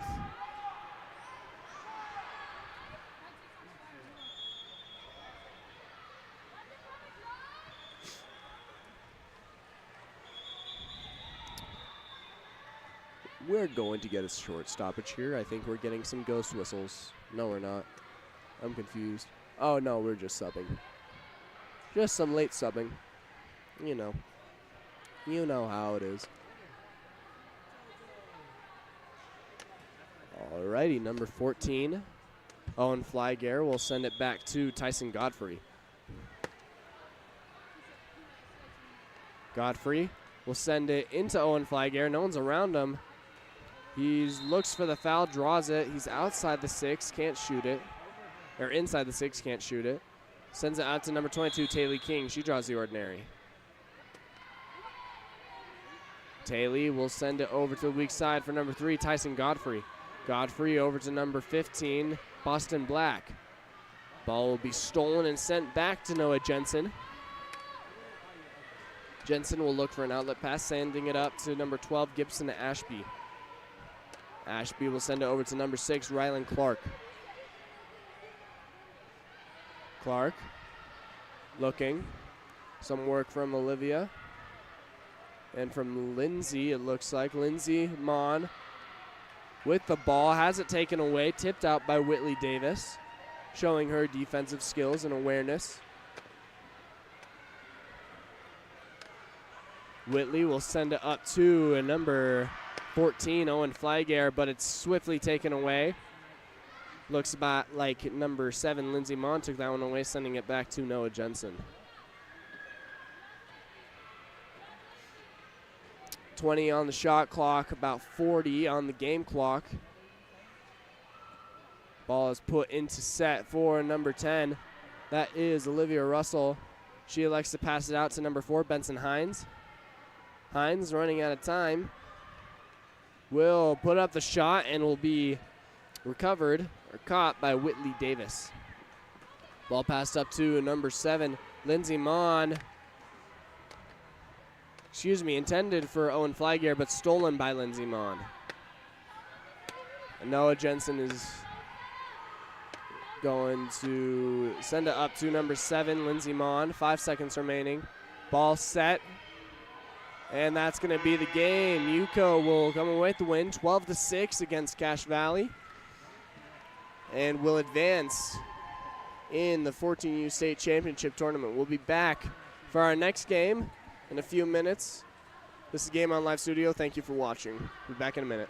We're going to get a short stoppage here. I think we're getting some ghost whistles. No, we're not. I'm confused. Oh, no, we're just subbing. Just some late subbing. You know. You know how it is. Alrighty, number 14. Owen Flygare will send it back to Tyson Godfrey. Godfrey will send it into Owen Flygare. No one's around him. He looks for the foul, draws it. He's outside the 6, can't shoot it. Or inside the 6, can't shoot it. Sends it out to number 22, Taylor King. She draws the ordinary. Taylor will send it over to the weak side for number 3, Tyson Godfrey. Godfrey over to number 15, Boston Black. Ball will be stolen and sent back to Noah Jensen. Jensen will look for an outlet pass, sending it up to number 12, Gibson Ashby. Ashby will send it over to number 6, Rylan Clark. Clark looking. Some work from Olivia. And from Lindsay, it looks like. Lindsay Mon with the ball. Has it taken away. Tipped out by Whitley Davis. Showing her defensive skills and awareness. Whitley will send it up to number 14, Owen Flygare, but it's swiftly taken away. Looks about like number 7, Lindsay Mon took that one away, sending it back to Noah Jensen. 20 on the shot clock, about 40 on the game clock. Ball is put into set for number 10. That is Olivia Russell. She elects to pass it out to number 4, Benson Hines. Hines running out of time. Will put up the shot and will be recovered or caught by Whitley Davis. Ball passed up to number 7, Lindsay Mon. Intended for Owen Flygare, but stolen by Lindsay Mon. And Noah Jensen is going to send it up to number 7, Lindsay Mon. 5 seconds remaining. Ball set. And that's going to be the game. Yuko will come away with the win, 12-6 against Cache Valley. And will advance in the 14U State Championship Tournament. We'll be back for our next game in a few minutes. This is Game On Live Studio. Thank you for watching. We'll be back in a minute.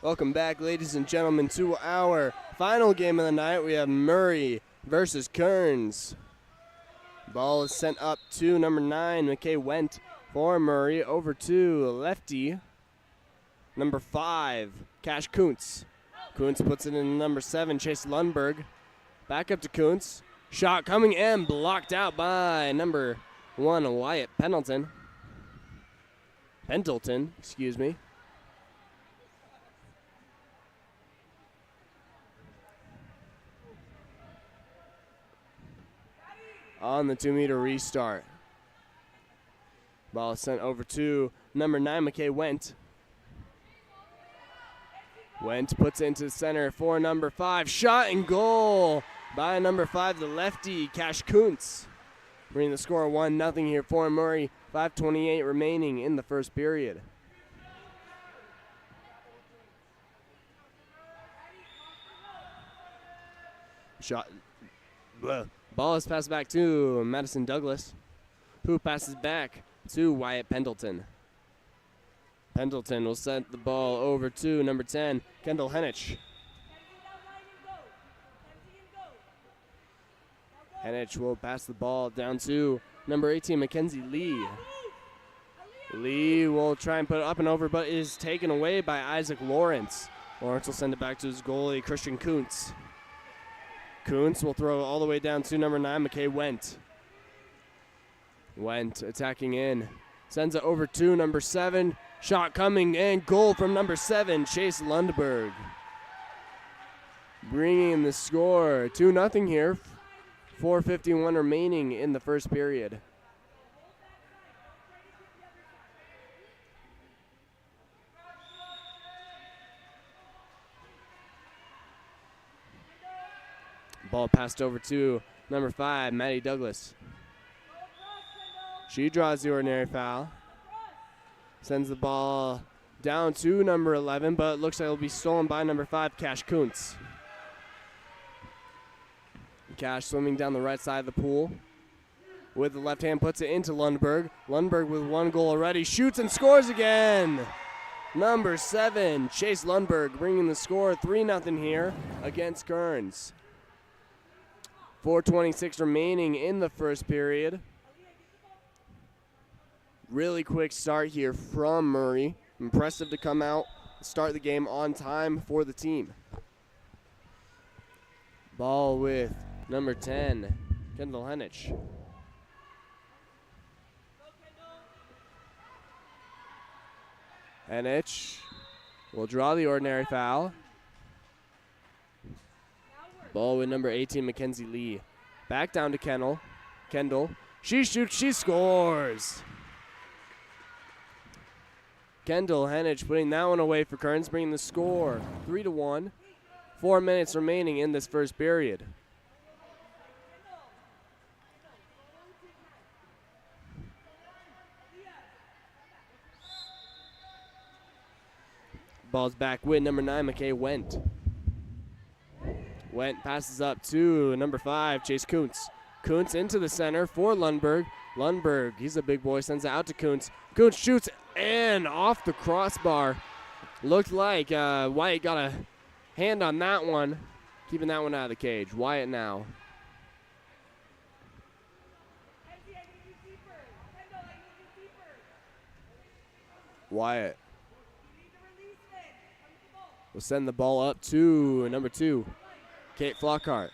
Welcome back, ladies and gentlemen, to our final game of the night. We have Murray versus Kearns. Ball is sent up to number 9, McKay Went for Murray. Over to lefty, number 5, Cash Kuntz. Kuntz puts it in number 7, Chase Lundberg. Back up to Kuntz. Shot coming in, blocked out by number 1, Wyatt Pendleton. Excuse me. On the 2-meter restart. Ball is sent over to number 9, McKay Went. Went puts it into the center for number 5. Shot and goal by number 5, the lefty, Cash Kuntz. Bringing the score 1-0 here for Murray. 5:28 remaining in the first period. Shot. Ball is passed back to Madison Douglas, who passes back to Wyatt Pendleton. Pendleton will send the ball over to number 10, Kendall Henich. Henich will pass the ball down to number 18, Mackenzie Lee. Lee will try and put it up and over, but is taken away by Isaac Lawrence. Lawrence will send it back to his goalie, Christian Kuntz. Kuntz will throw all the way down to number 9, McKay Went. Went attacking in. Sends it over to number 7. Shot coming and goal from number 7, Chase Lundberg. Bringing the score 2-0 here. 4:51 remaining in the first period. Ball passed over to number 5, Maddie Douglas. She draws the ordinary foul. Sends the ball down to number 11, but it looks like it will be stolen by number 5, Cash Kuntz. Cash swimming down the right side of the pool. With the left hand, puts it into Lundberg. Lundberg with 1 goal already. Shoots and scores again. Number 7, Chase Lundberg, bringing the score 3-0 here against Kearns. 4:26 remaining in the first period. Really quick start here from Murray. Impressive to come out and start the game on time for the team. Ball with number 10, Kendall Henich. Henich will draw the ordinary foul. Ball with number 18, Mackenzie Lee. Back down to Kendall. She shoots, she scores. Kendall Henich putting that one away for Kearns, bringing the score 3-1. 4 minutes remaining in this first period. Ball's back with number 9, McKay Went. Went passes up to number 5, Chase Kuntz. Kuntz into the center for Lundberg. Lundberg, he's a big boy, sends it out to Kuntz. Kuntz shoots and off the crossbar. Looked like Wyatt got a hand on that one, keeping that one out of the cage. Wyatt now. Wyatt will send the ball up to number 2, Kate Flockhart.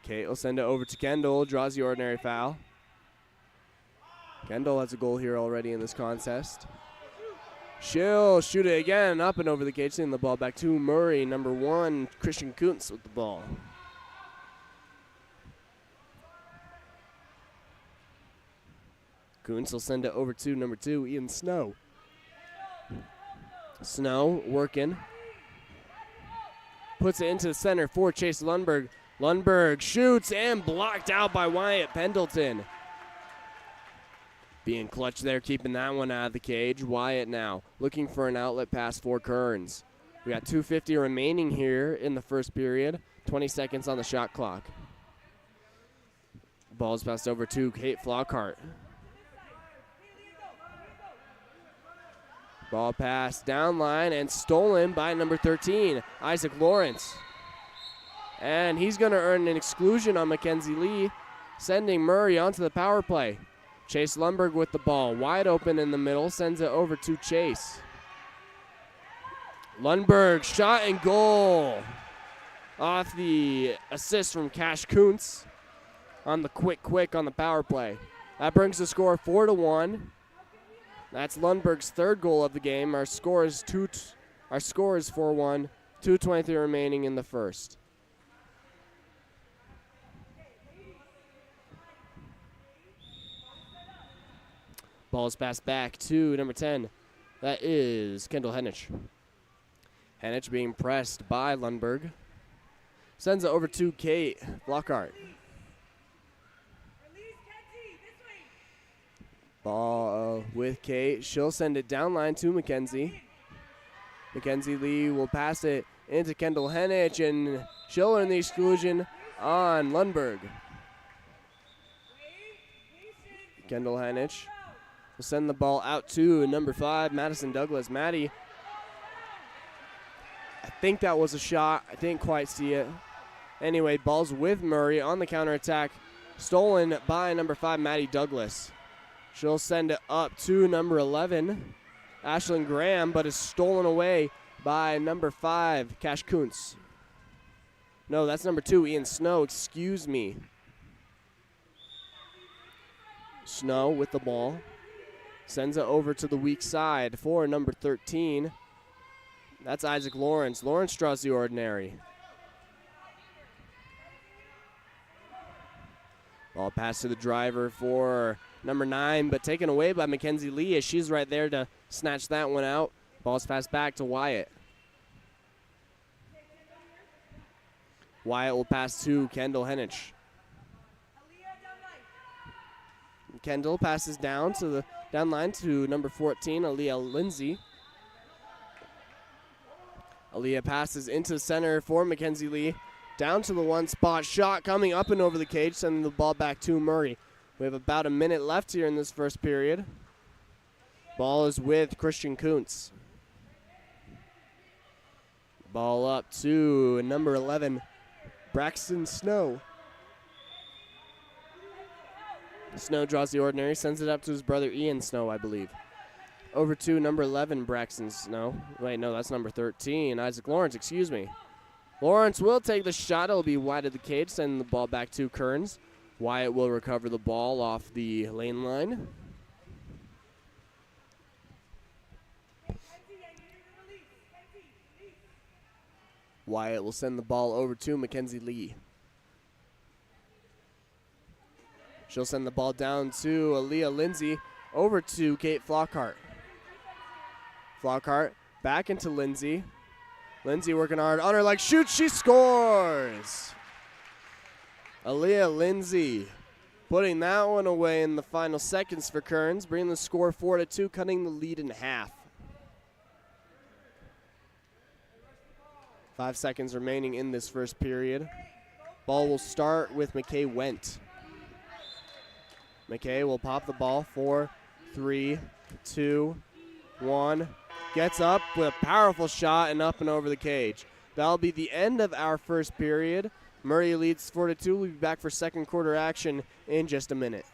Kate will send it over to Kendall, draws the ordinary foul. Kendall has a goal here already in this contest. She'll shoot it again, up and over the cage, sending the ball back to Murray. Number 1, Christian Kuntz with the ball. Kuntz will send it over to number 2, Ian Snow. Snow working. Puts it into the center for Chase Lundberg. Lundberg shoots and blocked out by Wyatt Pendleton. Being clutch there, keeping that one out of the cage. Wyatt now looking for an outlet pass for Kearns. We got 2:50 remaining here in the first period. 20 seconds on the shot clock. Ball's passed over to Kate Flockhart. Ball pass down line and stolen by number 13, Isaac Lawrence. And he's going to earn an exclusion on Mackenzie Lee, sending Murray onto the power play. Chase Lundberg with the ball, wide open in the middle, sends it over to Chase. Lundberg, shot and goal. Off the assist from Cash Kuntz on the quick on the power play. That brings the score 4-1. That's Lundberg's third goal of the game. Our score is 4-1. 2:23 remaining in the first. Ball is passed back to number 10. That is Kendall Henich. Henich being pressed by Lundberg. Sends it over to Kate Flockhart. Ball with Kate. She'll send it down line to Mackenzie. Mackenzie Lee will pass it into Kendall Henich, and she'll earn the exclusion on Lundberg. Kendall Henich will send the ball out to number 5, Madison Douglas. Maddie, I think that was a shot. I didn't quite see it. Anyway, ball's with Murray on the counterattack. Stolen by number 5, Maddie Douglas. She'll send it up to number 11, Ashlyn Graham, but is stolen away by number 5, Cash Kuntz. No, that's number 2, Ian Snow. Excuse me. Snow with the ball. Sends it over to the weak side for number 13. That's Isaac Lawrence. Lawrence draws the ordinary. Ball pass to the driver for number 9, but taken away by Mackenzie Lee as she's right there to snatch that one out. Ball's passed back to Wyatt. Wyatt will pass to Kendall Henich. Kendall passes down to the down line to number 14, Aaliyah Lindsay. Aaliyah passes into the center for Mackenzie Lee. Down to the one spot. Shot coming up and over the cage, sending the ball back to Murray. We have about a minute left here in this first period. Ball is with Christian Kuntz. Ball up to number 11, Braxton Snow. Snow draws the ordinary, sends it up to his brother Ian Snow, I believe. Over to number 11, Braxton Snow. Wait, no, that's number 13, Isaac Lawrence, excuse me. Lawrence will take the shot. It'll be wide of the cage, sending the ball back to Kearns. Wyatt will recover the ball off the lane line. Wyatt will send the ball over to Mackenzie Lee. She'll send the ball down to Aaliyah Lindsay, over to Kate Flockhart. Flockhart back into Lindsay. Lindsay working hard on her leg, shoots, she scores! Aaliyah Lindsay putting that one away in the final seconds for Kearns, bringing the score 4-2, cutting the lead in half. 5 seconds remaining in this first period. Ball will start with McKay Went. McKay will pop the ball. 4, 3, 2, 1. Gets up with a powerful shot and up and over the cage. That'll be the end of our first period. Murray leads 4-2. We'll be back for second quarter action in just a minute.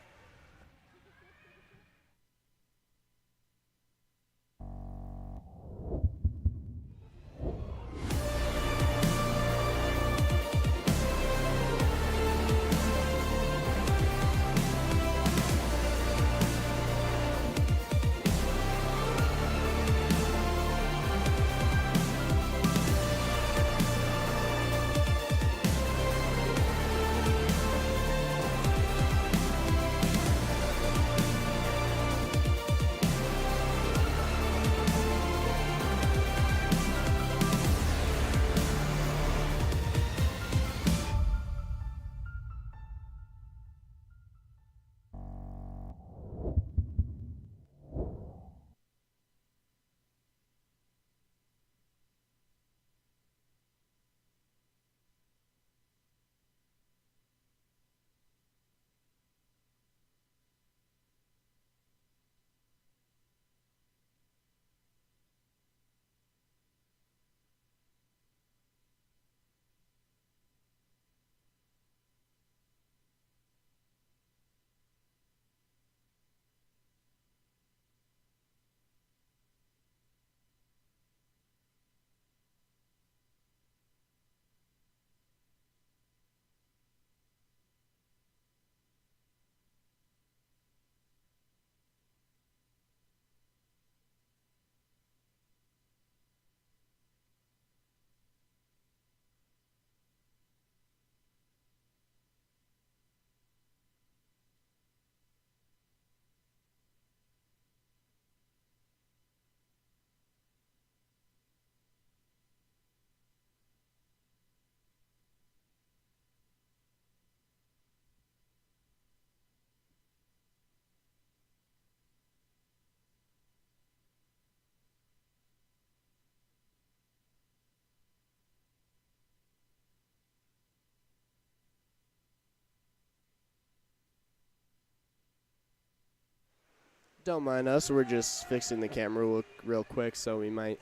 Don't mind us. We're just fixing the camera real quick, so we might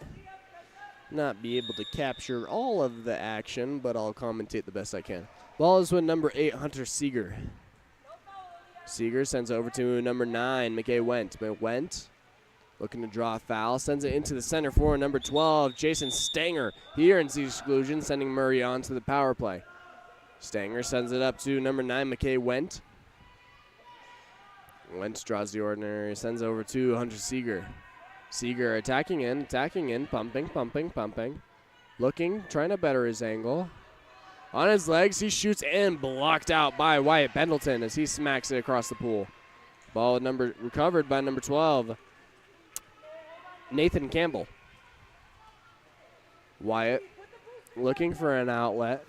not be able to capture all of the action, but I'll commentate the best I can. Ball is with number 8, Hunter Cedar. Cedar sends over to number 9, McKay Went. Went looking to draw a foul, sends it into the center for number 12, Jason Stanger. He earns the exclusion, sending Murray on to the power play. Stanger sends it up to number 9, McKay Went. Wentz draws the ordinary, sends over to Hunter Seeger. Seeger attacking in, pumping. Looking, trying to better his angle. On his legs, he shoots and blocked out by Wyatt Pendleton as he smacks it across the pool. Ball recovered by number 12, Nathan Campbell. Wyatt looking for an outlet.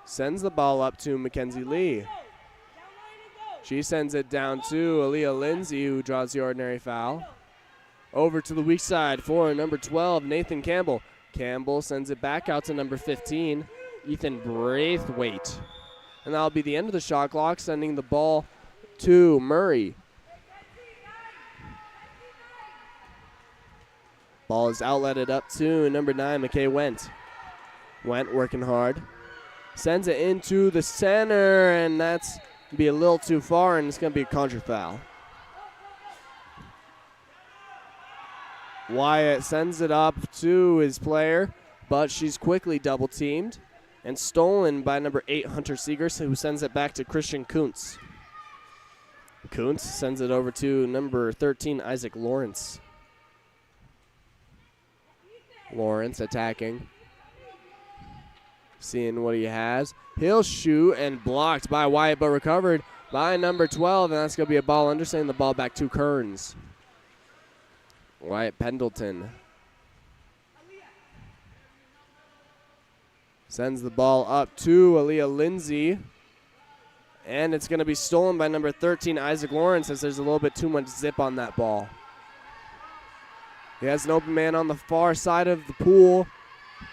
Sends the ball up to Mackenzie Lee. She sends it down to Aaliyah Lindsay, who draws the ordinary foul. Over to the weak side for number 12, Nathan Campbell. Campbell sends it back out to number 15, Ethan Braithwaite. And that'll be the end of the shot clock, sending the ball to Murray. Ball is outletted up to number 9, McKay Went. Went working hard. Sends it into the center, and that's be a little too far, and it's going to be a contra foul. Wyatt sends it up to his player, but she's quickly double teamed and stolen by number 8, Hunter Seegers, who sends it back to Christian Kuntz. Kuntz sends it over to number 13, Isaac Lawrence. Lawrence attacking. Seeing what he has. He'll shoot and blocked by Wyatt, but recovered by number 12, and that's going to be a ball under, sending the ball back to Kearns. Wyatt Pendleton sends the ball up to Aaliyah Lindsay, and it's going to be stolen by number 13, Isaac Lawrence, as there's a little bit too much zip on that ball. He has an open man on the far side of the pool.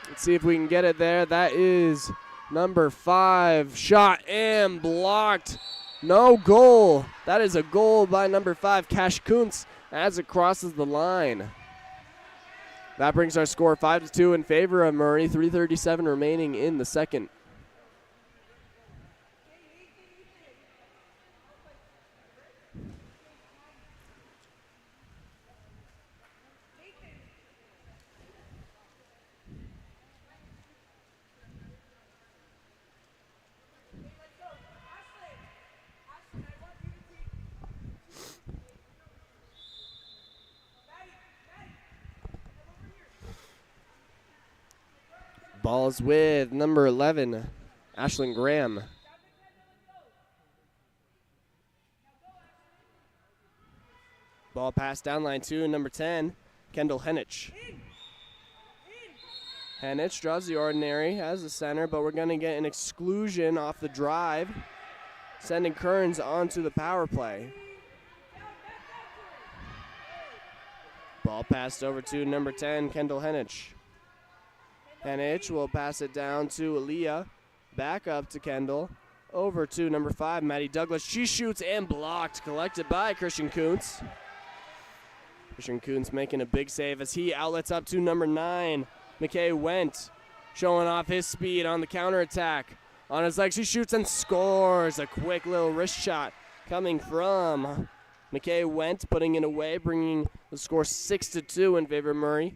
Let's see if we can get it there. That is number 5. Shot and blocked. No goal. That is a goal by number 5, Cash Kuntz, as it crosses the line. That brings our score 5-2 in favor of Murray. 3:37 remaining in the second. Ball's with number 11, Ashlyn Graham. Ball passed down line to number 10, Kendall Henich. Henich draws the ordinary as the center, but we're going to get an exclusion off the drive, sending Kearns onto the power play. Ball passed over to number 10, Kendall Henich. Henich will pass it down to Aaliyah. Back up to Kendall. Over to number 5, Maddie Douglas. She shoots and blocked. Collected by Christian Kuntz. Christian Kuntz making a big save as he outlets up to number 9, McKay Went. Showing off his speed on the counterattack. On his legs, he shoots and scores. A quick little wrist shot coming from McKay Went, putting it away, bringing the score 6-2 in favor of Murray.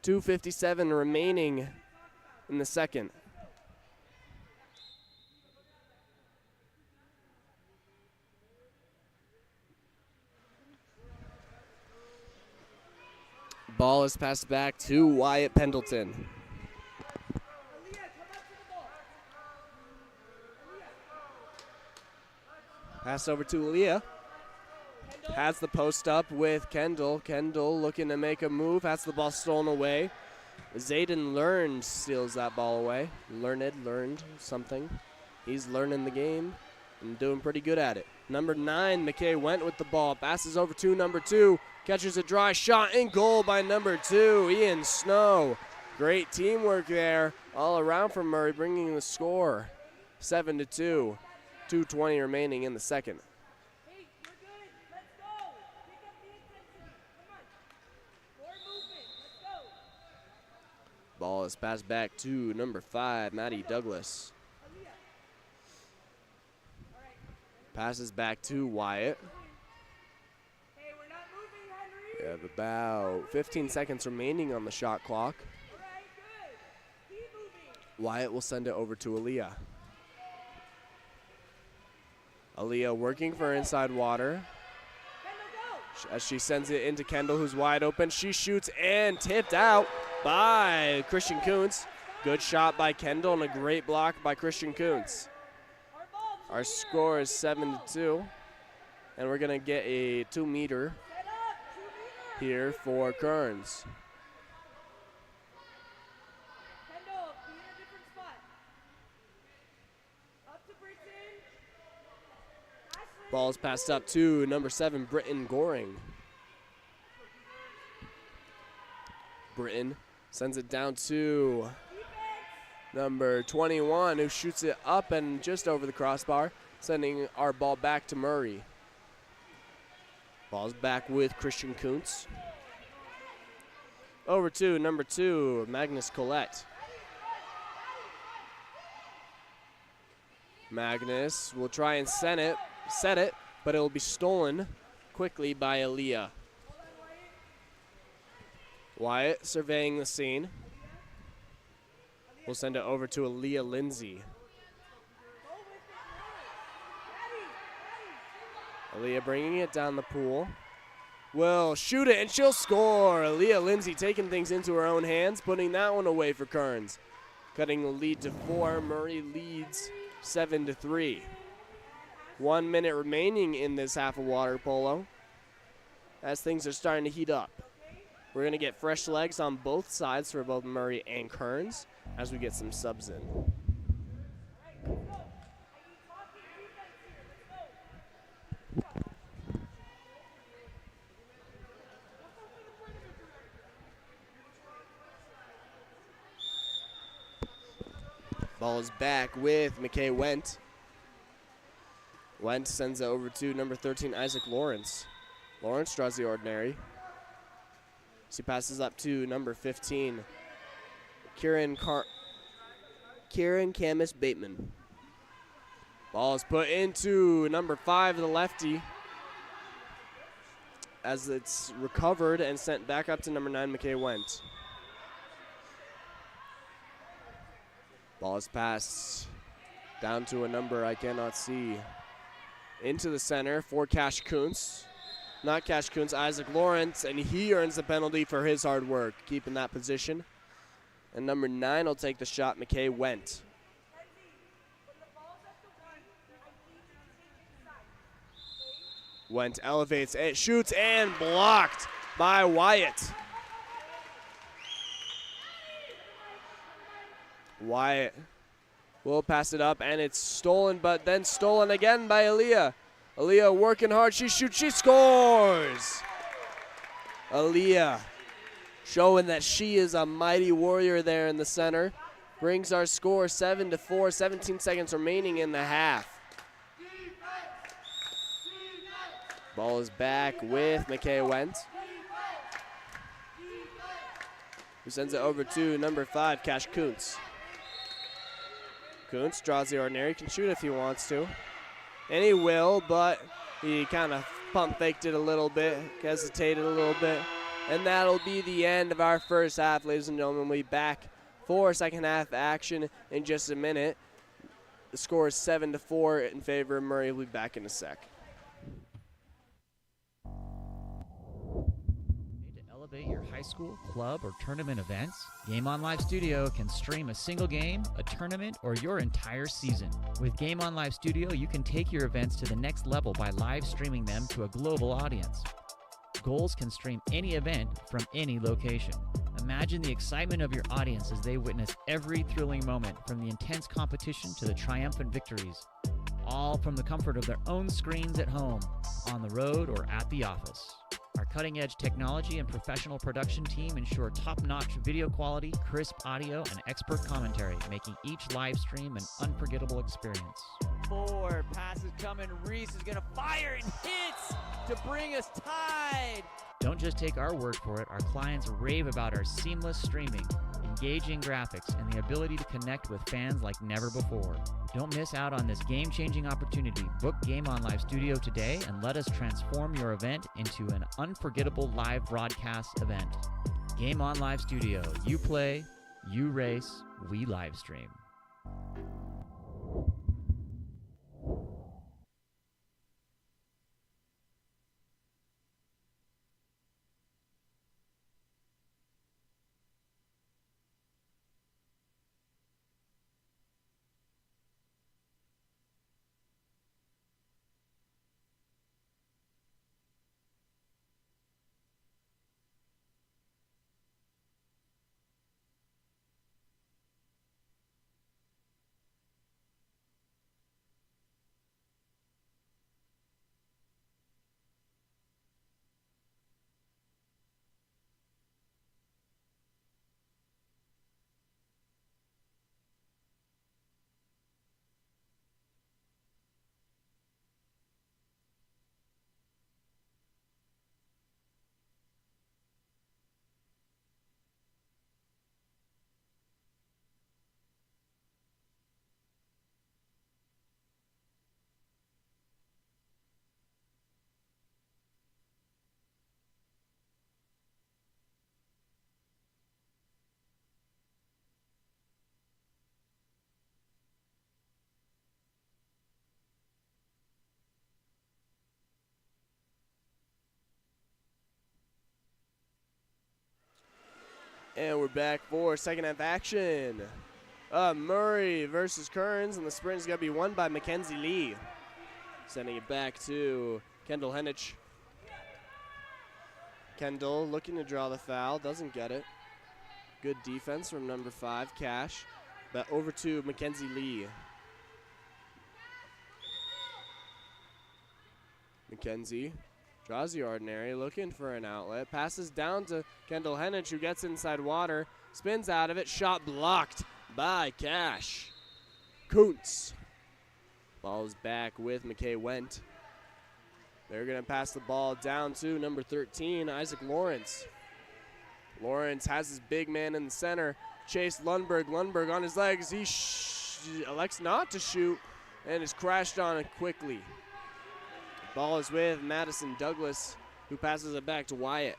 2:57 remaining in the second. Ball is passed back to Wyatt Pendleton. Pass over to Aaliyah. Has the post up with Kendall. Kendall looking to make a move. Has the ball stolen away. Zayden Learned steals that ball away. Learned something. He's learning the game and doing pretty good at it. Number 9, McKay Went with the ball. Passes over to number 2. Catches a dry shot and goal by number 2, Ian Snow. Great teamwork there all around from Murray, bringing the score 7-2. 2:20 remaining in the second. Ball is passed back to number 5, Maddie Douglas. Passes back to Wyatt. We have about 15 seconds remaining on the shot clock. Wyatt will send it over to Aaliyah. Aaliyah working for inside water. As she sends it into Kendall, who's wide open. She shoots and tipped out by Christian Kuntz. Good shot by Kendall and a great block by Christian Kuntz. Our score is 7-2, and we're going to get a 2-meter here for Kearns. Ball's passed up to number 7, Britton Goring. Britton sends it down to number 21, who shoots it up and just over the crossbar, sending our ball back to Murray. Ball's back with Christian Kuntz. Over to number 2, Magnus Collette. Magnus will try and set it, but it will be stolen quickly by Aaliyah. Wyatt surveying the scene. We'll send it over to Aaliyah Lindsay. Aaliyah bringing it down the pool. Will shoot it, and she'll score. Aaliyah Lindsay taking things into her own hands, putting that one away for Kearns. Cutting the lead to 4. Murray leads 7-3. 1 minute remaining in this half of water polo as things are starting to heat up. We're going to get fresh legs on both sides for both Murray and Kearns as we get some subs in. Ball is back with McKay Wendt. Wendt sends it over to number 13, Isaac Lawrence. Lawrence draws the ordinary. She passes up to number 15, Kieran Camus Bateman. Ball is put into number 5, the lefty, as it's recovered and sent back up to number 9, McKay Wendt. Ball is passed down to a number I cannot see. Into the center for Cash Kuntz. Not Cash Kuntz, Isaac Lawrence, and he earns the penalty for his hard work, keeping that position. And number 9 will take the shot, McKay Wendt. Wendt elevates, it shoots, and blocked by Wyatt. Wyatt will pass it up, and it's stolen, but then stolen again by Aaliyah. Aaliyah working hard, she shoots, she scores! Aaliyah showing that she is a mighty warrior there in the center. Brings our score 7-4, 17 seconds remaining in the half. Ball is back with McKay Wendt, who sends it over to number 5, Cash Kuntz. Kuntz draws the ordinary, can shoot if he wants to. And he will, but he kind of pump faked it a little bit, hesitated a little bit. And that'll be the end of our first half, ladies and gentlemen. We'll be back for second half action in just a minute. The score is 7-4 in favor of Murray. We'll be back in a sec. Elevate your high school, club, or tournament events? Game On Live Studio can stream a single game, a tournament, or your entire season. With Game On Live Studio, you can take your events to the next level by live streaming them to a global audience. Goals can stream any event from any location. Imagine the excitement of your audience as they witness every thrilling moment, from the intense competition to the triumphant victories, all from the comfort of their own screens at home, on the road, or at the office. Our cutting-edge technology and professional production team ensure top-notch video quality, crisp audio, and expert commentary, making each live stream an unforgettable experience. forward. Pass is coming. Reese is going to fire and hits to bring us tied. Don't just take our word for it. Our clients rave about our seamless streaming, engaging graphics, and the ability to connect with fans like never before. Don't miss out on this game-changing opportunity. Book Game On Live Studio today and let us transform your event into an unforgettable live broadcast event. Game On Live Studio. You play, you race, we live stream. And we're back for second half action. Murray versus Kearns, and the sprint is going to be won by Mackenzie Lee. Sending it back to Kendall Henich. Kendall looking to draw the foul, doesn't get it. Good defense from number 5, Cash. But over to Mackenzie Lee. Mackenzie draws the ordinary, looking for an outlet. Passes down to Kendall Henich, who gets inside water. Spins out of it. Shot blocked by Cash. Kuntz. Ball is back with McKay Wendt. They're going to pass the ball down to number 13, Isaac Lawrence. Lawrence has his big man in the center. Chase Lundberg. Lundberg on his legs. He elects not to shoot and is crashed on it quickly. Ball is with Madison Douglas, who passes it back to Wyatt.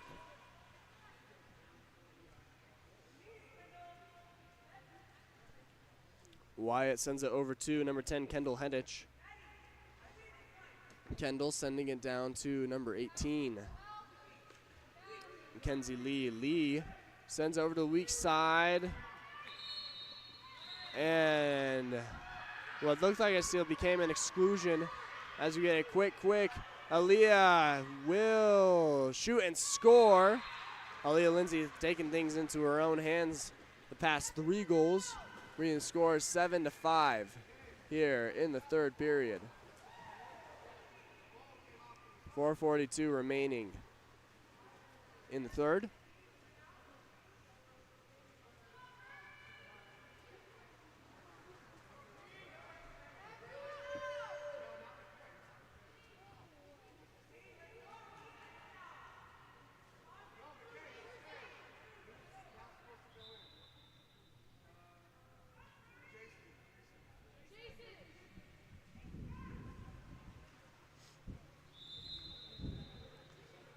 Wyatt sends it over to number 10, Kendall Henich. Kendall sending it down to number 18, Mackenzie Lee. Lee sends over to the weak side. And what looked like a steal became an exclusion as we get a quick. Aaliyah will shoot and score. Aaliyah Lindsay taking things into her own hands the past 3 goals. Bringing the score 7-5 here in the third period. 4:42 remaining in the third.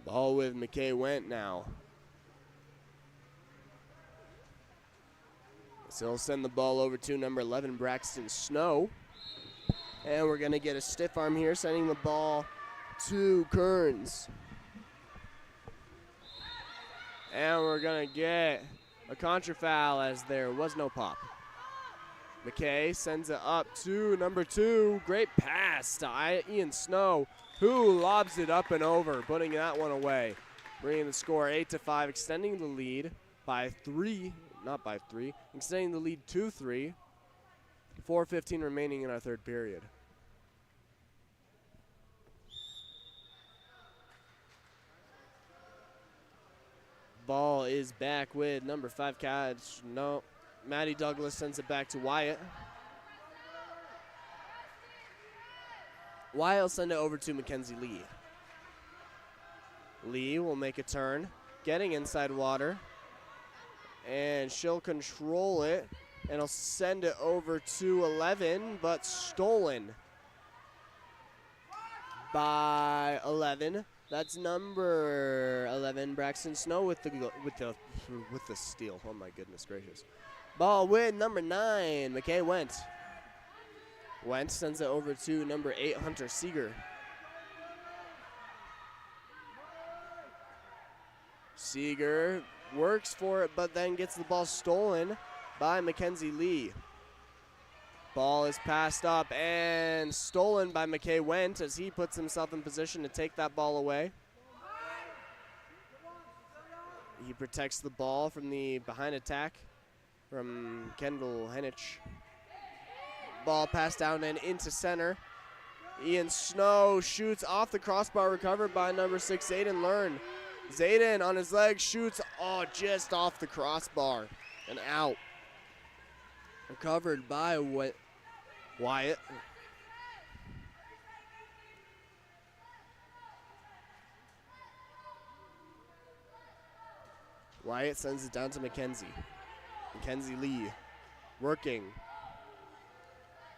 Ball with McKay Wendt now. So he'll send the ball over to number 11, Braxton Snow. And we're going to get a stiff arm here, sending the ball to Kearns. And we're going to get a contra foul as there was no pop. McKay sends it up to number 2. Great pass to Ian Snow, who lobs it up and over, putting that one away. Bringing the score 8-5, extending the lead by 3, not by 3, extending the lead to 3. 4:15 remaining in our third period. Ball is back with number 5, catch. No, Maddie Douglas sends it back to Wyatt. Wyatt will send it over to Mackenzie Lee. Lee will make a turn, getting inside water. And she'll control it, and will send it over to 11, but stolen by 11. That's number 11, Braxton Snow with the steal. Oh my goodness gracious! Ball with number 9, McKay Went. Went sends it over to number 8, Hunter Seeger. Seeger works for it, but then gets the ball stolen by Mackenzie Lee. Ball is passed up and stolen by McKay Went as he puts himself in position to take that ball away. He protects the ball from the behind attack from Kendall Henich. Ball passed down and into center. Ian Snow shoots off the crossbar, recovered by number 6, Zayden Learn. Zayden on his leg shoots, just off the crossbar and out. Recovered by Wyatt. Wyatt sends it down to Mackenzie. Mackenzie Lee working.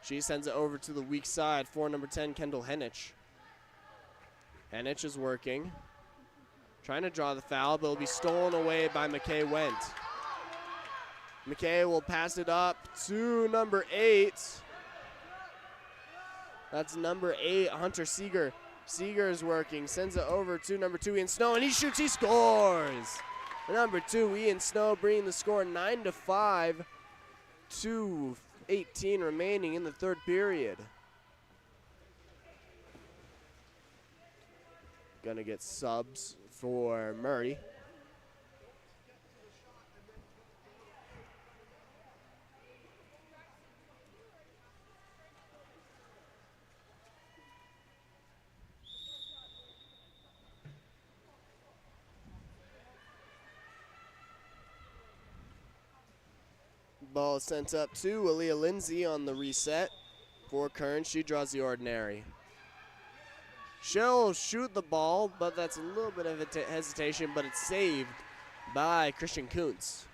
She sends it over to the weak side for number 10, Kendall Henich. Henich is working. Trying to draw the foul, but it'll be stolen away by McKay Went. McKay will pass it up to number 8. That's number 8, Hunter Seeger. Seeger is working, sends it over to number 2, Ian Snow, and he shoots, he scores! Number 2, Ian Snow, bringing the score 9-5, 2:18 remaining in the third period. Gonna get subs for Murray. Ball sent up to Aaliyah Lindsay on the reset for Kearns. She draws the ordinary. She'll shoot the ball, but that's a little bit of a hesitation, but it's saved by Christian Kuntz.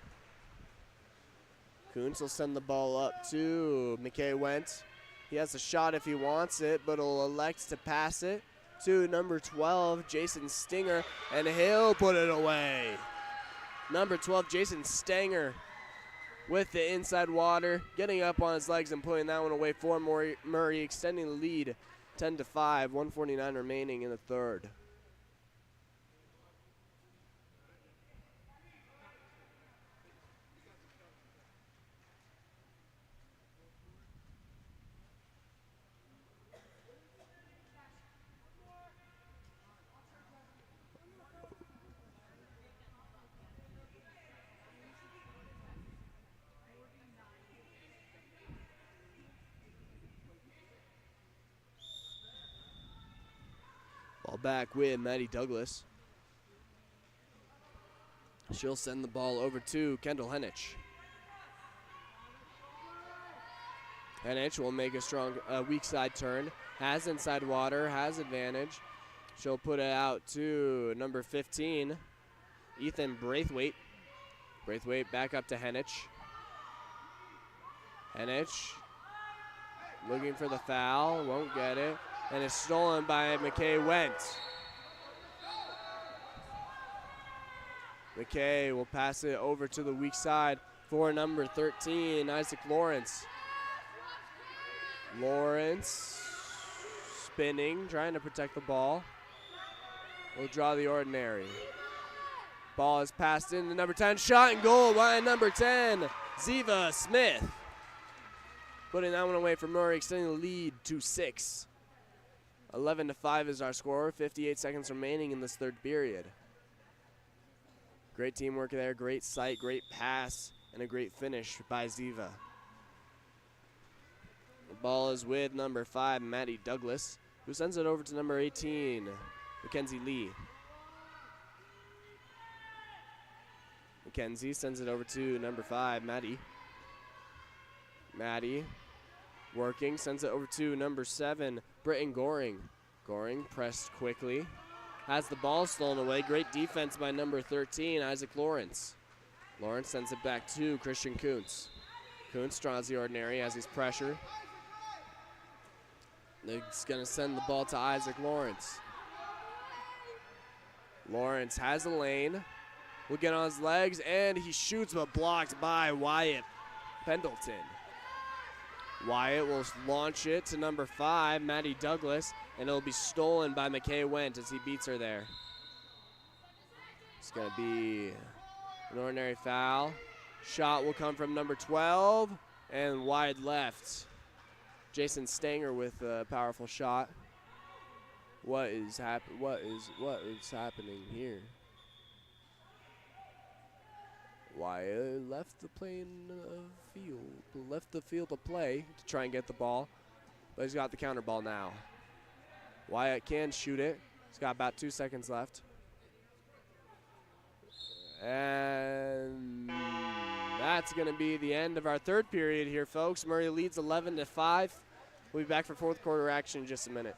Kuntz will send the ball up to McKay Went. He has a shot if he wants it, but he'll elect to pass it to number 12, Jason Stinger, and he'll put it away. Number 12, Jason Stanger, with the inside water, getting up on his legs and putting that one away for Murray, extending the lead 10-5, 1:49 remaining in the third. Ball back with Maddie Douglas. She'll send the ball over to Kendall Henich. Henich will make a strong weak side turn. Has inside water, has advantage. She'll put it out to number 15, Ethan Braithwaite. Braithwaite back up to Henich. Henich looking for the foul, won't get it. And it's stolen by McKay Went. McKay will pass it over to the weak side for number 13, Isaac Lawrence. Lawrence spinning, trying to protect the ball. Will draw the ordinary. Ball is passed in to number 10, shot and goal by number 10, Ziva Smith. Putting that one away for Murray, extending the lead to 6. 11-5 is our score, 58 seconds remaining in this third period. Great teamwork there, great sight, great pass, and a great finish by Ziva. The ball is with number 5, Maddie Douglas, who sends it over to number 18, Mackenzie Lee. Mackenzie sends it over to number 5, Maddie. Maddie working, sends it over to number 7, Britton Goring. Goring pressed quickly. Has the ball stolen away. Great defense by number 13, Isaac Lawrence. Lawrence sends it back to Christian Kuntz. Kuntz draws the ordinary as he's pressured. He's going to send the ball to Isaac Lawrence. Lawrence has a lane. Will get on his legs, and he shoots, but blocked by Wyatt Pendleton. Wyatt will launch it to number 5, Maddie Douglas, and it'll be stolen by McKay Wendt as he beats her there. It's going to be an ordinary foul. Shot will come from number 12, and wide left. Jason Stanger with a powerful shot. What is happening here? Wyatt left the field to play to try and get the ball, but he's got the counter ball now. Wyatt can shoot it. He's got about 2 seconds left. And that's going to be the end of our third period here, folks. Murray leads 11-5. We'll be back for fourth quarter action in just a minute.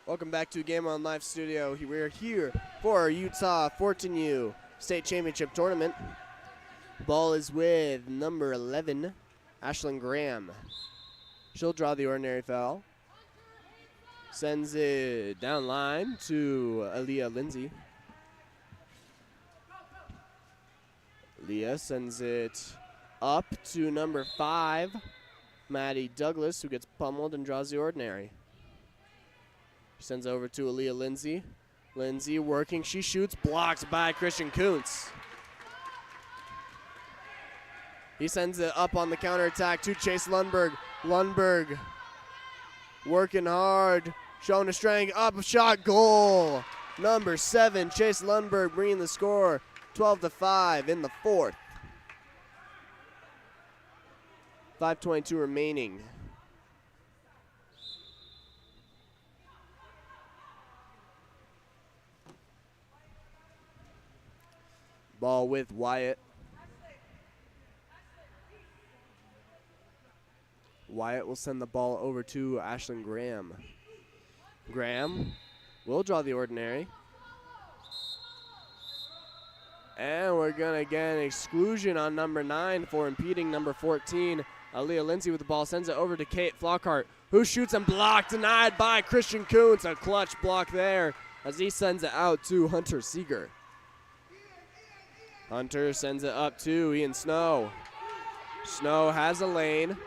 Welcome back to Game On Live Studio. We're here for our Utah 14U State Championship Tournament. Ball is with number 11, Ashlyn Graham. She'll draw the ordinary foul. Sends it down line to Aaliyah Lindsay. Aaliyah sends it up to number 5, Maddie Douglas, who gets pummeled and draws the ordinary. Sends over to Aaliyah Lindsay. Lindsay working, she shoots, blocked by Christian Kuntz. He sends it up on the counterattack to Chase Lundberg. Lundberg working hard, showing his strength, up, shot, goal. Number 7, Chase Lundberg bringing the score 12-5 in the fourth. 5:22 remaining. Ball with Wyatt. Wyatt will send the ball over to Ashlyn Graham. Graham will draw the ordinary. And we're going to get an exclusion on number 9 for impeding number 14. Aaliyah Lindsay with the ball sends it over to Kate Flockhart, who shoots and blocked, denied by Christian Kuntz. A clutch block there as he sends it out to Hunter Seeger. Hunter sends it up to Ian Snow. Snow has a lane.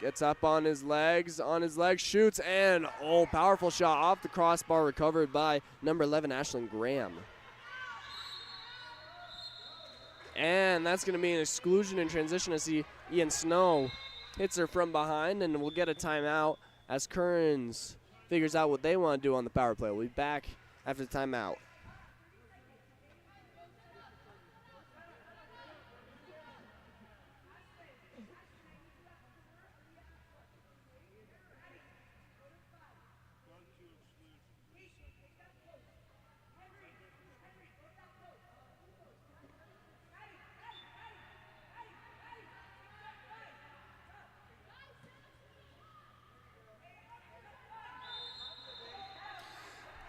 Gets up on his legs, shoots, and powerful shot off the crossbar, recovered by number 11, Ashlyn Graham. And that's going to be an exclusion in transition as Ian Snow hits her from behind, and we'll get a timeout as Kearns figures out what they want to do on the power play. We'll be back after the timeout.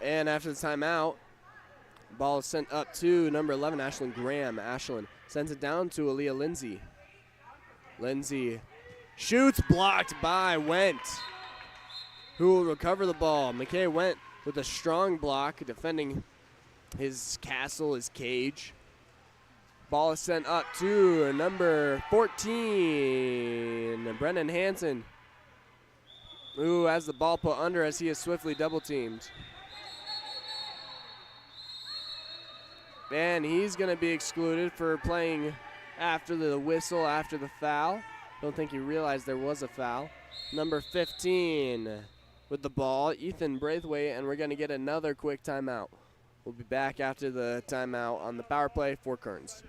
And after the timeout, ball is sent up to number 11, Ashlyn Graham. Ashlyn sends it down to Aaliyah Lindsay. Lindsay shoots, blocked by Went, who will recover the ball. McKay Went with a strong block, defending his castle, his cage. Ball is sent up to number 14, Brennan Hansen, who has the ball put under as he is swiftly double-teamed. And he's going to be excluded for playing after the whistle, after the foul. Don't think he realized there was a foul. Number 15 with the ball, Ethan Braithwaite, and we're going to get another quick timeout. We'll be back after the timeout on the power play for Kearns.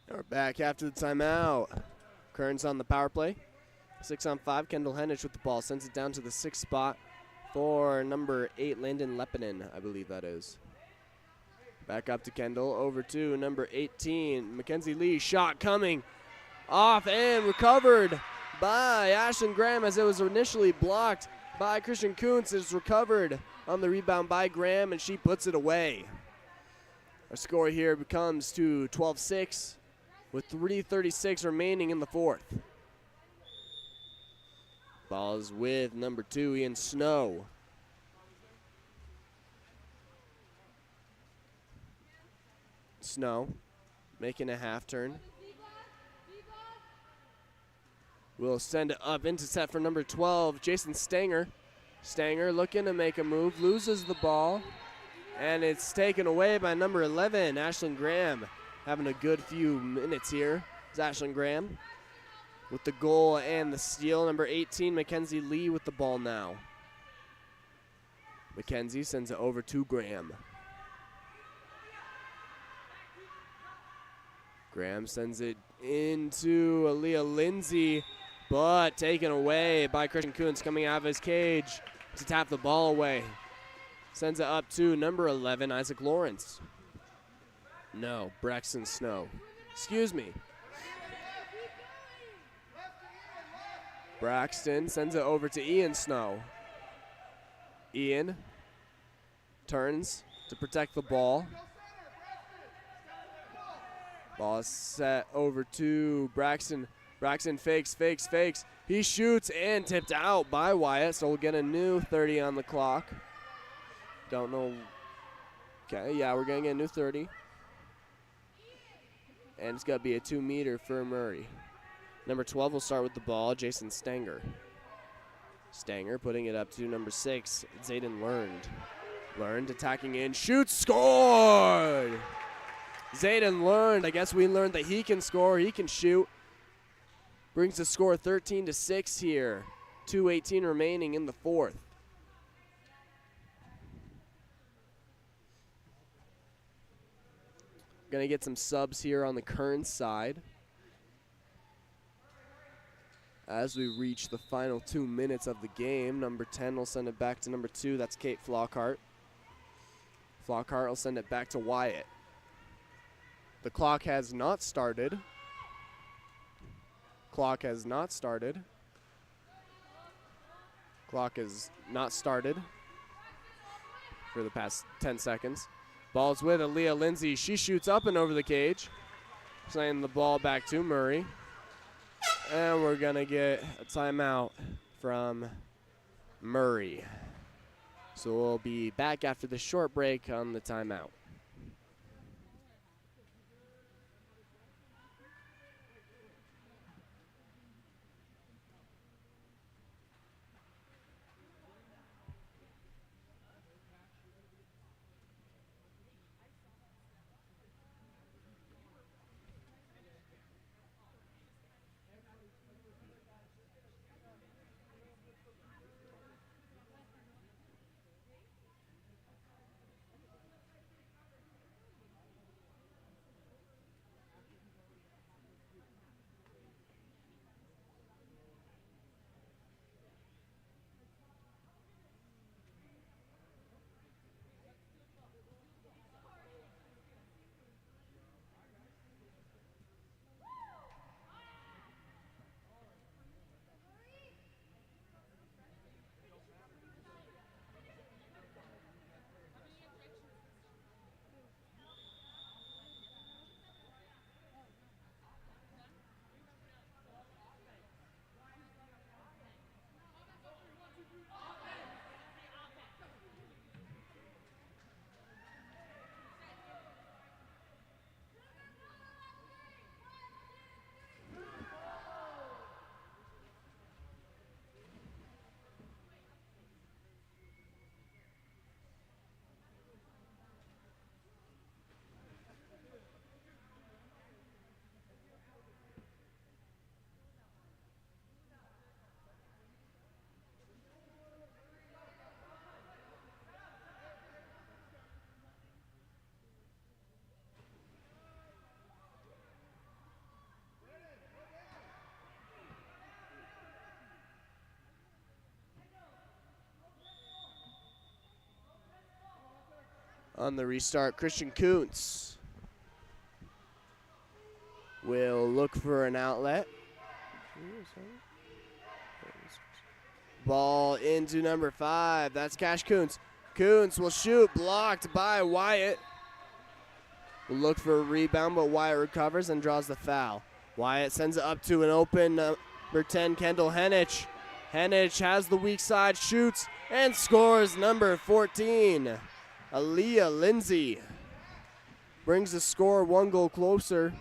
We're back after the timeout. Kearns on the power play. 6-on-5, Kendall Henich with the ball. Sends it down to the 6th spot for number 8, Landon Lepinen, I believe that is. Back up to Kendall, over to number 18, Mackenzie Lee. Shot coming off and recovered by Ashlyn Graham as it was initially blocked by Christian Kuntz. It's recovered on the rebound by Graham, and she puts it away. Our score here becomes to 12-6 with 3:36 remaining in the fourth. Ball is with number 2, Ian Snow. Snow making a half turn. We'll send it up into set for number 12, Jason Stanger. Stanger looking to make a move, loses the ball, and it's taken away by number 11, Ashlyn Graham. Having a good few minutes here is Ashlyn Graham with the goal and the steal. Number 18, Mackenzie Lee with the ball now. Mackenzie sends it over to Graham. Graham sends it into Aaliyah Lindsay, but taken away by Christian Kuntz coming out of his cage to tap the ball away. Sends it up to number 11, Isaac Lawrence. No, Braxton Snow. Excuse me. Braxton sends it over to Ian Snow. Ian turns to protect the ball. Ball is set over to Braxton. Braxton fakes. He shoots and tipped out by Wyatt, so we'll get a new 30 on the clock. Don't know. Okay, yeah, we're going to get a new 30. And it's going to be a 2-meter for Murray. Number 12 will start with the ball, Jason Stanger. Stanger putting it up to number 6, Zayden Learned. Learned attacking in, shoots, scored! Zayden Learned, I guess we learned that he can score, he can shoot. Brings the score 13-6 here. 2:18 remaining in the fourth. Gonna get some subs here on the Kearns side. As we reach the final 2 minutes of the game, number 10 will send it back to number 2. That's Kate Flockhart. Flockhart will send it back to Wyatt. The clock has not started. Clock has not started for the past 10 seconds. Ball's with Aaliyah Lindsay. She shoots up and over the cage. Sending the ball back to Murray. And we're going to get a timeout from Murray. So we'll be back after the short break on the timeout. On the restart, Christian Kuntz will look for an outlet. Ball into number 5. That's Cash Kuntz. Kuntz will shoot, blocked by Wyatt. Will look for a rebound, but Wyatt recovers and draws the foul. Wyatt sends it up to an open number 10, Kendall Henich. Henich has the weak side, shoots, and scores number 14. Aaliyah Lindsay brings the score 1 goal closer,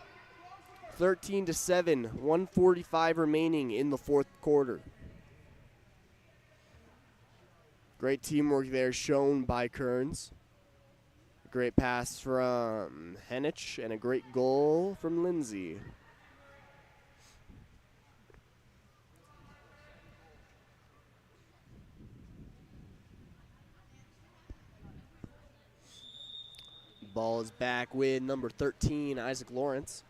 13-7, 1:45 remaining in the fourth quarter. Great teamwork there shown by Kearns. A great pass from Henich and a great goal from Lindsay. Ball is back with number 13, Isaac Lawrence.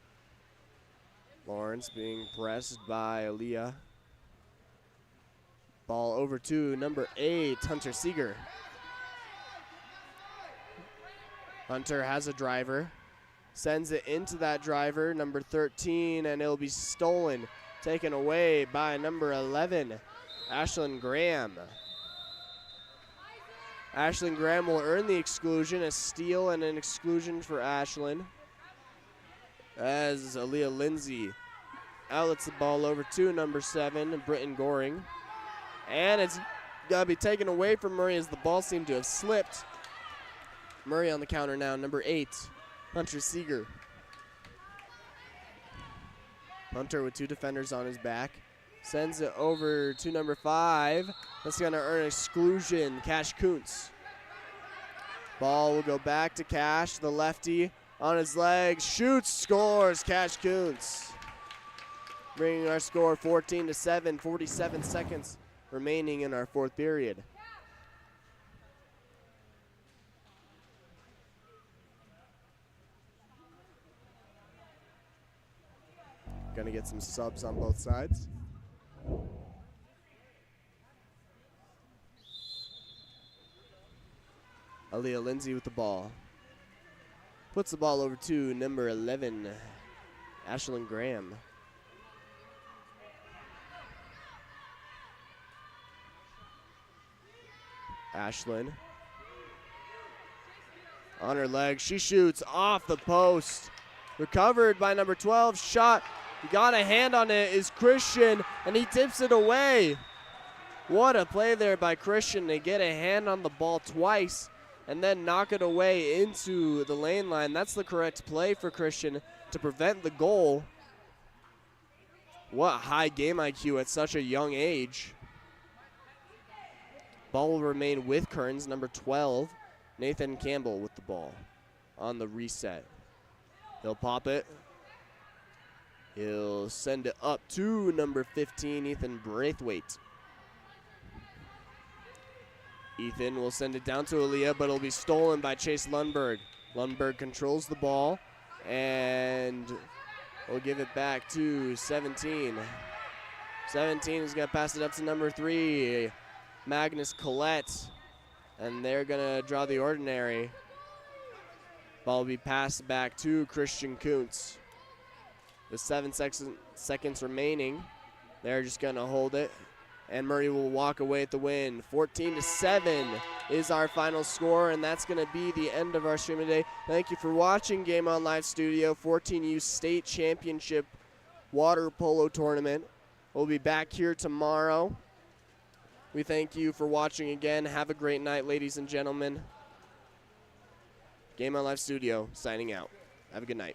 Lawrence being pressed by Aaliyah. Ball over to number 8, Hunter Seeger. Hunter has a driver. Sends it into that driver, number 13, and it'll be stolen, taken away by number 11, Ashlyn Graham. Ashlyn Graham will earn the exclusion, a steal and an exclusion for Ashlyn. As Aaliyah Lindsay outlets the ball over to number 7, Britton Goring. And it's got to be taken away from Murray as the ball seemed to have slipped. Murray on the counter now, number 8, Hunter Seeger. Hunter with 2 defenders on his back. Sends it over to number 5. That's going to earn an exclusion, Cash Kuntz. Ball will go back to Cash, the lefty on his legs, shoots, scores, Cash Kuntz. Bringing our score 14-7, 47 seconds remaining in our 4th period. Gonna get some subs on both sides. Aaliyah Lindsay with the ball. Puts the ball over to number 11, Ashlyn Graham. Ashlyn. On her leg, she shoots off the post. Recovered by number 12, shot. Got a hand on it is Christian, and he tips it away. What a play there by Christian to get a hand on the ball twice and then knock it away into the lane line. That's the correct play for Christian to prevent the goal. What high game IQ at such a young age. Ball will remain with Kearns, number 12, Nathan Campbell with the ball on the reset. He'll pop it. He'll send it up to number 15, Ethan Braithwaite. Ethan will send it down to Aaliyah, but it'll be stolen by Chase Lundberg. Lundberg controls the ball, and we'll give it back to 17. 17 is going to pass it up to number 3, Magnus Collette, and they're going to draw the ordinary. Ball will be passed back to Christian Kuntz. With 7 seconds remaining, they're just going to hold it, and Murray will walk away at the win. 14-7 is our final score, and that's going to be the end of our stream today. Thank you for watching Game On Live Studio 14U State Championship Water Polo Tournament. We'll be back here tomorrow. We thank you for watching again. Have a great night, ladies and gentlemen. Game On Live Studio signing out. Have a good night.